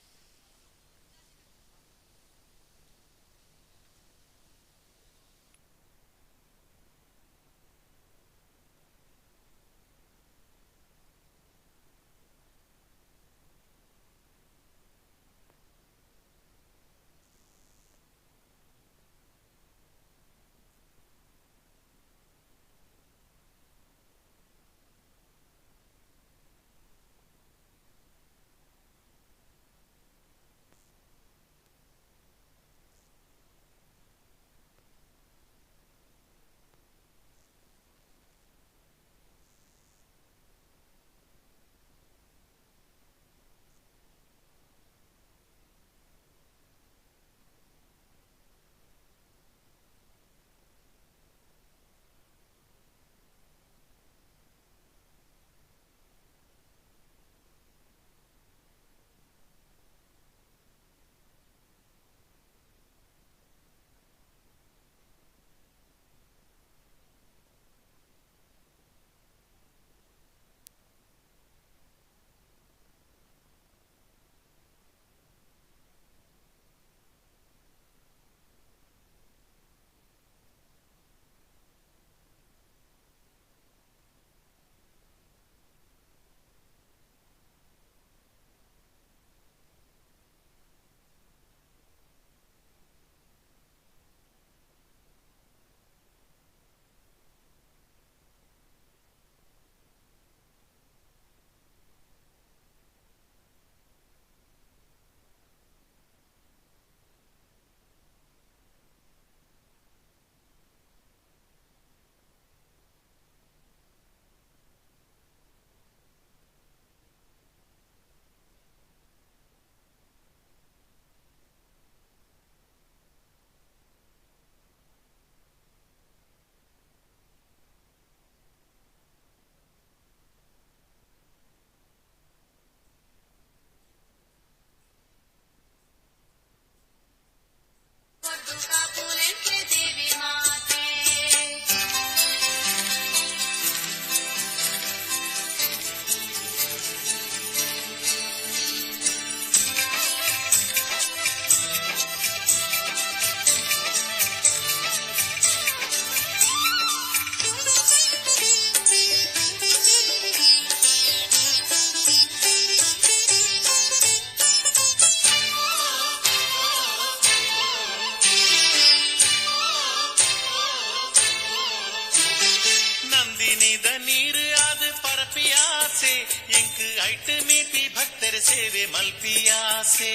ಸೇವೆ ಮಲ್ಪಿಯಾಸೆ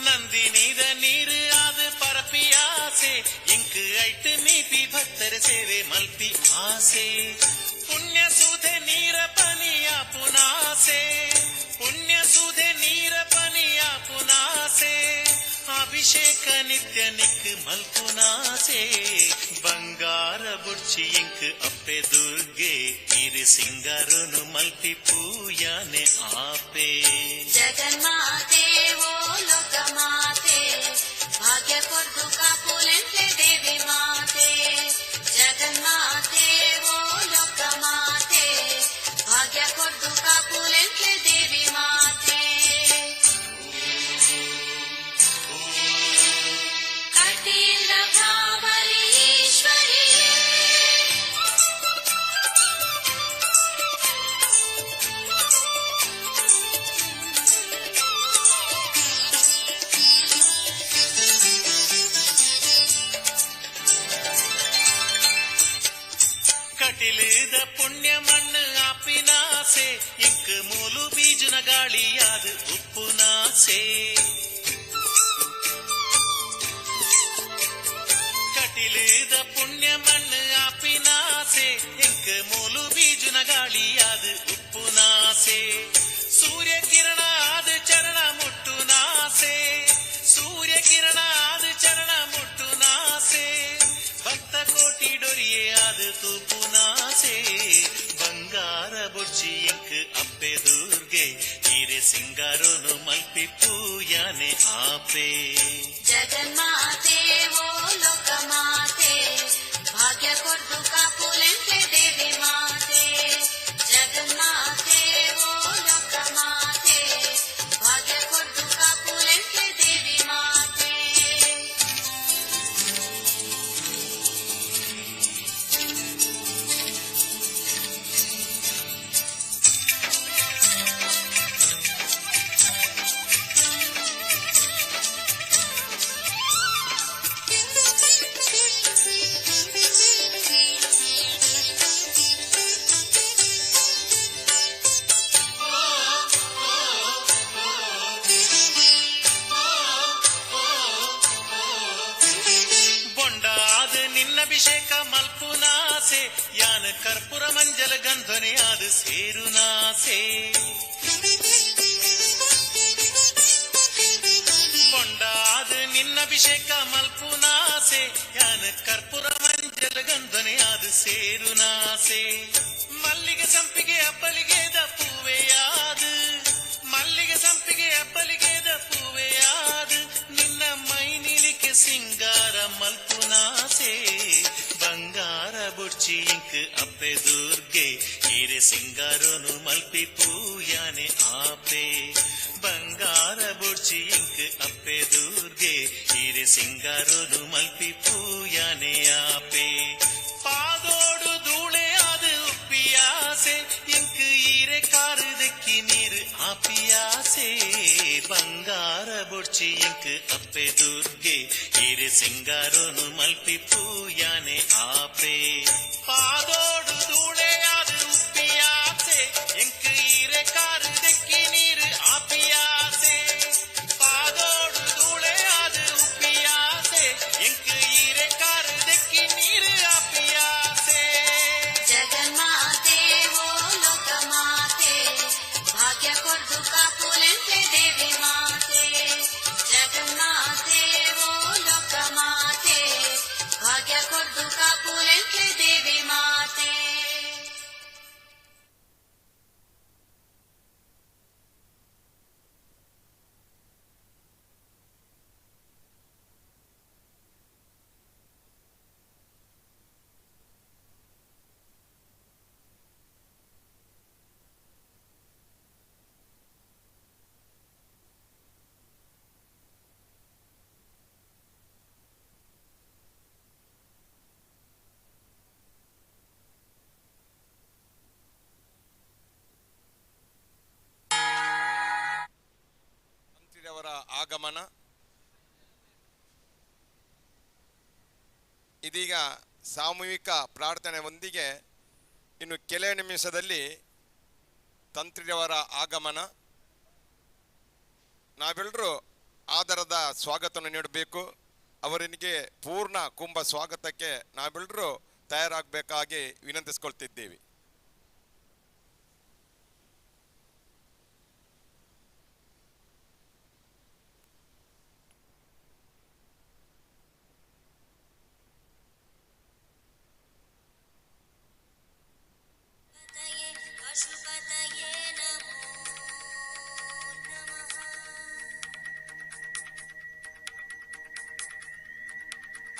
ನಂದಿನಿದ ನೀರು ಆದ ಪರಪಿಯಾಸೆ ಇಂಕ್ ಐಟ್ ಮೀಪಿ ಭಕ್ತರ ಸೇವೆ ಮಲ್ಪಿ ಆಸೆ ಪುಣ್ಯ ಸುಧೆ ನೀರ ಪನಿಯ ಪುನಾಸೆ ಪುಣ್ಯ ಸುಧೆ ನೀರ ಪನಿಯ ಪುನಾಸೆ ಅಭಿಷೇಕ ನಿತ್ಯ ನಿಕ್ ಮಲ್ಪುನಾಸೆ ಬಂಗಾರ ಬುಡ್ಚಿ ಇಂಕ್ ಅಪ್ಪೆ ದುರ್ಗೆ ಇರಿ ಸಿಂಗಾರನು ಮಲ್ಪಿ ಪೂಯಾನೆ ಆಪೆ ಜಗನ್ಮಾತೆ ಓ ಲೋಕಮಾತೆ ಭಾಗ್ಯ ಕೊಟ್ಟು ಕಾಪುಲೆಂತೆ ದೇವಿ ಮಾತೆ ಜಗನ್ಮಾತೆ ಓ ಲೋಕಮಾತೆ ಭಾಗ್ಯ ಕೊಟ್ಟು ಕಾಪುಲೆಂತೆ ದೇವಿ ಮಾತೆ ಕಟೀಲ ಭ್ರಾಮರಿ ಈಶ್ವರಿಯೇ ಕಟಿಲಿದ ಪುಣ್ಯ ಮಣ್ಣು ಆಪಿನಾಸೆ ಇಂಕ್ ಮೂಲು ಬೀಜನ ಗಾಳಿಯಾದ ಉಪ್ಪುನಾಸೆ ಕಟಿಲಿದ ಪುಣ್ಯ ಮಣ್ಣು ಆಪಿನಾಸೆ ಇಂಕ್ ಮೂಲು ಬೀಜನ ಗಾಳಿಯಾದ ಉಪ್ಪುನಾಸೆ ಸೂರ್ಯ ಕಿರಣ ಆದ ಚರಣ ಮುಟ್ಟುನಾಸೆ ಸೂರ್ಯ ಕಿರಣ ಆದ ಚರಣ ಮುಟ್ಟುನಾಸೆ ಭಕ್ತ ಕೋಟಿ ಡೊರಿಯೇ ಆದ ತೂಪುನಾಸೆ ಬಂಗಾರ ಬುಡ್ಚಿ ಇಂಕ್ ಅಪ್ಪೆ ದುರ್ಗೆ ಈರೆ ಸಿಂಗಾರೋನು ಮಲ್ಪಿ ಪೂಯಾನೆ ಆಪೆ ಜಗನ್ಮಾತೆ ಓ ಲೋಕಮಾತೆ ಭಾಗ್ಯ ಕೊಟ್ಟು ಕಾಪುಲೆಂತೆ ದೇವಿ ಮಾತೆ ಜಗನ್ಮಾತೆ ಓ ಲೋಕಮಾತೆ ಭಾಗ್ಯ ಕೊಟ್ಟು ಕಾಪುಲೆಂತೆ ದೇವಿ ಮಾತೆ ಬೊಂಡಾದ ನಿನ್ನಭಿಷೇಕ ಮಲ್ಪುನಾಸೆ ಯಾನ ಕರ್ಪೂರ ಮಂಜಲ ಗಂಧನೆಯಾದ ಸೇರುನಾಸೆ ಬೊಂಡಾದ ನಿನ್ನಭಿಷೇಕ ಮಲ್ಪುನಾಸೆ ಯಾನ ಕರ್ಪೂರ ಮಂಜಲ ಗಂಧನೆಯಾದ ಸೇರುನಾಸೆ ಮಲ್ಲಿಗೆ ಸಂಪಿಗೆ ಅಪ್ಪಲಿಗೆದ ಪೂವೆಯಾದ ಮಲ್ಲಿಗೆ ಸಂಪಿಗೆ ಅಪ್ಪಲಿಗೆದ ಪೂವೆಯಾದ ನಿನ್ನ ಮೈ ನಿಲಿಕೆ ಸಿಂಗಾರ ಮಲ್ಪುನಾಸೆ ಬಂಗಾರ ಬುಡ್ಚಿ ಇಂಕ್ ಅಪ್ಪೆ ದುರ್ಗೆ ಈರೆ ಸಿಂಗಾರೋನು ಮಲ್ಪಿ ಪೂಯಾನೆ ಆಪೆ ಬಂಗಾರ ಬುಡ್ಚಿ ಇಂಕ್ ಅಪ್ಪೆ ದುರ್ಗೆ ಈರೆ ಸಿಂಗಾರೋನು ಮಲ್ಪಿ ಪೂಯಾನೆ ಆಪೆ ಪಾದೋಡು ಧೂಳೆ ಆದ ಉಪ್ಪಿಯಾಸೆ ಇಂಕ್ ಈರೆ ಕಾರು ದಕ್ಕಿ ನೀರು ಆಪಿಯಾಸೆ ಬಂಗಾರ ಬುಡ್ಚಿ ಇಂಕ್ ಅಪ್ಪೆ ದುರ್ಗೆ ಈರೆ ಸಿಂಗಾರೋನು ಮಲ್ಪಿ ಪೂಯಾನೆ ಆಪೆ ಪಾದೋಡು ಧೂಳೆ ಆದ ಉಪ್ಪಿಯಾಸೆ ಇಂಕ್ ಈರೆ ಕಾರು ದಕ್ಕಿ ನೀರು ಆಪಿಯಾಸೆ ಪಾದೋಡು ಧೂಳೆ ಆದ ಉಪ್ಪಿಯಾಸೆ ಇಂಕ್ ಈರೆ ಕಾರು ದಕ್ಕಿ ನೀರು ಆಪಿಯಾಸೆ ಜಗನ್ಮಾತೆ ಓ ಲೋಕಮಾತೆ ಭಾಗ್ಯ ಕೊಟ್ಟು ಕಾಪುಲೆಂತೆ ದೇವಿ ಮಾತೆ ಜಗನ್ಮಾತೆ ಓ ಲೋಕಮಾತೆ ಭಾಗ್ಯ ಕೊಟ್ಟು ಕಾಪುಲೆಂತೆ ದೇವಿ ಮಾತೆ ಮಂತ್ರಿಯವರ ಆಗಮನ ಇದೀಗ ಸಾಮೂಹಿಕ ಪ್ರಾರ್ಥನೆಯೊಂದಿಗೆ ಇನ್ನು ಕೆಲ ನಿಮಿಷದಲ್ಲಿ ತಂತ್ರಿಯವರ ಆಗಮನ. ನಾವೆಲ್ಲರೂ ಆದರದ ಸ್ವಾಗತವನ್ನು ನೀಡಬೇಕು. ಅವರಿಗೆ ಪೂರ್ಣ ಕುಂಭ ಸ್ವಾಗತಕ್ಕೆ ನಾವೆಲ್ಲರೂ ತಯಾರಾಗಬೇಕಾಗಿ ವಿನಂತಿಸಿಕೊಳ್ತಿದ್ದೇವೆ. ಪಶುಪತಯೇ ನಮೋ ನಮಃ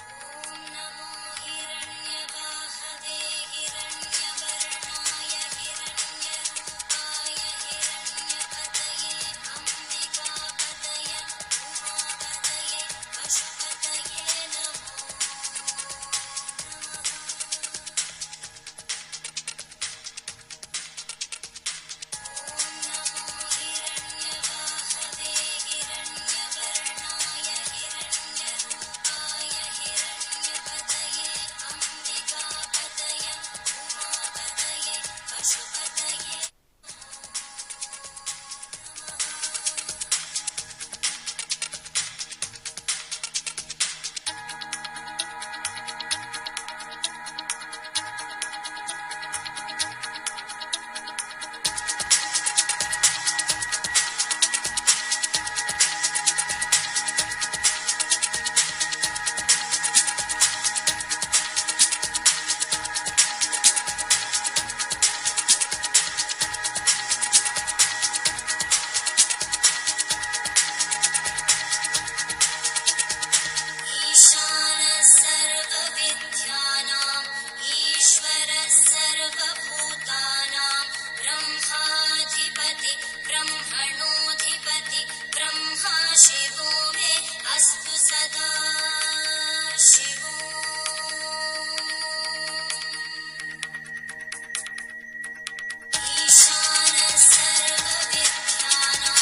ಓಂ ನಮೋ ಹಿರಣ್ಯವಾಹವೇ ಹಿರಣ್ಯವರ शिवो मे अस्तु सदा शिवो ईशानः सर्वविद्यानां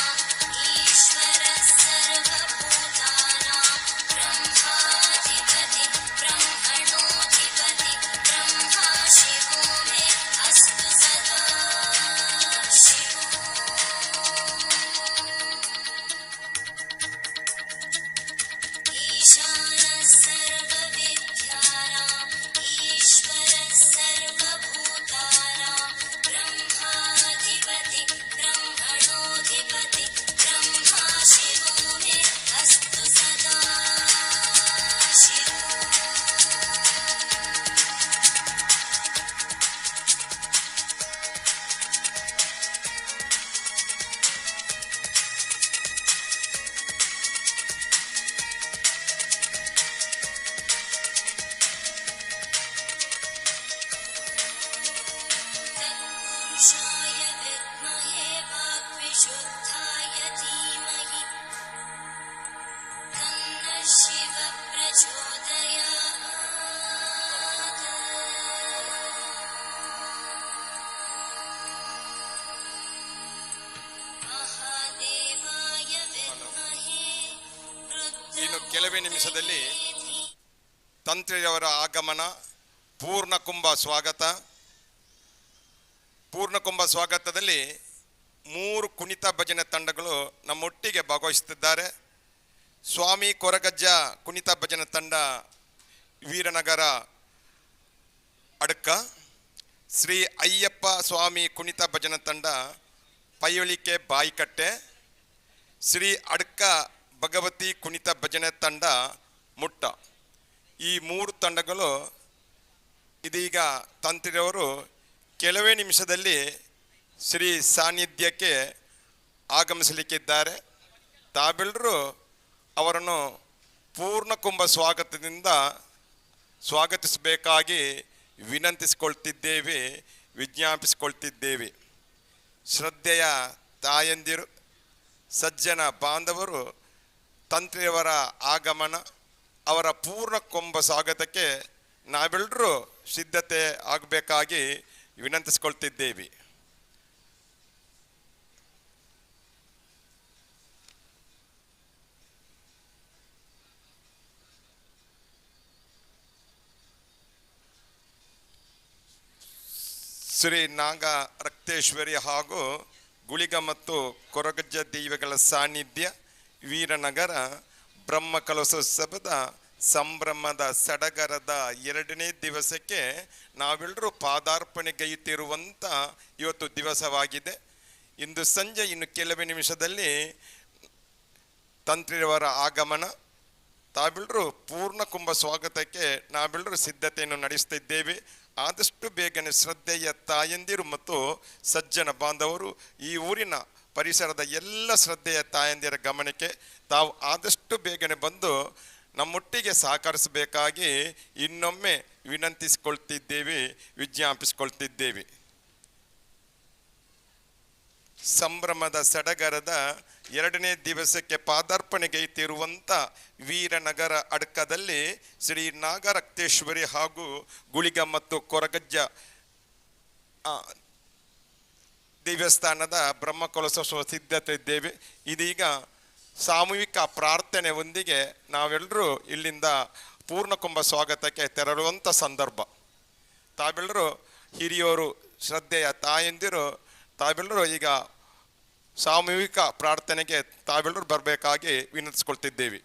ईश्वरः सर्वभूतानां ब्रह्माधिपति ब्रह्मणोऽधिपति ब्रह्मा शिवो मे अस्तु सदा शिवो ईशानः सर्वविद्यानां ईश्वरः सर्वभूतानां ब्रह्माधिपति ब्रह्मणोऽधिपति ब्रह्मा शिवो मे अस्तु सदा शिवो तत्पुरुषाय विद्महे वाग्विशुद्धाय धीमहि तन्नः शिवः प्रचोदयात् महादेवाय विद्महे ಇನ್ನು ಕೆಲವೇ ನಿಮಿಷದಲ್ಲಿ ತಂತ್ರಿಯವರ ಆಗಮನ, ಪೂರ್ಣಕುಂಭ ಸ್ವಾಗತ. ಪೂರ್ಣಕುಂಭ ಸ್ವಾಗತದಲ್ಲಿ 3 ಕುಣಿತ ಭಜನೆ ತಂಡಗಳು ನಮ್ಮೊಟ್ಟಿಗೆ ಭಾಗವಹಿಸುತ್ತಿದ್ದಾರೆ. ಸ್ವಾಮಿ ಕೊರಗಜ್ಜ ಕುಣಿತ ಭಜನೆ ತಂಡ ವೀರನಗರ ಅಡ್ಕ, ಶ್ರೀ ಅಯ್ಯಪ್ಪ ಸ್ವಾಮಿ ಕುಣಿತ ಭಜನೆ ತಂಡ ಪೈಯೊಳಿಕೆ ಬಾಯಿಕಟ್ಟೆ, ಶ್ರೀ ಅಡ್ಕ ಭಗವತಿ ಕುಣಿತ ಭಜನೆ ತಂಡ ಮುಟ್ಟ. ಈ 3 ತಂಡಗಳು ಇದೀಗ ತಂತ್ರಿಯವರು ಕೆಲವೇ ನಿಮಿಷದಲ್ಲಿ ಶ್ರೀ ಸಾನ್ನಿಧ್ಯಕ್ಕೆ ಆಗಮಿಸಲಿಕ್ಕಿದ್ದಾರೆ. ತಾವೆಲ್ಲರೂ ಅವರನ್ನು ಪೂರ್ಣಕುಂಭ ಸ್ವಾಗತದಿಂದ ಸ್ವಾಗತಿಸಬೇಕಾಗಿ ವಿನಂತಿಸಿಕೊಳ್ತಿದ್ದೇವೆ, ವಿಜ್ಞಾಪಿಸಿಕೊಳ್ತಿದ್ದೇವೆ. ಶ್ರದ್ಧೆಯ ತಾಯಂದಿರು, ಸಜ್ಜನ ಬಾಂಧವರು, ತಂತ್ರಿಯವರ ಆಗಮನ, ಅವರ ಪೂರ್ಣಕುಂಭ ಸ್ವಾಗತಕ್ಕೆ ನಾವೆಲ್ಲರೂ ಸಿದ್ಧತೆ ಆಗಬೇಕಾಗಿ ವಿನಂತಿಸಿಕೊಳ್ತಿದ್ದೇವೆ. ಶ್ರೀ ನಾಗ ರಕ್ತೇಶ್ವರಿ ಹಾಗೂ ಗುಳಿಗ ಮತ್ತು ಕೊರಗಜ್ಜ ದೈವಗಳ ಸಾನ್ನಿಧ್ಯ ವೀರನಗರ ಬ್ರಹ್ಮಕಲಶೋತ್ಸವದ ಸಂಭ್ರಮದ ಸಡಗರದ 2ನೇ ದಿವಸಕ್ಕೆ ನಾವೆಲ್ಲರೂ ಪಾದಾರ್ಪಣೆಗೈಯುತ್ತಿರುವಂಥ ಇವತ್ತು ದಿವಸವಾಗಿದೆ. ಇಂದು ಸಂಜೆ ಇನ್ನು ಕೆಲವೇ ನಿಮಿಷದಲ್ಲಿ ತಂತ್ರಿಯವರ ಆಗಮನ. ತಾವೆಲ್ಲರೂ ಪೂರ್ಣಕುಂಭ ಸ್ವಾಗತಕ್ಕೆ ನಾವೆಲ್ಲರೂ ಸಿದ್ಧತೆಯನ್ನು ನಡೆಸ್ತಿದ್ದೇವೆ. ಆದಷ್ಟು ಬೇಗನೆ ಶ್ರದ್ಧೆಯ ತಾಯಂದಿರು ಮತ್ತು ಸಜ್ಜನ ಬಾಂಧವರು, ಈ ಊರಿನ ಪರಿಸರದ ಎಲ್ಲ ಶ್ರದ್ಧೆಯ ತಾಯಂದಿರ ಗಮನಕ್ಕೆ ತಾವು ಆದಷ್ಟು ಬೇಗನೆ ಬಂದು ನಮ್ಮೊಟ್ಟಿಗೆ ಸಹಕರಿಸಬೇಕಾಗಿ ಇನ್ನೊಮ್ಮೆ ವಿನಂತಿಸಿಕೊಳ್ತಿದ್ದೇವೆ, ವಿಜ್ಞಾಪಿಸಿಕೊಳ್ತಿದ್ದೇವೆ. ಸಂಭ್ರಮದ ಸಡಗರದ 2ನೇ ದಿವಸಕ್ಕೆ ಪಾದಾರ್ಪಣೆಗೈತಿರುವಂಥ ವೀರನಗರ ಅಡ್ಕದಲ್ಲಿ ಶ್ರೀ ನಾಗರಕ್ತೇಶ್ವರಿ ಹಾಗೂ ಗುಳಿಗ ಮತ್ತು ಕೊರಗಜ್ಜ ದೇವಸ್ಥಾನದ ಬ್ರಹ್ಮಕಲಶೋತ್ಸವ ಸಿದ್ಧತೆ ಇದ್ದೇವೆ. ಇದೀಗ ಸಾಮೂಹಿಕ ಪ್ರಾರ್ಥನೆಯೊಂದಿಗೆ ನಾವೆಲ್ಲರೂ ಇಲ್ಲಿಂದ ಪೂರ್ಣಕುಂಭ ಸ್ವಾಗತಕ್ಕೆ ತೆರಳುವಂಥ ಸಂದರ್ಭ. ತಾವೆಲ್ಲರೂ ಹಿರಿಯವರು, ಶ್ರದ್ಧೆಯ ತಾಯಂದಿರು, ತಾವೆಲ್ಲರೂ ಈಗ ಸಾಮೂಹಿಕ ಪ್ರಾರ್ಥನೆಗೆ ತಾವೆಲ್ಲರೂ ಬರಬೇಕಾಗಿ ವಿನಂತಿಸಿಕೊಳ್ತಿದ್ದೇವೆ.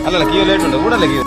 ಅಲ್ಲಲ್ಲ ಕ್ಯೂ ಲೇಟ್ ಉಂಟು ಕೂಡಲೇ ಕ್ಯೂ.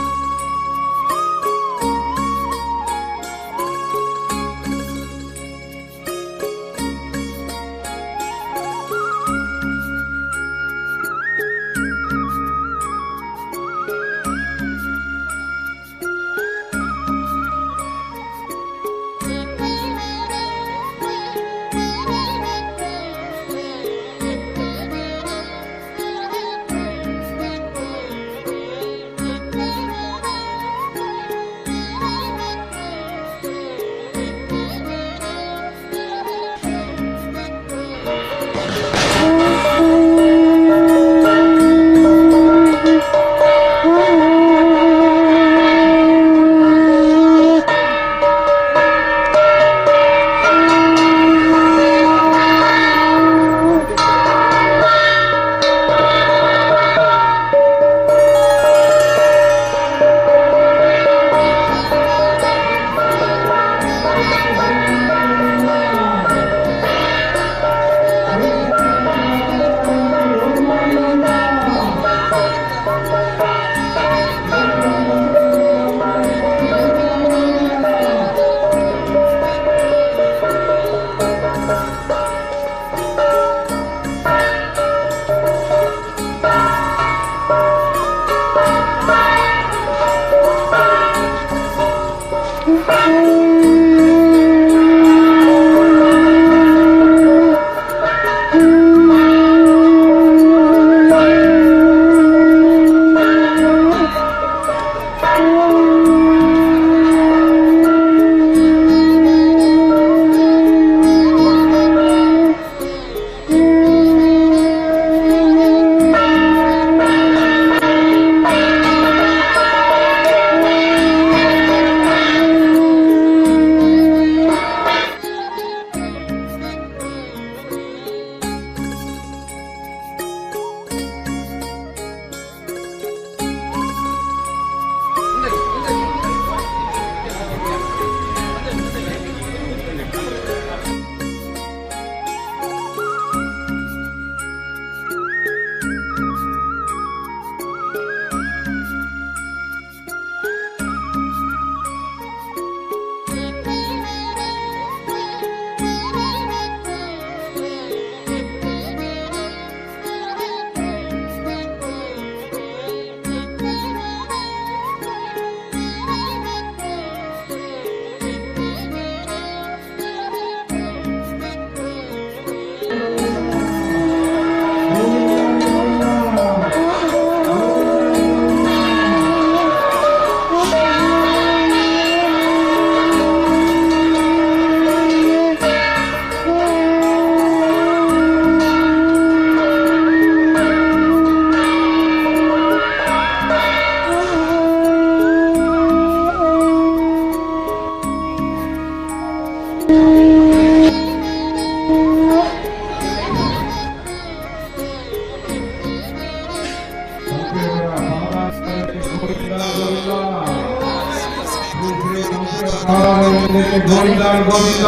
ಗೋವಿಂದ ಗೋವಿಂದ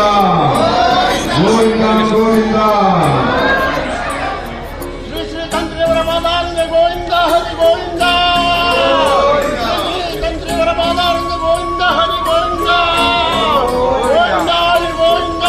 ಗೋವಿಂದ ಗೋವಿಂದ ಶ್ರೀ ಶ್ರೀ ತಂತ್ರಿಯವರ ಮಾತಾನಂದ ಗೋವಿಂದ ಹರಿ ಗೋವಿಂದ ಶ್ರೀ ತಂತ್ರಿಯವರ ಮಾತಾನಂದ ಗೋವಿಂದ ಹರಿ ಗೋವಿಂದ ಗೋವಿಂದ ಹರಿ ಗೋವಿಂದ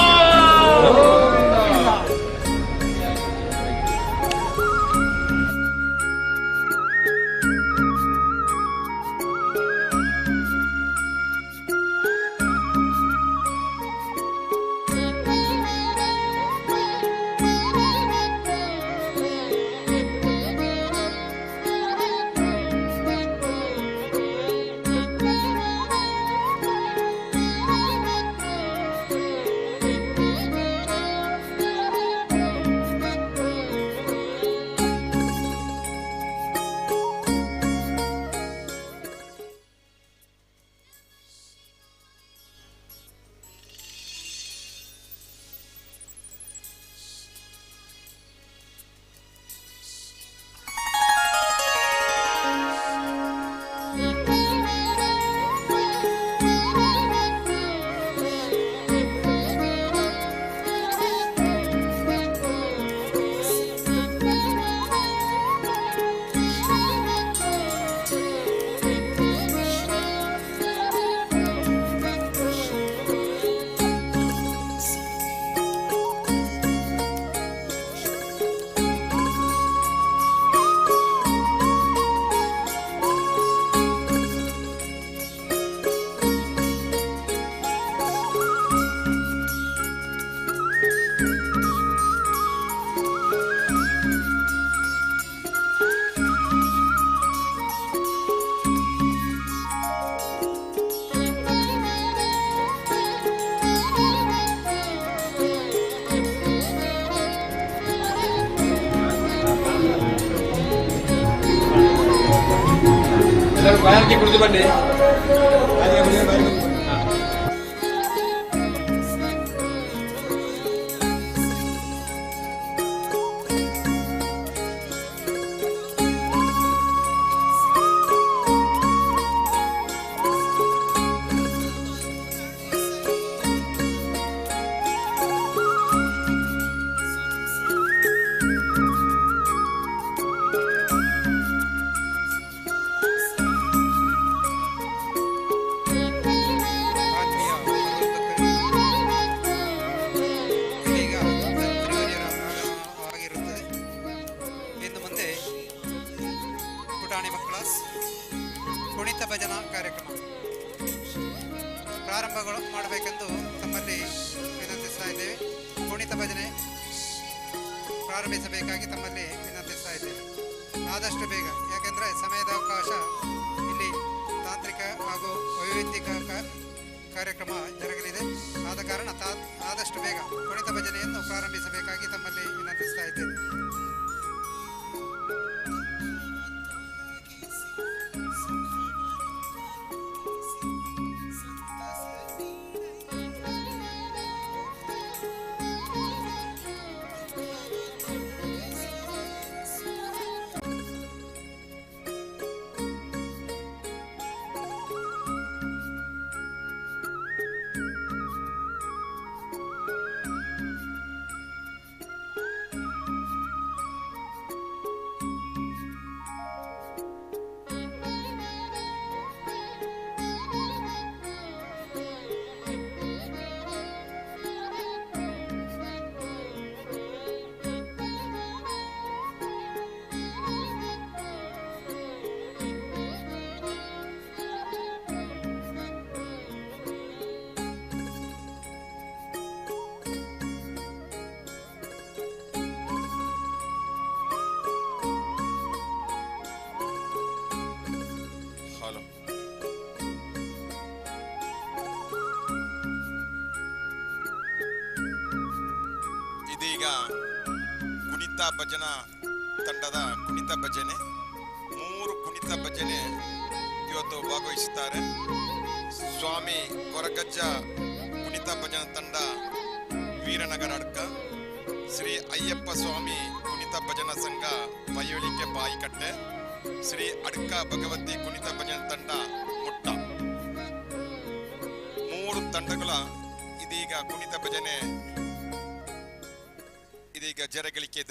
ಬಾಯಾರಿಕೆ ಕುಡಿದು ಬನ್ನಿ. ಆತ್ಮೀಯ ಭಗವದ್ಭಕ್ತರು, ಇದೀಗ ತ್ರಿವರ್ಯರ ಆಗಮನವಾಗಿರುತ್ತದೆ. ಇನ್ನು ಮುಂದೆ ಪುಟಾಣಿ ಮಕ್ಕಳ ಕುಣಿತ ಭಜನಾ ಕಾರ್ಯಕ್ರಮ ಪ್ರಾರಂಭಗಳು ಮಾಡಬೇಕೆಂದು ತಮ್ಮಲ್ಲಿ ವಿನಂತಿಸ್ತಾ ಇದ್ದೇವೆ. ಕುಣಿತ ಭಜನೆ ಪ್ರಾರಂಭಿಸಬೇಕಾಗಿ ತಮ್ಮಲ್ಲಿ ವಿನಂತಿಸ್ತಾ ಇದ್ದೇವೆ, ಆದಷ್ಟು ಬೇಗ. ಯಾಕೆಂದರೆ ಸಮಯದ ಅವಕಾಶ ಇಲ್ಲಿ ತಾಂತ್ರಿಕ ಹಾಗೂ ವೈವಿಧ್ಯಕ ಕಾರ್ಯಕ್ರಮ ಜರುಗಲಿದೆ. ಆದ ಕಾರಣ ಆದಷ್ಟು ಬೇಗ ಕುಣಿತ ಭಜನೆಯನ್ನು ಪ್ರಾರಂಭಿಸಬೇಕಾಗಿ ತಮ್ಮಲ್ಲಿ ವಿನಂತಿಸ್ತಾ ಇದ್ದೇವೆ. ಹಲೋ, ಇದೀಗ ಕುಣಿತ ಭಜನಾ ತಂಡದ ಕುಣಿತ ಭಜನೆ, 3 ಕುಣಿತ ಭಜನೆ ಇವತ್ತು ಭಾಗವಹಿಸುತ್ತಾರೆ. ಸ್ವಾಮಿ ಕೊರಗಜ್ಜ ಕುಣಿತ ಭಜನಾ ತಂಡ ವೀರನಗರ ಅಡ್ಕ, ಶ್ರೀ ಅಯ್ಯಪ್ಪ ಸ್ವಾಮಿ ಕುಣಿತ ಭಜನಾ ಸಂಘ ಪಯ್ಯೋಳಿಕೆ ಬಾಯಿಕಟ್ಟೆ, ಶ್ರೀ ಅಡ್ಕ ಭಗವತಿ ಕುಣಿತ ಭಜನಾ ತಂಡ ಮುಟ್ಟ. 3 ತಂಡಗಳ ಇದೀಗ ಕುಣಿತ ಭಜನೆ ಇದೀಗ ಜರಗಳಿಕೆ.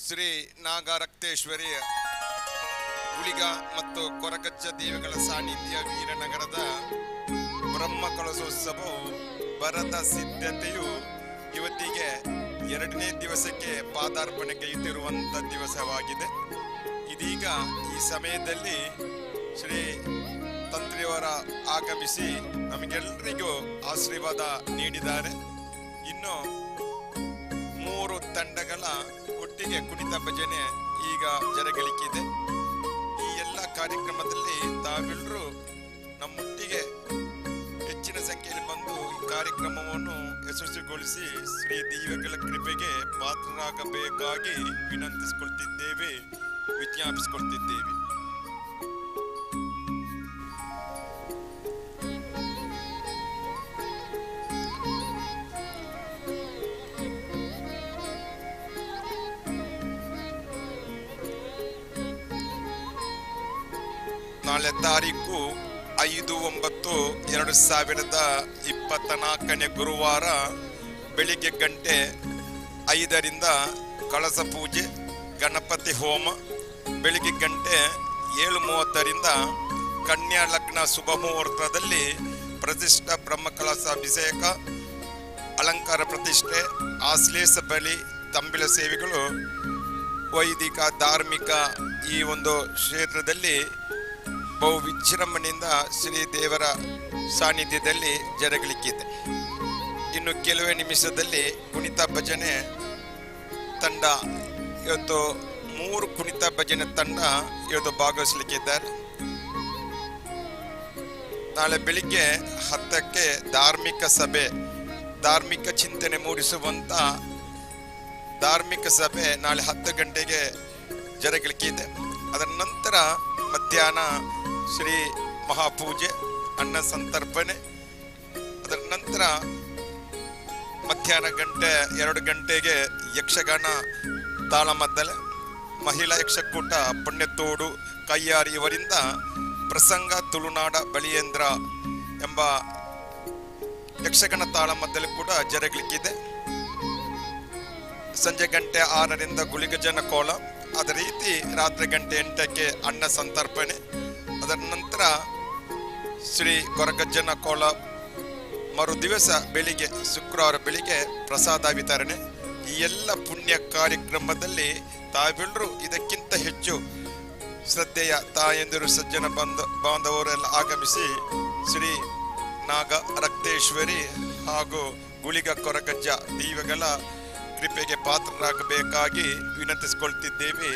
ಶ್ರೀ ನಾಗರಕ್ತೇಶ್ವರಿ ಉಳಿಗ ಮತ್ತು ಕೊರಗಜ್ಜ ದೇವಿಗಳ ಸಾನ್ನಿಧ್ಯ ವೀರನಗರದ ಬ್ರಹ್ಮ ಕಳಶೋತ್ಸವವು ಬರದ ಸಿದ್ಧತೆಯು ಇವತ್ತಿಗೆ 2ನೇ ದಿವಸಕ್ಕೆ ಪಾದಾರ್ಪಣೆಗೈತಿರುವಂಥ ದಿವಸವಾಗಿದೆ. ಇದೀಗ ಈ ಸಮಯದಲ್ಲಿ ಶ್ರೀ ತಂತ್ರಿಯವರ ಆಗಮಿಸಿ ನಮಗೆಲ್ಲರಿಗೂ ಆಶೀರ್ವಾದ ನೀಡಿದ್ದಾರೆ. ಇನ್ನು 3 ತಂಡಗಳ ಒಟ್ಟಿಗೆ ಕುಣಿತ ಭಜನೆ ಈಗ ಜರಗಳಿಕೆ. ಈ ಎಲ್ಲ ಕಾರ್ಯಕ್ರಮದಲ್ಲಿ ತಾವೆಲ್ಲರೂ ನಮ್ಮೊಟ್ಟಿಗೆ ಹೆಚ್ಚಿನ ಸಂಖ್ಯೆಯಲ್ಲಿ ಬಂದು ಈ ಕಾರ್ಯಕ್ರಮವನ್ನು ಯಶಸ್ವಿಗೊಳಿಸಿ ಶ್ರೀ ದೇವಗಳ ಕೃಪೆಗೆ ಪಾತ್ರರಾಗಬೇಕಾಗಿ ವಿನಂತಿಸಿಕೊಳ್ತಿದ್ದೇವೆ, ವಿಜ್ಞಾಪಿಸಿಕೊಳ್ತಿದ್ದೇವೆ. ನಾಳೆ ತಾರೀಕು 5/9/2024 ಗುರುವಾರ ಬೆಳಿಗ್ಗೆ 5:00 ಕಳಸ ಪೂಜೆ, ಗಣಪತಿ ಹೋಮ, ಬೆಳಿಗ್ಗೆ 7:30 ಕನ್ಯಾ ಲಗ್ನ ಶುಭ ಮುಹೂರ್ತದಲ್ಲಿ ಪ್ರತಿಷ್ಠಾ ಬ್ರಹ್ಮಕಲಶ ಅಭಿಷೇಕ, ಅಲಂಕಾರ ಪ್ರತಿಷ್ಠೆ, ಆಶ್ಲೇಷ ಬಲಿ, ತಂಬಿಲ ಸೇವೆಗಳು ವೈದಿಕ ಧಾರ್ಮಿಕ ಈ ಒಂದು ಕ್ಷೇತ್ರದಲ್ಲಿ ಬಹು ವಿಜೃಂಭಣೆಯಿಂದ ಶ್ರೀ ದೇವರ ಸಾನ್ನಿಧ್ಯದಲ್ಲಿ ಜರಗಲಿಕ್ಕಿದೆ. ಇನ್ನು ಕೆಲವೇ ನಿಮಿಷದಲ್ಲಿ ಕುಣಿತ ಭಜನೆ ತಂಡ ಇವತ್ತು 3 ಕುಣಿತ ಭಜನೆ ತಂಡ ಇವತ್ತು ಭಾಗವಹಿಸಲಿಕ್ಕಿದ್ದಾರೆ. ನಾಳೆ ಬೆಳಿಗ್ಗೆ 10ಕ್ಕೆ ಧಾರ್ಮಿಕ ಸಭೆ ಧಾರ್ಮಿಕ ಚಿಂತನೆ ಮೂಡಿಸುವಂಥ ಧಾರ್ಮಿಕ ಸಭೆ ನಾಳೆ 10 ಗಂಟೆಗೆ ಜರುಗಲಿಕ್ಕಿದೆ. ಅದರ ನಂತರ ಮಧ್ಯಾಹ್ನ ಶ್ರೀ ಮಹಾಪೂಜೆ, ಅನ್ನ ಸಂತರ್ಪಣೆ. ಅದರ ನಂತರ ಮಧ್ಯಾಹ್ನ 2 ಗಂಟೆಗೆ ಯಕ್ಷಗಾನ ತಾಳಮದ್ದಲೆ, ಮಹಿಳಾ ಯಕ್ಷಕೂಟ ಪುಣ್ಯತೋಡು ಕೈಯಾರಿ ಇವರಿಂದ ಪ್ರಸಂಗ ತುಳುನಾಡ ಬಳಿಯೇಂದ್ರ ಎಂಬ ಯಕ್ಷಗಾನ ತಾಳಮದ್ದಲೆ ಕೂಡ ಜರುಗಲಿಕ್ಕಿದೆ. ಸಂಜೆ 6:00ರಿಂದ ಗುಳಿಗಜನ ಕೋಲ. ಅದೇ ರೀತಿ ರಾತ್ರಿ 8:00ಕ್ಕೆ ಅನ್ನ ಸಂತರ್ಪಣೆ. ಅದರ ನಂತರ ಶ್ರೀ ಕೊರಗಜ್ಜನ ಕೋಲ. ಮರು ದಿವಸ ಬೆಳಿಗ್ಗೆ ಶುಕ್ರವಾರ ಬೆಳಿಗ್ಗೆ ಪ್ರಸಾದ ವಿತರಣೆ. ಈ ಎಲ್ಲ ಪುಣ್ಯ ಕಾರ್ಯಕ್ರಮದಲ್ಲಿ ತಾವೆಲ್ಲರೂ ಇದಕ್ಕಿಂತ ಹೆಚ್ಚು ಶ್ರದ್ಧೆಯ ತಾಯಂದಿರು, ಸಜ್ಜನ ಬಾಂಧವರೆಲ್ಲ ಆಗಮಿಸಿ ಶ್ರೀ ನಾಗ ರಕ್ತೇಶ್ವರಿ ಹಾಗೂ ಗುಳಿಗ ಕೊರಗಜ್ಜ ದೈವಗಳ ಕೃಪೆಗೆ ಪಾತ್ರರಾಗಬೇಕಾಗಿ ವಿಜ್ಞಾಪಿಸಿಕೊಳ್ತಿದ್ದೇವೆ.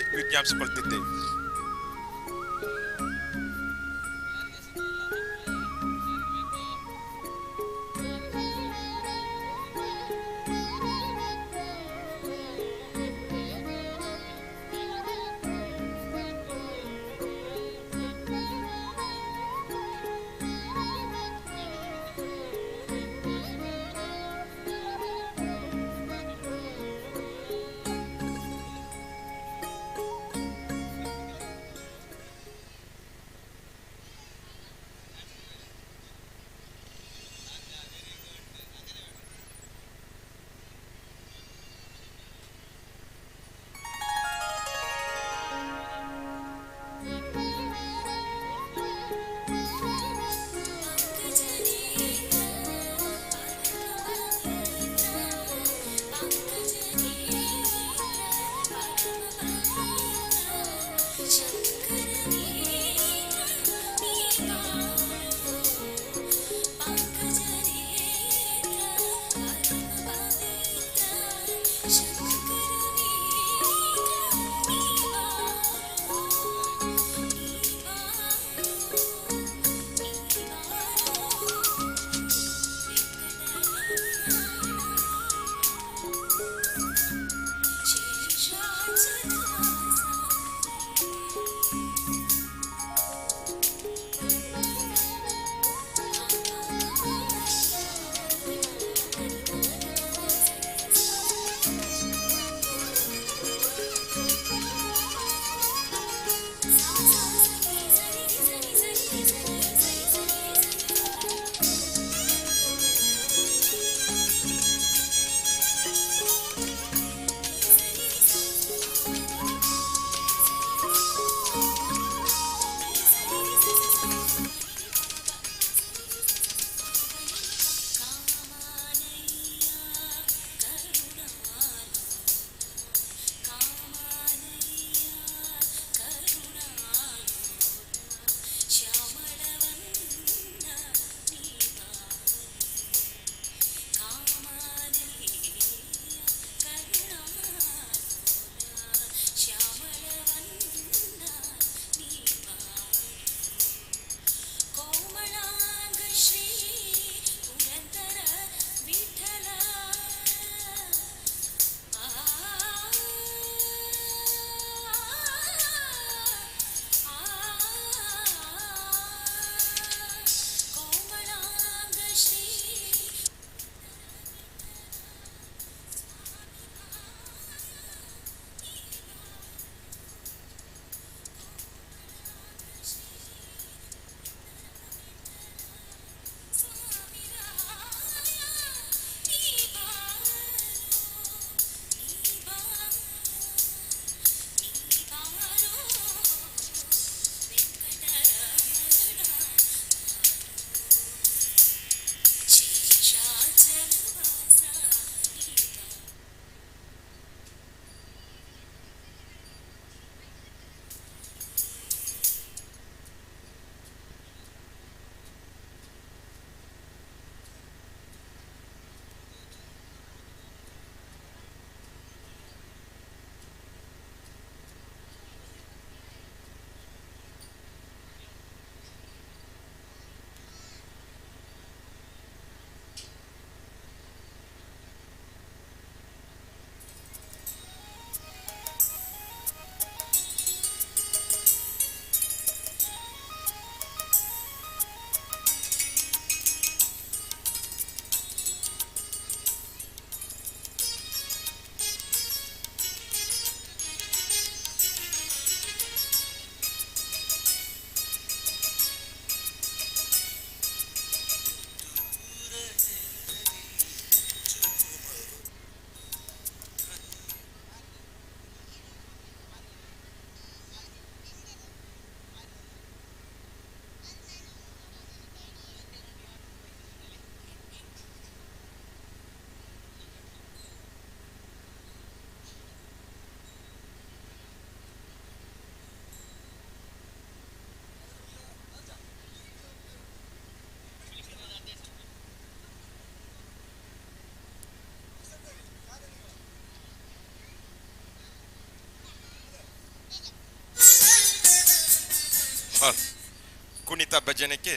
ಕುಣಿತ ಭಜನೆಗೆ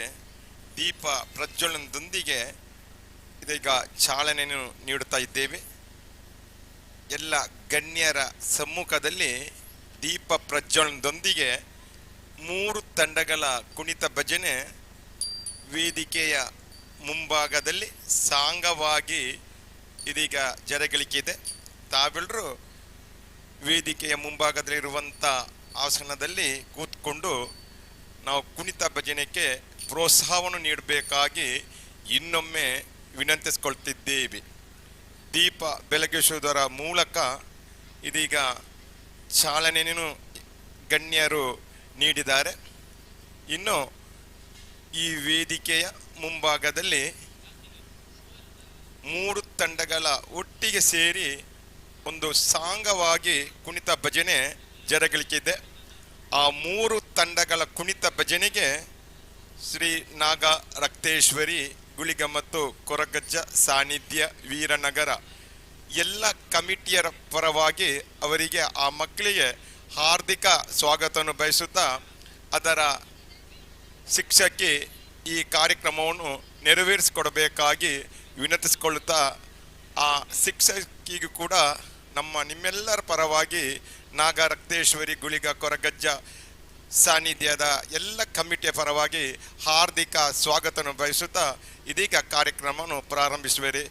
ದೀಪ ಪ್ರಜ್ವಲನದೊಂದಿಗೆ ಇದೀಗ ಚಾಲನೆಯನ್ನು ನೀಡುತ್ತಾ ಇದ್ದೇವೆ. ಎಲ್ಲ ಗಣ್ಯರ ಸಮ್ಮುಖದಲ್ಲಿ ದೀಪ ಪ್ರಜ್ವಲನದೊಂದಿಗೆ 3 ತಂಡಗಳ ಕುಣಿತ ಭಜನೆ ವೇದಿಕೆಯ ಮುಂಭಾಗದಲ್ಲಿ ಸಾಂಗವಾಗಿ ಇದೀಗ ಜರಗಳಿಕೆಯಿದೆ. ತಾವೆಲ್ಲರೂ ವೇದಿಕೆಯ ಮುಂಭಾಗದಲ್ಲಿರುವಂಥ ಆಸನದಲ್ಲಿ ಕೂತ್ಕೊಂಡು ನಾವು ಕುಣಿತ ಭಜನೆಗೆ ಪ್ರೋತ್ಸಾಹವನ್ನು ನೀಡಬೇಕಾಗಿ ಇನ್ನೊಮ್ಮೆ ವಿನಂತಿಸಿಕೊಳ್ತಿದ್ದೇವೆ. ದೀಪ ಬೆಳಗಿಸುವುದರ ಮೂಲಕ ಇದೀಗ ಚಾಲನೆಯನ್ನು ಗಣ್ಯರು ನೀಡಿದ್ದಾರೆ. ಇನ್ನು ಈ ವೇದಿಕೆಯ ಮುಂಭಾಗದಲ್ಲಿ 3 ತಂಡಗಳ ಒಟ್ಟಿಗೆ ಸೇರಿ ಒಂದು ಸಾಂಗವಾಗಿ ಕುಣಿತ ಭಜನೆ ಜರಗಳಿಕೆಯಿದೆ. ಆ 3 ತಂಡಗಳ ಕುಣಿತ ಭಜನೆಗೆ ಶ್ರೀ ನಾಗ ರಕ್ತೇಶ್ವರಿ ಗುಳಿಗ ಮತ್ತು ಕೊರಗಜ್ಜ ಸಾನ್ನಿಧ್ಯ ವೀರನಗರ ಎಲ್ಲ ಕಮಿಟಿಯರ ಪರವಾಗಿ ಅವರಿಗೆ ಆ ಮಕ್ಕಳಿಗೆ ಹಾರ್ದಿಕ ಸ್ವಾಗತವನ್ನು ಬಯಸುತ್ತಾ ಅದರ ಶಿಕ್ಷಕಿ ಈ ಕಾರ್ಯಕ್ರಮವನ್ನು ನೆರವೇರಿಸಿಕೊಡಬೇಕಾಗಿ ವಿನಂತಿಸಿಕೊಳ್ಳುತ್ತಾ ಆ ಶಿಕ್ಷಕಿಗೂ ಕೂಡ ನಿಮ್ಮೆಲ್ಲರ ಪರವಾಗಿ ನಾಗ ರಕ್ತೇಶ್ವರಿ ಗುಳಿಗ ಕೊರಗಜ್ಜ ಸಾನ್ನಿಧ್ಯದ ಎಲ್ಲ ಕಮಿಟಿಯ ಪರವಾಗಿ ಹಾರ್ದಿಕ ಸ್ವಾಗತವನ್ನು ಬಯಸುತ್ತಾ ಇದೀಗ ಕಾರ್ಯಕ್ರಮವನ್ನು ಪ್ರಾರಂಭಿಸುವಿರಿ.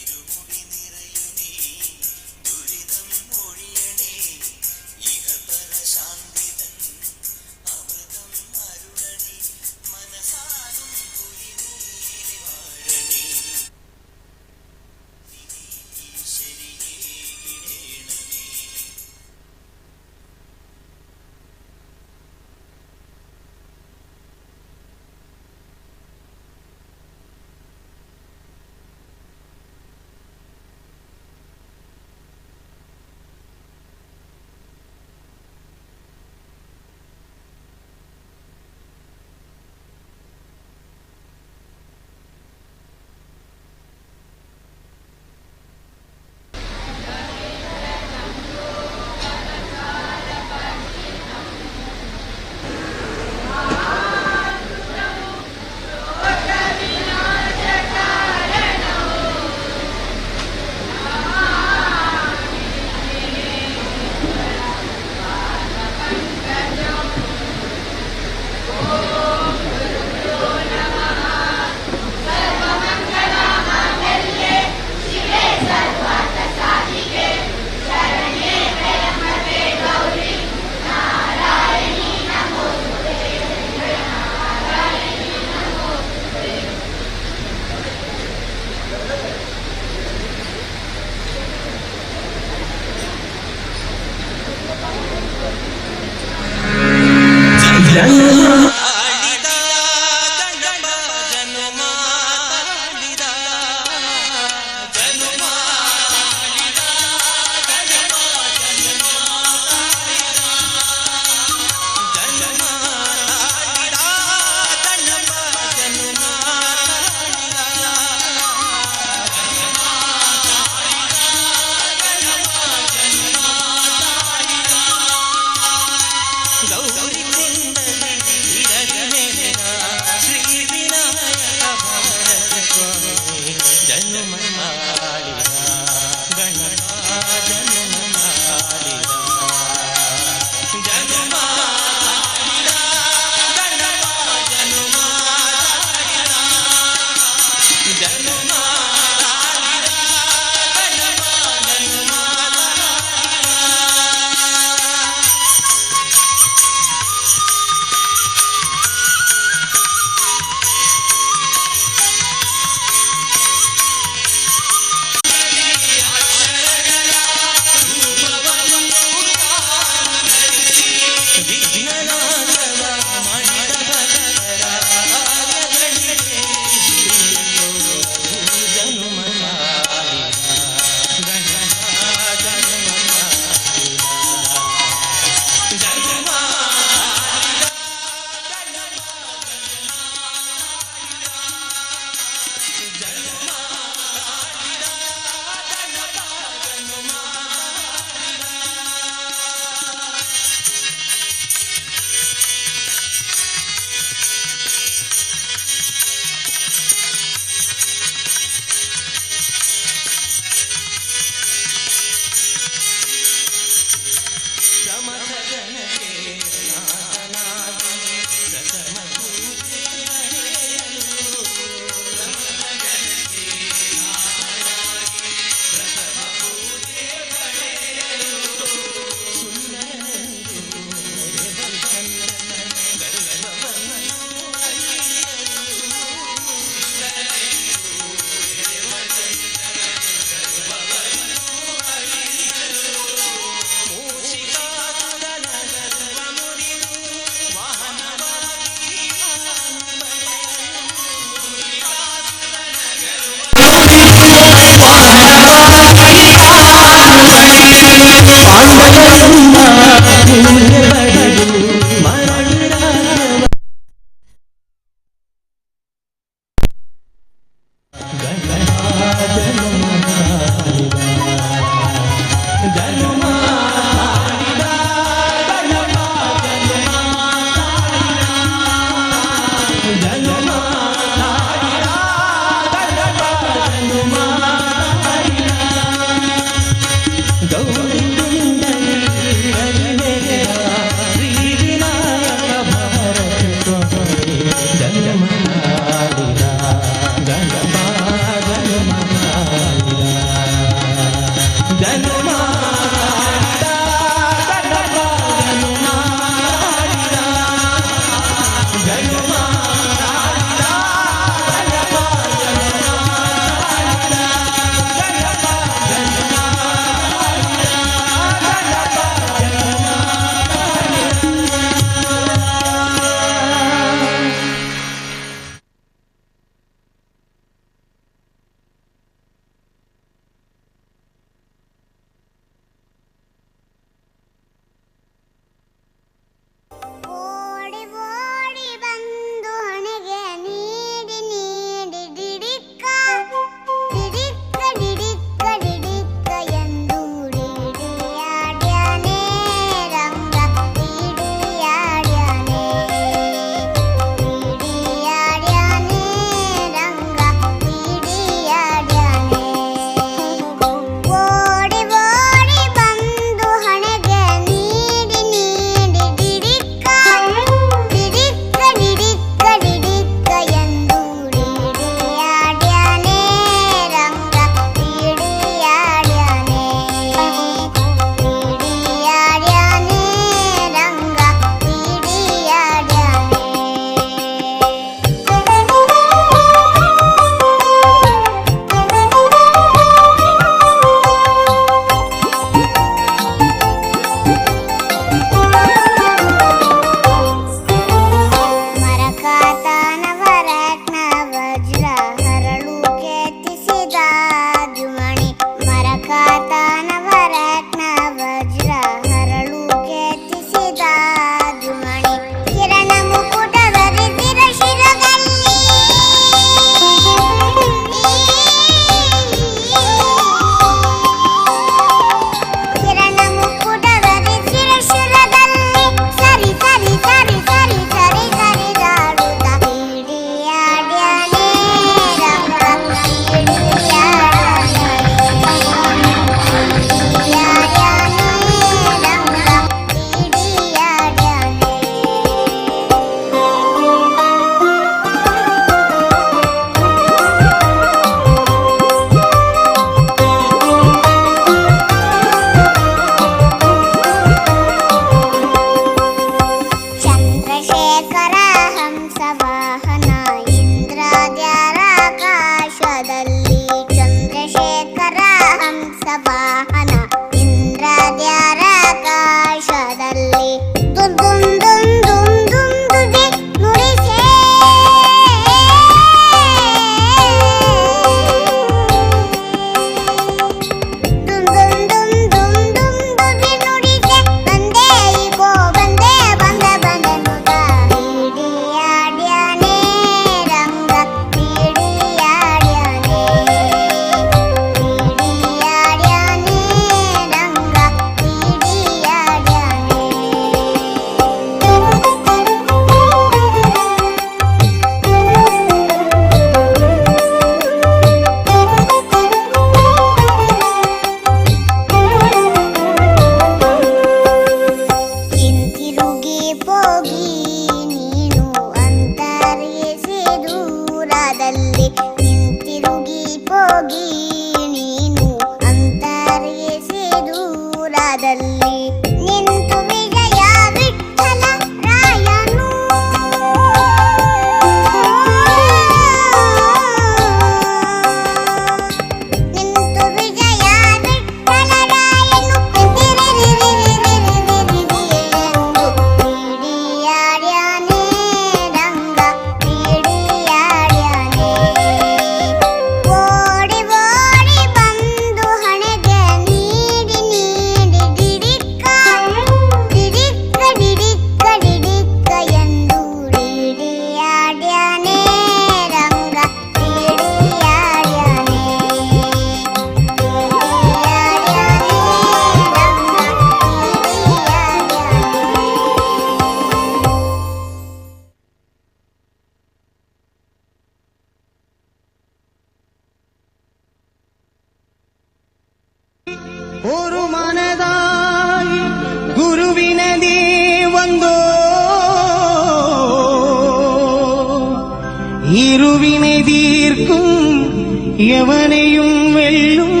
எவனையும் வெல்லும்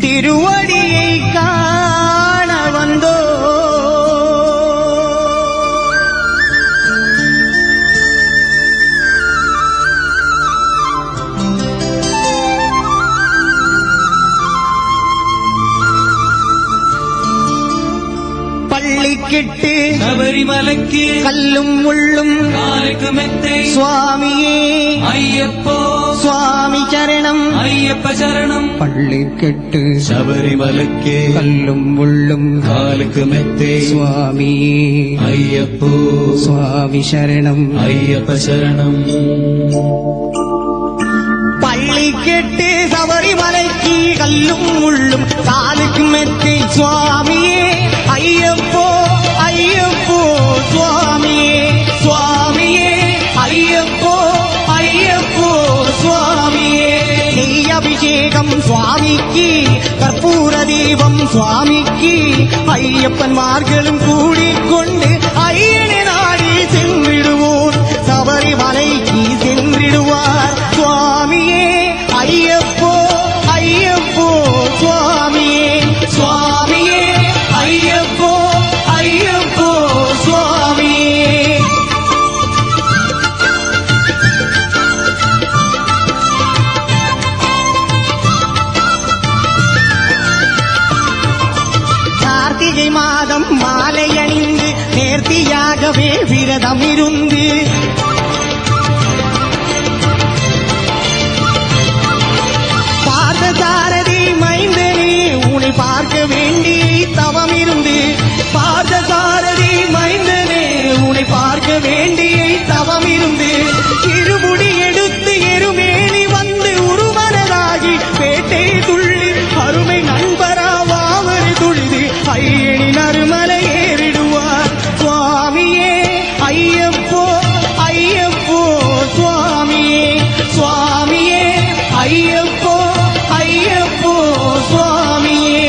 திருவடியை காண வந்தோ. பள்ளிக்கிட்டு சபரிமலைக்கு கல்லும் முள்ளும் காலுக்கு மெத்தை சுவாமியே ஐயப்போ சுவாமி சரணம் ஐயப்ப சரணம். பள்ளிக்கெட்டு சபரிமலைக்கு கல்லும் முள்ளும் காலுக்கு மெத்தை சுவாமியே ஐயப்போ சுவாமி சரணம் ஐயப்ப சரணம். பள்ளிக்கெட்டு சபரிமலைக்கு கல்லும் முள்ளும் காலுக்கு மெத்தை சுவாமியே ஐயப்போ ஐயப்போ சுவாமியே சுவாமியே ஐயப்போ ஐயப்போ சுவாமியே. நெய் அபிஷேகம் சுவாமிக்கு கற்பூர தீபம் சுவாமிக்கு ஐயப்பன்மார்களும் கூடிக்கொண்டு ஐயனை நாடி சென்றிடுவோர் சபரிமலைக்கு சென்றிடுவார் சுவாமியே ஐயப்போ ஐயப்போ சுவாமியே சுவாமியே ஐயப்போ ஐயப்போ சுவாமியே. கார்த்திகை மாதம் மாலை அணிந்து நேர்த்தியாகவே விரதம் இருந்து பார்த்தசாரதி மைந்தனே உன்னை பார்க்க வேண்டி தவம் இருந்து பார்த்தசாரதி மைந்தனே உன்னை பார்க்க வேண்டி தவம் இருந்து இருமுடி எடுத்து எருமேலி வந்து உருமனதாகி பேட்டை துள்ளி அருமை நண்பராவாவரு துளிது ஐயனின் அருமலை ஏறிடுவார் சுவாமியே ஐயப்போ ஐயப்போ சுவாமியே சுவாமியே ஐயப்போ ஐயப்போ சுவாமியே.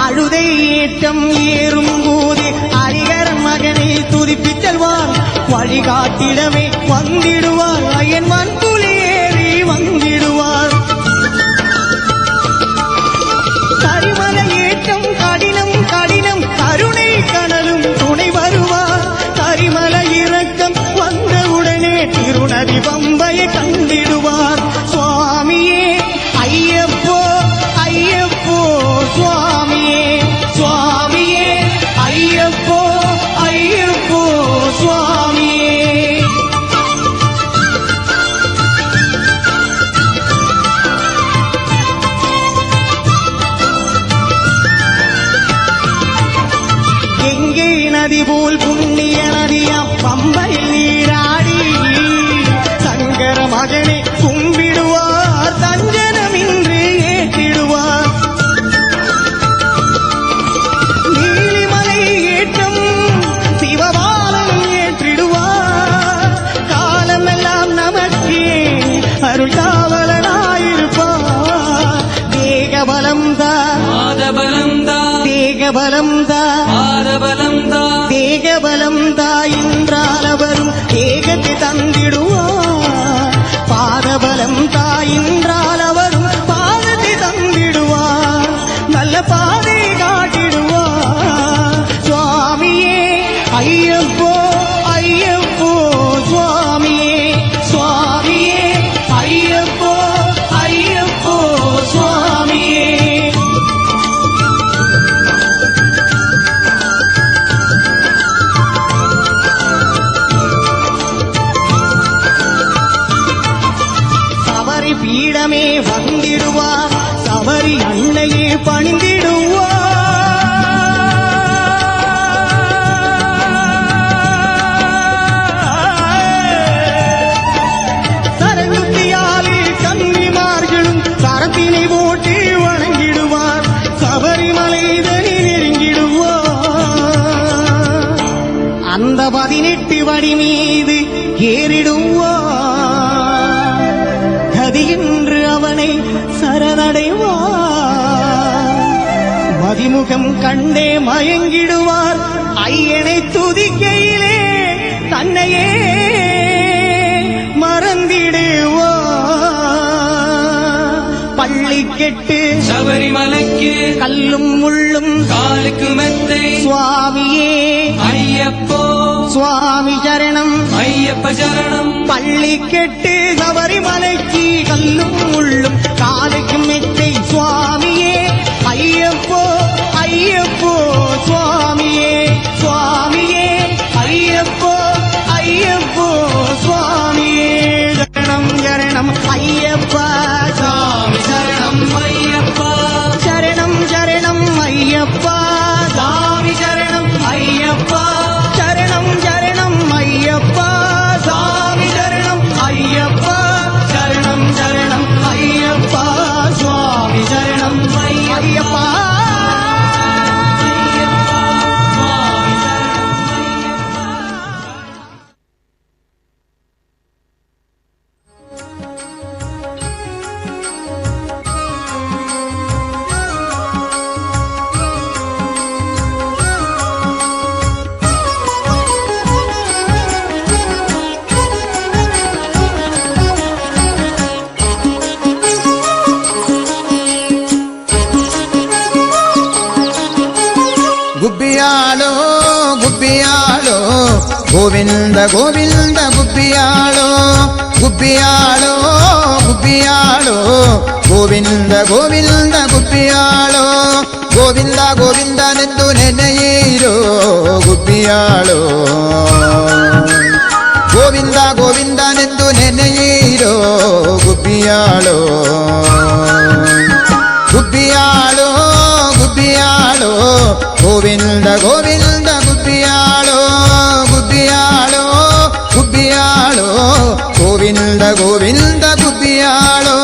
அழுதை ஏற்றம் ஏறும் போது அரிகர மகனை துதிப்பிச் செல்வார் வழிகாட்டிடவே வந்திடுவார் ஐயன் மண்புலி ஏறி வந்திடுவார். கரிமல ஏற்றம் கடினம் கடினம் கருணை கனலும் துணை வருவார். கரிமல இறக்கம் வந்தவுடனே திருநதி பம்பையை கண்டிடுவார் சுவாமியே ஐயப்போ ஐயப்போ சுவாமியே சுவாமியே ஐயப்போ ஐயப்போ சுவாமியே. எங்கே நதி போல் புண்ணிய நதியா பம்பையில் நீராடி சங்கர மகனை கும்பிடுவார் தஞ்சனமின்றி ஏற்றிடுவார். நீலிமலை ஏற்றம் சிவபாலன் ஏற்றிடுவார். காலமெல்லாம் நமக்கே அருள் காவலனாயிருப்பார். தேகபலம் தான் பாதபலம் தா தேகபலம் தான் பாதபலம் தா தேகபலம் தாயின்றால் அவரும் தேகத்தை தந்திடுவார். பாதபலம் தாயின்றால் அவரும் பாதத்தை தந்திடுவார். நல்ல பாதை காட்டிடுவார் சுவாமியே ஐயப்போ ஐயப்போ சுவாமியே சுவாமியே ஐயப்போ ஐயப்போ சுவாமியே. சபரி பீடமே வந்திடுவார் சபரி அன்னையே பணிந்திடுவார். சரங்குத்தியாலே கன்னிமார்களும் சரத்தினை போட்டு வணங்கிடுவார். சபரிமலைதனில் நெருங்கிடுவார். அந்த 18 வடி மீது ஏறிடுவார். கதியின்று அவனை சரணடைவார். மதிமுகம் கண்டே மயங்கிடுவார் ஐயனை துதிக்கையிலே தன்னையே மறந்திடுவார். பள்ளி கெட்டு சபரிமலைக்கு கல்லும் முள்ளும் காலுக்கு மெத்தை சுவாமியே ஐயப்போ சுவாமி சரணம் ஐயப்ப சரணம். பள்ளி கெட்டு சபரிமலைக்கு கல்லும் முள்ளும் காலுக்கு மெத்தை சுவாமியே ஐயப்போ ஐயப்போ சுவாமியே சுவாமியே ஐயப்போ ஐயப்போ சுவாமியே சரணம் சரணம் ஐயப்பா சுவாமி சரணம் ஐயப்பா சரணம் சரணம் ஐயப்பா சுவாமி சரணம் ஐயப்பா சரணம் சரணம் ஐயப்பா சுவாமி சரணம் ஐயப்பா சரணம் சரணம் ஐயப்பா சுவாமி சரணம் ஐயப்பா. ಗುಬ್ಬಿಯಾಳೋ ಗುಬ್ಬಿಯಾಳೋ ಗೋವಿಂದ ಗೋವಿಂದ ಗುಬ್ಬಿಯಾಳೋ ಗುಬ್ಬಿಯಾಳೋ ಗುಬ್ಬಿಯಾಳೋ ಗೋವಿಂದ ಗೋವಿಂದ ಗುಬ್ಬಿಯಾಳೋ ಗೋವಿಂದ ಗೋವಿಂದನೆಂದು ನೆನೆಯಿರೋ ಗುಬ್ಬಿಯಾಳೋ ಗೋವಿಂದ ಗೋವಿಂದನೆಂದು ನೆನೆಯಿರೋ ಗುಬ್ಬಿಯಾಳೋ ಗುಬ್ಬಿಯಾಳೋ ಗುಬ್ಬಿಯಾಳೋ ಗೋವಿಂದ ಗೋವಿಂದ ಗುಬ್ಬಿಯಾಳೋ ಗುಬ್ಬಿಯಾಳೋ ಗುಬ್ಬಿಯಾಳೋ ಗೋವಿಂದ ಗೋವಿಂದ ಗುಬ್ಬಿಯಾಳೋ.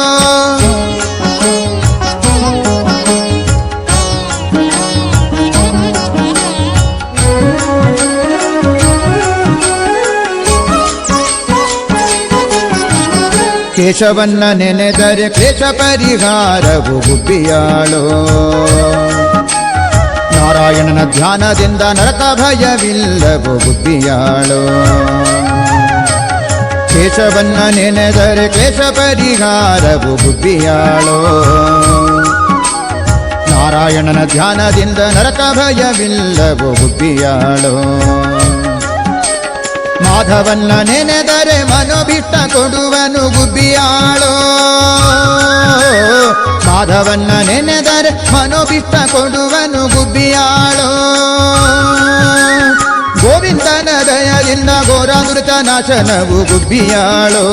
ಕೇಶವನ್ನ ನೆನೆದರೆ ಕ್ಲೇಶ ಪರಿಹಾರವು ಗುಬ್ಬಿಯಾಳೋ ನಾರಾಯಣನ ಧ್ಯಾನದಿಂದ ನರಕ ಭಯವಿಲ್ಲವು ಗುಬ್ಬಿಯಾಳೋ ಕೇಶವನ್ನ ನೆನೆದರೆ ಕ್ಲೇಶ ಪರಿಹಾರವು ಗುಬ್ಬಿಯಾಳೋ ನಾರಾಯಣನ ಧ್ಯಾನದಿಂದ ನರಕ ಭಯವಿಲ್ಲವು ಗುಬ್ಬಿಯಾಳೋ ಮಾಧವನ್ನ ನೆನೆದರೆ ಮನೋಬಿಟ್ಟ ಕೊಡುವನು ಗುಬ್ಬಿಯಾಳೋ ಮಾಧವನ್ನ ನೆನೆದರೆ ಮನೋಬಿಟ್ಟ ಕೊಡುವನು ಗುಬ್ಬಿಯಾಳೋ ಗೋವಿಂದನ ದಯದಿಂದ ಘೋರಾಮೃತ ನಾಶನವು ಗುಬ್ಬಿಯಾಳೋ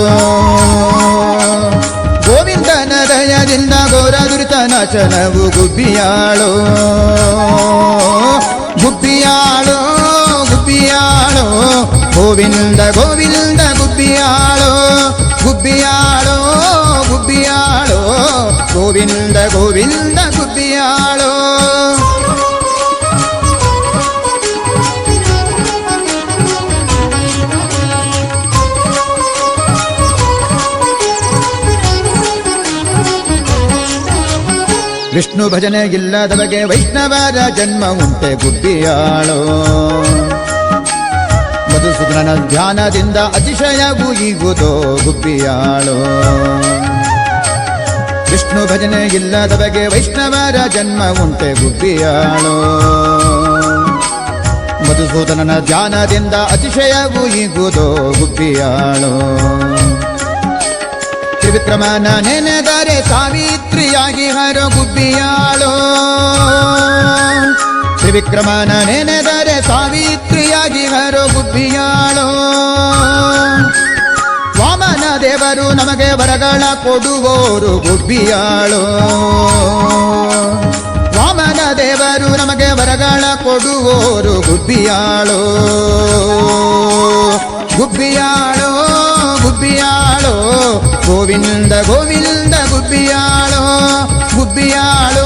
ಗೋವಿಂದನ ದಯದಿಂದ ಘೋರಾಮೃತ ನಾಶನವು ಗುಬ್ಬಿಯಾಳೋ ಗುಬ್ಬಿಯಾಳೋ ಗುಬ್ಬಿಯಾಳೋ ಗೋವಿಂದ ಗೋವಿಂದ ಗುಬ್ಬಿಯಾಳೋ ಗುಬ್ಬಿಯಾಳೋ ಗುಬ್ಬಿಯಾಳೋ ಗೋವಿಂದ ಗೋವಿಂದ ಗುಬ್ಬಿಯಾಳೋ. ವಿಷ್ಣು ಭಜನೆ ಇಲ್ಲದ ಬಗೆ ವೈಷ್ಣವರ ಜನ್ಮ ಉಂಟೆ ಗುಬ್ಬಿಯಾಳೋ ಮಧುಸೂದನನ ಧ್ಯಾನದಿಂದ ಅತಿಶಯವು ಈಗುವುದೋ ಗುಬ್ಬಿಯಾಳೋ ವಿಷ್ಣು ಭಜನೆ ಇಲ್ಲದ ಬಗೆ ವೈಷ್ಣವರ ಜನ್ಮ ಉಂಟೆ ಗುಬ್ಬಿಯಾಳೋ ಮಧುಸೂದನನ ಧ್ಯಾನದಿಂದ ಅತಿಶಯವು ಈಗುವುದೋ ಗುಬ್ಬಿಯಾಳೋ ತ್ರಿವಿಕ್ರಮನ ನೆನೆದರೆ ಸಾವಿತ್ರಿಯಾಗಿ ಹರೋ ಗುಬ್ಬಿಯಾಳೋ ತ್ರಿವಿಕ್ರಮನ ನೆನೆದರೆ ಸಾವಿತ್ರಿಯಾಗಿ ಹರೋ ಗುಬ್ಬಿಯಾಳೋ ವಾಮನ ದೇವರು ನಮಗೆ ವರಗಳ ಕೊಡುವೋರು ಗುಬ್ಬಿಯಾಳೋ ವಾಮನ ದೇವರು ನಮಗೆ ವರಗಳ ಕೊಡುವೋರು ಗುಬ್ಬಿಯಾಳೋ ಗುಬ್ಬಿಯಾಳೋ ಗುಬ್ಬಿಯಾಳೋ ಗೋವಿಂದ ಗೋವಿಂದ ಗುಬ್ಬಿಯಾಳೋ ಗುಬ್ಬಿಯಾಳೋ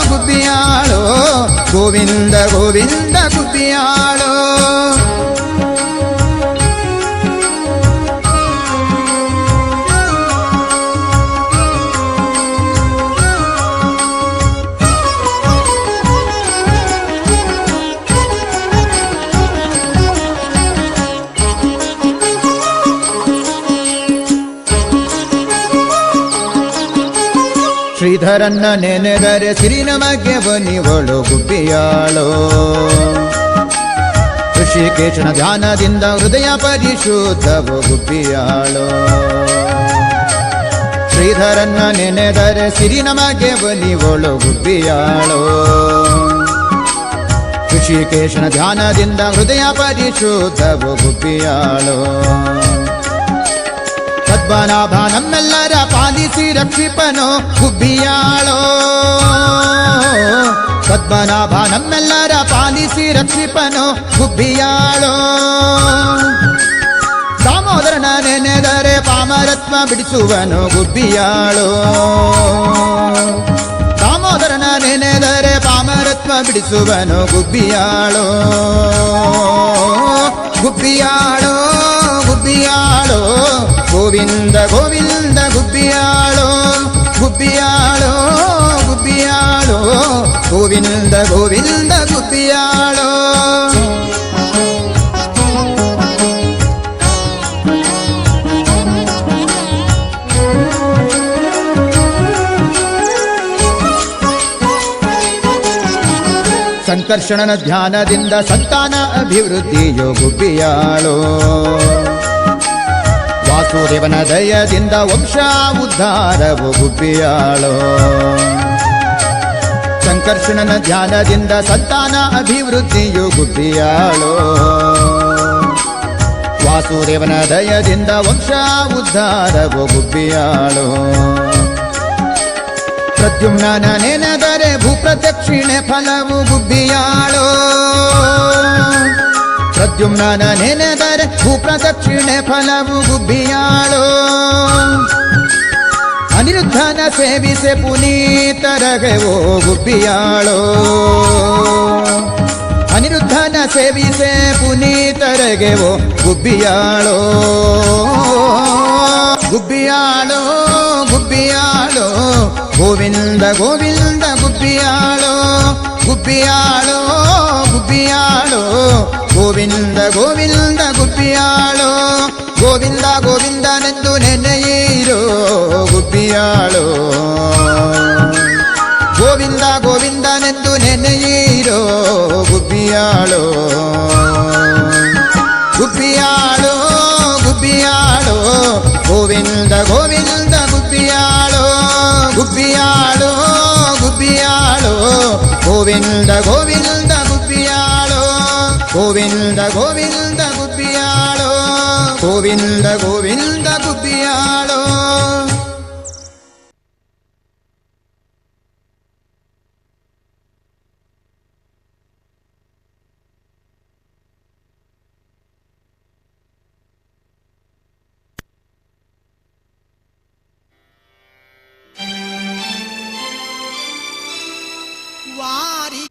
ಗುಬ್ಬಿಯಾಳೋ ಗೋವಿಂದ ಗೋವಿಂದ ಗುಬ್ಬಿಯಾಳೋ. ಶ್ರೀಧರನ್ನ ನೆನೆದರೆ ಸಿರಿ ನಮಗೆ ಬನಿವಳು ಗುಬ್ಬಿಯಾಳೋ ಋಷಿಕೇಶನ ಧ್ಯಾನದಿಂದ ಹೃದಯ ಪರಿಶುದ್ಧವು ಗುಬ್ಬಿಯಾಳೋ ಶ್ರೀಧರನ್ನ ನೆನೆದರೆ ಸಿರಿ ನಮಗೆ ಬನಿವಳು ಗುಬ್ಬಿಯಾಳೋ ಋಷಿಕೇಶನ ಧ್ಯಾನದಿಂದ ಹೃದಯ ಪರಿಶುದ್ಧವು ಗುಬ್ಬಿಯಾಳೋ ಪದ್ಮನಾಭ ನಮ್ಮೆಲ್ಲರ ಪಾಲಿಸಿ ರಕ್ಷಿಪನೋ ಗುಬ್ಬಿಯಾಳೋ ಪದ್ಮನಾಭ ನಮ್ಮೆಲ್ಲರ ಪಾಲಿಸಿ ರಕ್ಷಿಪನೋ ಗುಬ್ಬಿಯಾಳೋ ದಾಮೋದರನ ನೆನೆದರೆ ಪಾಮರತ್ವ ಬಿಡಿಸುವನು ಗುಬ್ಬಿಯಾಳೋ ದಾಮೋದರನ ನೆನೆದರೆ ಪಾಮರತ್ವ ಬಿಡಿಸುವನು ಗುಬ್ಬಿಯಾಳೋ ಗುಬ್ಬಿಯಾಳೋ ಗುಬ್ಬಿಯಾಳೋ ಗೋವಿಂದ ಗೋವಿಂದ ಗುಬ್ಬಿಯಾಳೋ ಗುಬ್ಬಿಯಾಳೋ ಗುಬ್ಬಿಯಾಳೋ ಗೋವಿಂದ ಗೋವಿಂದ ಗುಬ್ಬಿಯಾಳೋ ಸಂಕರ್ಷಣನ ಧ್ಯಾನದಿಂದ ಸಂತಾನ ಅಭಿವೃದ್ಧಿಯೋ ಗುಬ್ಬಿಯಾಳೋ ವಾಸುದೇವನ ದಯದಿಂದ ವಂಶ ಉದ್ಧಾರವು ಗುಬ್ಬಿಯಾಳೋ ಸಂಕರ್ಷಣನ ಧ್ಯಾನದಿಂದ ಸಂತಾನ ಅಭಿವೃದ್ಧಿಯು ಗುಬ್ಬಿಯಾಳೋ ವಾಸುದೇವನ ದಯದಿಂದ ವಂಶ ಉದ್ಧಾರವು ಗುಬ್ಬಿಯಾಳೋ ಪ್ರದ್ಯುಮ್ನ ನೆನೆದರೆ ಭೂಪ್ರದಕ್ಷಿಣೆ ಫಲವು ಗುಬ್ಬಿಯಾಳೋ ಪ್ರದ್ಯುಮ್ನ ನೆನೆದರೆ ಭೂಪ್ರದಕ್ಷಿಣೆ ಫಲವು ಗುಬ್ಬಿಯಾಳೋ ಅನಿರುದ್ಧನ ಸೇವಿಸೆ ಪುನೀತರಗೆ ಓ ಗುಬ್ಬಿಯಾಳೋ ಅನಿರುದ್ಧನ ಸೇವಿಸೆ ಪುನೀತರಗೆ ಓ ಗುಬ್ಬಿಯಾಳೋ ಗುಬ್ಬಿಯಾಳೋ ಗುಬ್ಬಿಯಾಳೋ ಗೋವಿಂದ ಗೋವಿಂದ ಗುಬ್ಬಿಯಾಳೋ ಗುಬ್ಬಿಯಾಳೋ ಗುಬ್ಬಿಯಾಳೋ ಗೋವಿಂದ ಗೋವಿಂದ ಗುಬ್ಬಿಯಾಳೋ ಗೋವಿಂದ ಗೋವಿಂದನೆಂದು ನೆನೆಯಿರೋ ಗುಬ್ಬಿಯಾಳೋ ಗೋವಿಂದ ಗೋವಿಂದನೆಂದು ನೆನೆಯಿರೋ ಗುಬ್ಬಿಯಾಳೋ ಗುಬ್ಬಿಯಾಳೋ ಗುಬ್ಬಿಯಾಳೋ ಗೋವಿಂದ ಗೋವಿಂದ ಗುಬ್ಬಿಯಾಳೋ ಗುಬ್ಬಿಯಾಳೋ ಗುಬ್ಬಿಯಾಳೋ ಗೋವಿಂದ ಗೋವಿಂದ ಗುಬ್ಬಿಯಾಳೋ ಗೋವಿಂದ ಗೋವಿಂದ ಗುಬ್ಬಿಯಾಳೋ ಗೋವಿಂದ ಗೋವಿಂದ ಗುಬ್ಬಿಯಾಳೋ ವಾರಿ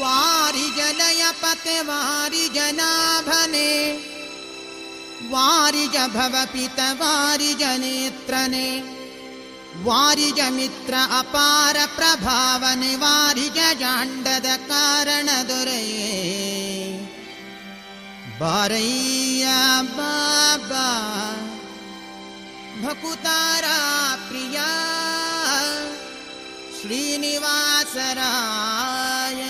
ವಾರಿ ಜಲಯ ಪತೆ ವಾರಿ ಜನಾಭನೆ ವಾರಿಜ ಭವಪಿತ ವಾರಿಜ ನೇತ್ರನೆ ವಾರಿಜ ಮಿತ್ರ ಅಪಾರ ಪ್ರಭಾವನೆ ವಾರಿಜ ಜಾಂಡದ ಕಾರಣ ದೊರೆಯೇ ಬಾರಯ್ಯ ಬಾಬಾ ಭಕುತಾರ ಪ್ರಿಯ ಶ್ರೀನಿವಾಸರಾಯ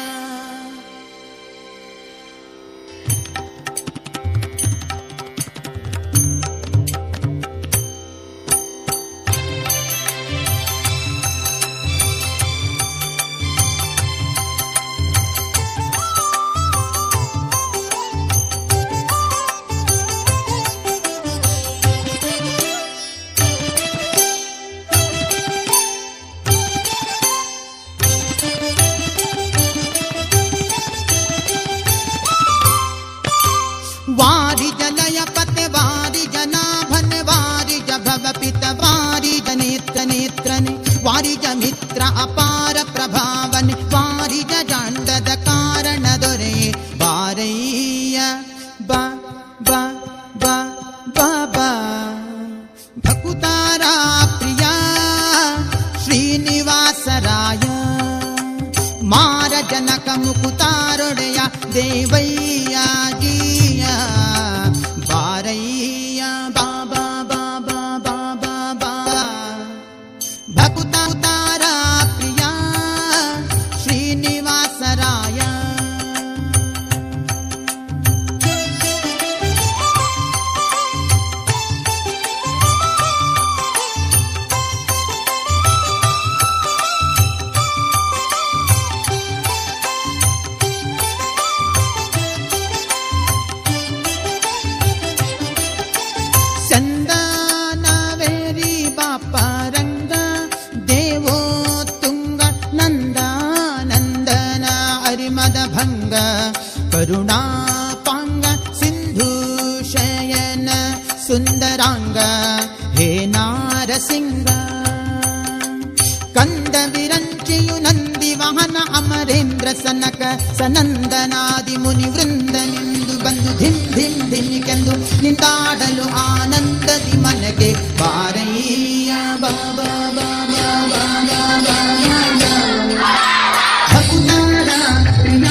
ವಾರಿ ಜಲಯ ಪತೆ ವಾರಿ ಜನಾಭನ ವಾರಿ ಜ ಭವಪಿತ ವಾರಿ ಜನೇತ್ರ ನೇತ್ರನೆ ವಾರಿ ಜ ಮಿತ್ರ ಅಪಾರ ಪ್ರಭಾವನೆ ವಾರಿ ಜ ಜಾಂಡದ ಕಾರಣ ದೊರೆಯೇ ಬಾರಯ್ಯ ಬಾ ಬಾ ಬಾ ಬಾಬಾ ಭಕುತಾರ ಪ್ರಿಯ ಶ್ರೀನಿವಾಸರಾಯ ಮಾರ ಜನಕ ಮುಕುತಾರೊಡೆಯ ದೇವಯ್ಯ ಗೀಯ ಬಾರಯ್ಯ ಬಾಬಾ ಬಾಬಾ ಬಾಬಾ ಬಾ ಭಕುತಾರ ಪ್ರಿಯ ಶ್ರೀನಿವಾಸರಾಯ ಚಂದನವೇರಿ ಬಾಪರಂಗ ದೇವೋ ತುಂಗ ನಂದ ನಂದನ ಅರಿಮದ ಭಂಗ ಕರುಣಾಪಾಂಗ ಸಿಂಧು ಶಯನ ಸುಂದರಾಂಗ ಹೇ ನಾರಸಿಂಗ ಕಂದ ವಿರಂಚಿಯು ನಂದಿ ವಾಹನ ಅಮರೇಂದ್ರ ಸನಕ ಸನಂದನಾದಿ ಮುನಿ ವೃಂದನಿಂದು ಬಂದು ಧಿಂ ಧಿಂ ಧಿಮಿಕೆಂದು ನಿಂತಾಡಲು ಆನಂದದಿ ಮನಗೆ ಬಾರಯ್ಯ ಬಾಬಾ ಬಾಬಾ ಬಾಬಾ ಭಕುತಾರ ಪ್ರಿಯ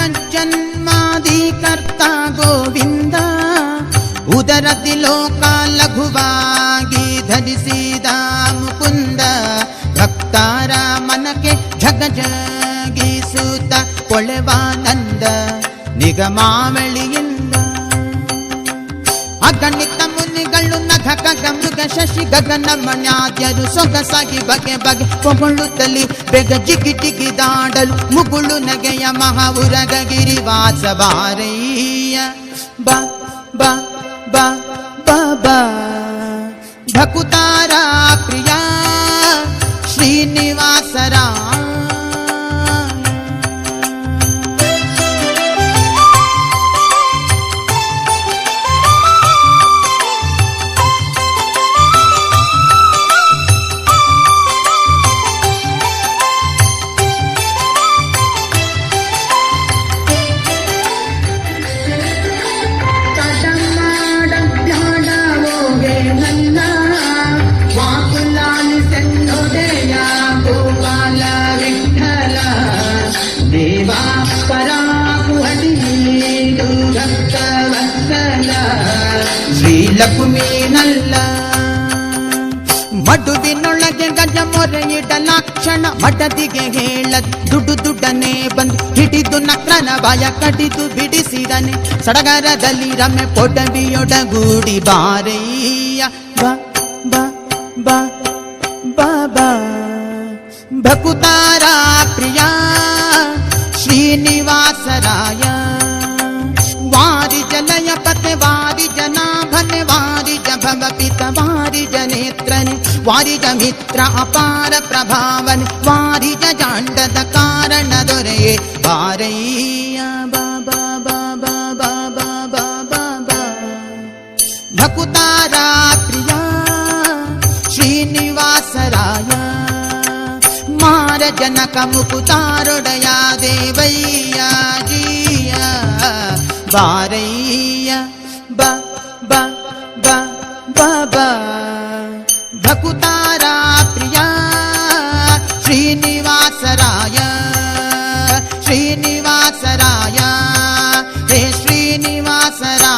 ಜಗಜ್ಜನ್ಮಾದಿ ಕರ್ತ ಗೋವಿಂದ ಉದರದಿ ಲೋಕ ಲಘುವಾಗಿ ಧರಿಸಿದ ಮುಕುಂದ ಭಕ್ತಾರ ಮನಕ್ಕೆ ಝಗ ಜಗಿಸುತ್ತ ಕೊಳೆವಾನಂದ ನಿಗಮಾವಳಿಯಿಂದ ಅಗಣಿತ ಮುನಿಗಳು ನಖ ಖಗ ಮೃಗ ಶಶಿ ಗಗನ ಮಣ್ಯಾದ್ಯರು ಸೊಗಸಾಗಿ ಬಗೆ ಬಗೆ ಹೊಗಳುತ್ತಲಿ ಬೇಗ ಜಿಗಿ ಜಿಗಿದಾಡಲು ಮುಗುಳು ನಗೆಯ ಮಹಾವುರಗ ಗಿರಿವಾಸ ಬಾರಯ್ಯ ಬಾ ಬಾ ಬಾ ಬಾ ಬಾ ಭಕುತಾರ ಪ್ರಿಯ ಶ್ರೀನಿವಾಸರಾಯ ಶ್ರೀಲಕ್ಷ್ಮೀನಲ್ಲ ಮಡುವಿನೊಳಗೆ ಗಜ ಮೊರೆಯಿಡಲಾಕ್ಷಣ ಮಡದಿಗೆ ಹೇಳದ್ ದುಡ್ಡು ದುಡ್ಡನೆ ಬಂದು ಹಿಡಿದು ನಕ್ರನ ಬಾಯ ಕಡಿದು ಬಿಡಿಸಿದನೆ ಸಡಗರದಲ್ಲಿ ರಮೆ ಪೊಡವಿಯೊಡಗೂಡಿ ಬಾರಯ್ಯ ಬಾ ಬಾ ಬಾ ಬಾ ಬಾ ಭಕುತಾರಾ ಪ್ರಿಯ ಶ್ರೀನಿವಾಸರಾಯ ವಾರಿ ಜಲಯ ಪತೆ ವಾರಿ ಜನಾಭನೆ ವಾರಿ ಜಭವ ಪಿತ ವಾರಿ ಜನೇತ್ರನೆ ವಾರಿ ಜ ಮಿತ್ರ ಅಪಾರ ಪ್ರಭಾವನೆ ವಾರಿ ಜಾಂಡದ ಕಾರಣ ದೊರೆಯೇ ಬಾರಯ್ಯ ಬಾಬಾ ಬಾಬಾ ಬಾಬಾ ಬಾಬಾ ಬಾ ಭಕುತಾರಾ ಪ್ರಿಯ ಶ್ರೀನಿವಾಸರಾಯ ಮಾರ ಜನಕ ಮುಕುತಾರೊಡೆಯ ದೇವಯ್ಯ ಜಿಯ ಬಾರಯ್ಯ ಬ ಬ ಬ ಬ ಬ ಭಕುತಾರಾ ಪ್ರಿಯ ಶ್ರೀನಿವಾಸರಾಯ ಶ್ರೀನಿವಾಸರಾಯ ಹೇ ಶ್ರೀನಿವಾಸರಾಯ.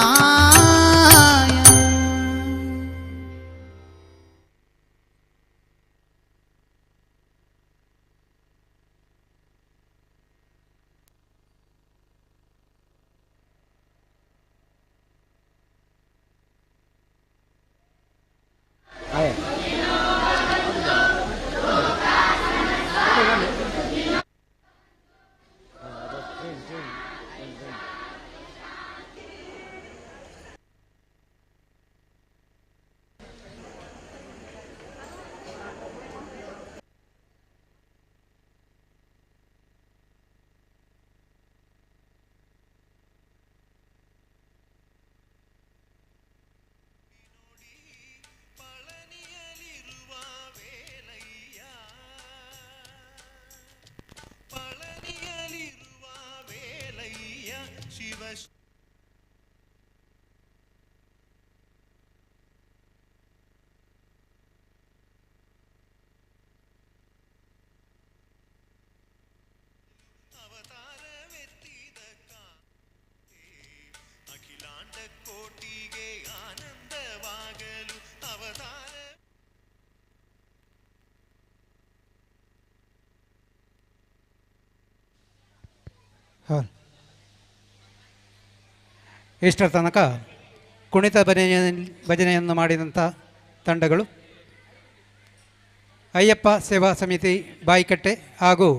ಅಖಿಲಾಂಡ ಕೋಟಿಗೆ ಆನಂದವಾಗಲು ಅವತಾರ ಇಷ್ಟರ ತನಕ ಕುಣಿತ ಭಜನೆಯನ್ನು ಮಾಡಿದಂಥ ತಂಡಗಳು ಅಯ್ಯಪ್ಪ ಸೇವಾ ಸಮಿತಿ ಬಾಯಿಕಟ್ಟೆ ಹಾಗೂ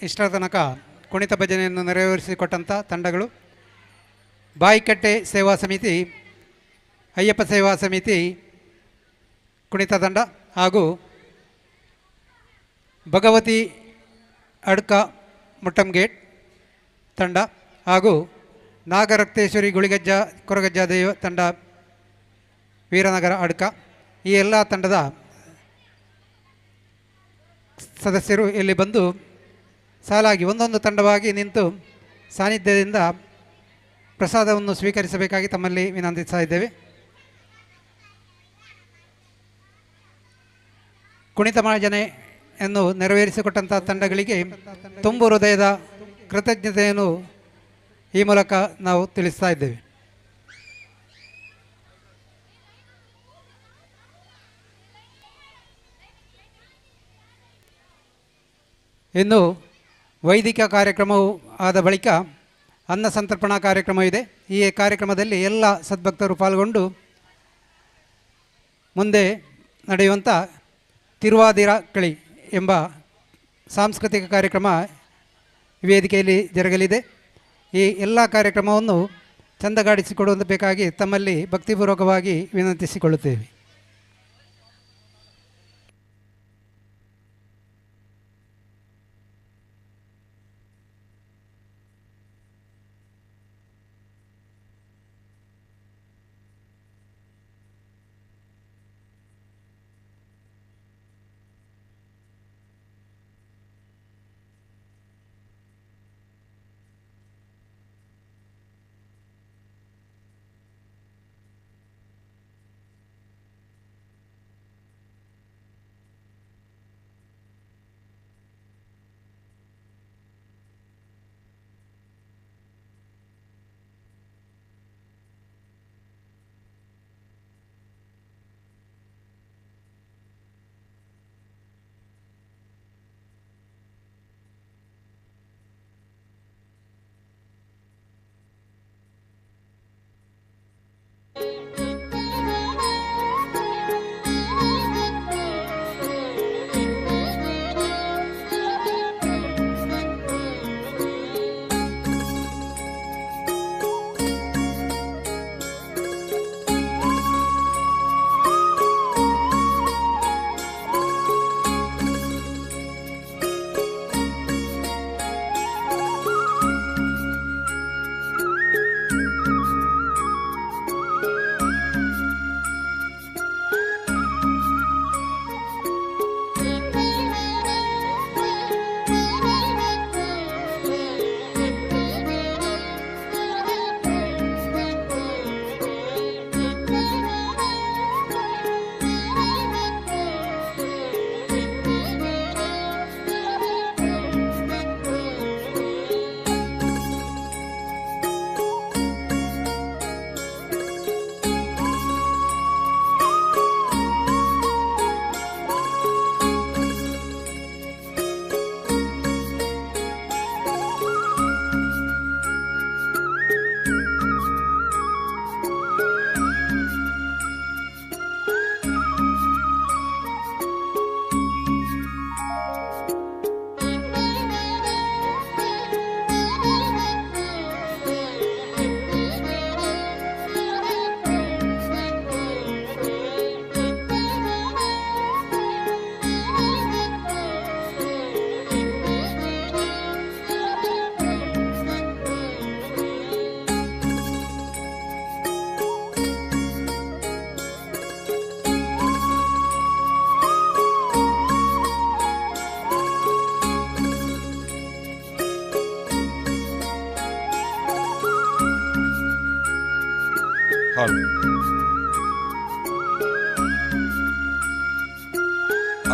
ಇಷ್ಟರ ತನಕ ಕುಣಿತ ಭಜನೆಯನ್ನು ನೆರವೇರಿಸಿಕೊಟ್ಟಂಥ ತಂಡಗಳು ಬಾಯಿಕಟ್ಟೆ ಸೇವಾ ಸಮಿತಿ, ಅಯ್ಯಪ್ಪ ಸೇವಾ ಸಮಿತಿ ಕುಣಿತ ತಂಡ ಹಾಗೂ ಭಗವತಿ ಅಡ್ಕ ಮುಟ್ಟಂಗೇಟ್ ತಂಡ ಹಾಗೂ ನಾಗರಕ್ತೇಶ್ವರಿ ಗುಳಿಗಜ್ಜ ಕೊರಗಜ್ಜ ದೇವ ತಂಡ ವೀರನಗರ ಅಡ್ಕ, ಈ ಎಲ್ಲ ತಂಡದ ಸದಸ್ಯರು ಇಲ್ಲಿ ಬಂದು ಸಾಲಾಗಿ ಒಂದೊಂದು ತಂಡವಾಗಿ ನಿಂತು ಸಾನ್ನಿಧ್ಯದಿಂದ ಪ್ರಸಾದವನ್ನು ಸ್ವೀಕರಿಸಬೇಕಾಗಿ ತಮ್ಮಲ್ಲಿ ವಿನಂತಿಸ್ತಾ ಇದ್ದೇವೆ. ಕುಣಿತ ಭಜನೆಯನ್ನು ನೆರವೇರಿಸಿಕೊಟ್ಟಂಥ ತಂಡಗಳಿಗೆ ತುಂಬು ಹೃದಯದ ಕೃತಜ್ಞತೆಯನ್ನು ಈ ಮೂಲಕ ನಾವು ತಿಳಿಸ್ತಾ ಇದ್ದೇವೆ. ಇನ್ನು ವೈದಿಕ ಕಾರ್ಯಕ್ರಮವು ಆದ ಬಳಿಕ ಅನ್ನ ಸಂತರ್ಪಣಾ ಕಾರ್ಯಕ್ರಮ ಇದೆ. ಈ ಕಾರ್ಯಕ್ರಮದಲ್ಲಿ ಎಲ್ಲ ಸದ್ಭಕ್ತರು ಪಾಲ್ಗೊಂಡು ಮುಂದೆ ನಡೆಯುವಂಥ ತಿರುವಾದಿರ ಕಳಿ ಎಂಬ ಸಾಂಸ್ಕೃತಿಕ ಕಾರ್ಯಕ್ರಮ ವೇದಿಕೆಯಲ್ಲಿ ಜರುಗಲಿದೆ. ಈ ಎಲ್ಲ ಕಾರ್ಯಕ್ರಮವನ್ನು ಚಂದಗಾಡಿಸಿಕೊಡಬೇಕಾಗಿ ತಮ್ಮಲ್ಲಿ ಭಕ್ತಿಪೂರ್ವಕವಾಗಿ ವಿನಂತಿಸಿಕೊಳ್ಳುತ್ತೇವೆ.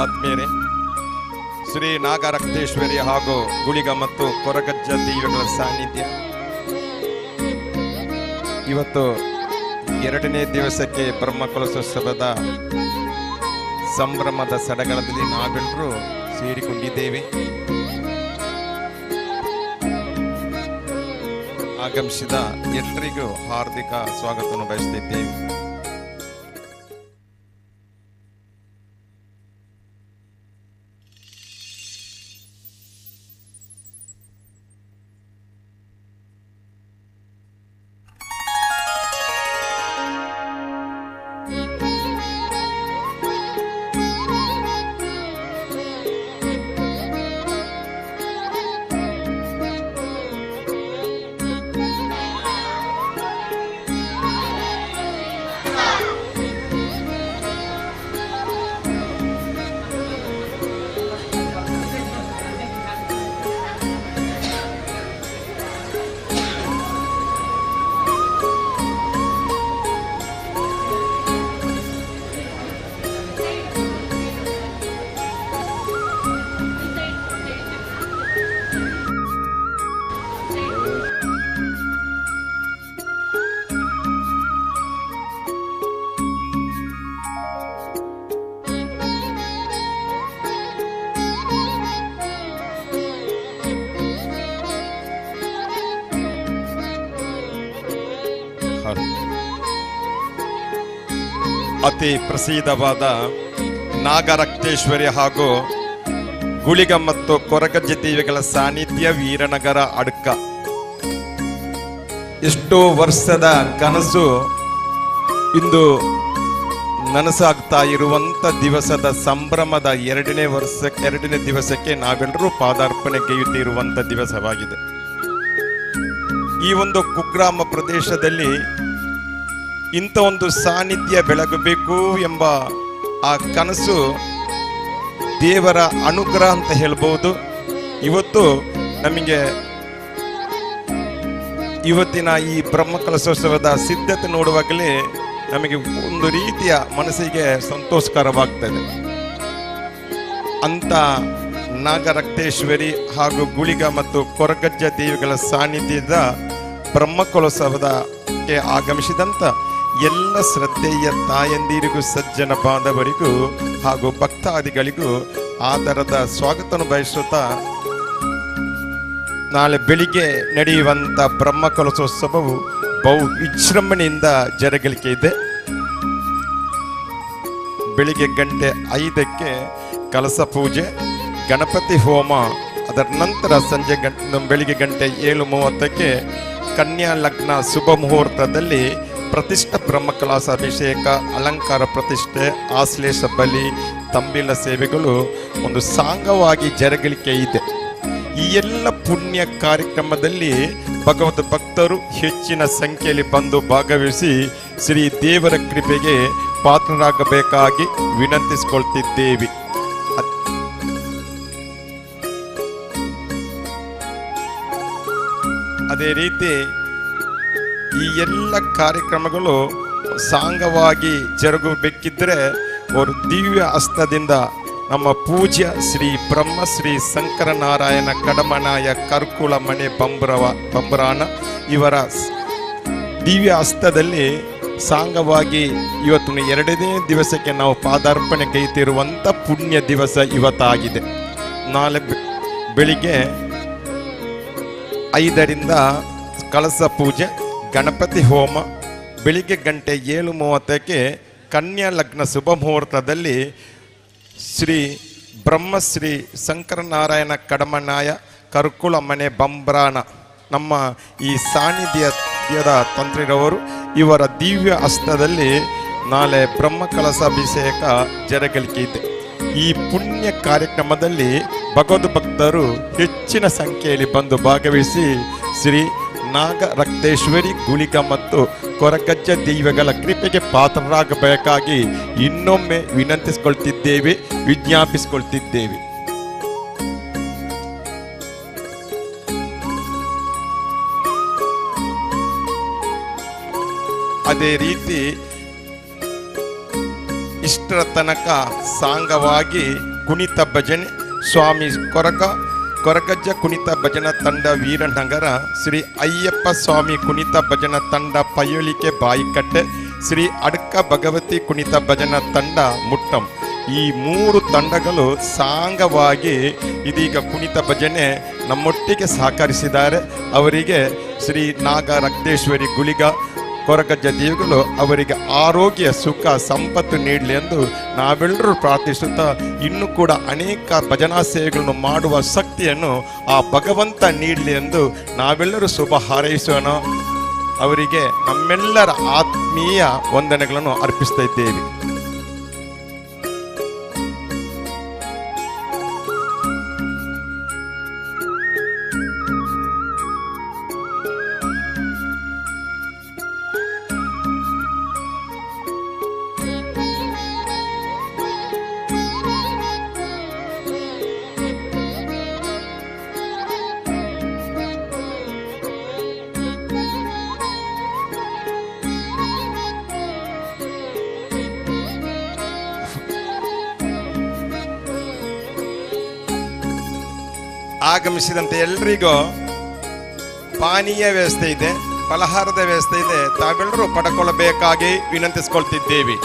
ಆದ್ಮೇಲೆ ಶ್ರೀ ನಾಗರಕ್ತೇಶ್ವರಿ ಹಾಗೂ ಗುಳಿಗ ಮತ್ತು ಕೊರಗಜ್ಜ ದೈವಗಳ ಸಾನ್ನಿಧ್ಯ. ಇವತ್ತು 2ನೇ ದಿವಸಕ್ಕೆ ಬ್ರಹ್ಮಕಲಶೋತ್ಸವದ ಸಂಭ್ರಮದ ಸಡಗರದಲ್ಲಿ ನಾವೆಲ್ಲರೂ ಸೇರಿಕೊಂಡಿದ್ದೇವೆ. ಆಗಮಿಸಿದ ಎಲ್ಲರಿಗೂ ಹಾರ್ದಿಕ ಸ್ವಾಗತವನ್ನು ಬಯಸುತ್ತಿದ್ದೇವೆ. ಅತಿ ಪ್ರಸಿದ್ಧವಾದ ನಾಗರಕ್ತೇಶ್ವರಿ ಹಾಗೂ ಗುಳಿಗ ಮತ್ತು ಕೊರಗಜ್ಜ ದೇವಿಗಳ ಸಾನ್ನಿಧ್ಯ ವೀರನಗರ ಅಡ್ಕ. ಎಷ್ಟೋ ವರ್ಷದ ಕನಸು ಇಂದು ನನಸಾಗ್ತಾ ಇರುವಂತ ದಿವಸದ ಸಂಭ್ರಮದ 2ನೇ ದಿವಸಕ್ಕೆ ನಾವೆಲ್ಲರೂ ಪಾದಾರ್ಪಣೆ ಗೈಯುತ್ತಿರುವಂತ ದಿವಸವಾಗಿದೆ. ಈ ಒಂದು ಕುಗ್ರಾಮ ಪ್ರದೇಶದಲ್ಲಿ ಇಂಥ ಒಂದು ಸಾನ್ನಿಧ್ಯ ಬೆಳಗಬೇಕು ಎಂಬ ಆ ಕನಸು ದೇವರ ಅನುಗ್ರಹ ಅಂತ ಹೇಳ್ಬೋದು. ಇವತ್ತು ನಮಗೆ ಇವತ್ತಿನ ಈ ಬ್ರಹ್ಮಕಲಶೋತ್ಸವದ ಸಿದ್ಧತೆ ನೋಡುವಾಗಲೇ ನಮಗೆ ಒಂದು ರೀತಿಯ ಮನಸ್ಸಿಗೆ ಸಂತೋಷಕರವಾಗ್ತದೆ. ಅಂತ ನಾಗರಕ್ತೇಶ್ವರಿ ಹಾಗೂ ಗುಳಿಗ ಮತ್ತು ಕೊರಗಜ್ಜ ದೇವಿಗಳ ಸಾನ್ನಿಧ್ಯದ ಬ್ರಹ್ಮಕಲಶೋತ್ಸವಕ್ಕೆ ಆಗಮಿಸಿದಂಥ ಎಲ್ಲ ಶ್ರದ್ಧೆಯ ತಾಯಂದಿರಿಗೂ ಸಜ್ಜನ ಬಾಂಧವರಿಗೂ ಹಾಗೂ ಭಕ್ತಾದಿಗಳಿಗೂ ಆದರದ ಸ್ವಾಗತವನ್ನು ಬಯಸುತ್ತಾ ನಾಳೆ ಬೆಳಿಗ್ಗೆ ನಡೆಯುವಂಥ ಬ್ರಹ್ಮಕಲಶೋತ್ಸವವು ಬಹು ವಿಜೃಂಭಣೆಯಿಂದ ಜರುಗಲಿಕ್ಕೆ ಇದೆ. ಬೆಳಿಗ್ಗೆ 5:00 ಕಲಶ ಪೂಜೆ, ಗಣಪತಿ ಹೋಮ, ಅದರ ನಂತರ ಸಂಜೆ ಬೆಳಿಗ್ಗೆ 7:30 ಕನ್ಯಾ ಲಗ್ನ ಶುಭ ಮುಹೂರ್ತದಲ್ಲಿ ಪ್ರತಿಷ್ಠ ಬ್ರಹ್ಮಕಲಶಾಭಿಷೇಕ, ಅಲಂಕಾರ ಪ್ರತಿಷ್ಠೆ, ಆಶ್ಲೇಷ ಬಲಿ, ತಂಬಿಲ ಸೇವೆಗಳು ಒಂದು ಸಾಂಗವಾಗಿ ಜರುಗಲಿಕ್ಕೆ ಇದೆ. ಈ ಎಲ್ಲ ಪುಣ್ಯ ಕಾರ್ಯಕ್ರಮದಲ್ಲಿ ಭಗವದ್ ಭಕ್ತರು ಹೆಚ್ಚಿನ ಸಂಖ್ಯೆಯಲ್ಲಿ ಬಂದು ಭಾಗವಹಿಸಿ ಶ್ರೀ ದೇವರ ಕೃಪೆಗೆ ಪಾತ್ರರಾಗಬೇಕಾಗಿ ವಿನಂತಿಸಿಕೊಳ್ತಿದ್ದೇವೆ. ಅದೇ ರೀತಿ ಈ ಎಲ್ಲ ಕಾರ್ಯಕ್ರಮಗಳು ಸಾಂಗವಾಗಿ ಜರುಗಬೇಕಿದ್ದರೆ ಅವರು ದಿವ್ಯ ಹಸ್ತದಿಂದ ನಮ್ಮ ಪೂಜ್ಯ ಶ್ರೀ ಬ್ರಹ್ಮಶ್ರೀ ಶಂಕರನಾರಾಯಣ ಕಡಮನಾಯ ಕರ್ಕುಳ ಮನೆ ಬಂಬರಾನ ಇವರ ದಿವ್ಯ ಹಸ್ತದಲ್ಲಿ ಸಾಂಗವಾಗಿ ಇವತ್ತು 2ನೇ ದಿವಸಕ್ಕೆ ನಾವು ಪಾದಾರ್ಪಣೆ ಗೈತಿರುವಂಥ ಪುಣ್ಯ ದಿವಸ ಇವತ್ತಾಗಿದೆ. ನಾಳೆ ಬೆಳಿಗ್ಗೆ 5ರಿಂದ ಕಳಸ ಪೂಜೆ, ಗಣಪತಿ ಹೋಮ, ಬೆಳಿಗ್ಗೆ 7:30 ಕನ್ಯಾ ಲಗ್ನ ಶುಭ ಮುಹೂರ್ತದಲ್ಲಿ ಶ್ರೀ ಬ್ರಹ್ಮಶ್ರೀ ಶಂಕರನಾರಾಯಣ ಕಡಮನಾಯ ಕರ್ಕುಳ ಮನೆ ಬಂಬ್ರಾನ ನಮ್ಮ ಈ ಸಾನ್ನಿಧ್ಯದ ತಂತ್ರಿರವರು ಇವರ ದಿವ್ಯ ಹಸ್ತದಲ್ಲಿ ನಾಳೆ ಬ್ರಹ್ಮಕಲಶಾಭಿಷೇಕ ಜರುಗಲಿಕ್ಕೆ ಇದೆ. ಈ ಪುಣ್ಯ ಕಾರ್ಯಕ್ರಮದಲ್ಲಿ ಭಗವದ್ ಭಕ್ತರು ಹೆಚ್ಚಿನ ಸಂಖ್ಯೆಯಲ್ಲಿ ಬಂದು ಭಾಗವಹಿಸಿ ಶ್ರೀ ನಾಗರಕ್ತೇಶ್ವರಿ ಗುಳಿಗ ಮತ್ತು ಕೊರಗಜ್ಜ ದೈವಗಳ ಕೃಪೆಗೆ ಪಾತ್ರರಾಗಬೇಕಾಗಿ ಇನ್ನೊಮ್ಮೆ ವಿನಂತಿಸಿಕೊಳ್ತಿದ್ದೇವೆ, ವಿಜ್ಞಾಪಿಸಿಕೊಳ್ತಿದ್ದೇವೆ. ಅದೇ ರೀತಿ ಇಷ್ಟರ ತನಕ ಸಾಂಗವಾಗಿ ಕುಣಿತ ಭಜನೆ ಸ್ವಾಮಿ ಕೊರಗಜ್ಜ ಕುಣಿತ ಭಜನಾ ತಂಡ ವೀರನಗರ, ಶ್ರೀ ಅಯ್ಯಪ್ಪ ಸ್ವಾಮಿ ಕುಣಿತ ಭಜನಾ ತಂಡ ಪಯ್ಯಳಿಕೆ ಬಾಯಿಕಟ್ಟೆ, ಶ್ರೀ ಅಡ್ಕ ಭಗವತಿ ಕುಣಿತ ಭಜನಾ ತಂಡ ಮುಟ್ಟಂ. ಈ 3 ತಂಡಗಳು ಸಾಂಗವಾಗಿ ಇದೀಗ ಕುಣಿತ ಭಜನೆ ನಮ್ಮೊಟ್ಟಿಗೆ ಸಹಕರಿಸಿದ್ದಾರೆ. ಅವರಿಗೆ ಶ್ರೀ ನಾಗ ರಕ್ತೇಶ್ವರಿ ಗುಳಿಗ ಕೊರಗಜ್ಜ ದೇವಿಗಳು ಅವರಿಗೆ ಆರೋಗ್ಯ ಸುಖ ಸಂಪತ್ತು ನೀಡಲಿ ಎಂದು ನಾವೆಲ್ಲರೂ ಪ್ರಾರ್ಥಿಸುತ್ತಾ, ಇನ್ನೂ ಕೂಡ ಅನೇಕ ಭಜನಾ ಸೇವೆಗಳನ್ನು ಮಾಡುವ ಶಕ್ತಿಯನ್ನು ಆ ಭಗವಂತ ನೀಡಲಿ ಎಂದು ನಾವೆಲ್ಲರೂ ಶುಭ ಹಾರೈಸೋಣ. ಅವರಿಗೆ ನಮ್ಮೆಲ್ಲರ ಆತ್ಮೀಯ ವಂದನೆಗಳನ್ನು ಅರ್ಪಿಸ್ತಾ ಇದ್ದೇವೆ. ಆಗಮಿಸಿದಂತೆ ಎಲ್ರಿಗೂ ಪಾನೀಯ ವ್ಯವಸ್ಥೆ ಇದೆ, ಫಲಹಾರದ ವ್ಯವಸ್ಥೆ ಇದೆ. ತಾವೆಲ್ಲರೂ ಪಡ್ಕೊಳ್ಳಬೇಕಾಗಿ ವಿನಂತಿಸಿಕೊಳ್ತಿದ್ದೇವೆ.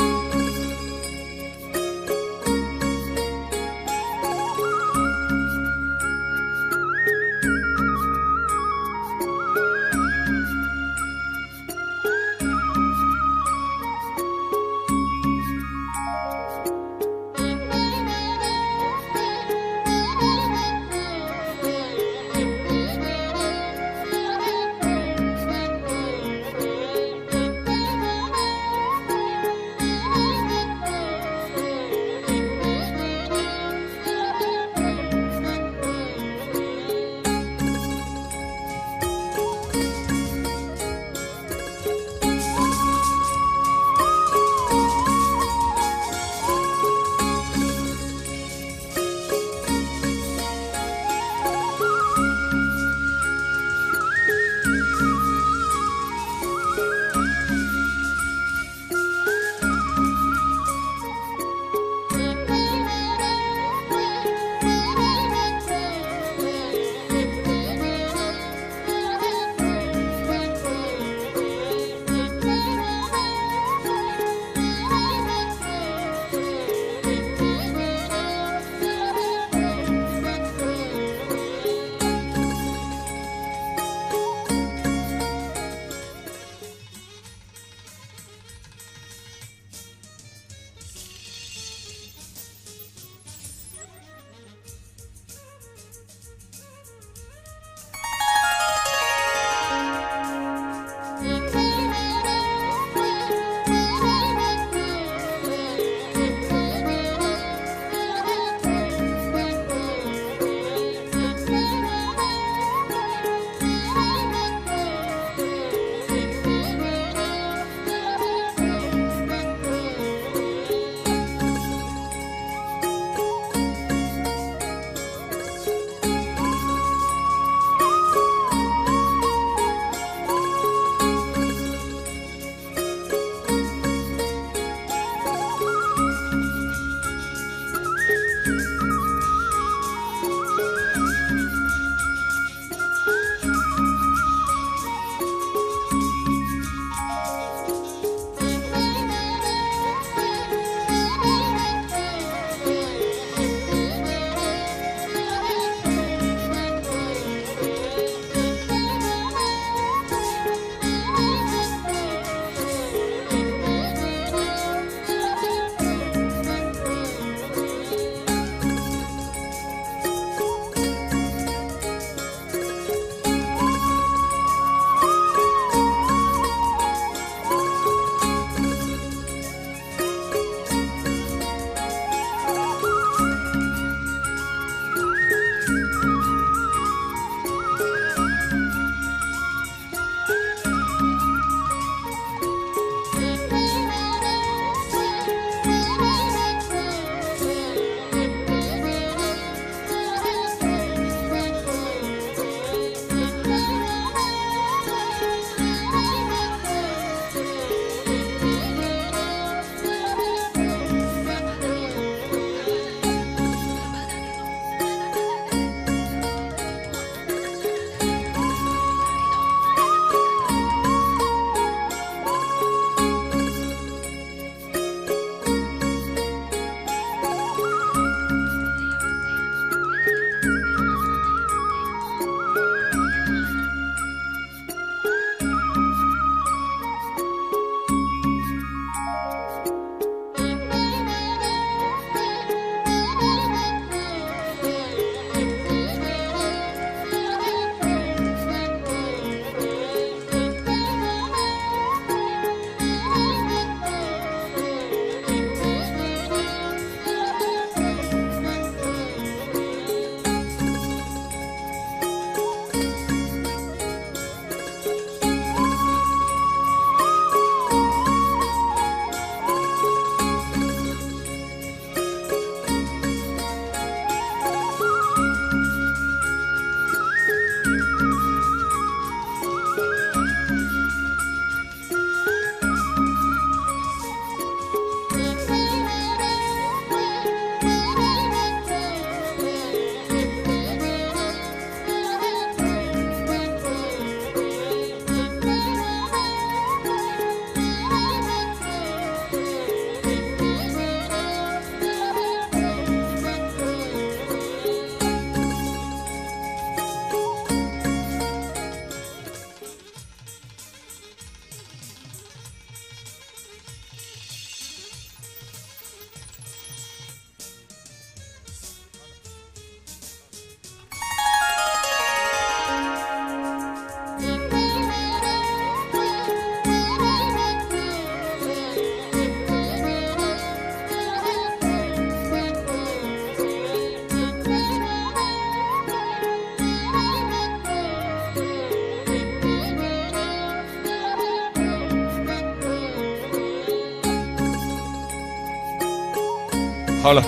ಹಲೋ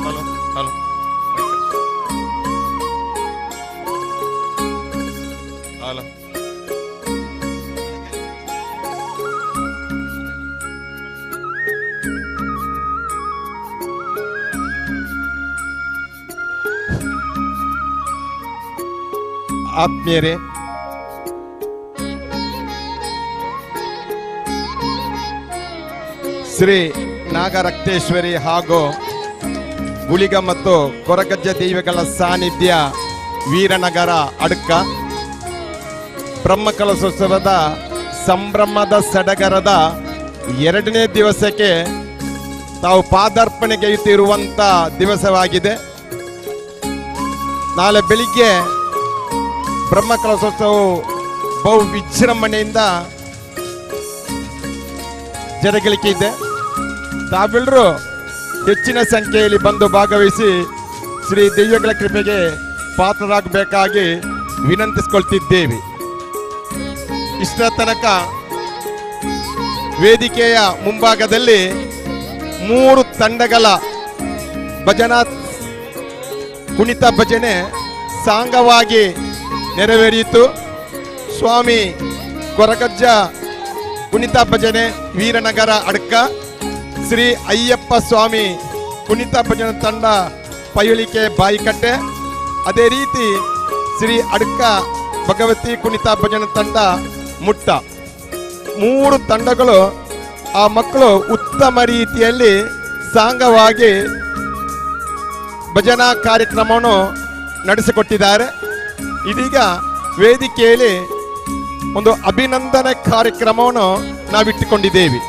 ಹಲೋ ಹಲೋ ಹಲೋ ಆತ್ಮೀಯರೇ, ಶ್ರೀ ನಾಗರಕ್ತೇಶ್ವರಿ ಹಾಗೂ ಗುಳಿಗ ಮತ್ತು ಕೊರಗಜ್ಜ ದೈವಗಳ ಸಾನ್ನಿಧ್ಯ ವೀರನಗರ ಅಡ್ಕ ಬ್ರಹ್ಮಕಲಶೋತ್ಸವದ ಸಂಭ್ರಮದ ಸಡಗರದ 2ನೇ ದಿವಸಕ್ಕೆ ತಾವು ಪಾದಾರ್ಪಣೆಗೈಯುತ್ತಿರುವಂಥ ದಿವಸವಾಗಿದೆ. ನಾಳೆ ಬೆಳಿಗ್ಗೆ ಬ್ರಹ್ಮಕಲಶೋತ್ಸವವು ಬಹು ವಿಜೃಂಭಣೆಯಿಂದ ಜರುಗಲಿಕ್ಕೆ ಇದೆ. ತಾವೆಲ್ಲರೂ ಹೆಚ್ಚಿನ ಸಂಖ್ಯೆಯಲ್ಲಿ ಬಂದು ಭಾಗವಹಿಸಿ ಶ್ರೀ ದೈವಗಳ ಕೃಪೆಗೆ ಪಾತ್ರರಾಗಬೇಕಾಗಿ ವಿನಂತಿಸಿಕೊಳ್ತಿದ್ದೇವೆ. ಇಷ್ಟರ ತನಕ ವೇದಿಕೆಯ ಮುಂಭಾಗದಲ್ಲಿ 3 ತಂಡಗಳ ಭಜನಾ ಕುಣಿತ ಭಜನೆ ಸಾಂಗವಾಗಿ ನೆರವೇರಿಯಿತು. ಸ್ವಾಮಿ ಕೊರಗಜ್ಜ ಕುಣಿತ ಭಜನೆ ವೀರನಗರ ಅಡ್ಕ, ಶ್ರೀ ಅಯ್ಯಪ್ಪ ಸ್ವಾಮಿ ಕುಣಿತ ಭಜನೆ ತಂಡ ಪೈಯುಳಿಕೆ ಬಾಯಿಕಟ್ಟೆ, ಅದೇ ರೀತಿ ಶ್ರೀ ಅಡ್ಕ ಭಗವತಿ ಕುಣಿತ ಭಜನೆ ತಂಡ ಮುಟ್ಟ. 3 ತಂಡಗಳು ಆ ಮಕ್ಕಳು ಉತ್ತಮ ರೀತಿಯಲ್ಲಿ ಸಾಂಗವಾಗಿ ಭಜನಾ ಕಾರ್ಯಕ್ರಮವನ್ನು ನಡೆಸಿಕೊಟ್ಟಿದ್ದಾರೆ. ಇದೀಗ ವೇದಿಕೆಯಲ್ಲಿ ಒಂದು ಅಭಿನಂದನೆ ಕಾರ್ಯಕ್ರಮವನ್ನು ನಾವಿಟ್ಟುಕೊಂಡಿದ್ದೇವೆ.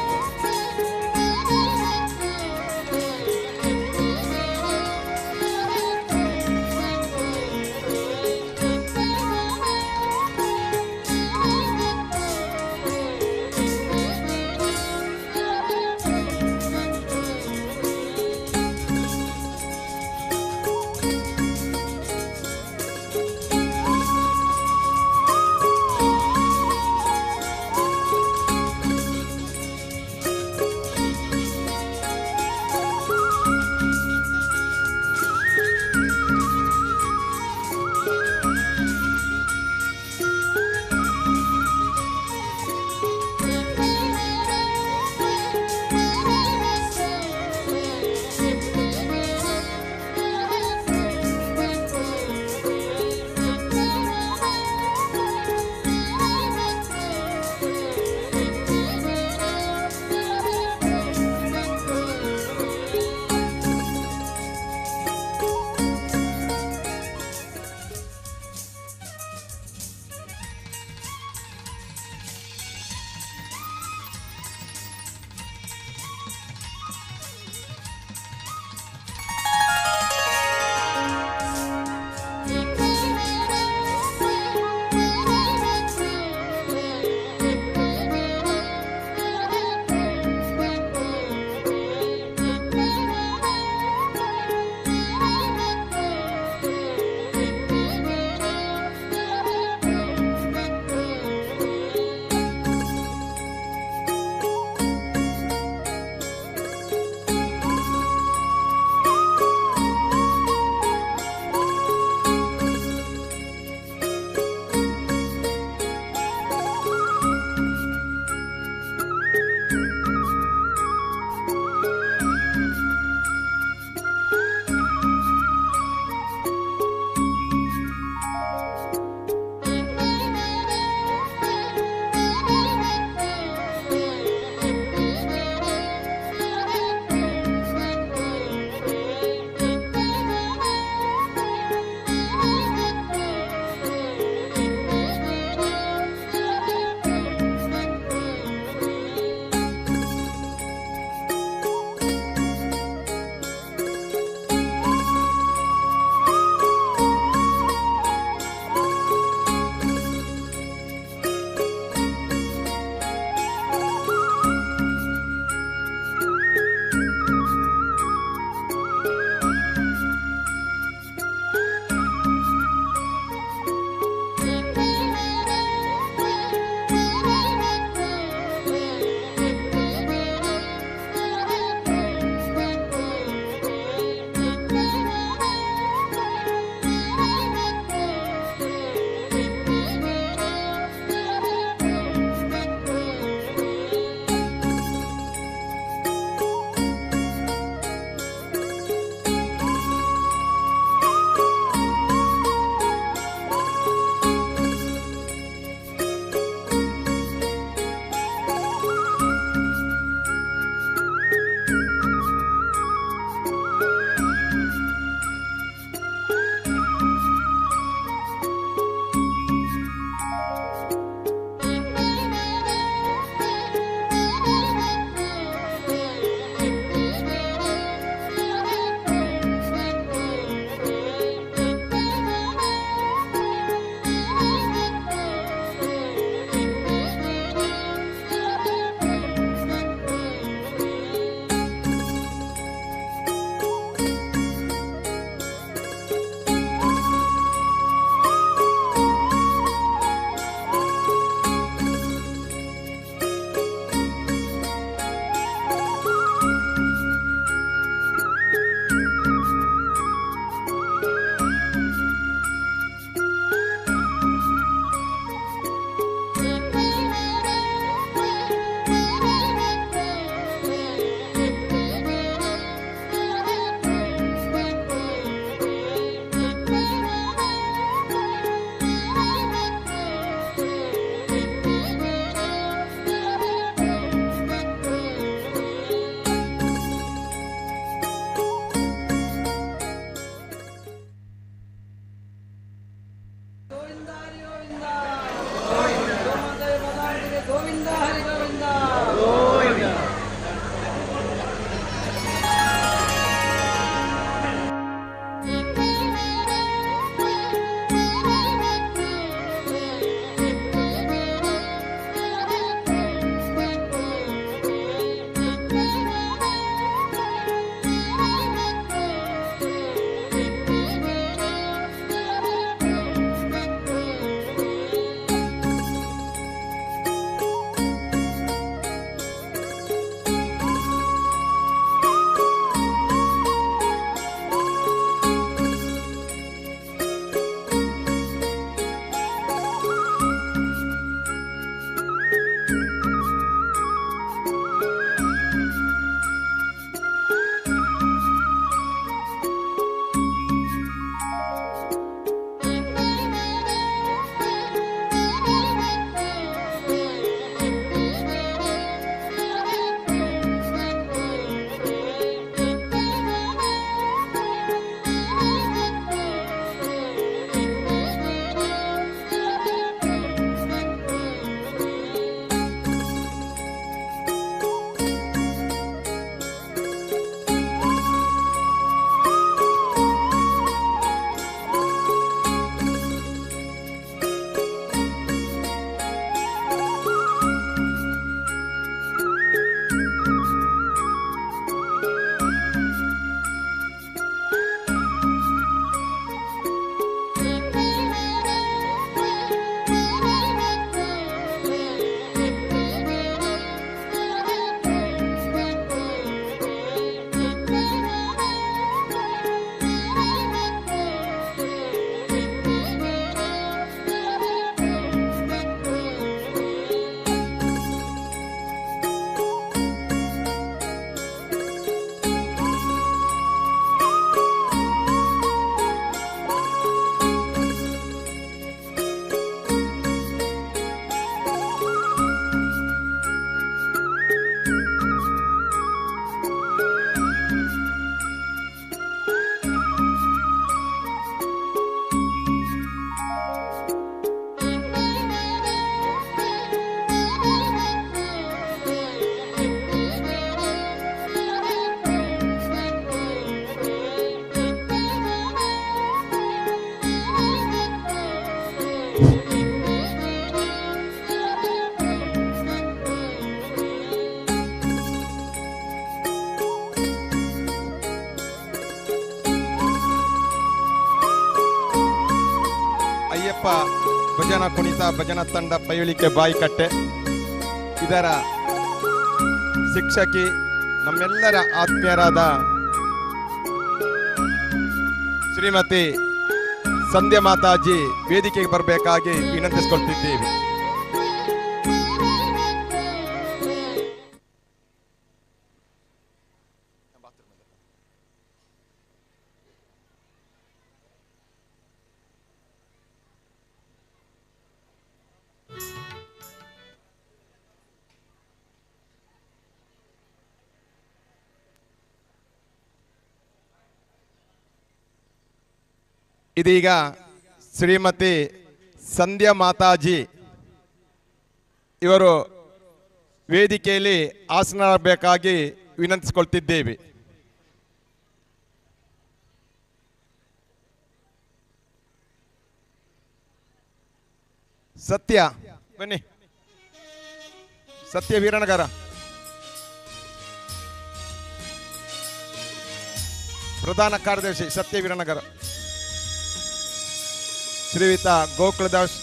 ಜನ ಕುಣಿತ ಭಜನಾ ತಂಡ ಪೈಳಿಕೆ ಬಾಯಿಕಟ್ಟೆ ಇದರ ಶಿಕ್ಷಕಿ ನಮ್ಮೆಲ್ಲರ ಆತ್ಮೀಯರಾದ ಶ್ರೀಮತಿ ಸಂಧ್ಯಾ ಮಾತಾಜಿ ವೇದಿಕೆಗೆ ಬರಬೇಕಾಗಿ ವಿನಂತಿಸಿಕೊಳ್ತಿದ್ದೇವೆ. ಇದೀಗ ಶ್ರೀಮತಿ ಸಂಧ್ಯಾ ಮಾತಾಜಿ ಇವರು ವೇದಿಕೆಯಲ್ಲಿ ಆಸನರಾಗಬೇಕಾಗಿ ವಿನಂತಿಸಿಕೊಳ್ತಿದ್ದೇವೆ. ಸತ್ಯ ಬನ್ನಿ, ಸತ್ಯ ವೀರನಗರ. ಪ್ರಧಾನ ಕಾರ್ಯದರ್ಶಿ ಸತ್ಯ ವೀರನಗರ. ಶ್ರೀಯುತ ಗೋಕುಲದಾಸ್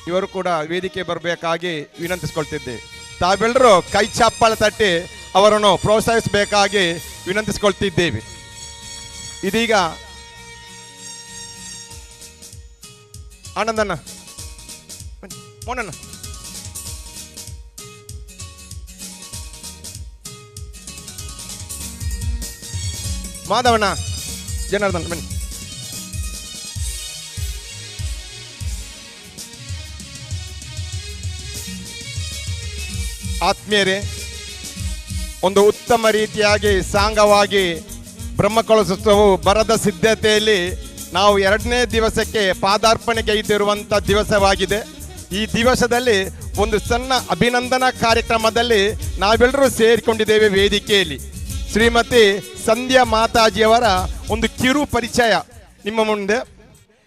ಇವರು ಕೂಡ ವೇದಿಕೆ ಬರಬೇಕಾಗಿ ವಿನಂತಿಸಿಕೊಳ್ತಿದ್ದೆ. ತಾವೆಲ್ಲರೂ ಕೈ ಚಪ್ಪಾಳೆ ತಟ್ಟಿ ಅವರನ್ನು ಪ್ರೋತ್ಸಾಹಿಸಬೇಕಾಗಿ ವಿನಂತಿಸಿಕೊಳ್ತಿದ್ದೇವೆ. ಇದೀಗ ಆನಂದಣ್ಣ, ಮೋನಣ್ಣ, ಮಾಧವಣ್ಣ, ಜನಾರ್ದನ್ ಬನ್ನಿ. ಆತ್ಮೀಯರೇ, ಒಂದು ಉತ್ತಮ ರೀತಿಯಾಗಿ ಸಾಂಗವಾಗಿ ಬ್ರಹ್ಮಕಲಶೋತ್ಸವವು ಬರದ ಸಿದ್ಧತೆಯಲ್ಲಿ ನಾವು 2ನೇ ದಿವಸಕ್ಕೆ ಪಾದಾರ್ಪಣೆಗೈದಿರುವಂಥ ದಿವಸವಾಗಿದೆ. ಈ ದಿವಸದಲ್ಲಿ ಒಂದು ಸಣ್ಣ ಅಭಿನಂದನಾ ಕಾರ್ಯಕ್ರಮದಲ್ಲಿ ನಾವೆಲ್ಲರೂ ಸೇರಿಕೊಂಡಿದ್ದೇವೆ ವೇದಿಕೆಯಲ್ಲಿ. ಶ್ರೀಮತಿ ಸಂಧ್ಯಾ ಮಾತಾಜಿಯವರ ಒಂದು ಕಿರು ಪರಿಚಯ ನಿಮ್ಮ ಮುಂದೆ.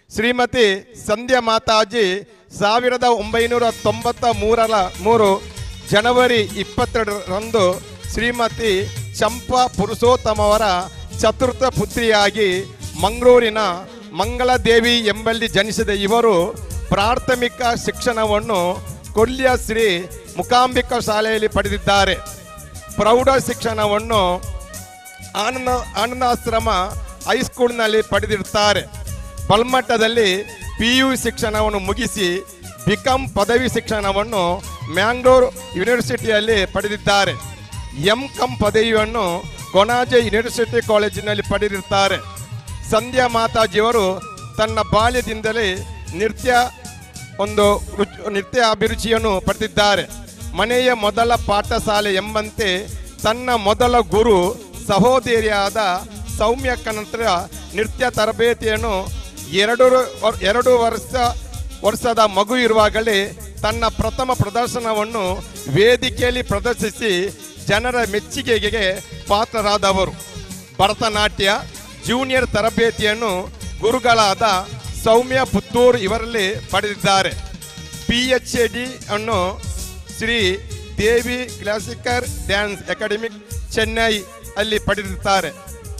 ಶ್ರೀಮತಿ ಸಂಧ್ಯಾ ಮಾತಾಜಿ 1993 ಜನವರಿ 22ರಂದು ಶ್ರೀಮತಿ ಚಂಪಾ ಪುರುಷೋತ್ತಮವರ ಚತುರ್ಥ ಪುತ್ರಿಯಾಗಿ ಮಂಗಳೂರಿನ ಮಂಗಳದೇವಿ ಎಂಬಲ್ಲಿ ಜನಿಸಿದ ಇವರು ಪ್ರಾಥಮಿಕ ಶಿಕ್ಷಣವನ್ನು ಕೊಲ್ಯ ಶ್ರೀ ಮುಕಾಂಬಿಕಾ ಶಾಲೆಯಲ್ಲಿ ಪಡೆದಿದ್ದಾರೆ. ಪ್ರೌಢ ಶಿಕ್ಷಣವನ್ನು ಆನಂದಾಶ್ರಮ ಹೈಸ್ಕೂಲ್ನಲ್ಲಿ ಪಡೆದಿರುತ್ತಾರೆ. ಬಲ್ಮಟ್ಟದಲ್ಲಿ PU ಶಿಕ್ಷಣವನ್ನು ಮುಗಿಸಿ ಬಿಕಾಂ ಪದವಿ ಶಿಕ್ಷಣವನ್ನು ಮ್ಯಾಂಗ್ಳೂರು ಯೂನಿವರ್ಸಿಟಿಯಲ್ಲಿ ಪಡೆದಿದ್ದಾರೆ. MCom ಪದವಿಯನ್ನು ಕೊನಾಜೆ ಯೂನಿವರ್ಸಿಟಿ ಕಾಲೇಜಿನಲ್ಲಿ ಪಡೆದಿರುತ್ತಾರೆ. ಸಂಧ್ಯಾ ಮಾತಾಜಿಯವರು ತನ್ನ ಬಾಲ್ಯದಿಂದಲೇ ನೃತ್ಯ ಅಭಿರುಚಿಯನ್ನು ಪಡೆದಿದ್ದಾರೆ. ಮನೆಯ ಮೊದಲ ಪಾಠಶಾಲೆ ಎಂಬಂತೆ ತನ್ನ ಮೊದಲ ಗುರು ಸಹೋದರಿಯಾದ ಸೌಮ್ಯಕ್ಕ ನಂತರ ನೃತ್ಯ ತರಬೇತಿಯನ್ನು 2 ವರ್ಷದ ಮಗು ಇರುವಾಗಲೇ ತನ್ನ ಪ್ರಥಮ ಪ್ರದರ್ಶನವನ್ನು ವೇದಿಕೆಯಲ್ಲಿ ಪ್ರದರ್ಶಿಸಿ ಜನರ ಮೆಚ್ಚುಗೆಗೆ ಪಾತ್ರರಾದವರು. ಭರತನಾಟ್ಯ ಜೂನಿಯರ್ ತರಬೇತಿಯನ್ನು ಗುರುಗಳಾದ ಸೌಮ್ಯ ಪುತ್ತೂರು ಇವರಲ್ಲಿ ಪಡೆದಿದ್ದಾರೆ. PhD ಅನ್ನು ಶ್ರೀ ದೇವಿ ಕ್ಲಾಸಿಕಲ್ ಡ್ಯಾನ್ಸ್ ಅಕಾಡೆಮಿ ಚೆನ್ನೈ ಅಲ್ಲಿ ಪಡೆದಿರುತ್ತಾರೆ.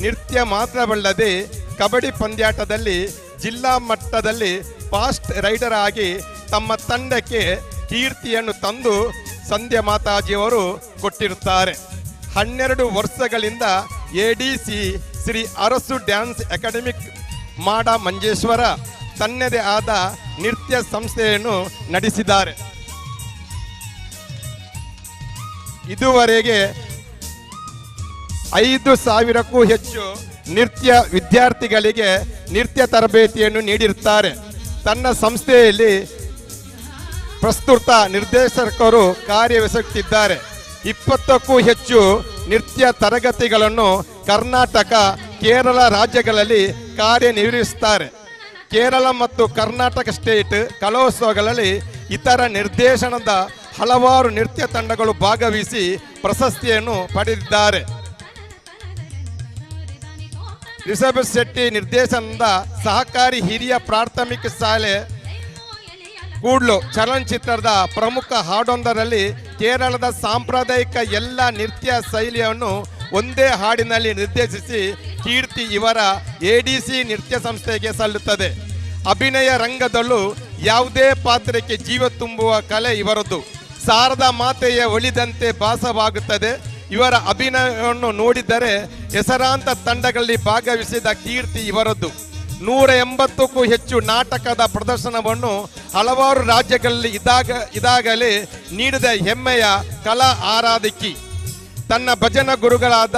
ನೃತ್ಯ ಮಾತ್ರವಲ್ಲದೆ ಕಬಡ್ಡಿ ಪಂದ್ಯಾಟದಲ್ಲಿ ಜಿಲ್ಲಾ ಮಟ್ಟದಲ್ಲಿ ಫಾಸ್ಟ್ ರೈಡರ್ ಆಗಿ ತಮ್ಮ ತಂಡಕ್ಕೆ ಕೀರ್ತಿಯನ್ನು ತಂದು ಸಂಧ್ಯಾ ಮಾತಾಜಿಯವರು ಕೊಟ್ಟಿರುತ್ತಾರೆ. 12 ವರ್ಷಗಳಿಂದ ADC Shri Arasu dance academic ಮಾಡ ಮಂಜೇಶ್ವರ ತನ್ನದೇ ಆದ ನೃತ್ಯ ಸಂಸ್ಥೆಯನ್ನು ನಡೆಸಿದ್ದಾರೆ. ಇದುವರೆಗೆ 5,000ಕ್ಕೂ ಹೆಚ್ಚು ನೃತ್ಯ ವಿದ್ಯಾರ್ಥಿಗಳಿಗೆ ನೃತ್ಯ ತರಬೇತಿಯನ್ನು ನೀಡಿರುತ್ತಾರೆ. ತನ್ನ ಸಂಸ್ಥೆಯಲ್ಲಿ ಪ್ರಸ್ತುತ ನಿರ್ದೇಶಕರು ಕಾರ್ಯನಿರ್ವಹಿಸುತ್ತಿದ್ದಾರೆ. 20ಕ್ಕೂ ಹೆಚ್ಚು ನೃತ್ಯ ತರಗತಿಗಳನ್ನು ಕರ್ನಾಟಕ, ಕೇರಳ ರಾಜ್ಯಗಳಲ್ಲಿ ಕಾರ್ಯನಿರ್ವಹಿಸುತ್ತಾರೆ. ಕೇರಳ ಮತ್ತು ಕರ್ನಾಟಕ ಸ್ಟೇಟ್ ಕಲೋತ್ಸವಗಳಲ್ಲಿ ಇತರ ನಿರ್ದೇಶನದ ಹಲವಾರು ನೃತ್ಯ ತಂಡಗಳು ಭಾಗವಹಿಸಿ ಪ್ರಶಸ್ತಿಯನ್ನು ಪಡೆದಿದ್ದಾರೆ. ರಿಷಭ್ ಶೆಟ್ಟಿ ನಿರ್ದೇಶನದ ಸಹಕಾರಿ ಹಿರಿಯ ಪ್ರಾಥಮಿಕ ಶಾಲೆ ಕೂಡ್ಲು ಚಲನಚಿತ್ರದ ಪ್ರಮುಖ ಹಾಡೊಂದರಲ್ಲಿ ಕೇರಳದ ಸಾಂಪ್ರದಾಯಿಕ ಎಲ್ಲ ನೃತ್ಯ ಶೈಲಿಯನ್ನು ಒಂದೇ ಹಾಡಿನಲ್ಲಿ ನಿರ್ದೇಶಿಸಿ ಕೀರ್ತಿ ಇವರ ADC ನೃತ್ಯ ಸಂಸ್ಥೆಗೆ ಸಲ್ಲುತ್ತದೆ. ಅಭಿನಯ ರಂಗದಲ್ಲೂ ಯಾವುದೇ ಪಾತ್ರಕ್ಕೆ ಜೀವ ತುಂಬುವ ಕಲೆ ಇವರದ್ದು. ಶಾರದಾ ಮಾತೆಯ ಒಲಿದಂತೆ ಭಾಸವಾಗುತ್ತದೆ. ಇವರ ಅಭಿನಯವನ್ನು ನೋಡಿದರೆ ಹೆಸರಾಂತ ತಂಡಗಳಲ್ಲಿ ಭಾಗವಹಿಸಿದ ಕೀರ್ತಿ ಇವರದ್ದು. 180ಕ್ಕೂ ಹೆಚ್ಚು ನಾಟಕದ ಪ್ರದರ್ಶನವನ್ನು ಹಲವಾರು ರಾಜ್ಯಗಳಲ್ಲಿ ಇದಾಗಲೇ ನೀಡಿದ ಹೆಮ್ಮೆಯ ಕಲಾ ಆರಾಧಕಿ. ತನ್ನ ಭಜನ ಗುರುಗಳಾದ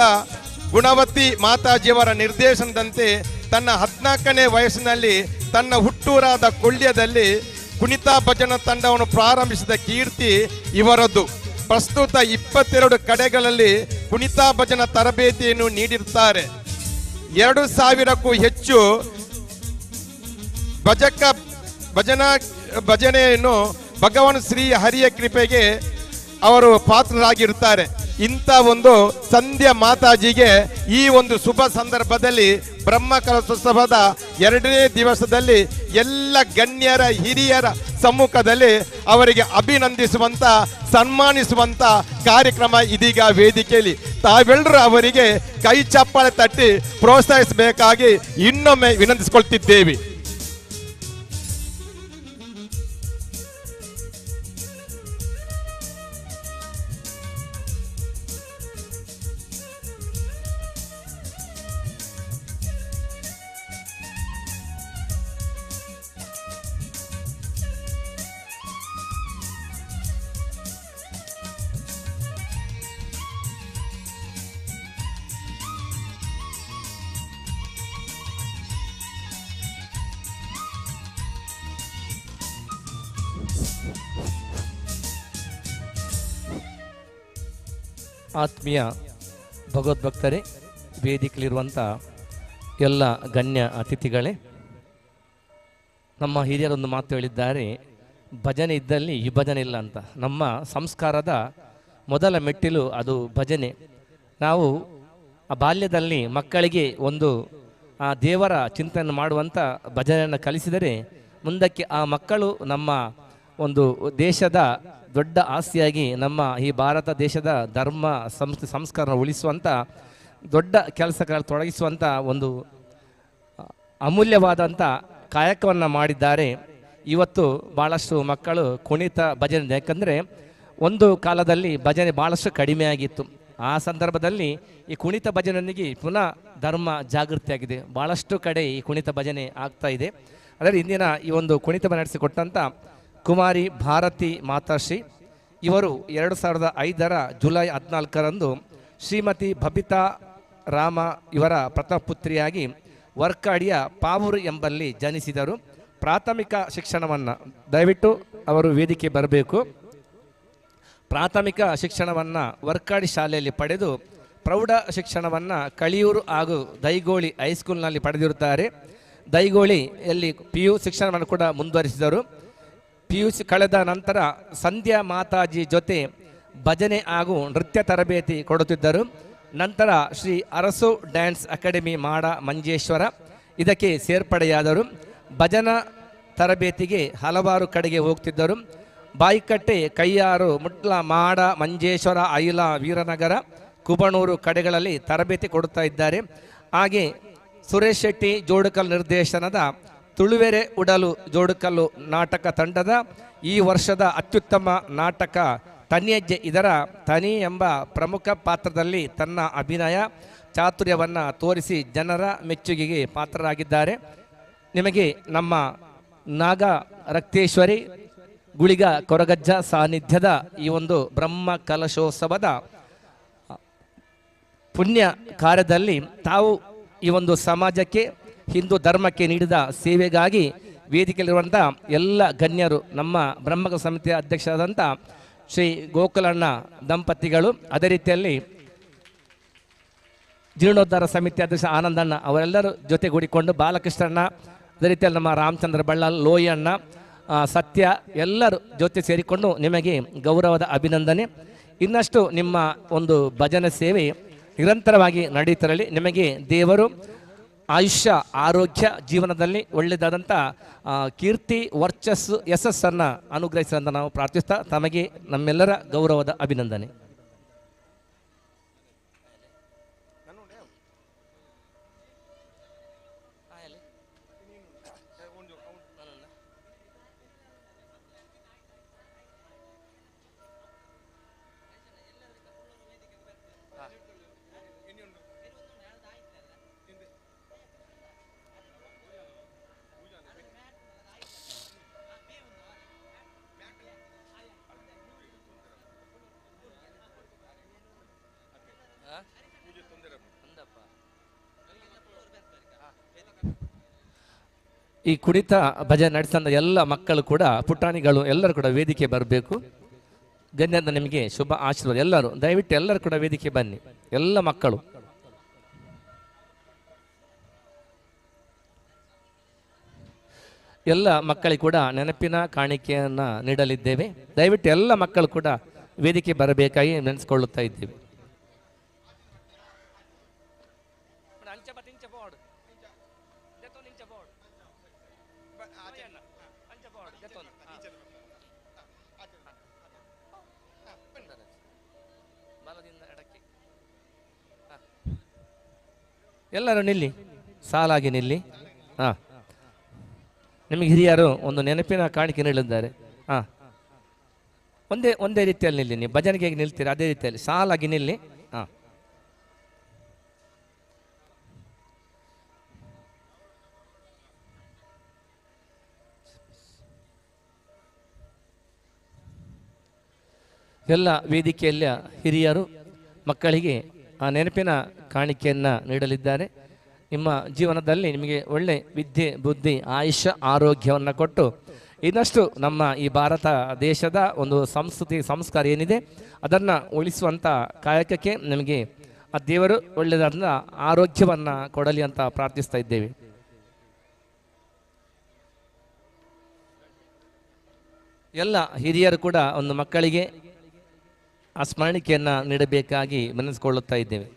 ಗುಣವತಿ ಮಾತಾಜಿಯವರ ನಿರ್ದೇಶನದಂತೆ ತನ್ನ 14ನೇ ವಯಸ್ಸಿನಲ್ಲಿ ತನ್ನ ಹುಟ್ಟೂರಾದ ಕೊಳ್ಳ್ಯದಲ್ಲಿ ಕುಣಿತಾ ಭಜನ ತಂಡವನ್ನು ಪ್ರಾರಂಭಿಸಿದ ಕೀರ್ತಿ ಇವರದ್ದು. ಪ್ರಸ್ತುತ 22 ಕಡೆಗಳಲ್ಲಿ ಕುಣಿತಾ ಭಜನ ತರಬೇತಿಯನ್ನು ನೀಡಿರುತ್ತಾರೆ. 2000ಕ್ಕೂ ಹೆಚ್ಚು ಭಜನೆಯನ್ನು ಭಗವಾನ್ ಶ್ರೀ ಹರಿಯ ಕೃಪೆಗೆ ಅವರು ಪಾತ್ರರಾಗಿರುತ್ತಾರೆ. ಇಂಥ ಒಂದು ಸಂಧ್ಯಾ ಮಾತಾಜಿಗೆ ಈ ಒಂದು ಶುಭ ಸಂದರ್ಭದಲ್ಲಿ ಬ್ರಹ್ಮ ಕಲಶೋತ್ಸವದ 2ನೇ ದಿವಸದಲ್ಲಿ ಎಲ್ಲ ಗಣ್ಯರ ಹಿರಿಯರ ಸಮ್ಮುಖದಲ್ಲಿ ಅವರಿಗೆ ಅಭಿನಂದಿಸುವಂತ ಸನ್ಮಾನಿಸುವಂತ ಕಾರ್ಯಕ್ರಮ ಇದೀಗ ವೇದಿಕೆಯಲ್ಲಿ. ತಾವೆಲ್ಲರೂ ಅವರಿಗೆ ಕೈ ಚಪ್ಪಾಳೆ ತಟ್ಟಿ ಪ್ರೋತ್ಸಾಹಿಸಬೇಕಾಗಿ ಇನ್ನೊಮ್ಮೆ ವಿನಂತಿಸಿಕೊಳ್ತಿದ್ದೇವೆ. ಆತ್ಮೀಯ ಭಗವದ್ಭಕ್ತರೇ, ವೇದಿಕೆಯಲ್ಲಿರುವಂಥ ಎಲ್ಲ ಗಣ್ಯ ಅತಿಥಿಗಳೇ, ನಮ್ಮ ಹಿರಿಯರೊಂದು ಮಾತು ಹೇಳಿದ್ದಾರೆ, ಭಜನೆ ಇದ್ದಲ್ಲಿ ವಿಭಜನೆ ಇಲ್ಲ ಅಂತ. ನಮ್ಮ ಸಂಸ್ಕಾರದ ಮೊದಲ ಮೆಟ್ಟಿಲು ಅದು ಭಜನೆ. ನಾವು ಆ ಬಾಲ್ಯದಲ್ಲಿ ಮಕ್ಕಳಿಗೆ ಒಂದು ಆ ದೇವರ ಚಿಂತನೆ ಮಾಡುವಂಥ ಭಜನೆಯನ್ನು ಕಲಿಸಿದರೆ ಮುಂದಕ್ಕೆ ಆ ಮಕ್ಕಳು ನಮ್ಮ ಒಂದು ದೇಶದ ದೊಡ್ಡ ಆಸ್ತಿಯಾಗಿ ನಮ್ಮ ಈ ಭಾರತ ದೇಶದ ಧರ್ಮ ಸಂಸ್ಕಾರ ಉಳಿಸುವಂಥ ದೊಡ್ಡ ಕೆಲಸಗಳನ್ನು ತೊಡಗಿಸುವಂಥ ಒಂದು ಅಮೂಲ್ಯವಾದಂಥ ಕಾಯಕವನ್ನು ಮಾಡಿದ್ದಾರೆ. ಇವತ್ತು ಭಾಳಷ್ಟು ಮಕ್ಕಳು ಕುಣಿತ ಭಜನೆ, ಯಾಕಂದರೆ ಒಂದು ಕಾಲದಲ್ಲಿ ಭಜನೆ ಭಾಳಷ್ಟು ಕಡಿಮೆ ಆಗಿತ್ತು. ಆ ಸಂದರ್ಭದಲ್ಲಿ ಈ ಕುಣಿತ ಭಜನೆಯೊಂದಿಗೆ ಪುನಃ ಧರ್ಮ ಜಾಗೃತಿಯಾಗಿದೆ. ಭಾಳಷ್ಟು ಕಡೆ ಈ ಕುಣಿತ ಭಜನೆ ಆಗ್ತಾ ಇದೆ. ಅದರ ಇಂದಿನ ಈ ಒಂದು ಕುಣಿತ ನಡೆಸಿಕೊಟ್ಟಂಥ ಕುಮಾರಿ ಭಾರತಿ ಮಾತಾಶ್ರೀ ಇವರು 2005 ಜುಲೈ 14ರಂದು ಶ್ರೀಮತಿ ಬಬಿತಾ ರಾಮ ಇವರ ಪ್ರಥಮ ಪುತ್ರಿಯಾಗಿ ವರ್ಕಾಡಿಯ ಪಾವೂರು ಎಂಬಲ್ಲಿ ಜನಿಸಿದರು. ಪ್ರಾಥಮಿಕ ಶಿಕ್ಷಣವನ್ನು ದಯವಿಟ್ಟು ಅವರು ವೇದಿಕೆ ಬರಬೇಕು. ಪ್ರಾಥಮಿಕ ಶಿಕ್ಷಣವನ್ನು ವರ್ಕಾಡಿ ಶಾಲೆಯಲ್ಲಿ ಪಡೆದು ಪ್ರೌಢ ಶಿಕ್ಷಣವನ್ನು ಕಳಿಯೂರು ಹಾಗೂ ದೈಗೋಳಿ ಹೈಸ್ಕೂಲ್ನಲ್ಲಿ ಪಡೆದಿರುತ್ತಾರೆ. ದೈಗೋಳಿಯಲ್ಲಿ PU ಶಿಕ್ಷಣವನ್ನು ಕೂಡ ಮುಂದುವರಿಸಿದರು. PUC ಕಳೆದ ನಂತರ ಸಂಧ್ಯಾ ಮಾತಾಜಿ ಜೊತೆ ಭಜನೆ ಹಾಗೂ ನೃತ್ಯ ತರಬೇತಿ ಕೊಡುತ್ತಿದ್ದರು. ನಂತರ ಶ್ರೀ ಅರಸು ಡ್ಯಾನ್ಸ್ ಅಕಾಡೆಮಿ ಮಾಡ ಮಂಜೇಶ್ವರ ಇದಕ್ಕೆ ಸೇರ್ಪಡೆಯಾದರು. ಭಜನಾ ತರಬೇತಿಗೆ ಹಲವಾರು ಕಡೆಗೆ ಹೋಗ್ತಿದ್ದರು. ಬಾಯಿಕಟ್ಟೆ, ಕೈಯಾರು, ಮುಟ್ಲ, ಮಾಡ, ಮಂಜೇಶ್ವರ, ಐಲ, ವೀರನಗರ, ಕುಬಣೂರು ಕಡೆಗಳಲ್ಲಿ ತರಬೇತಿ ಕೊಡುತ್ತಾ ಇದ್ದಾರೆ. ಹಾಗೆ ಸುರೇಶ್ ಶೆಟ್ಟಿ ಜೋಡುಕಲ್ ನಿರ್ದೇಶನದ ತುಳುವೆರೆ ಉಡಲು ಜೋಡುಕಲ್ಲು ನಾಟಕ ತಂಡದ ಈ ವರ್ಷದ ಅತ್ಯುತ್ತಮ ನಾಟಕ ತನಿಯಜ್ಜೆ ಇದರ ತನಿ ಎಂಬ ಪ್ರಮುಖ ಪಾತ್ರದಲ್ಲಿ ತನ್ನ ಅಭಿನಯ ಚಾತುರ್ಯವನ್ನು ತೋರಿಸಿ ಜನರ ಮೆಚ್ಚುಗೆಗೆ ಪಾತ್ರರಾಗಿದ್ದಾರೆ. ನಿಮಗೆ ನಮ್ಮ ನಾಗ ರಕ್ತೇಶ್ವರಿ ಗುಳಿಗ ಕೊರಗಜ್ಜ ಸಾನ್ನಿಧ್ಯದ ಈ ಒಂದು ಬ್ರಹ್ಮ ಕಲಶೋತ್ಸವದ ಪುಣ್ಯ ಕಾರ್ಯದಲ್ಲಿ ತಾವು ಈ ಒಂದು ಸಮಾಜಕ್ಕೆ, ಹಿಂದೂ ಧರ್ಮಕ್ಕೆ ನೀಡಿದ ಸೇವೆಗಾಗಿ ವೇದಿಕೆಯಲ್ಲಿರುವಂಥ ಎಲ್ಲ ಗಣ್ಯರು, ನಮ್ಮ ಬ್ರಹ್ಮಕ ಸಮಿತಿಯ ಅಧ್ಯಕ್ಷರಾದಂಥ ಶ್ರೀ ಗೋಕುಲಣ್ಣ ದಂಪತಿಗಳು, ಅದೇ ರೀತಿಯಲ್ಲಿ ಜೀರ್ಣೋದ್ಧಾರ ಸಮಿತಿ ಅಧ್ಯಕ್ಷ ಆನಂದಣ್ಣ ಅವರೆಲ್ಲರೂ ಜೊತೆಗೂಡಿಕೊಂಡು ಬಾಲಕೃಷ್ಣಣ್ಣ, ಅದೇ ರೀತಿಯಲ್ಲಿ ನಮ್ಮ ರಾಮಚಂದ್ರ ಬಳ್ಳಾಲ್, ಲೋಯಣ್ಣ, ಸತ್ಯ ಎಲ್ಲರೂ ಜೊತೆ ಸೇರಿಕೊಂಡು ನಿಮಗೆ ಗೌರವದ ಅಭಿನಂದನೆ. ಇನ್ನಷ್ಟು ನಿಮ್ಮ ಒಂದು ಭಜನೆ ಸೇವೆ ನಿರಂತರವಾಗಿ ನಡೀತಿರಲಿ. ನಿಮಗೆ ದೇವರು ಆಯುಷ್ಯ, ಆರೋಗ್ಯ, ಜೀವನದಲ್ಲಿ ಒಳ್ಳೆಯದಾದಂಥ ಕೀರ್ತಿ, ವರ್ಚಸ್ಸು, ಯಶಸ್ಸನ್ನು ಅನುಗ್ರಹಿಸಂತ ನಾವು ಪ್ರಾರ್ಥಿಸ್ತಾ ತಮಗೆ ನಮ್ಮೆಲ್ಲರ ಗೌರವದ ಅಭಿನಂದನೆ. ಈ ಕುಣಿತ ಭಜನೆ ನಡೆಸಿದ ಎಲ್ಲ ಮಕ್ಕಳು ಕೂಡ ಪುಟಾಣಿಗಳು ಎಲ್ಲರೂ ಕೂಡ ವೇದಿಕೆ ಬರಬೇಕು. ಗಣ್ಯದ ನಿಮಗೆ ಶುಭ ಆಶೀರ್ವಾದ. ಎಲ್ಲರೂ ದಯವಿಟ್ಟು ಎಲ್ಲರೂ ಕೂಡ ವೇದಿಕೆ ಬನ್ನಿ, ಎಲ್ಲ ಮಕ್ಕಳು. ಎಲ್ಲ ಮಕ್ಕಳಿಗೆ ಕೂಡ ನೆನಪಿನ ಕಾಣಿಕೆಯನ್ನು ನೀಡಲಿದ್ದೇವೆ. ದಯವಿಟ್ಟು ಎಲ್ಲ ಮಕ್ಕಳು ಕೂಡ ವೇದಿಕೆ ಬರಬೇಕಾಗಿ ನೆನೆಸ್ಕೊಳ್ಳುತ್ತಾ ಇದ್ದೇವೆ. ಎಲ್ಲರೂ ನಿಲ್ಲಿ, ಸಾಲಾಗಿ ನಿಲ್ಲಿ. ಹಾಂ, ನಿಮಗೆ ಹಿರಿಯರು ಒಂದು ನೆನಪಿನ ಕಾಣಿಕೆ ನೀಡಿದ್ದಾರೆ. ಹಾಂ, ಒಂದೇ ರೀತಿಯಲ್ಲಿ ನಿಲ್ಲಿ. ನೀವು ಭಜನೆಗೆ ಹೇಗೆ ನಿಲ್ತೀರಿ ಅದೇ ರೀತಿಯಲ್ಲಿ ಸಾಲಾಗಿ ನಿಲ್ಲಿ. ಹಾಂ, ಎಲ್ಲ ವೇದಿಕೆಯ ಹಿರಿಯರು ಮಕ್ಕಳಿಗೆ ಆ ನೆನಪಿನ ಕಾಣಿಕೆಯನ್ನು ನೀಡಲಿದ್ದಾರೆ. ನಿಮ್ಮ ಜೀವನದಲ್ಲಿ ನಿಮಗೆ ಒಳ್ಳೆ ವಿದ್ಯೆ, ಬುದ್ಧಿ, ಆಯುಷ್ಯ, ಆರೋಗ್ಯವನ್ನು ಕೊಟ್ಟು ಇನ್ನಷ್ಟು ನಮ್ಮ ಈ ಭಾರತ ದೇಶದ ಒಂದು ಸಂಸ್ಕೃತಿ, ಸಂಸ್ಕಾರ ಏನಿದೆ ಅದನ್ನು ಉಳಿಸುವಂಥ ಕಾಯಕಕ್ಕೆ ನಿಮಗೆ ಆ ದೇವರು ಒಳ್ಳೆಯದಾದ ಆರೋಗ್ಯವನ್ನು ಕೊಡಲಿ ಅಂತ ಪ್ರಾರ್ಥಿಸ್ತಾ ಇದ್ದೇವೆ. ಎಲ್ಲ ಹಿರಿಯರು ಕೂಡ ಒಂದು ಮಕ್ಕಳಿಗೆ ಆ ಸ್ಮರಣಿಕೆಯನ್ನು ನೀಡಬೇಕಾಗಿ ಮನಸ್ಸಿಕೊಳ್ಳುತ್ತಾ ಇದ್ದೇವೆ.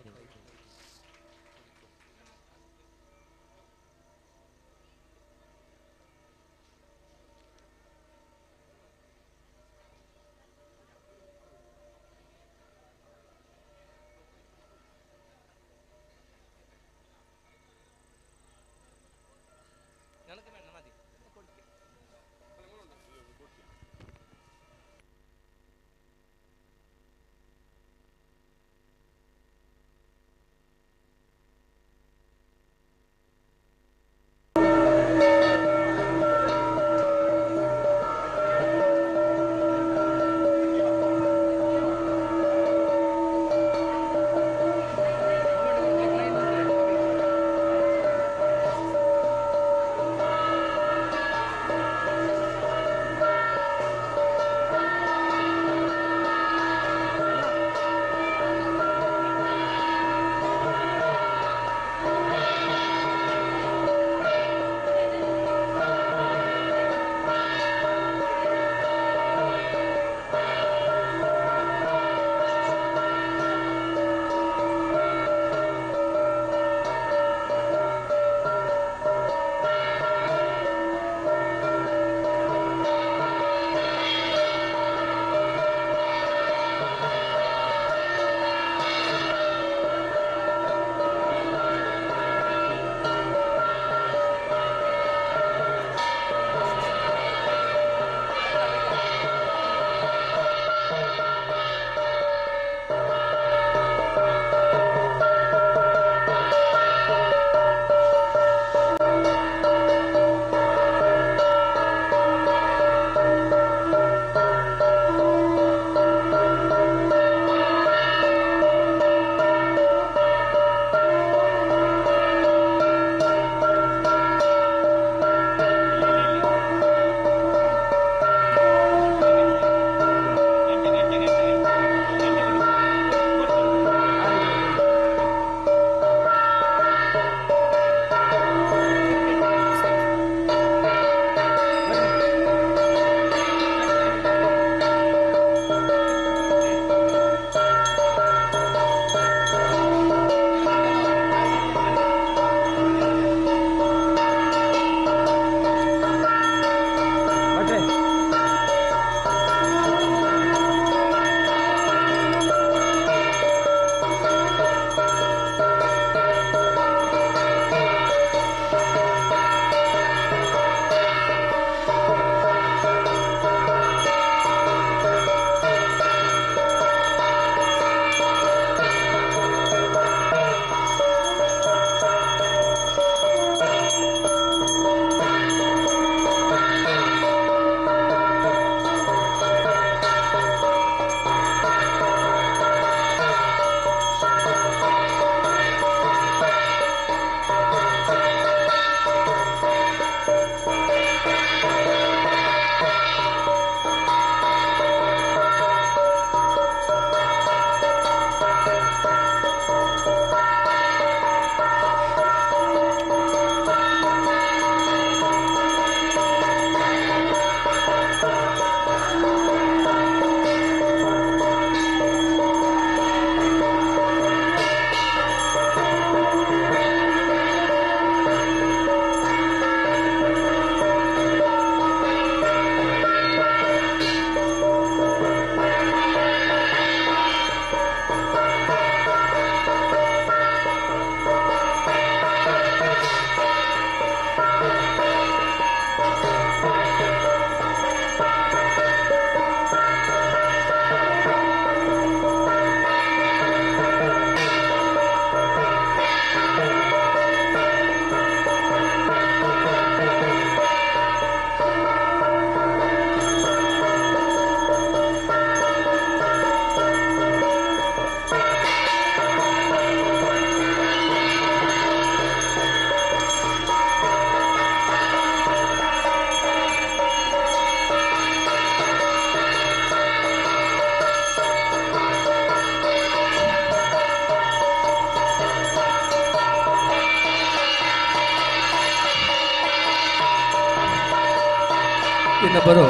ಇನ್ನೊಬ್ಬರು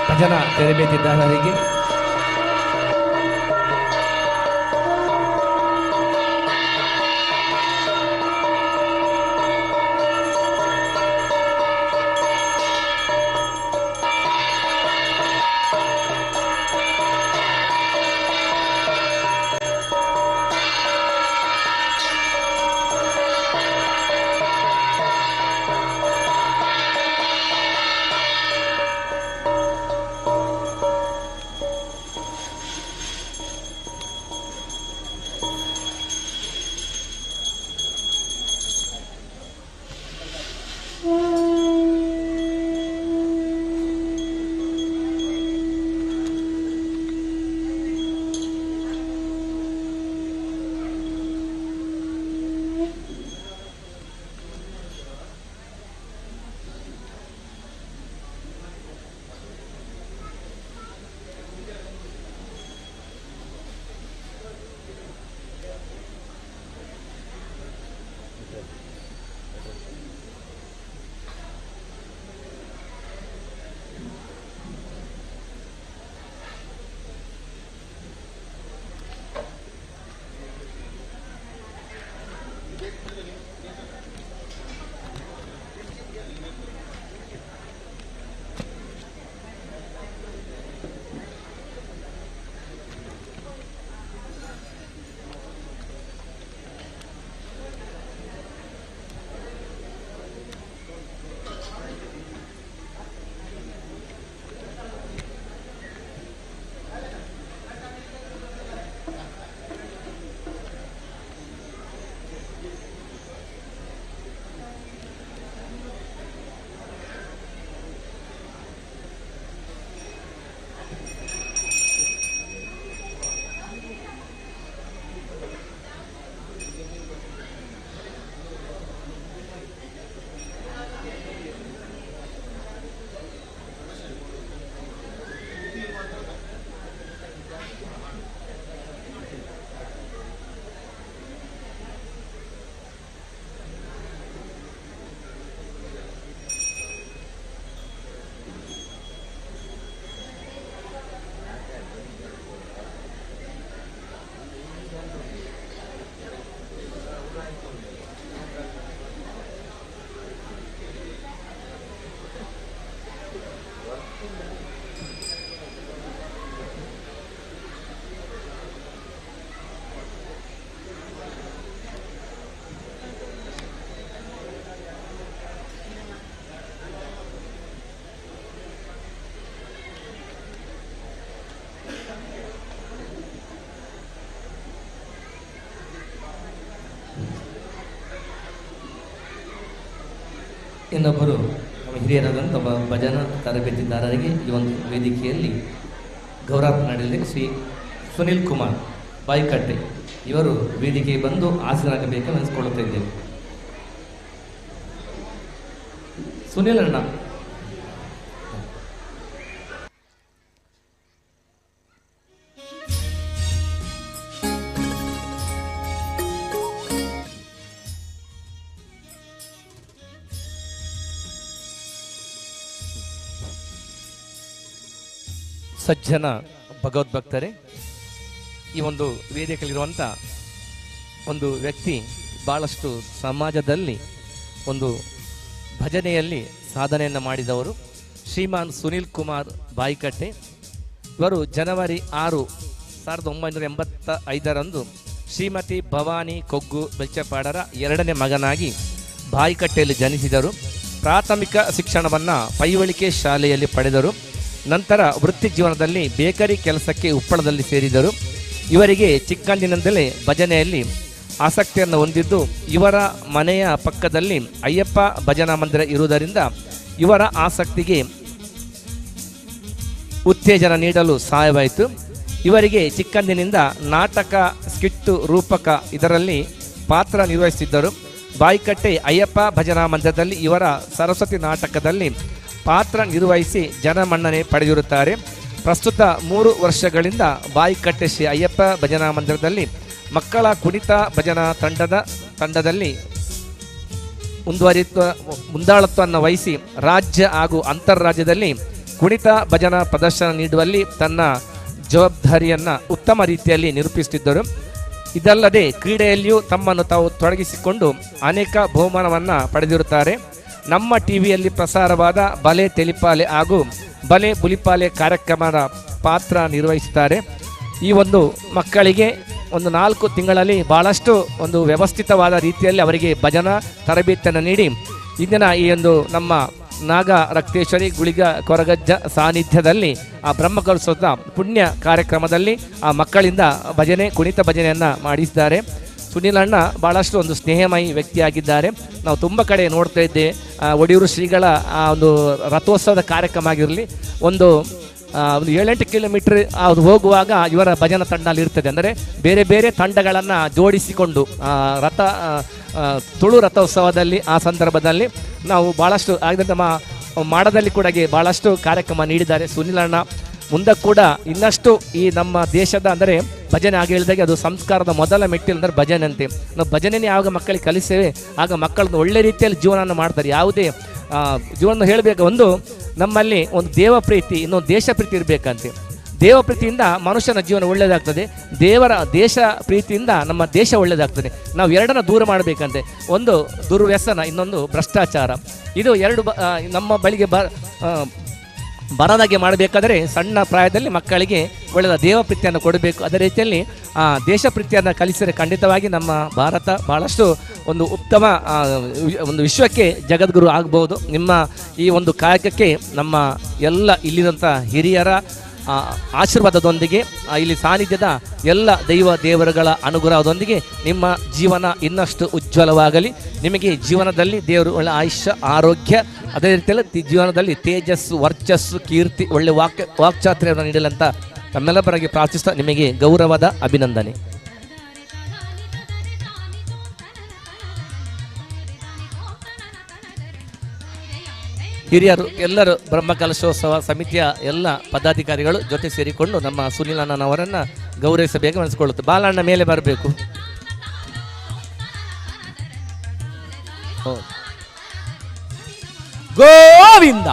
ಭಜನಾ ತರಬೇತಿದಾರರಿಗೆ ಇನ್ನೊಬ್ಬರು ನಮ್ಮ ಹಿರಿಯರಾದಂಥ ಒಬ್ಬ ಭಜನಾ ತರಬೇತಿದಾರರಿಗೆ ಈ ಒಂದು ವೇದಿಕೆಯಲ್ಲಿ ಗೌರವ ನೀಡಲಿಕ್ಕೆ ಶ್ರೀ ಸುನಿಲ್ ಕುಮಾರ್ ಬಾಯಿಕಟ್ಟೆ ಇವರು ವೇದಿಕೆಗೆ ಬಂದು ಆಸೀನರಾಗಬೇಕೆಂದು ಅನಿಸ್ಕೊಳ್ಳುತ್ತಾ ಇದ್ದೇವೆ. ಸುನಿಲ್ ಅಣ್ಣ ಸಜ್ಜನ ಭಗವದ್ಭಕ್ತರೇ, ಈ ಒಂದು ವೇದಿಕೆಯಲ್ಲಿರುವಂಥ ಒಂದು ವ್ಯಕ್ತಿ ಭಾಳಷ್ಟು ಸಮಾಜದಲ್ಲಿ ಒಂದು ಭಜನೆಯಲ್ಲಿ ಸಾಧನೆಯನ್ನು ಮಾಡಿದವರು ಶ್ರೀಮಾನ್ ಸುನಿಲ್ ಕುಮಾರ್ ಬಾಯಿಕಟ್ಟೆ. ಇವರು ಜನವರಿ 6, 1985 ಶ್ರೀಮತಿ ಭವಾನಿ ಕೊಗ್ಗು ಬೆಚ್ಚಪಾಡರ 2ನೇ ಮಗನಾಗಿ ಬಾಯಿಕಟ್ಟೆಯಲ್ಲಿ ಜನಿಸಿದರು. ಪ್ರಾಥಮಿಕ ಶಿಕ್ಷಣವನ್ನು ಪೈವಳಿಕೆ ಶಾಲೆಯಲ್ಲಿ ಪಡೆದರು. ನಂತರ ವೃತ್ತಿ ಜೀವನದಲ್ಲಿ ಬೇಕರಿ ಕೆಲಸಕ್ಕೆ ಉಪ್ಪಳದಲ್ಲಿ ಸೇರಿದರು. ಇವರಿಗೆ ಚಿಕ್ಕಂದಿನಿಂದಲೇ ಭಜನೆಯಲ್ಲಿ ಆಸಕ್ತಿಯನ್ನು ಹೊಂದಿದ್ದು, ಇವರ ಮನೆಯ ಪಕ್ಕದಲ್ಲಿ ಅಯ್ಯಪ್ಪ ಭಜನಾ ಮಂದಿರ ಇರುವುದರಿಂದ ಇವರ ಆಸಕ್ತಿಗೆ ಉತ್ತೇಜನ ನೀಡಲು ಸಹಾಯವಾಯಿತು. ಇವರಿಗೆ ಚಿಕ್ಕಂದಿನಿಂದ ನಾಟಕ, ಸ್ಕಿಟ್ಟು, ರೂಪಕ ಇದರಲ್ಲಿ ಪಾತ್ರ ನಿರ್ವಹಿಸುತ್ತಿದ್ದರು. ಬಾಯಿಕಟ್ಟೆ ಅಯ್ಯಪ್ಪ ಭಜನಾ ಮಂದಿರದಲ್ಲಿ ಇವರ ಸರಸ್ವತಿ ನಾಟಕದಲ್ಲಿ ಪಾತ್ರ ನಿರ್ವಹಿಸಿ ಜನಮನ್ನಣೆ ಪಡೆದಿರುತ್ತಾರೆ. ಪ್ರಸ್ತುತ 3 ವರ್ಷಗಳಿಂದ ಬಾಯಿಕಟ್ಟೆ ಶ್ರೀ ಅಯ್ಯಪ್ಪ ಭಜನಾ ಮಂದಿರದಲ್ಲಿ ಮಕ್ಕಳ ಕುಣಿತ ಭಜನಾ ತಂಡದಲ್ಲಿ ಮುಂದಾಳತ್ವವನ್ನು ವಹಿಸಿ ರಾಜ್ಯ ಹಾಗೂ ಅಂತರ್ರಾಜ್ಯದಲ್ಲಿ ಕುಣಿತ ಭಜನಾ ಪ್ರದರ್ಶನ ನೀಡುವಲ್ಲಿ ತನ್ನ ಜವಾಬ್ದಾರಿಯನ್ನು ಉತ್ತಮ ರೀತಿಯಲ್ಲಿ ನಿರೂಪಿಸುತ್ತಿದ್ದರು. ಇದಲ್ಲದೆ ಕ್ರೀಡೆಯಲ್ಲಿಯೂ ತಮ್ಮನ್ನು ತಾವು ತೊಡಗಿಸಿಕೊಂಡು ಅನೇಕ ಬಹುಮಾನವನ್ನು ಪಡೆದಿರುತ್ತಾರೆ. ನಮ್ಮ ಟಿವಿಯಲ್ಲಿ ಪ್ರಸಾರವಾದ ಬಲೆ ತೆಲಿಪಾಲೆ ಹಾಗೂ ಬಲೆ ಬುಲಿಪಾಲೆ ಕಾರ್ಯಕ್ರಮದ ಪಾತ್ರ ನಿರ್ವಹಿಸುತ್ತಾರೆ. ಈ ಒಂದು ಮಕ್ಕಳಿಗೆ ಒಂದು 4 ತಿಂಗಳಲ್ಲಿ ಭಾಳಷ್ಟು ಒಂದು ವ್ಯವಸ್ಥಿತವಾದ ರೀತಿಯಲ್ಲಿ ಅವರಿಗೆ ಭಜನಾ ತರಬೇತಿಯನ್ನು ನೀಡಿ ಇಂದಿನ ಈ ಒಂದು ನಮ್ಮ ನಾಗ ರಕ್ತೇಶ್ವರಿ ಗುಳಿಗ ಕೊರಗಜ್ಜ ಸಾನ್ನಿಧ್ಯದಲ್ಲಿ ಆ ಬ್ರಹ್ಮಕಲಶೋತ್ಸವದ ಪುಣ್ಯ ಕಾರ್ಯಕ್ರಮದಲ್ಲಿ ಆ ಮಕ್ಕಳಿಂದ ಭಜನೆ ಕುಣಿತ ಭಜನೆಯನ್ನು ಮಾಡಿಸಿದ್ದಾರೆ. ಸುನೀಲ್ ಅಣ್ಣ ಭಾಳಷ್ಟು ಒಂದು ಸ್ನೇಹಮಯಿ ವ್ಯಕ್ತಿಯಾಗಿದ್ದಾರೆ. ನಾವು ತುಂಬ ಕಡೆ ನೋಡ್ತಾ ಇದ್ದೇವೆ. ಒಡಿಯೂರು ಶ್ರೀಗಳ ಆ ಒಂದು ರಥೋತ್ಸವದ ಕಾರ್ಯಕ್ರಮ ಆಗಿರಲಿ, ಒಂದು 7-8 ಕಿಲೋಮೀಟರ್ ಅದು ಹೋಗುವಾಗ ಇವರ ಭಜನಾ ತಂಡ ಅಲ್ಲಿ ಇರ್ತದೆ. ಅಂದರೆ ಬೇರೆ ಬೇರೆ ತಂಡಗಳನ್ನು ಜೋಡಿಸಿಕೊಂಡು ತುಳು ರಥೋತ್ಸವದಲ್ಲಿ ಆ ಸಂದರ್ಭದಲ್ಲಿ ನಾವು ಭಾಳಷ್ಟು ಆಗ ನಮ್ಮ ಮಾಡದಲ್ಲಿ ಕೂಡ ಭಾಳಷ್ಟು ಕಾರ್ಯಕ್ರಮ ನೀಡಿದ್ದಾರೆ ಸುನೀಲ್ ಅಣ್ಣ. ಮುಂದೆ ಕೂಡ ಇನ್ನಷ್ಟು ಈ ನಮ್ಮ ದೇಶದ ಅಂದರೆ ಭಜನೆ ಆಗಿ ಹೇಳಿದಾಗೆ ಅದು ಸಂಸ್ಕಾರದ ಮೊದಲ ಮೆಟ್ಟಿಲು ಅಂದರೆ ಭಜನೆ ಅಂತೆ. ನಾವು ಭಜನೆನೇ ಯಾವಾಗ ಮಕ್ಕಳಿಗೆ ಕಲಿಸ್ತೇವೆ ಆಗ ಮಕ್ಕಳನ್ನು ಒಳ್ಳೆ ರೀತಿಯಲ್ಲಿ ಜೀವನವನ್ನು ಮಾಡ್ತಾರೆ. ಯಾವುದೇ ಜೀವನ ಹೇಳಬೇಕು, ಒಂದು ನಮ್ಮಲ್ಲಿ ಒಂದು ದೇವ ಪ್ರೀತಿ, ಇನ್ನೊಂದು ದೇಶ ಪ್ರೀತಿ ಇರಬೇಕಂತೆ. ದೇವ ಪ್ರೀತಿಯಿಂದ ಮನುಷ್ಯನ ಜೀವನ ಒಳ್ಳೆಯದಾಗ್ತದೆ, ದೇಶ ಪ್ರೀತಿಯಿಂದ ನಮ್ಮ ದೇಶ ಒಳ್ಳೆಯದಾಗ್ತದೆ. ನಾವು ಎರಡನ್ನ ದೂರ ಮಾಡಬೇಕಂತೆ. ಒಂದು ದುರ್ವ್ಯಸನ, ಇನ್ನೊಂದು ಭ್ರಷ್ಟಾಚಾರ. ಇದು ಎರಡು ನಮ್ಮ ಬಳಿಗೆ ಬರದಾಗೆ ಮಾಡಬೇಕಾದರೆ ಸಣ್ಣ ಪ್ರಾಯದಲ್ಲಿ ಮಕ್ಕಳಿಗೆ ಒಳ್ಳೆಯ ದೇವ ಪ್ರೀತಿಯನ್ನು ಕೊಡಬೇಕು. ಅದೇ ರೀತಿಯಲ್ಲಿ ದೇಶ ಪ್ರೀತಿಯನ್ನು ಕಲಿಸಿದರೆ ಖಂಡಿತವಾಗಿ ನಮ್ಮ ಭಾರತ ಭಾಳಷ್ಟು ಒಂದು ಉತ್ತಮ ಒಂದು ವಿಶ್ವಕ್ಕೆ ಜಗದ್ಗುರು ಆಗ್ಬೋದು. ನಿಮ್ಮ ಈ ಒಂದು ಕಾಯಕಕ್ಕೆ ನಮ್ಮ ಎಲ್ಲ ಇಲ್ಲಿರುವಂಥ ಹಿರಿಯರ ಆಶೀರ್ವಾದದೊಂದಿಗೆ ಇಲ್ಲಿ ಸಾನ್ನಿಧ್ಯದ ಎಲ್ಲ ದೇವರುಗಳ ಅನುಗ್ರಹದೊಂದಿಗೆ ನಿಮ್ಮ ಜೀವನ ಇನ್ನಷ್ಟು ಉಜ್ವಲವಾಗಲಿ. ನಿಮಗೆ ಜೀವನದಲ್ಲಿ ದೇವರು ಒಳ್ಳೆ ಆಯುಷ್ಯ, ಆರೋಗ್ಯ, ಅದೇ ರೀತಿಯಲ್ಲಿ ಜೀವನದಲ್ಲಿ ತೇಜಸ್ಸು, ವರ್ಚಸ್ಸು, ಕೀರ್ತಿ, ಒಳ್ಳೆ ವಾಕ್ಚಾತ್ರೆಯನ್ನು ನೀಡಲಂತ ತಮ್ಮೆಲ್ಲ ಪರವಾಗಿ ಪ್ರಾರ್ಥಿಸ್ತಾ ನಿಮಗೆ ಗೌರವದ ಅಭಿನಂದನೆ. ಹಿರಿಯರು ಎಲ್ಲರೂ ಬ್ರಹ್ಮಕಲಶೋತ್ಸವ ಸಮಿತಿಯ ಎಲ್ಲ ಪದಾಧಿಕಾರಿಗಳು ಜೊತೆ ಸೇರಿಕೊಂಡು ನಮ್ಮ ಸುನೀಲ್ ಅಣ್ಣನವರನ್ನು ಗೌರವಿಸಬೇಕು ಅನಿಸ್ಕೊಳ್ಳುತ್ತೆ. ಬಾಲಣ್ಣ ಮೇಲೆ ಬರಬೇಕು. ಗೋವಿಂದ.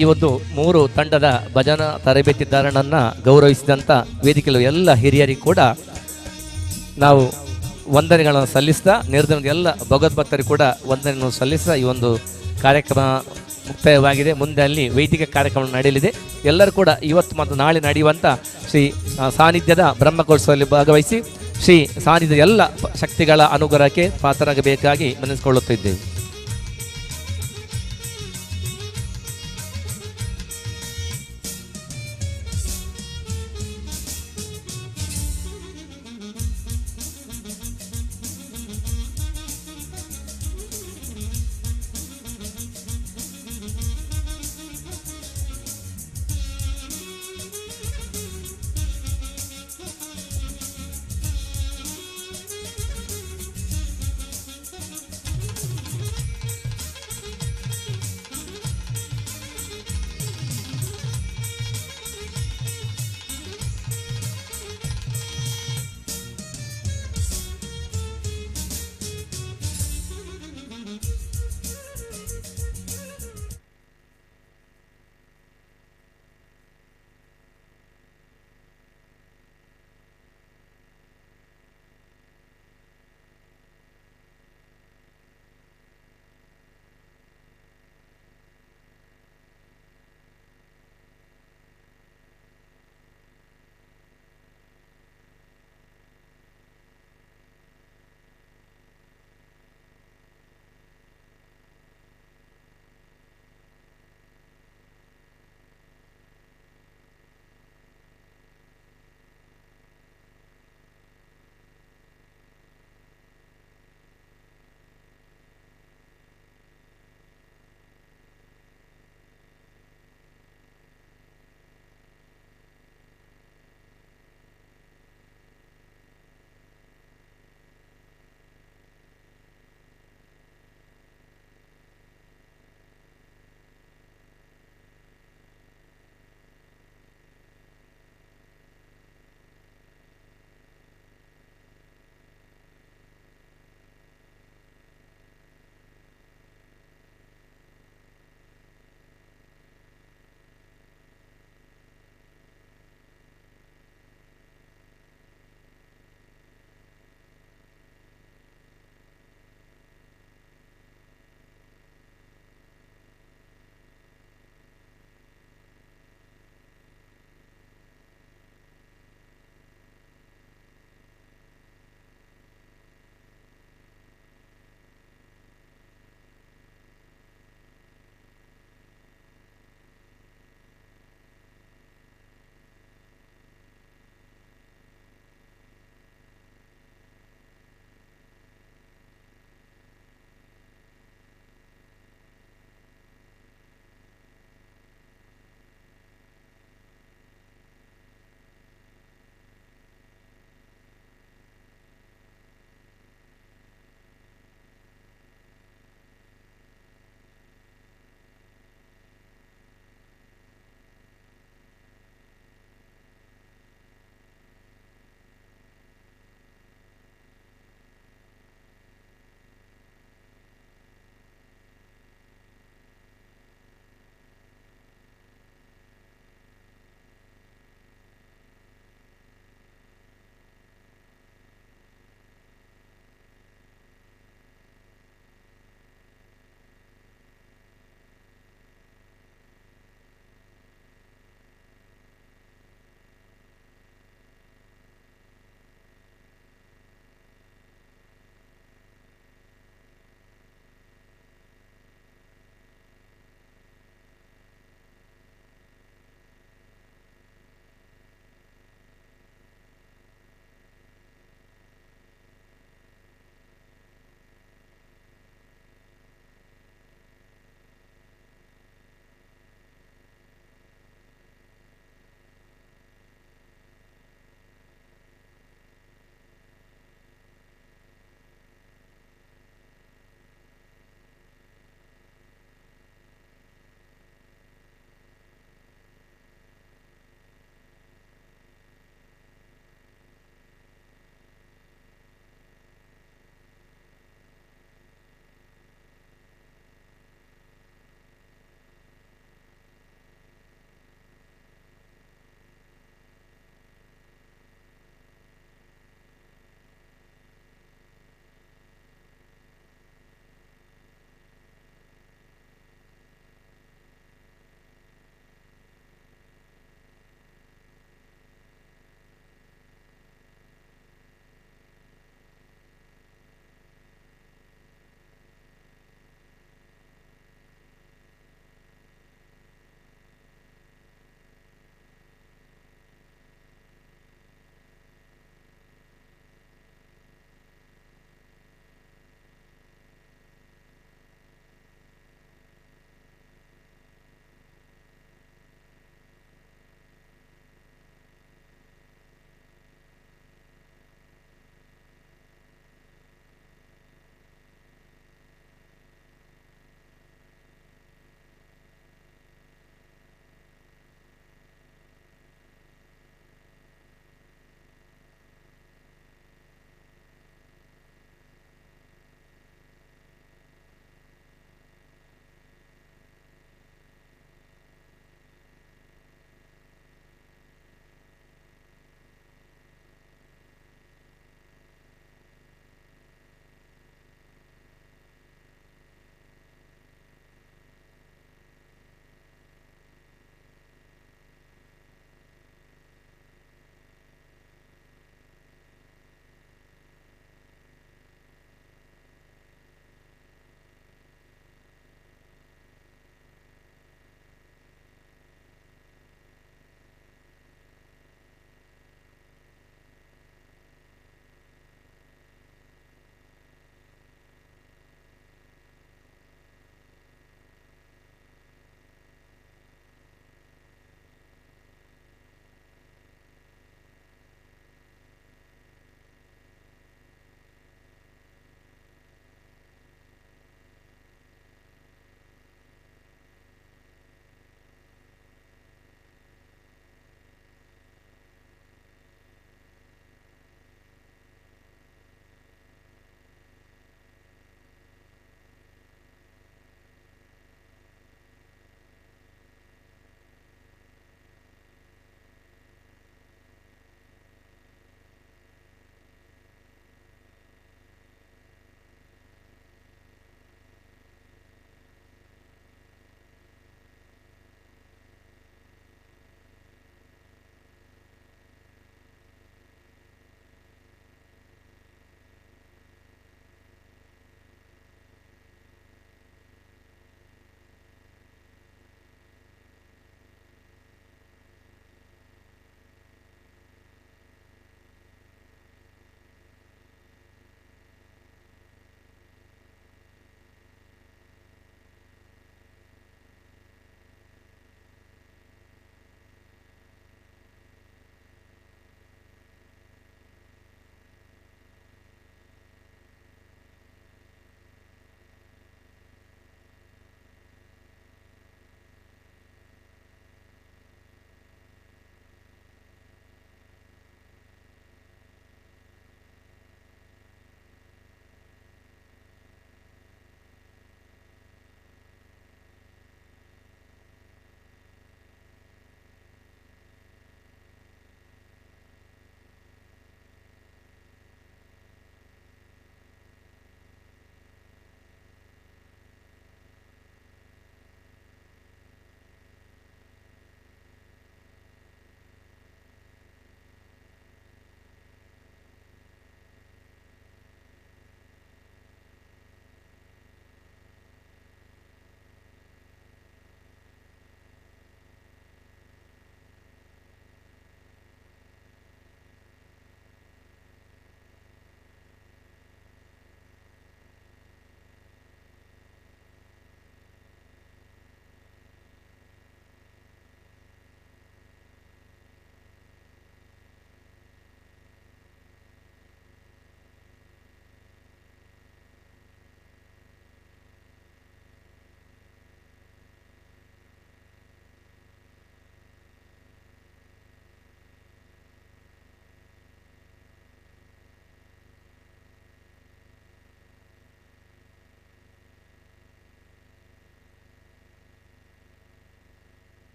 ಈ ಒಂದು 3 ತಂಡದ ಭಜನಾ ತರಬೇತಿದಾರನನ್ನು ಗೌರವಿಸಿದಂಥ ವೇದಿಕೆಯಲ್ಲಿ ಎಲ್ಲ ಹಿರಿಯರಿಗೆ ಕೂಡ ನಾವು ವಂದನೆಗಳನ್ನು ಸಲ್ಲಿಸ್ತಾ, ನಿರ್ಧನದ ಎಲ್ಲ ಭಗವದ್ಭಕ್ತರಿಗೆ ಕೂಡ ವಂದನೆಯನ್ನು ಸಲ್ಲಿಸ್ತಾ ಈ ಒಂದು ಕಾರ್ಯಕ್ರಮ ಮುಕ್ತಾಯವಾಗಿದೆ. ಮುಂದೆ ಅಲ್ಲಿ ವೈದಿಕ ಕಾರ್ಯಕ್ರಮ ನಡೆಯಲಿದೆ. ಎಲ್ಲರೂ ಕೂಡ ಇವತ್ತು ಮತ್ತು ನಾಳೆ ನಡೆಯುವಂಥ ಶ್ರೀ ಸಾನ್ನಿಧ್ಯದ ಬ್ರಹ್ಮಕಲಶೋತ್ಸವದಲ್ಲಿ ಭಾಗವಹಿಸಿ ಶ್ರೀ ಸಾನ್ನಿಧ್ಯದ ಎಲ್ಲ ಶಕ್ತಿಗಳ ಅನುಗ್ರಹಕ್ಕೆ ಪಾತ್ರರಾಗಬೇಕಾಗಿ ಮನಸ್ಸಿಕೊಳ್ಳುತ್ತಿದ್ದೇವೆ.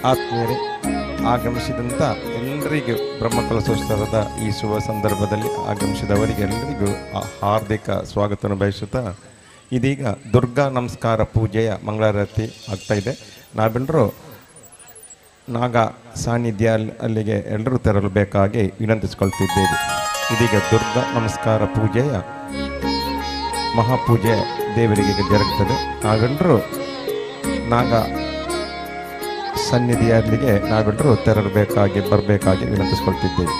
ಆತ್ಮೀಯರೇ, ಆಗಮಿಸಿದಂಥ ಎಲ್ಲರಿಗೂ ಬ್ರಹ್ಮಕಲಶೋತ್ಸವದ ಈ ಶುಭ ಸಂದರ್ಭದಲ್ಲಿ ಆಗಮಿಸಿದವರಿಗೆ ಎಲ್ಲರಿಗೂ ಹಾರ್ದಿಕ ಸ್ವಾಗತವನ್ನು ಬಯಸುತ್ತಾ ಇದೀಗ ದುರ್ಗಾ ನಮಸ್ಕಾರ ಪೂಜೆಯ ಮಂಗಳಾರತಿ ಆಗ್ತಾ ಇದೆ. ನಾವೆಲ್ಲರೂ ನಾಗ ಸಾನ್ನಿಧ್ಯ ಅಲ್ಲಿಗೆ ಎಲ್ಲರೂ ತೆರಳು ಬೇಕಾಗಿ ವಿನಂತಿಸಿಕೊಳ್ತಿದ್ದೇವೆ. ಇದೀಗ ದುರ್ಗಾ ನಮಸ್ಕಾರ ಪೂಜೆಯ ಮಹಾಪೂಜೆ ದೇವರಿಗೆ ಜರುಗುತ್ತದೆ. ನಾವೆಲ್ಲರೂ ನಾಗ ಸನ್ನಿಧಿಯಲ್ಲಿಗೆ ನಾವೆಲ್ಲರೂ ತೆರಳಬೇಕಾಗಿ ಬರಬೇಕಾಗಿ ವಿನಂತಿಸಿಕೊಳ್ತಿದ್ದೇವೆ.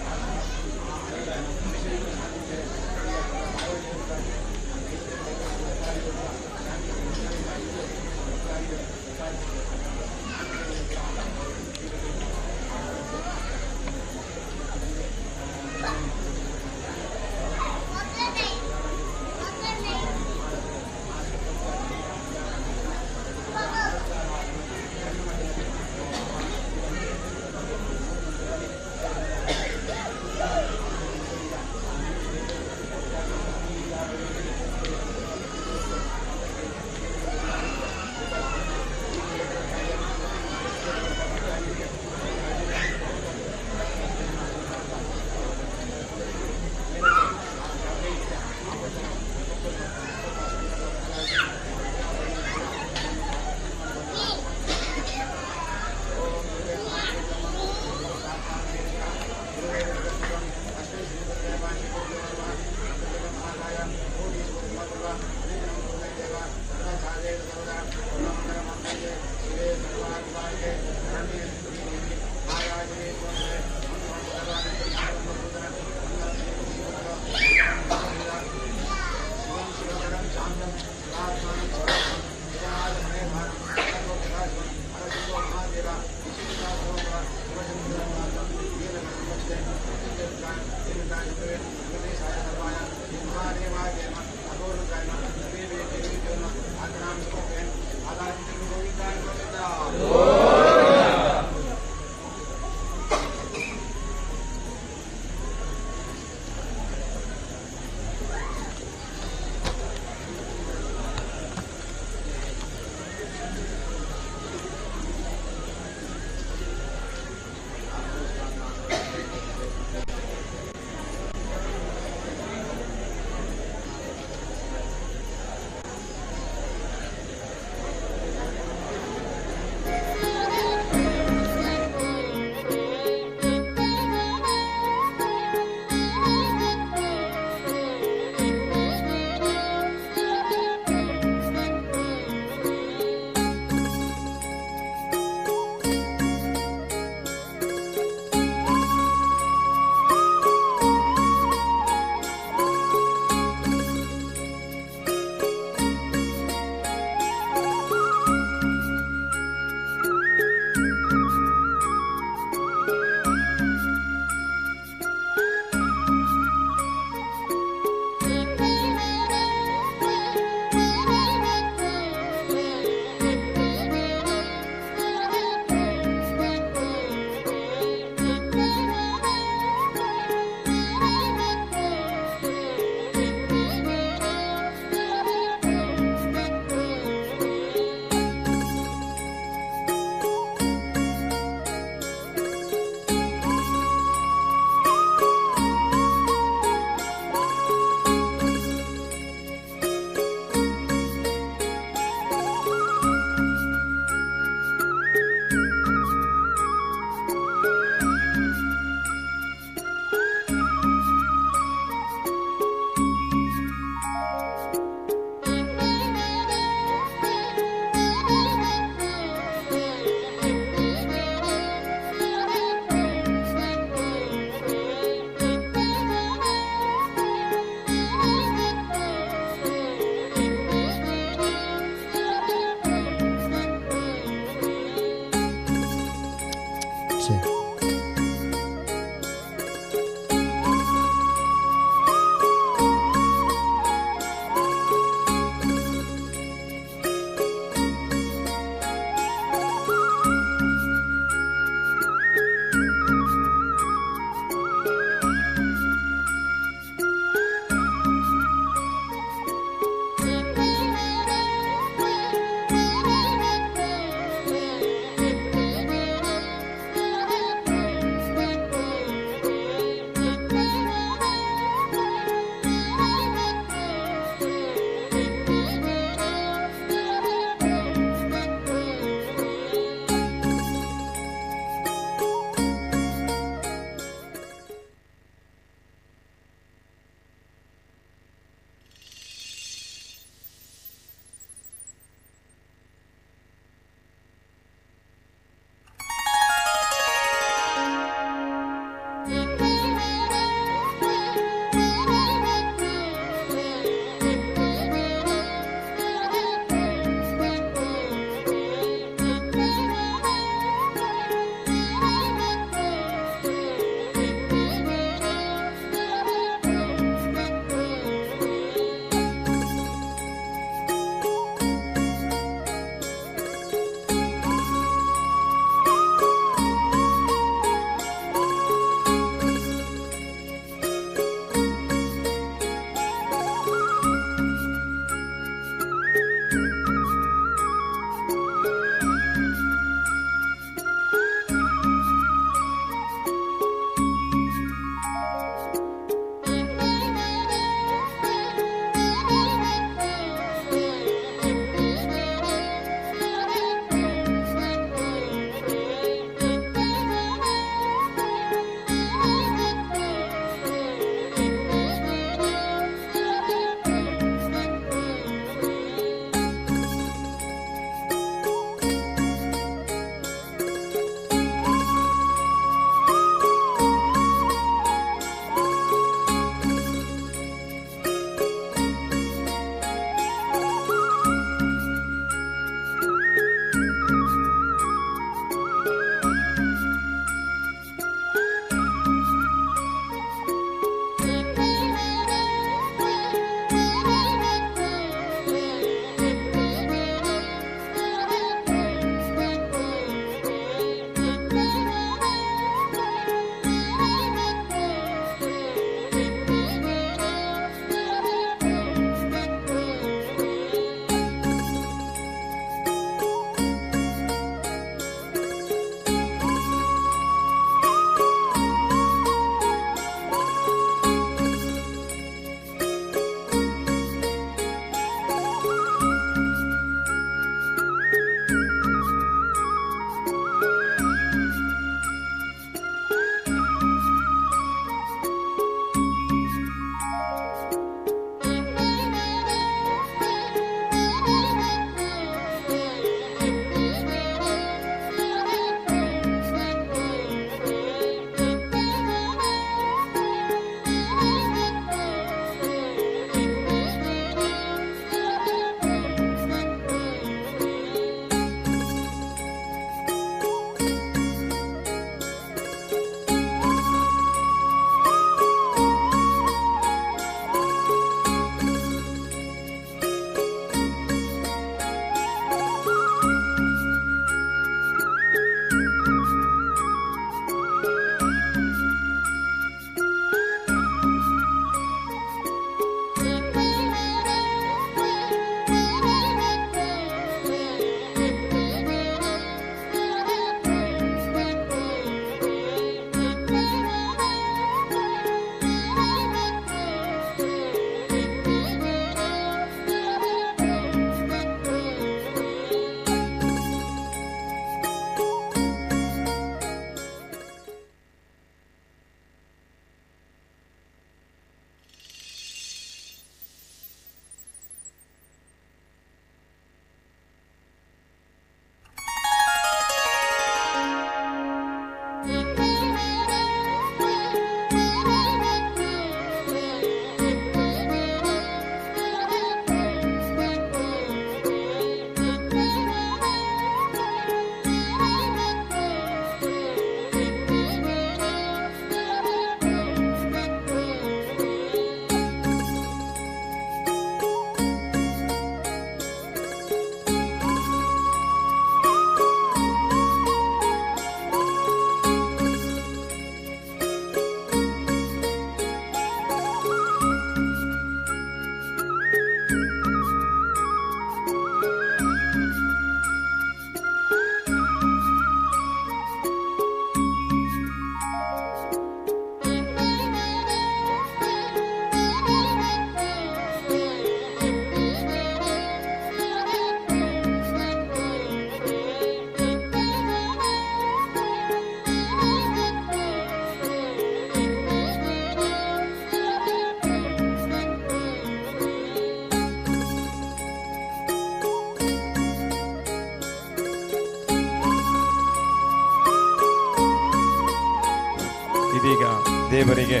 ದೇವರಿಗೆ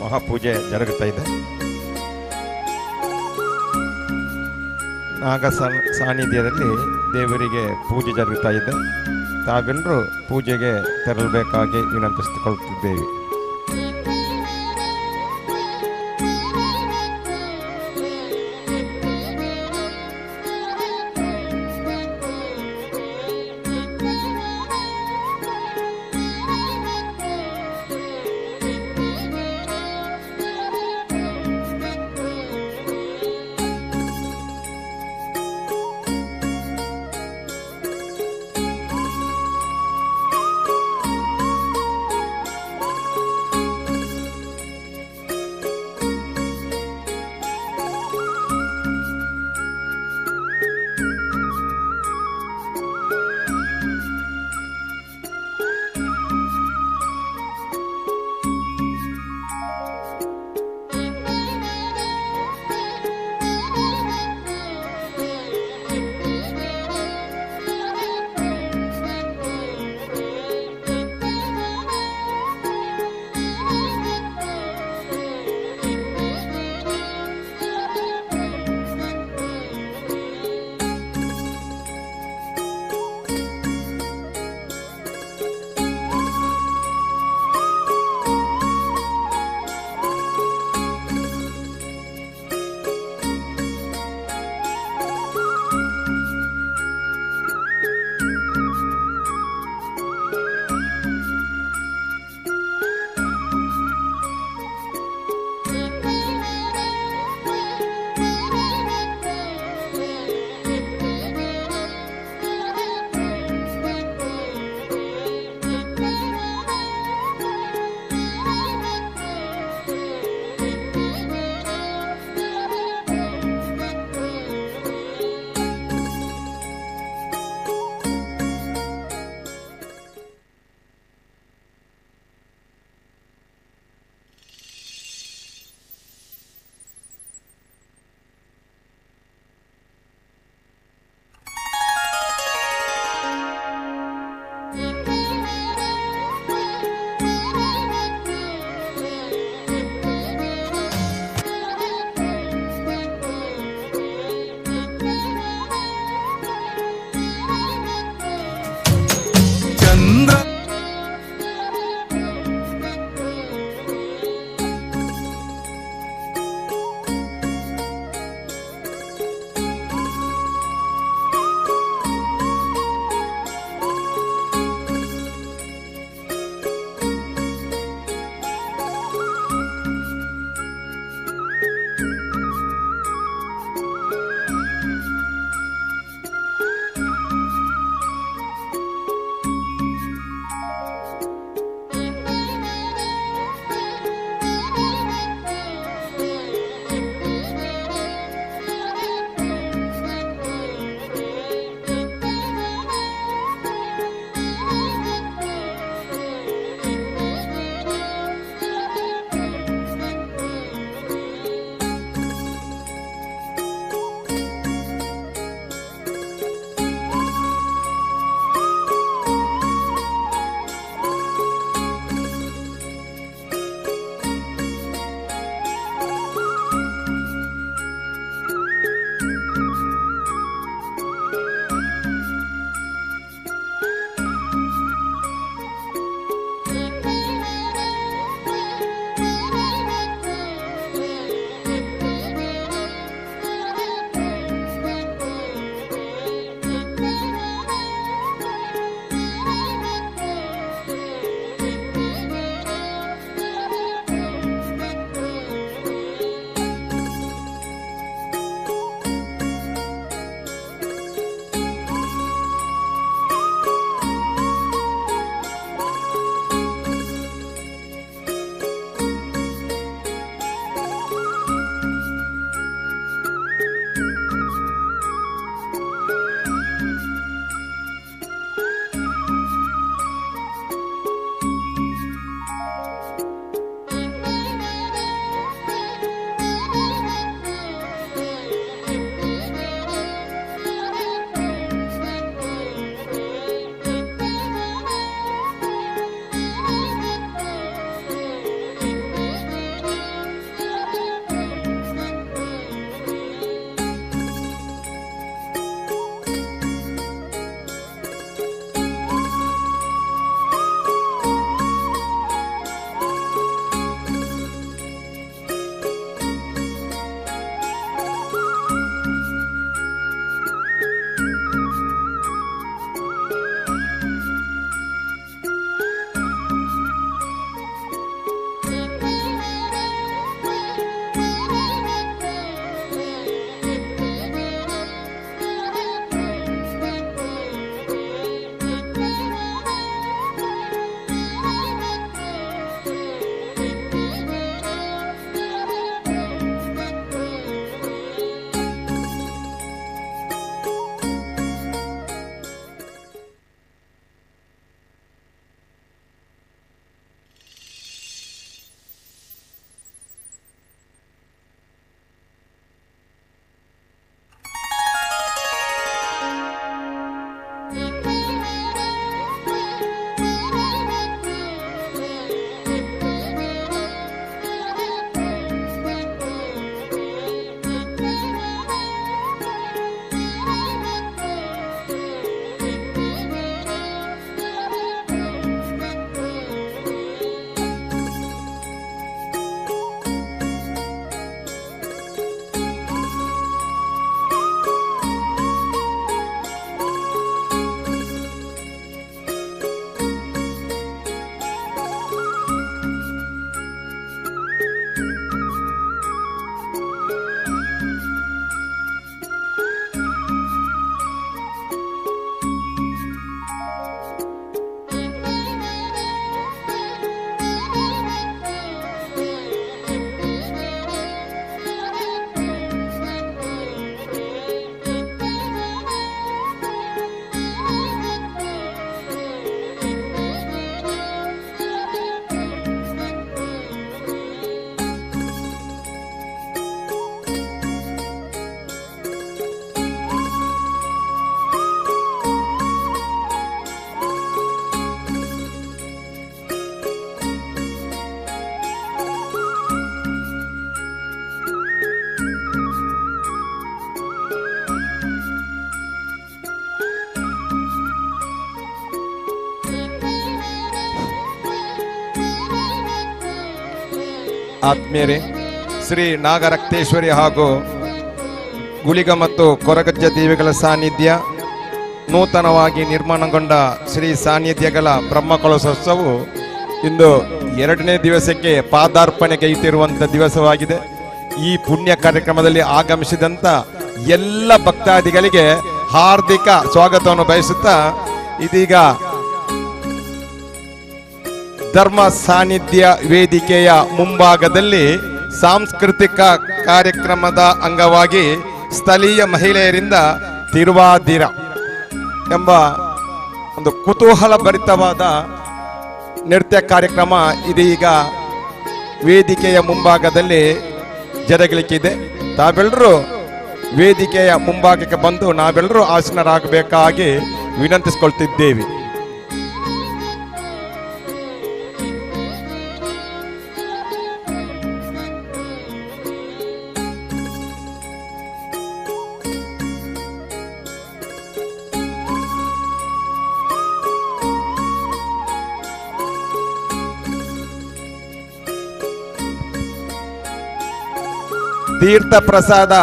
ಮಹಾಪೂಜೆ ಜರುಗುತ್ತಾ ಇದೆ. ನಾಗ ಸಾನ್ನಿಧ್ಯದಲ್ಲಿ ದೇವರಿಗೆ ಪೂಜೆ ಜರುಗುತ್ತಾ ಇದೆ. ತಾವೆಲ್ಲರೂ ಪೂಜೆಗೆ ತೆರಳಬೇಕಾಗಿ ವಿನಂತಿಸಿಕೊಳ್ಳುತ್ತಿದ್ದೇವೆ. ಆತ್ಮೀಯರೇ, ಶ್ರೀ ನಾಗರಕ್ತೇಶ್ವರಿ ಹಾಗೂ ಗುಳಿಗ ಮತ್ತು ಕೊರಗಜ್ಜ ದೇವಿಗಳ ಸಾನ್ನಿಧ್ಯ, ನೂತನವಾಗಿ ನಿರ್ಮಾಣಗೊಂಡ ಶ್ರೀ ಸಾನ್ನಿಧ್ಯಗಳ ಬ್ರಹ್ಮಕಲಶೋತ್ಸವವು ಇಂದು 2ನೇ ದಿವಸಕ್ಕೆ ಪಾದಾರ್ಪಣೆಗೈತಿರುವಂಥ ದಿವಸವಾಗಿದೆ. ಈ ಪುಣ್ಯ ಕಾರ್ಯಕ್ರಮದಲ್ಲಿ ಆಗಮಿಸಿದಂಥ ಎಲ್ಲ ಭಕ್ತಾದಿಗಳಿಗೆ ಹಾರ್ದಿಕ ಸ್ವಾಗತವನ್ನು ಬಯಸುತ್ತಾ, ಇದೀಗ ಧರ್ಮ ಸಾನ್ನಿಧ್ಯ ವೇದಿಕೆಯ ಮುಂಭಾಗದಲ್ಲಿ ಸಾಂಸ್ಕೃತಿಕ ಕಾರ್ಯಕ್ರಮದ ಅಂಗವಾಗಿ ಸ್ಥಳೀಯ ಮಹಿಳೆಯರಿಂದ ತಿರುವಾದಿರ ಎಂಬ ಒಂದು ಕುತೂಹಲ ಭರಿತವಾದ ನೃತ್ಯ ಕಾರ್ಯಕ್ರಮ ಇದೀಗ ವೇದಿಕೆಯ ಮುಂಭಾಗದಲ್ಲಿ ಜರುಗಲಿಕ್ಕಿದೆ. ತಾವೆಲ್ಲರೂ ವೇದಿಕೆಯ ಮುಂಭಾಗಕ್ಕೆ ಬಂದು ನಾವೆಲ್ಲರೂ ಆಸೀನರಾಗಬೇಕಾಗಿ ವಿನಂತಿಸಿಕೊಳ್ತಿದ್ದೇವೆ. ತೀರ್ಥ ಪ್ರಸಾದ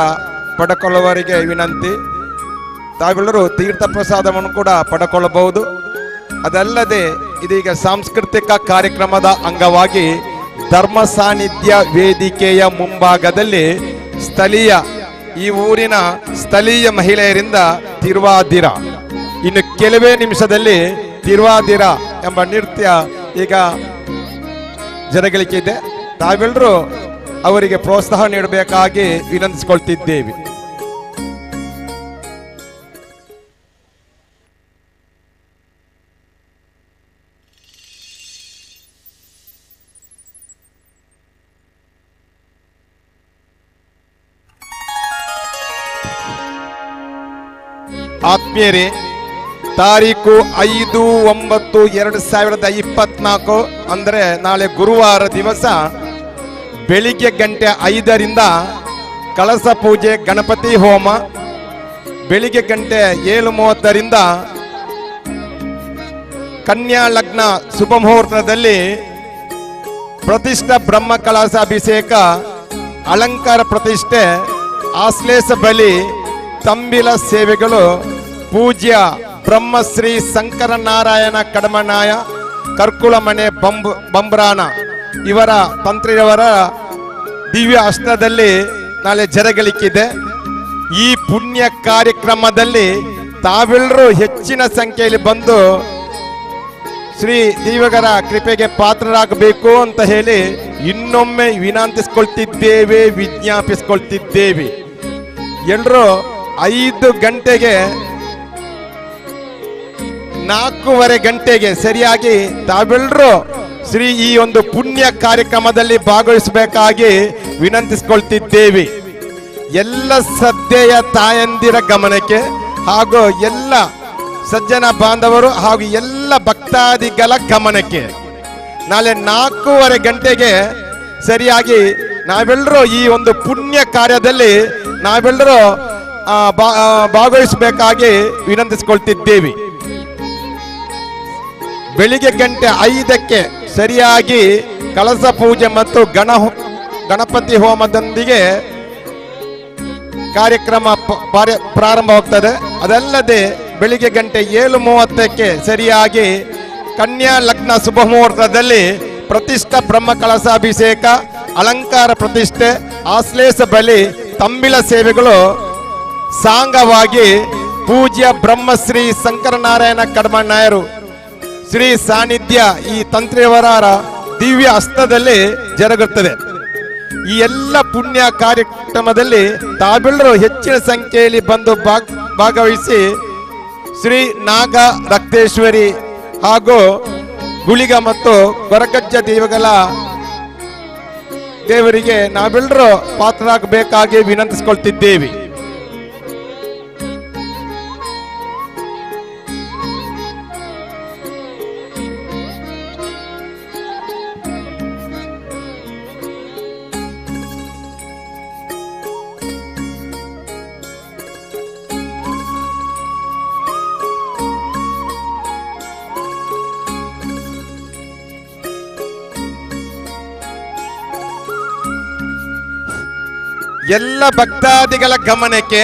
ಪಡ್ಕೊಳ್ಳುವವರಿಗೆ ವಿನಂತಿ, ತಾವೆಲ್ಲರೂ ತೀರ್ಥ ಪ್ರಸಾದವನ್ನು ಕೂಡ ಪಡ್ಕೊಳ್ಳಬಹುದು. ಅದಲ್ಲದೆ ಇದೀಗ ಸಾಂಸ್ಕೃತಿಕ ಕಾರ್ಯಕ್ರಮದ ಅಂಗವಾಗಿ ಧರ್ಮ ಸಾನ್ನಿಧ್ಯ ವೇದಿಕೆಯ ಮುಂಭಾಗದಲ್ಲಿ ಈ ಊರಿನ ಸ್ಥಳೀಯ ಮಹಿಳೆಯರಿಂದ ತಿರುವಾದಿರ, ಇನ್ನು ಕೆಲವೇ ನಿಮಿಷದಲ್ಲಿ ತಿರುವಾದಿರ ಎಂಬ ನೃತ್ಯ ಈಗ ಜರುಗಲಿಕ್ಕಿದೆ. ತಾವೆಲ್ಲರೂ ಅವರಿಗೆ ಪ್ರೋತ್ಸಾಹ ನೀಡಬೇಕಾಗಿ ವಿನಂತಿಸಿಕೊಳ್ತಿದ್ದೇವೆ. ಆತ್ಮೀಯರೇ, ತಾರೀಕು 5/9/2024 ಅಂದರೆ ನಾಳೆ ಗುರುವಾರ ದಿವಸ ಬೆಳಿಗ್ಗೆ 5:00ರಿಂದ ಕಳಸ ಪೂಜೆ, ಗಣಪತಿ ಹೋಮ, ಬೆಳಿಗ್ಗೆ 7:30ರಿಂದ ಕನ್ಯಾ ಲಗ್ನ ಶುಭ ಮುಹೂರ್ತದಲ್ಲಿ ಪ್ರತಿಷ್ಠಾ ಬ್ರಹ್ಮ ಕಳಸಾಭಿಷೇಕ, ಅಲಂಕಾರ ಪ್ರತಿಷ್ಠೆ, ಆಶ್ಲೇಷ ಬಲಿ, ತಂಬಿಲ ಸೇವೆಗಳು ಪೂಜ್ಯ ಬ್ರಹ್ಮಶ್ರೀ ಶಂಕರನಾರಾಯಣ ಕಡಮನಾಯ ಕರ್ಕುಳಮನೆ ಬಂಬ್ರಾನ ಇವರ ತಂತ್ರಿಯವರ ದಿವ್ಯ ಹಸ್ತದಲ್ಲಿ ನಾಳೆ ಜರುಗಲಿಕ್ಕಿದೆ. ಈ ಪುಣ್ಯ ಕಾರ್ಯಕ್ರಮದಲ್ಲಿ ತಾವೆಲ್ಲರೂ ಹೆಚ್ಚಿನ ಸಂಖ್ಯೆಯಲ್ಲಿ ಬಂದು ಶ್ರೀ ದೇವಗರ ಕೃಪೆಗೆ ಪಾತ್ರರಾಗಬೇಕು ಅಂತ ಹೇಳಿ ಇನ್ನೊಮ್ಮೆ ವಿನಂತಿಸಿಕೊಳ್ತಿದ್ದೇವೆ, ವಿಜ್ಞಾಪಿಸಿಕೊಳ್ತಿದ್ದೇವೆ. ಎಲ್ಲರೂ 5 ಗಂಟೆಗೆ 4:15 ಗಂಟೆಗೆ ಸರಿಯಾಗಿ ತಾವೆಲ್ಲರೂ ಶ್ರೀ ಈ ಒಂದು ಪುಣ್ಯ ಕಾರ್ಯಕ್ರಮದಲ್ಲಿ ಭಾಗವಹಿಸಬೇಕಾಗಿ ವಿನಂತಿಸಿಕೊಳ್ತಿದ್ದೇವೆ. ಎಲ್ಲ ಶ್ರದ್ಧೆಯ ತಾಯಂದಿರ ಗಮನಕ್ಕೆ ಹಾಗೂ ಎಲ್ಲ ಸಜ್ಜನ ಬಾಂಧವರು ಹಾಗೂ ಎಲ್ಲ ಭಕ್ತಾದಿಗಳ ಗಮನಕ್ಕೆ ನಾಳೆ 4:15 ಗಂಟೆಗೆ ಸರಿಯಾಗಿ ನಾವೆಲ್ಲರೂ ಈ ಒಂದು ಪುಣ್ಯ ಕಾರ್ಯದಲ್ಲಿ ನಾವೆಲ್ಲರೂ ಭಾಗವಹಿಸಬೇಕಾಗಿ ವಿನಂತಿಸಿಕೊಳ್ತಿದ್ದೇವೆ. ಬೆಳಿಗ್ಗೆ 5:00ಕ್ಕೆ ಸರಿಯಾಗಿ ಕಳಸ ಪೂಜೆ ಮತ್ತು ಗಣಪತಿ ಹೋಮದೊಂದಿಗೆ ಕಾರ್ಯಕ್ರಮ ಪ್ರಾರಂಭವಾಗ್ತದೆ. ಅದಲ್ಲದೆ ಬೆಳಿಗ್ಗೆ 7:30ಕ್ಕೆ ಸರಿಯಾಗಿ ಕನ್ಯಾ ಲಗ್ನ ಶುಭ ಮುಹೂರ್ತದಲ್ಲಿ ಪ್ರತಿಷ್ಠಾ ಬ್ರಹ್ಮ ಕಳಸಾಭಿಷೇಕ, ಅಲಂಕಾರ ಪ್ರತಿಷ್ಠೆ, ಆಶ್ಲೇಷ ಬಲಿ, ತಂಬಿಲ ಸೇವೆಗಳು ಸಾಂಗವಾಗಿ ಪೂಜ್ಯ ಬ್ರಹ್ಮಶ್ರೀ ಶಂಕರನಾರಾಯಣ ಕಡಮನಾಯರು ಶ್ರೀ ಸಾನ್ನಿಧ್ಯ ಈ ತಂತ್ರಿಯವರ ದಿವ್ಯ ಹಸ್ತದಲ್ಲಿ ಜರುಗುತ್ತದೆ. ಈ ಎಲ್ಲ ಪುಣ್ಯ ಕಾರ್ಯಕ್ರಮದಲ್ಲಿ ತಾವೆಲ್ಲರೂ ಹೆಚ್ಚಿನ ಸಂಖ್ಯೆಯಲ್ಲಿ ಬಂದು ಭಾಗವಹಿಸಿ ಶ್ರೀ ನಾಗ ರಕ್ತೇಶ್ವರಿ ಹಾಗೂ ಗುಳಿಗ ಮತ್ತು ಕೊರಗಜ್ಜ ದೇವರಿಗೆ ನಾವೆಲ್ಲರೂ ಪಾತ್ರರಾಗಬೇಕಾಗಿ ವಿನಂತಿಸಿಕೊಳ್ತಿದ್ದೇವೆ. ಎಲ್ಲ ಭಕ್ತಾದಿಗಳ ಗಮನಕ್ಕೆ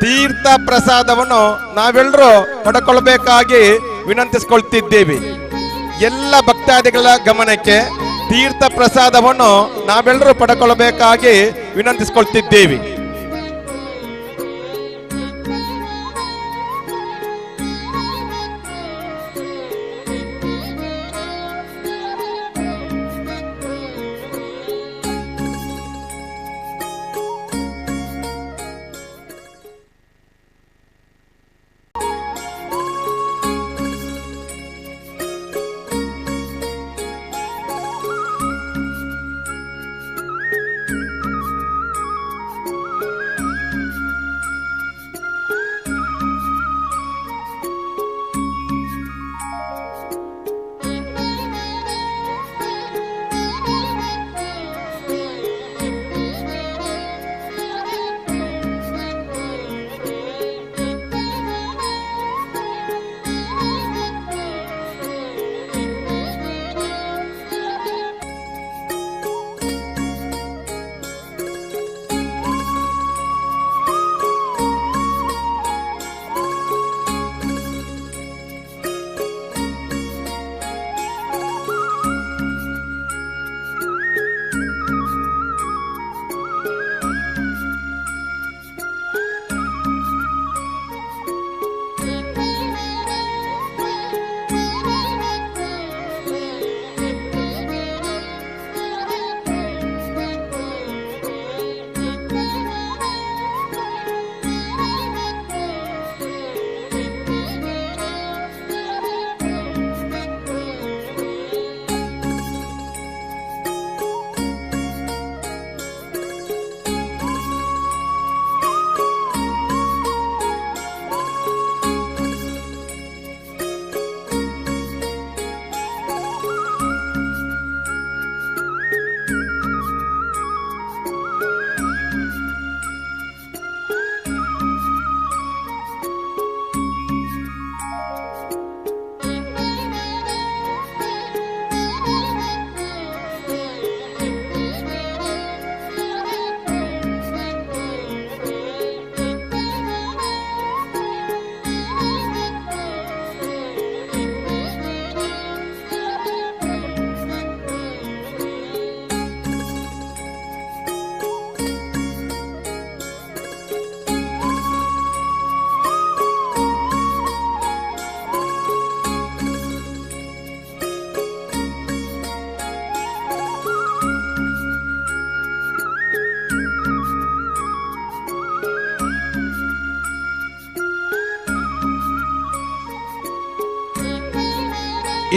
ತೀರ್ಥ ಪ್ರಸಾದವನ್ನು ನಾವೆಲ್ಲರೂ ಪಡ್ಕೊಳ್ಬೇಕಾಗಿ ವಿನಂತಿಸಿಕೊಳ್ತಿದ್ದೇವೆ. ಎಲ್ಲ ಭಕ್ತಾದಿಗಳ ಗಮನಕ್ಕೆ ತೀರ್ಥ ಪ್ರಸಾದವನ್ನು ನಾವೆಲ್ಲರೂ ಪಡ್ಕೊಳ್ಬೇಕಾಗಿ ವಿನಂತಿಸಿಕೊಳ್ತಿದ್ದೇವೆ.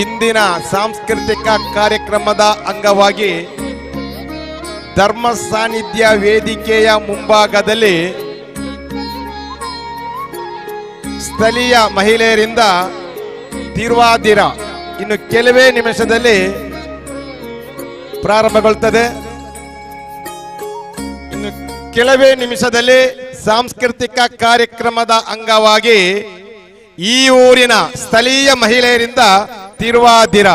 ಇಂದಿನ ಸಾಂಸ್ಕೃತಿಕ ಕಾರ್ಯಕ್ರಮದ ಅಂಗವಾಗಿ ಧರ್ಮ ಸಾನ್ನಿಧ್ಯ ವೇದಿಕೆಯ ಮುಂಭಾಗದಲ್ಲಿ ಸ್ಥಳೀಯ ಮಹಿಳೆಯರಿಂದ ತಿರುವಾದಿರ ಇನ್ನು ಕೆಲವೇ ನಿಮಿಷದಲ್ಲಿ ಪ್ರಾರಂಭಗೊಳ್ಳುತ್ತದೆ. ಇನ್ನು ಕೆಲವೇ ನಿಮಿಷದಲ್ಲಿ ಸಾಂಸ್ಕೃತಿಕ ಕಾರ್ಯಕ್ರಮದ ಅಂಗವಾಗಿ ಈ ಊರಿನ ಸ್ಥಳೀಯ ಮಹಿಳೆಯರಿಂದ ತಿರುವಾದಿರ.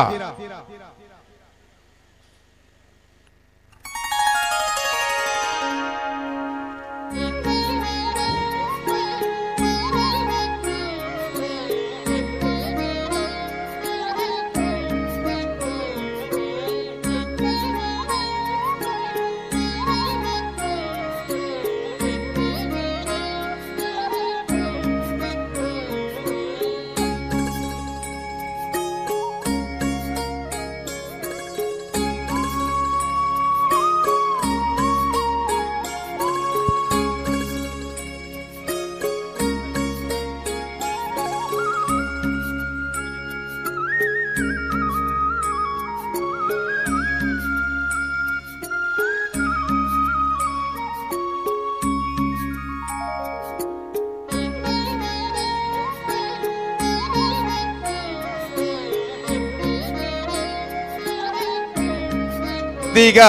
ಈಗ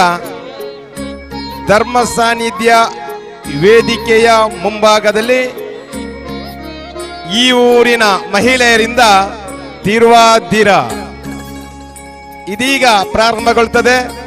ಧರ್ಮ ಸಾನ್ನಿಧ್ಯ ವೇದಿಕೆಯ ಮುಂಭಾಗದಲ್ಲಿ ಈ ಊರಿನ ಮಹಿಳೆಯರಿಂದ ತಿರುವಾದಿರ ಇದೀಗ ಪ್ರಾರಂಭಗೊಳ್ಳುತ್ತದೆ.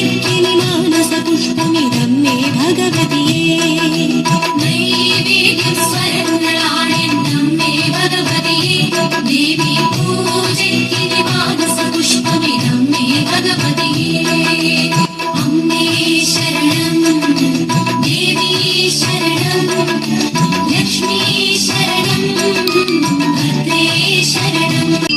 पूजेत्किनि मानसपुष्पमिदं मे भगवतिये नैवेद्यं स्वरङ्गलाण्यन्नं मे भगवतिये देवी पूजेत्किनि मानसपुष्पमिदं मे भगवतिये अम्मे शरणं देवी शरणं लक्ष्मी शरणं भद्रे शरणम्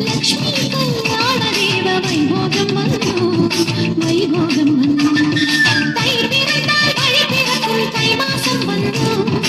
लक्ष्मी कल्याण देव वैभोगं वैभोगं तै पिरताय वळि पिरकुं तै मासं बन्धु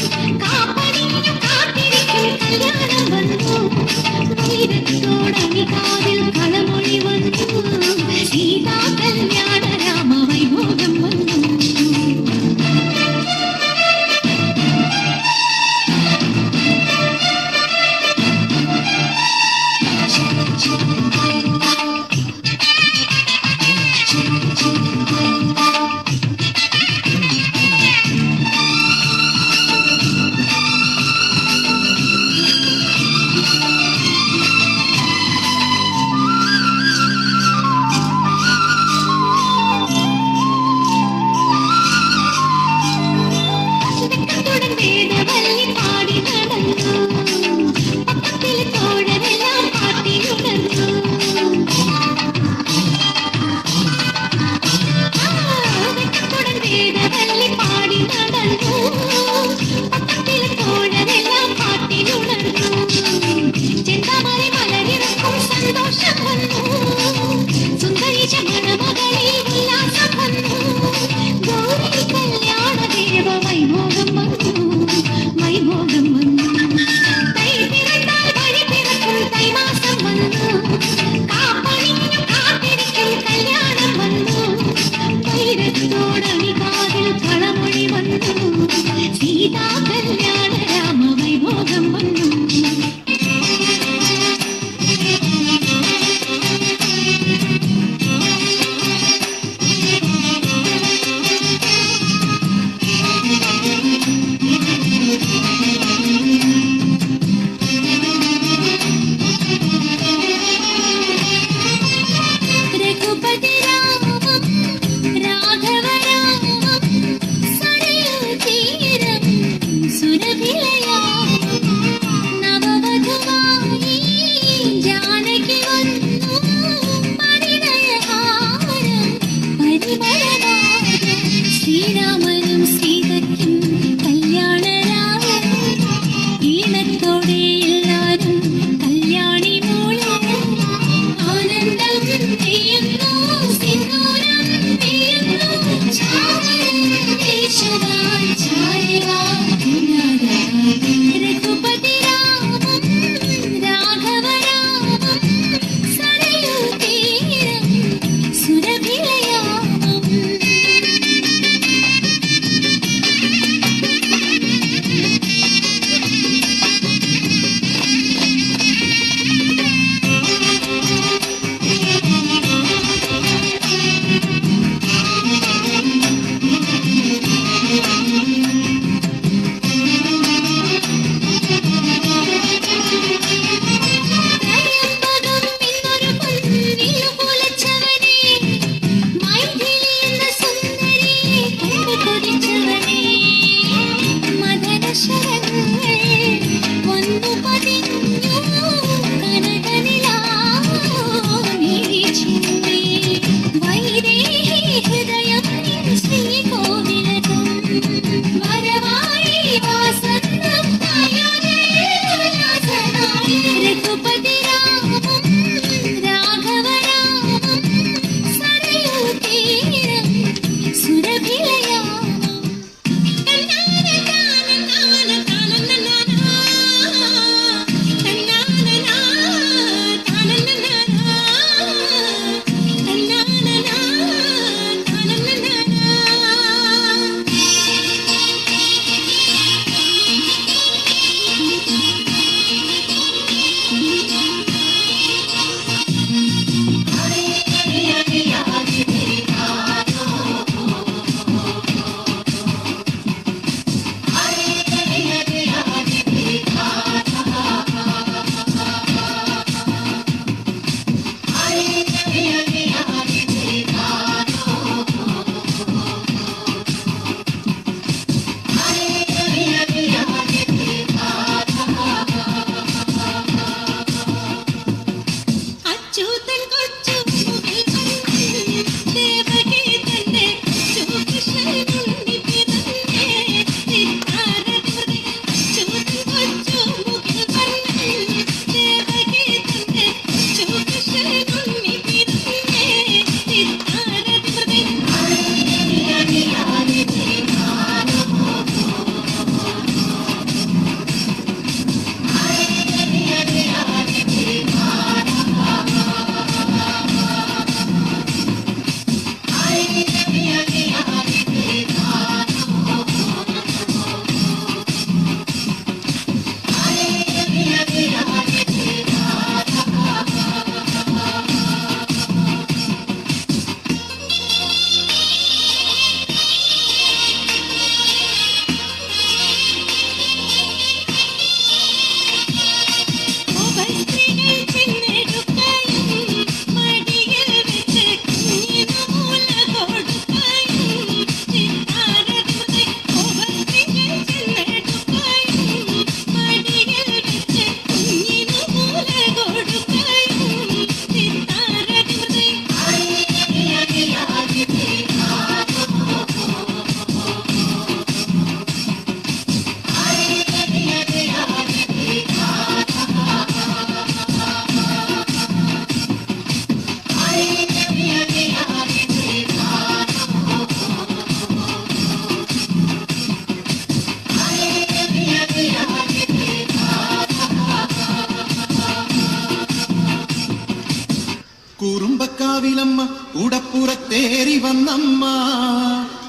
വന്നമ്മ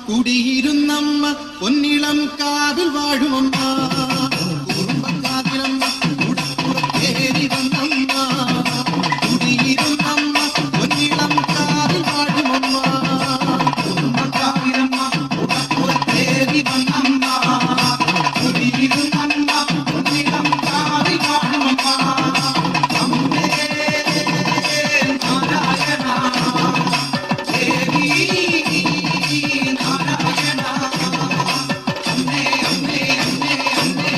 കുടിയിരുന്നമ്മ പൊന്നിളം കാവിൽ വാഴുമമ്മ കുറുമ്പക്കാവിലമ്മ കുടപ്പുറത്തേറി വന്നമ്മ കുടിയിരുന്നമ്മ പൊന്നിളം കാവിൽ വാഴുമമ്മ കുറുമ്പക്കാവിലമ്മ കുടപ്പുറത്തേറി വന്നമ്മ കുടിയിരുന്നമ്മ പൊന്നിളം കാവിൽ വാഴുമമ്മ അമ്മേ നാരായണ ദേവി നാരായണ അമ്മേ അമ്മേ അമ്മേ അമ്മേ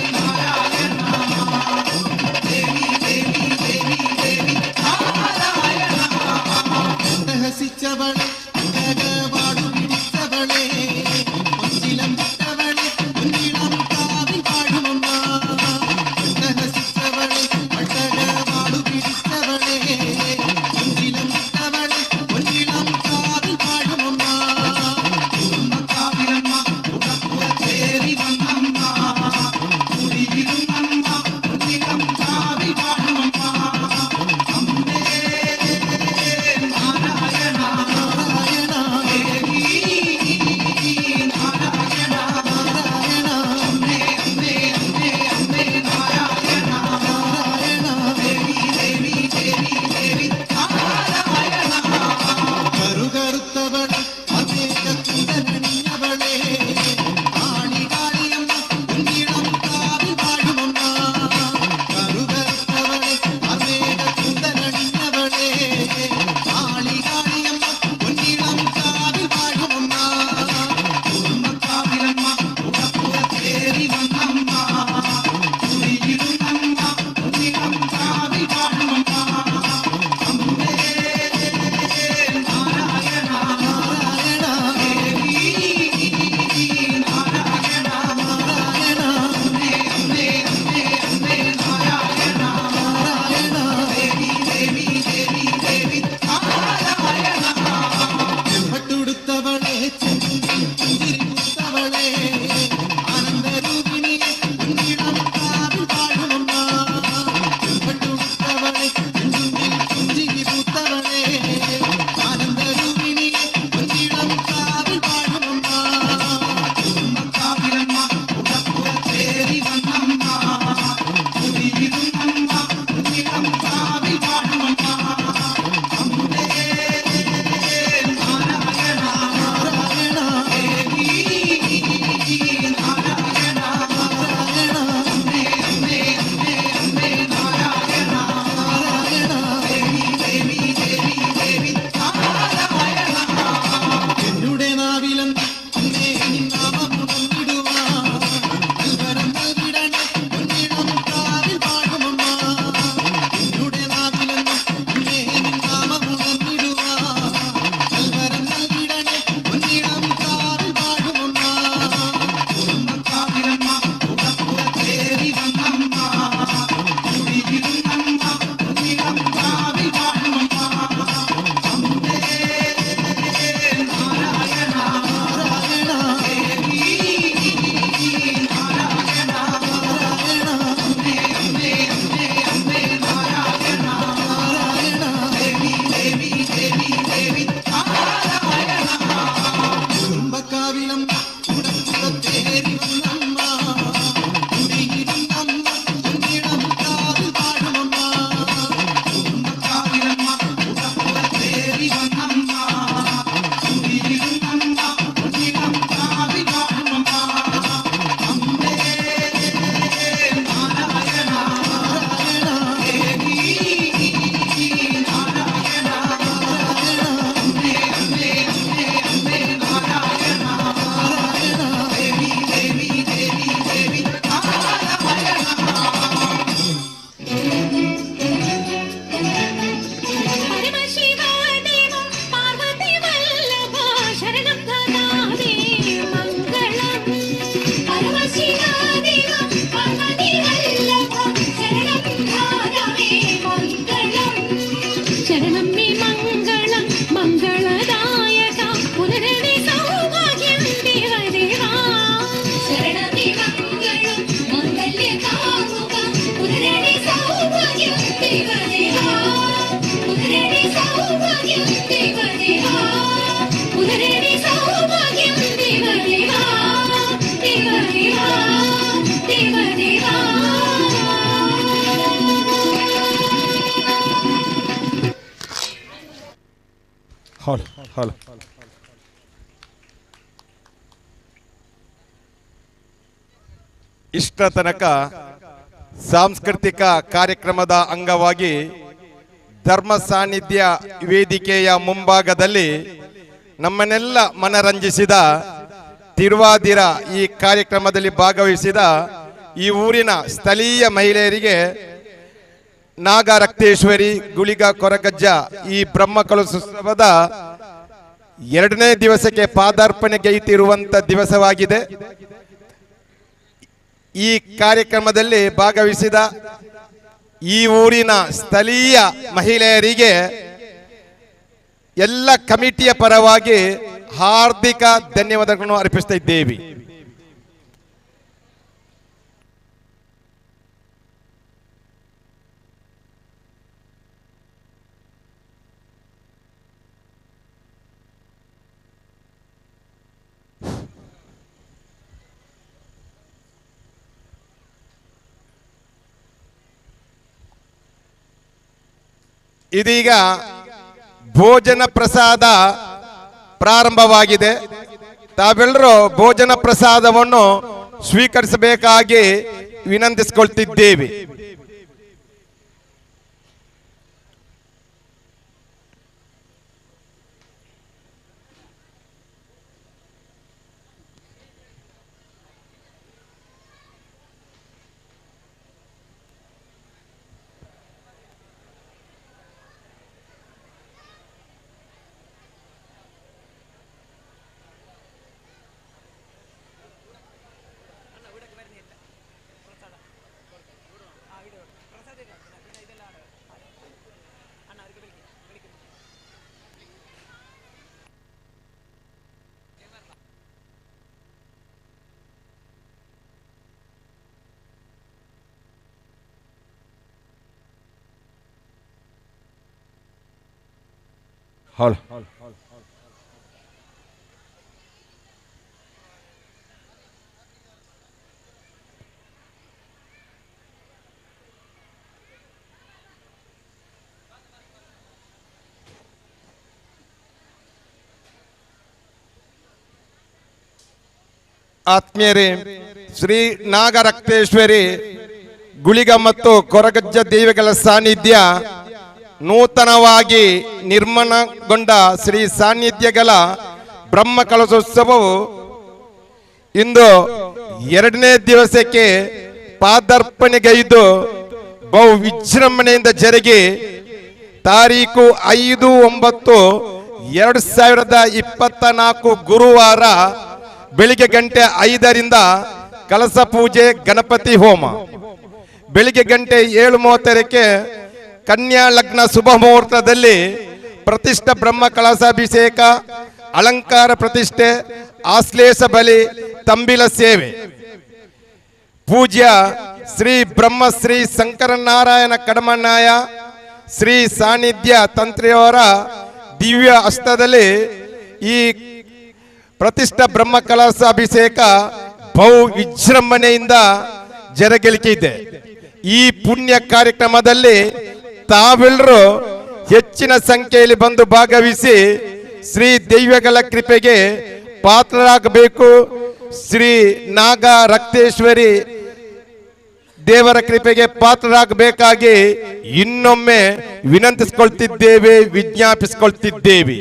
ಹಲೋ ಇಷ್ಟ ತನಕ ಸಾಂಸ್ಕೃತಿಕ ಕಾರ್ಯಕ್ರಮದ ಅಂಗವಾಗಿ ಧರ್ಮ ಸಾನ್ನಿಧ್ಯ ವೇದಿಕೆಯ ಮುಂಭಾಗದಲ್ಲಿ ನಮ್ಮನ್ನೆಲ್ಲ ಮನರಂಜಿಸಿದ ತಿರುವಾದಿರ ಈ ಕಾರ್ಯಕ್ರಮದಲ್ಲಿ ಭಾಗವಹಿಸಿದ ಈ ಊರಿನ ಸ್ಥಳೀಯ ಮಹಿಳೆಯರಿಗೆ ನಾಗರಕ್ತೇಶ್ವರಿ ಗುಳಿಗ ಕೊರಗಜ್ಜ ಈ ಬ್ರಹ್ಮಕಲಶೋತ್ಸವದ 2ನೇ ದಿವಸಕ್ಕೆ ಪಾದಾರ್ಪಣೆಗೈತಿರುವಂತ ದಿವಸವಾಗಿದೆ. ಈ ಕಾರ್ಯಕ್ರಮದಲ್ಲಿ ಭಾಗವಹಿಸಿದ ಈ ಊರಿನ ಸ್ಥಳೀಯ ಮಹಿಳೆಯರಿಗೆ ಎಲ್ಲ ಕಮಿಟಿಯ ಪರವಾಗಿ ಹಾರ್ದಿಕ ಧನ್ಯವಾದಗಳನ್ನು ಅರ್ಪಿಸ್ತಾ ಇದ್ದೇವೆ. ಇದೀಗ ಭೋಜನ ಪ್ರಸಾದ ಪ್ರಾರಂಭವಾಗಿದೆ. ತಾವೆಲ್ಲರೂ ಭೋಜನ ಪ್ರಸಾದವನ್ನು ಸ್ವೀಕರಿಸಬೇಕಾಗಿ ವಿನಂತಿಸಿಕೊಳ್ತಿದ್ದೇವೆ. ಹಲೋ ಆತ್ಮೀಯರೇ, ಶ್ರೀ ನಾಗರಕ್ತೇಶ್ವರಿ ಗುಳಿಗ ಮತ್ತು ಕೊರಗಜ್ಜ ದೇವಿಗಳ ಸಾನ್ನಿಧ್ಯ ನೂತನವಾಗಿ ನಿರ್ಮಾಣಗೊಂಡ ಶ್ರೀ ಸಾನ್ನಿಧ್ಯಗಳ ಬ್ರಹ್ಮಕಲಶೋತ್ಸವವು ಇಂದು 2ನೇ ದಿವಸಕ್ಕೆ ಪಾದಾರ್ಪಣೆಗೈದು ಬಹು ವಿಜೃಂಭಣೆಯಿಂದ ಜರುಗಿ ತಾರೀಕು 5/9/2024 ಗುರುವಾರ ಬೆಳಿಗ್ಗೆ 5:00ರಿಂದ ಕಲಶ ಪೂಜೆ, ಗಣಪತಿ ಹೋಮ, ಬೆಳಿಗ್ಗೆ 7:30ಕ್ಕೆ ಕನ್ಯಾ ಲಗ್ನ ಶುಭ ಮುಹೂರ್ತದಲ್ಲಿ ಪ್ರತಿಷ್ಠ ಬ್ರಹ್ಮ ಕಳಸಾಭಿಷೇಕ, ಅಲಂಕಾರ ಪ್ರತಿಷ್ಠೆ, ಆಶ್ಲೇಷ ಬಲಿ, ತಂಬಿಲ ಸೇವೆ. ಪೂಜ್ಯ ಶ್ರೀ ಬ್ರಹ್ಮಶ್ರೀ ಶಂಕರನಾರಾಯಣ ಕಡಮನಾಯ ಶ್ರೀ ಸಾನ್ನಿಧ್ಯ ತಂತ್ರಿಯವರ ದಿವ್ಯ ಹಸ್ತದಲ್ಲಿ ಈ ಪ್ರತಿಷ್ಠ ಬ್ರಹ್ಮ ಕಲಶಾಭಿಷೇಕ ಬಹು ವಿಜೃಂಭಣೆಯಿಂದ ಜರುಗಲಿಕ್ಕಿದೆ. ಈ ಪುಣ್ಯ ಕಾರ್ಯಕ್ರಮದಲ್ಲಿ ತಾವೆಲ್ಲರೂ ಹೆಚ್ಚಿನ ಸಂಖ್ಯೆಯಲ್ಲಿ ಬಂದು ಭಾಗವಹಿಸಿ ಶ್ರೀ ದೈವಗಳ ಕೃಪೆಗೆ ಪಾತ್ರರಾಗಬೇಕು. ಶ್ರೀ ನಾಗ ರಕ್ತೇಶ್ವರಿ ದೇವರ ಕೃಪೆಗೆ ಪಾತ್ರರಾಗಬೇಕಾಗಿ ಇನ್ನೊಮ್ಮೆ ವಿನಂತಿಸಿಕೊಳ್ತಿದ್ದೇವೆ, ವಿಜ್ಞಾಪಿಸಿಕೊಳ್ತಿದ್ದೇವೆ.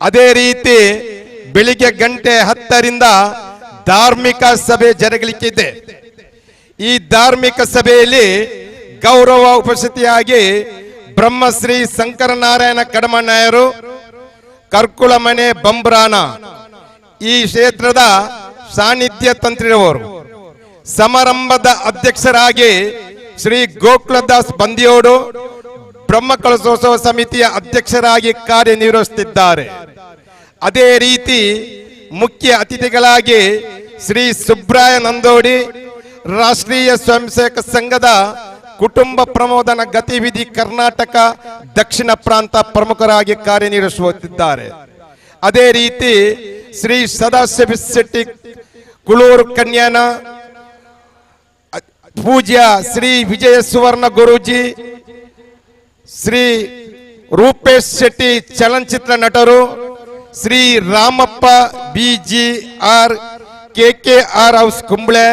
ಅದೇ ರೀತಿ ಬೆಳಿಗ್ಗೆ 10:00ರಿಂದ ಧಾರ್ಮಿಕ ಸಭೆ ಜರುಗಲಿಕ್ಕಿದೆ. ಈ ಧಾರ್ಮಿಕ ಸಭೆಯಲ್ಲಿ ಗೌರವ ಉಪಸ್ಥಿತಿಯಾಗಿ ಬ್ರಹ್ಮಶ್ರೀ ಶಂಕರನಾರಾಯಣ ಕಡಮನಾಯರು, ಕರ್ಕುಳಮನೆ ಬಂಬ್ರಾನ ಈ ಕ್ಷೇತ್ರದ ಸಾನ್ನಿಧ್ಯ ತಂತ್ರಿರವರು, ಸಮಾರಂಭದ ಅಧ್ಯಕ್ಷರಾಗಿ ಶ್ರೀ ಗೋಕುಲದಾಸ್ ಬಂದಿಯೋಡು ಬ್ರಹ್ಮಕಲಶೋತ್ಸವ ಸಮಿತಿಯ ಅಧ್ಯಕ್ಷರಾಗಿ ಕಾರ್ಯನಿರ್ವಹಿಸುತ್ತಿದ್ದಾರೆ. ಅದೇ ರೀತಿ ಮುಖ್ಯ ಅತಿಥಿಗಳಾಗಿ ಶ್ರೀ ಸುಬ್ರಾಯ ನಂದೋಡಿ ರಾಷ್ಟ್ರೀಯ ಸ್ವಯಂ ಸೇವಕ ಸಂಘದ ಕುಟುಂಬ ಪ್ರಮೋದನ ಗತಿವಿಧಿ ಕರ್ನಾಟಕ ದಕ್ಷಿಣ ಪ್ರಾಂತ ಪ್ರಮುಖರಾಗಿ ಕಾರ್ಯನಿರ್ವಹಿಸುತ್ತಿದ್ದಾರೆ. ಅದೇ ರೀತಿ ಶ್ರೀ ಸದಾಶಿವ ಶೆಟ್ಟಿ ಕುಳೂರು ಕನ್ಯಾನ, ಪೂಜ್ಯ ಶ್ರೀ ವಿಜಯ ಸುವರ್ಣ ಗುರೂಜಿ, ಶ್ರೀ ರೂಪೇಶ್ ಶೆಟ್ಟಿ ಚಲನಚಿತ್ರ ನಟರು, Shri Ramappa BGR KKR house Kumble,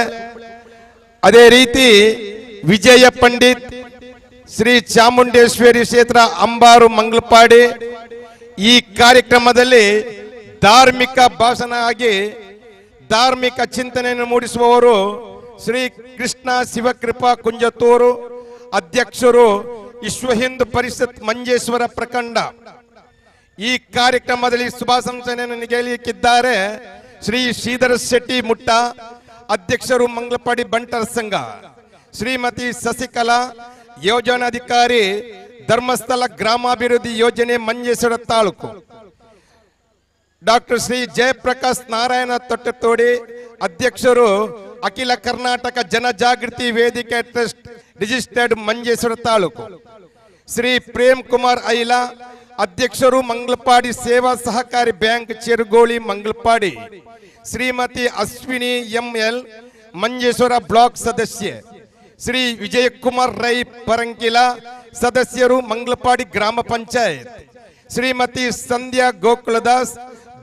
ಅದೇ ರೀತಿ ವಿಜಯ ಪಂಡಿತ್ ಶ್ರೀ ಚಾಮುಂಡೇಶ್ವರಿ ಕ್ಷೇತ್ರ ಅಂಬಾರು ಮಂಗಳಪಾಡಿ. ಈ ಕಾರ್ಯಕ್ರಮದಲ್ಲಿ ಧಾರ್ಮಿಕ ಭಾಷಣ ಆಗಿ ಧಾರ್ಮಿಕ ಚಿಂತನೆಯನ್ನು ಮೂಡಿಸುವವರು ಶ್ರೀ ಕೃಷ್ಣ ಶಿವಕೃಪಾ ಕುಂಜತ್ತೂರು, ಅಧ್ಯಕ್ಷರು ವಿಶ್ವ ಹಿಂದೂ ಪರಿಷತ್ ಮಂಜೇಶ್ವರ ಪ್ರಖಂಡ. ಈ ಕಾರ್ಯಕ್ರಮದಲ್ಲಿ ಶುಭಾಶಂಸನೆಯನ್ನು ನಿಗಲಿಕ್ಕಿದ್ದಾರೆ ಶ್ರೀ ಶ್ರೀಧರ ಶೆಟ್ಟಿ ಮುಟ್ಟ, ಅಧ್ಯಕ್ಷರು ಮಂಗಳಪಾಡಿ ಬಂಟರ ಸಂಘ, ಶ್ರೀಮತಿ ಶಶಿಕಲಾ ಯೋಜನಾಧಿಕಾರಿ ಧರ್ಮಸ್ಥಳ ಗ್ರಾಮಾಭಿವೃದ್ಧಿ ಯೋಜನೆ ಮಂಜೇಶ್ವರ ತಾಲೂಕು, ಡಾಕ್ಟರ್ ಶ್ರೀ ಜಯಪ್ರಕಾಶ್ ನಾರಾಯಣ ತೊಟ್ಟತೋಡಿ, ಅಧ್ಯಕ್ಷರು ಅಖಿಲ ಕರ್ನಾಟಕ ಜನಜಾಗೃತಿ ವೇದಿಕೆ ಟ್ರಸ್ಟ್ ರಿಜಿಸ್ಟರ್ಡ್ ಮಂಜೇಶ್ವರ ತಾಲೂಕು, ಶ್ರೀ ಪ್ರೇಮ್ ಕುಮಾರ್ ಐಲಾ, ಅಧ್ಯಕ್ಷರು Mangalpadi Seva Sahakari bank Cherugoli Mangalpadi, Shrimati Ashwini ML Manjeshwar block ಸದಸ್ಯೆ, ಶ್ರೀ ವಿಜಯಕುಮಾರ್ ರೈ ಪರಂಕಿಲ ಸದಸ್ಯರು ಮಂಗಳಪಾಡಿ ಗ್ರಾಮ ಪಂಚಾಯತ್, ಶ್ರೀಮತಿ ಸಂಧ್ಯಾ ಗೋಕುಲದಾಸ್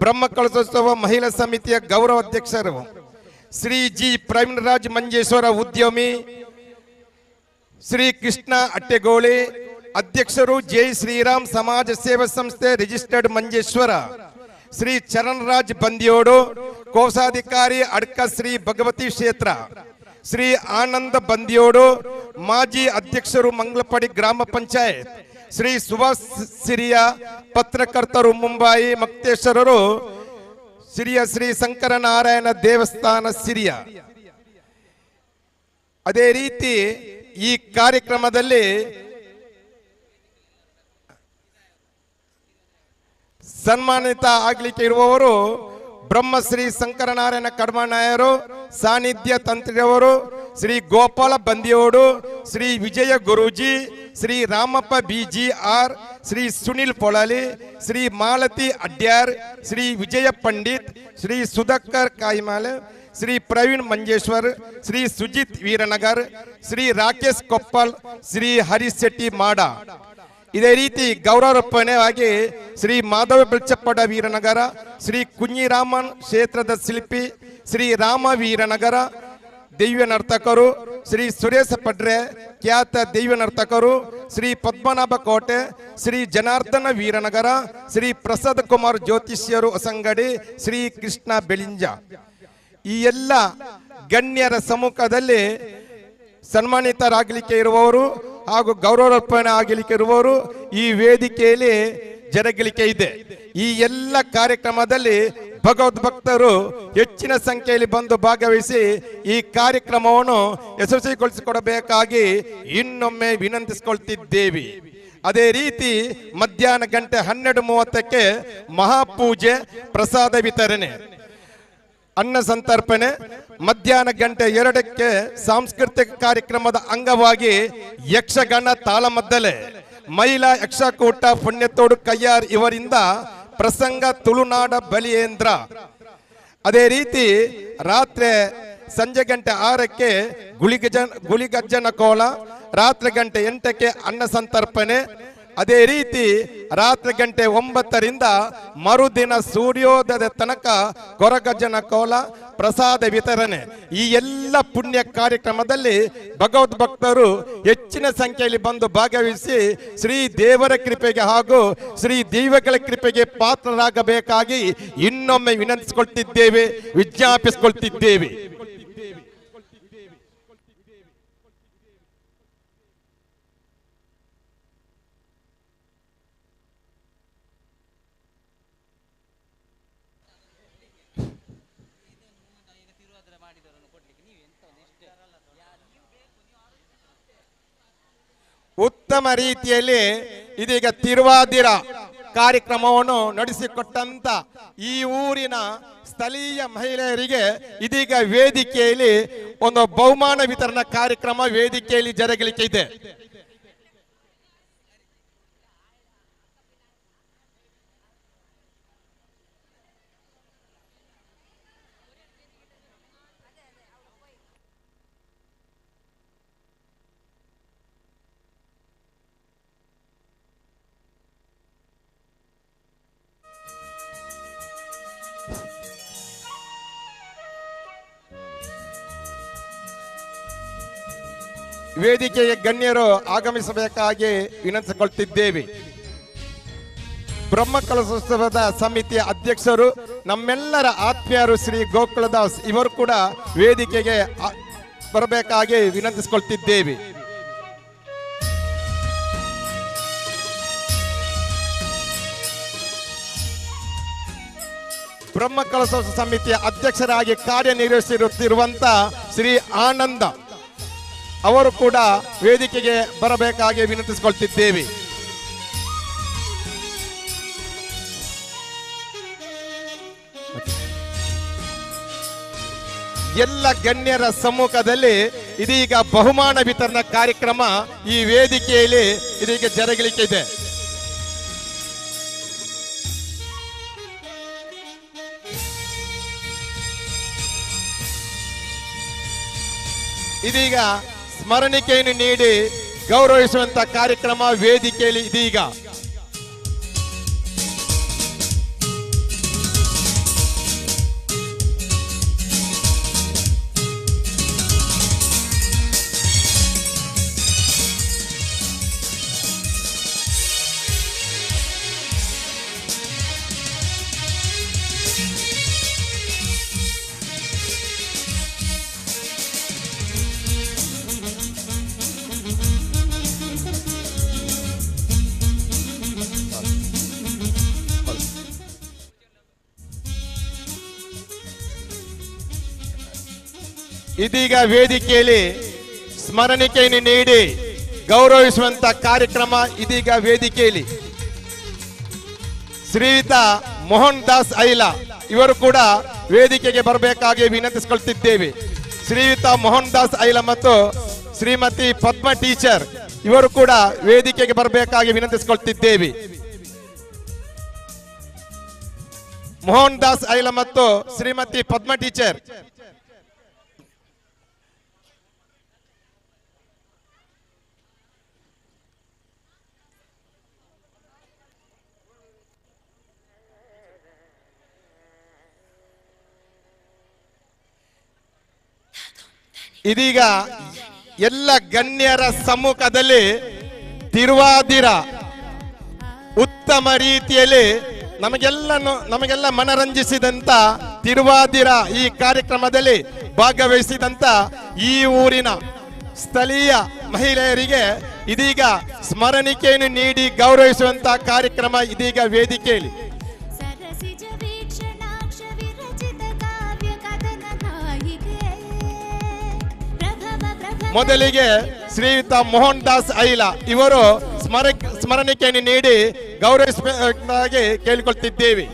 ಬ್ರಹ್ಮಕಲಶೋತ್ಸವ ಮಹಿಳಾ ಸಮಿತಿಯ ಗೌರವ ಅಧ್ಯಕ್ಷರು, ಶ್ರೀ ಜಿ ಪ್ರವೀಣ್ ರಾಜ್ ಮಂಜೇಶ್ವರ ಉದ್ಯಮಿ, ಶ್ರೀ ಕೃಷ್ಣ ಅಟ್ಟೆಗೋಳಿ, ಅಧ್ಯಕ್ಷರು ಜೈ ಶ್ರೀರಾಮ್ ಸಮಾಜ ಸೇವಾ ಸಂಸ್ಥೆ ರಿಜಿಸ್ಟರ್ಡ್ ಮಂಜೇಶ್ವರ, ಶ್ರೀ ಚರಣ್ ರಾಜ್ ಬಂದಿಯೋಡು ಕೋಶಾಧಿಕಾರಿ ಅಡ್ಕ ಶ್ರೀ ಭಗವತಿ ಕ್ಷೇತ್ರ, ಶ್ರೀ ಆನಂದ ಬಂದಿಯೋಡು ಮಾಜಿ ಅಧ್ಯಕ್ಷರು ಮಂಗಳಪಾಡಿ ಗ್ರಾಮ ಪಂಚಾಯತ್, ಶ್ರೀ ಸುಭಾಷ್ ಸಿರಿಯ ಪತ್ರಕರ್ತರು ಮುಂಬೈ ಮಕ್ತೇಶ್ವರರು, ಸಿರಿಯ ಶ್ರೀ ಶಂಕರನಾರಾಯಣ ದೇವಸ್ಥಾನ ಸಿರಿಯ. ಅದೇ ರೀತಿ ಈ ಕಾರ್ಯಕ್ರಮದಲ್ಲಿ ಸನ್ಮಾನಿತ ಆಗ್ಲಿಕ್ಕೆ ಇರುವವರು ಬ್ರಹ್ಮಶ್ರೀ ಶಂಕರನಾರಾಯಣ ಕಡ್ಮನಾಯರು, ಸಾನ್ನಿಧ್ಯ ತಂತ್ರಿಯವರು ಶ್ರೀ ಗೋಪಾಲ ಬಂದಿಯೋಡು, ಶ್ರೀ ವಿಜಯ ಗುರೂಜಿ, ಶ್ರೀ ರಾಮಪ್ಪ BGR, ಶ್ರೀ ಸುನಿಲ್ ಪೊಳಲಿ, ಶ್ರೀ ಮಾಲತಿ ಅಡ್ಯಾರ್, ಶ್ರೀ ವಿಜಯ ಪಂಡಿತ್, ಶ್ರೀ ಸುಧಾಕರ್ ಕಾಯಿಮಾಲೆ, ಶ್ರೀ ಪ್ರವೀಣ್ ಮಂಜೇಶ್ವರ್, ಶ್ರೀ ಸುಜಿತ್ ವೀರನಗರ್, ಶ್ರೀ ರಾಕೇಶ್ ಕೊಪ್ಪಲ್, ಶ್ರೀ ಹರೀಶ್ ಶೆಟ್ಟಿ ಮಾಡ. ಇದೇ ರೀತಿ ಗೌರವಾರ್ಪಣೆಯಾಗಿ ಶ್ರೀ ಮಾಧವ ಬೆಳ್ಚಪ್ಪಡ ವೀರನಗರ, ಶ್ರೀ ಕುഞ്ഞിರಾಮನ್ ಕ್ಷೇತ್ರದ ಶಿಲ್ಪಿ, ಶ್ರೀ ರಾಮ ವೀರನಗರ ದೈವ್ಯ ನರ್ತಕರು, ಶ್ರೀ ಸುರೇಶ ಪಡ್ರೆ ಖ್ಯಾತ ದೈವ್ಯ ನರ್ತಕರು, ಶ್ರೀ ಪದ್ಮನಾಭ ಕೋಟೆ, ಶ್ರೀ ಜನಾರ್ದನ ವೀರನಗರ, ಶ್ರೀ ಪ್ರಸಾದ್ ಕುಮಾರ್ ಜ್ಯೋತಿಷ್ಯರು ಹೊಸಂಗಡಿ, ಶ್ರೀ ಕೃಷ್ಣ ಬೆಳಿಂಜ. ಈ ಎಲ್ಲ ಗಣ್ಯರ ಸಮ್ಮುಖದಲ್ಲಿ ಸನ್ಮಾನಿತರಾಗಲಿಕ್ಕೆ ಇರುವವರು ಹಾಗೂ ಗೌರವಾರ್ಪಣೆ ಆಗಲಿಕ್ಕೆ ಇರುವವರು ಈ ವೇದಿಕೆಯಲ್ಲಿ ಜರುಗಲಿಕ್ಕೆ ಇದೆ. ಈ ಎಲ್ಲ ಕಾರ್ಯಕ್ರಮದಲ್ಲಿ ಭಗವದ್ಭಕ್ತರು ಹೆಚ್ಚಿನ ಸಂಖ್ಯೆಯಲ್ಲಿ ಬಂದು ಭಾಗವಹಿಸಿ ಈ ಕಾರ್ಯಕ್ರಮವನ್ನು ಯಶಸ್ವಿಗೊಳಿಸಿಕೊಡಬೇಕಾಗಿ ಇನ್ನೊಮ್ಮೆ ವಿನಂತಿಸಿಕೊಳ್ತಿದ್ದೇವೆ. ಅದೇ ರೀತಿ ಮಧ್ಯಾಹ್ನ ಗಂಟೆ 12:30ಕ್ಕೆ ಮಹಾಪೂಜೆ, ಪ್ರಸಾದ ವಿತರಣೆ, ಅನ್ನ ಸಂತರ್ಪಣೆ, ಮಧ್ಯಾಹ್ನ ಗಂಟೆ 2ಕ್ಕೆ ಸಾಂಸ್ಕೃತಿಕ ಕಾರ್ಯಕ್ರಮದ ಅಂಗವಾಗಿ ಯಕ್ಷಗಾನ ತಾಳಮದ್ದಲೆ, ಮಹಿಳಾ ಯಕ್ಷಕೂಟ ಪುಣ್ಯತೋಡು ಕಯ್ಯಾರ್ ಇವರಿಂದ ಪ್ರಸಂಗ ತುಳುನಾಡ ಬಲಿಯೇಂದ್ರ. ಅದೇ ರೀತಿ ರಾತ್ರಿ ಸಂಜೆ ಗಂಟೆ 6ಕ್ಕೆ ಗುಳಿಗಜ್ಜನ ಕೋಲ, ರಾತ್ರಿ ಗಂಟೆ 8ಕ್ಕೆ ಅನ್ನ ಸಂತರ್ಪಣೆ. ಅದೇ ರೀತಿ ರಾತ್ರಿ ಗಂಟೆ 9ರಿಂದ ಮರುದಿನ ಸೂರ್ಯೋದಯದ ತನಕ ಕೊರಗಜ್ಜನ ಕೋಲ, ಪ್ರಸಾದ ವಿತರಣೆ. ಈ ಎಲ್ಲ ಪುಣ್ಯ ಕಾರ್ಯಕ್ರಮದಲ್ಲಿ ಭಗವದ್ಭಕ್ತರು ಹೆಚ್ಚಿನ ಸಂಖ್ಯೆಯಲ್ಲಿ ಬಂದು ಭಾಗವಹಿಸಿ ಶ್ರೀ ದೇವರ ಕೃಪೆಗೆ ಹಾಗೂ ಶ್ರೀ ದೈವಗಳ ಕೃಪೆಗೆ ಪಾತ್ರರಾಗಬೇಕಾಗಿ ಇನ್ನೊಮ್ಮೆ ವಿನಂತಿಸಿಕೊಳ್ತಿದ್ದೇವೆ, ವಿಜ್ಞಾಪಿಸಿಕೊಳ್ತಿದ್ದೇವೆ. ಉತ್ತಮ ರೀತಿಯಲ್ಲಿ ಇದೀಗ ತಿರುವಾದಿರ ಕಾರ್ಯಕ್ರಮವನ್ನು ನಡೆಸಿಕೊಟ್ಟಂತ ಈ ಊರಿನ ಸ್ಥಳೀಯ ಮಹಿಳೆಯರಿಗೆ ಇದೀಗ ವೇದಿಕೆಯಲ್ಲಿ ಒಂದು ಬಹುಮಾನ ವಿತರಣಾ ಕಾರ್ಯಕ್ರಮ ವೇದಿಕೆಯಲ್ಲಿ ಜರುಗಲಿಕ್ಕೆ ಇದೆ. ವೇದಿಕೆಗೆ ಗಣ್ಯರು ಆಗಮಿಸಬೇಕಾಗಿ ವಿನಂತಿಸಿಕೊಳ್ತಿದ್ದೇವೆ. ಬ್ರಹ್ಮಕಲಶೋತ್ಸವದ ಸಮಿತಿಯ ಅಧ್ಯಕ್ಷರು ನಮ್ಮೆಲ್ಲರ ಆತ್ಮೀಯರು ಶ್ರೀ ಗೋಕುಲದಾಸ್ ಇವರು ಕೂಡ ವೇದಿಕೆಗೆ ಬರಬೇಕಾಗಿ ವಿನಂತಿಸಿಕೊಳ್ತಿದ್ದೇವೆ. ಬ್ರಹ್ಮಕಲಶೋತ್ಸವ ಸಮಿತಿಯ ಅಧ್ಯಕ್ಷರಾಗಿ ಕಾರ್ಯನಿರ್ವಹಿಸುತ್ತಿರುವಂತ ಶ್ರೀ ಆನಂದ ಅವರು ಕೂಡ ವೇದಿಕೆಗೆ ಬರಬೇಕಾಗಿ ವಿನಂತಿಸಿಕೊಳ್ತಿದ್ದೇವೆ. ಎಲ್ಲ ಗಣ್ಯರ ಸಮ್ಮುಖದಲ್ಲಿ ಇದೀಗ ಬಹುಮಾನ ವಿತರಣಾ ಕಾರ್ಯಕ್ರಮ ಈ ವೇದಿಕೆಯಲ್ಲಿ ಇದೀಗ ಜರುಗಲಿಕ್ಕಿದೆ. ಇದೀಗ ಸ್ಮರಣಿಕೆಯನ್ನು ನೀಡಿ ಗೌರವಿಸುವಂತ ಕಾರ್ಯಕ್ರಮ ವೇದಿಕೆಯಲ್ಲಿ ಇದೀಗ ಇದೀಗ ವೇದಿಕೆಯಲ್ಲಿ ಸ್ಮರಣಿಕೆಯನ್ನು ನೀಡಿ ಗೌರವಿಸುವಂತ ಕಾರ್ಯಕ್ರಮ ಇದೀಗ ವೇದಿಕೆಯಲ್ಲಿ ಶ್ರೀಯುತ ಮೋಹನ್ ದಾಸ್ ಐಲಾ ಇವರು ಕೂಡ ವೇದಿಕೆಗೆ ಬರಬೇಕಾಗಿ ವಿನಂತಿಸಿಕೊಳ್ತಿದ್ದೇವೆ. ಶ್ರೀಯುತ ಮೋಹನ್ ದಾಸ್ ಐಲಾ ಮತ್ತು ಶ್ರೀಮತಿ ಪದ್ಮ ಟೀಚರ್ ಇವರು ಕೂಡ ವೇದಿಕೆಗೆ ಬರಬೇಕಾಗಿ ವಿನಂತಿಸಿಕೊಳ್ತಿದ್ದೇವೆ. ಮೋಹನ್ ದಾಸ್ ಐಲಾ ಮತ್ತು ಶ್ರೀಮತಿ ಪದ್ಮ ಟೀಚರ್ ಇದೀಗ ಎಲ್ಲ ಗಣ್ಯರ ಸಮ್ಮುಖದಲ್ಲಿ ತಿರುವಾದಿರ ಉತ್ತಮ ರೀತಿಯಲ್ಲಿ ನಮಗೆಲ್ಲ ಮನರಂಜಿಸಿದಂತ ತಿರುವಾದಿರ ಈ ಕಾರ್ಯಕ್ರಮದಲ್ಲಿ ಭಾಗವಹಿಸಿದಂತ ಈ ಊರಿನ ಸ್ಥಳೀಯ ಮಹಿಳೆಯರಿಗೆ ಇದೀಗ ಸ್ಮರಣಿಕೆಯನ್ನು ನೀಡಿ ಗೌರವಿಸುವಂತ ಕಾರ್ಯಕ್ರಮ ಇದೀಗ ವೇದಿಕೆಯಲ್ಲಿ ಮೊದಲಿಗೆ ಶ್ರೀಯುತ ಮೋಹನ್ ದಾಸ್ ಐಲಾ ಇವರು ಸ್ಮರಣಿಕೆಯನ್ನು ನೀಡಿ ಗೌರವಿಸಬೇಕಾಗಿ ಕೇಳಿಕೊಳ್ತಿದ್ದೇವೆ.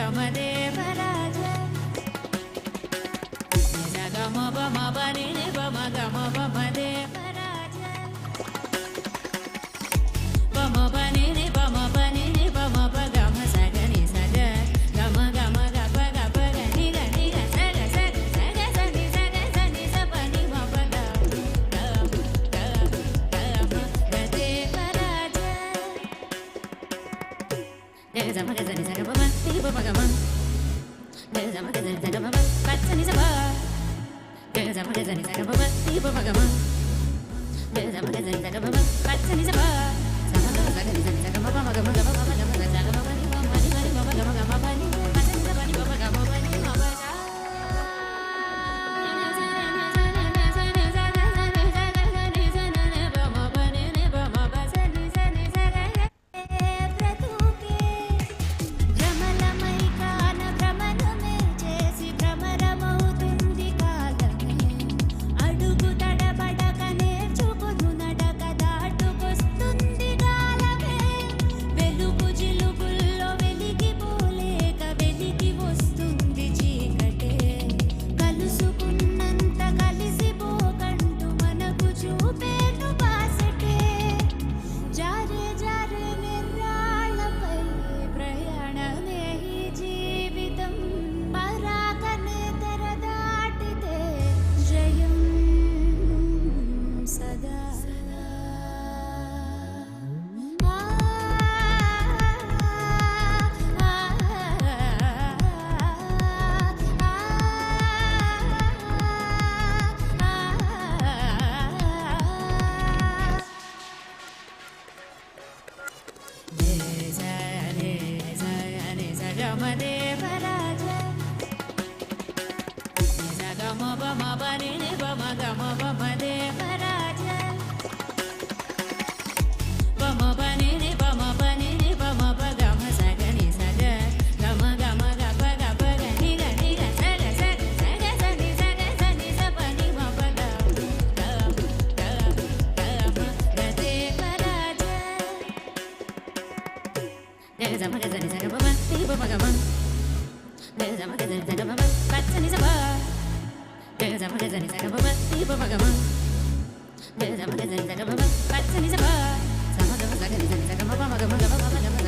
గమ దేవరాజ నిజ గమ బమ బని ని బమ గమ బమ దేవరాజ బమ బని ని బమ బని ని బమ బ గమ సగ ని సగ గమ గమ గప గప గని గని గ సగ సగ సగ సని సగ సని స పని మ ప గ గమ దేవరాజ గగ జమ గ జని సగ బమ తి బమ గమ గగ జమ గ జని సగ బమ పచ్చని స బ గగ జమ గ జని సగ బమ తి బమ గమ గగ జమ గ జని సగ బమ పచ్చని స బ సమ గ సగ ని జని సగ బమ గమ గమ బమ గమ గ సగ బమ ని బమ ని బని బమ గమ గమ బని పచ్చని స బని బమ గమ బని మ బ గ భ్రమలమై కాన భ్రమణమే చేసి భ్రమరమవుతుంది కాలమే అడుగు తడబడక నేర్చుకును నడక దాటుకొస్తుంది కాలమే వెలుగు జిలుగుల్లో వెలిగిపోలేక వెలిగి వస్తుంది చీకటే కలుసుకున్నంత కలిసిపోకంటూ మనకు చూపేను బాసటే జారే జారే నిర్రాళ్ళపై ప్రయాణమే ఈ జీవితం పరాకనే తెర దాటితే జయం సదా గమ దేవరాజ నిజ గమ బమ బని ని బమ గమ బమ దేవరాజ బమ బని ని బమ బని ని బమ ప గమ సగ ని సగ గమ గమ గప గప గని గని గ సగ సగ సగ సని సగ సని స పని మ ప గ గమ దేవరాజ గగ జమ గ జని సగ బమ తి బమ గమ గగ జమ గ జని సగ బమ పచ్చని స బ గగ జమ గ జని సగ బమ తి బమ గమ గగ జమ గ జని సగ బమ పచ్చని స బ సమ గమ సగ ని జని సగ బమ గమ గమ గమ గమ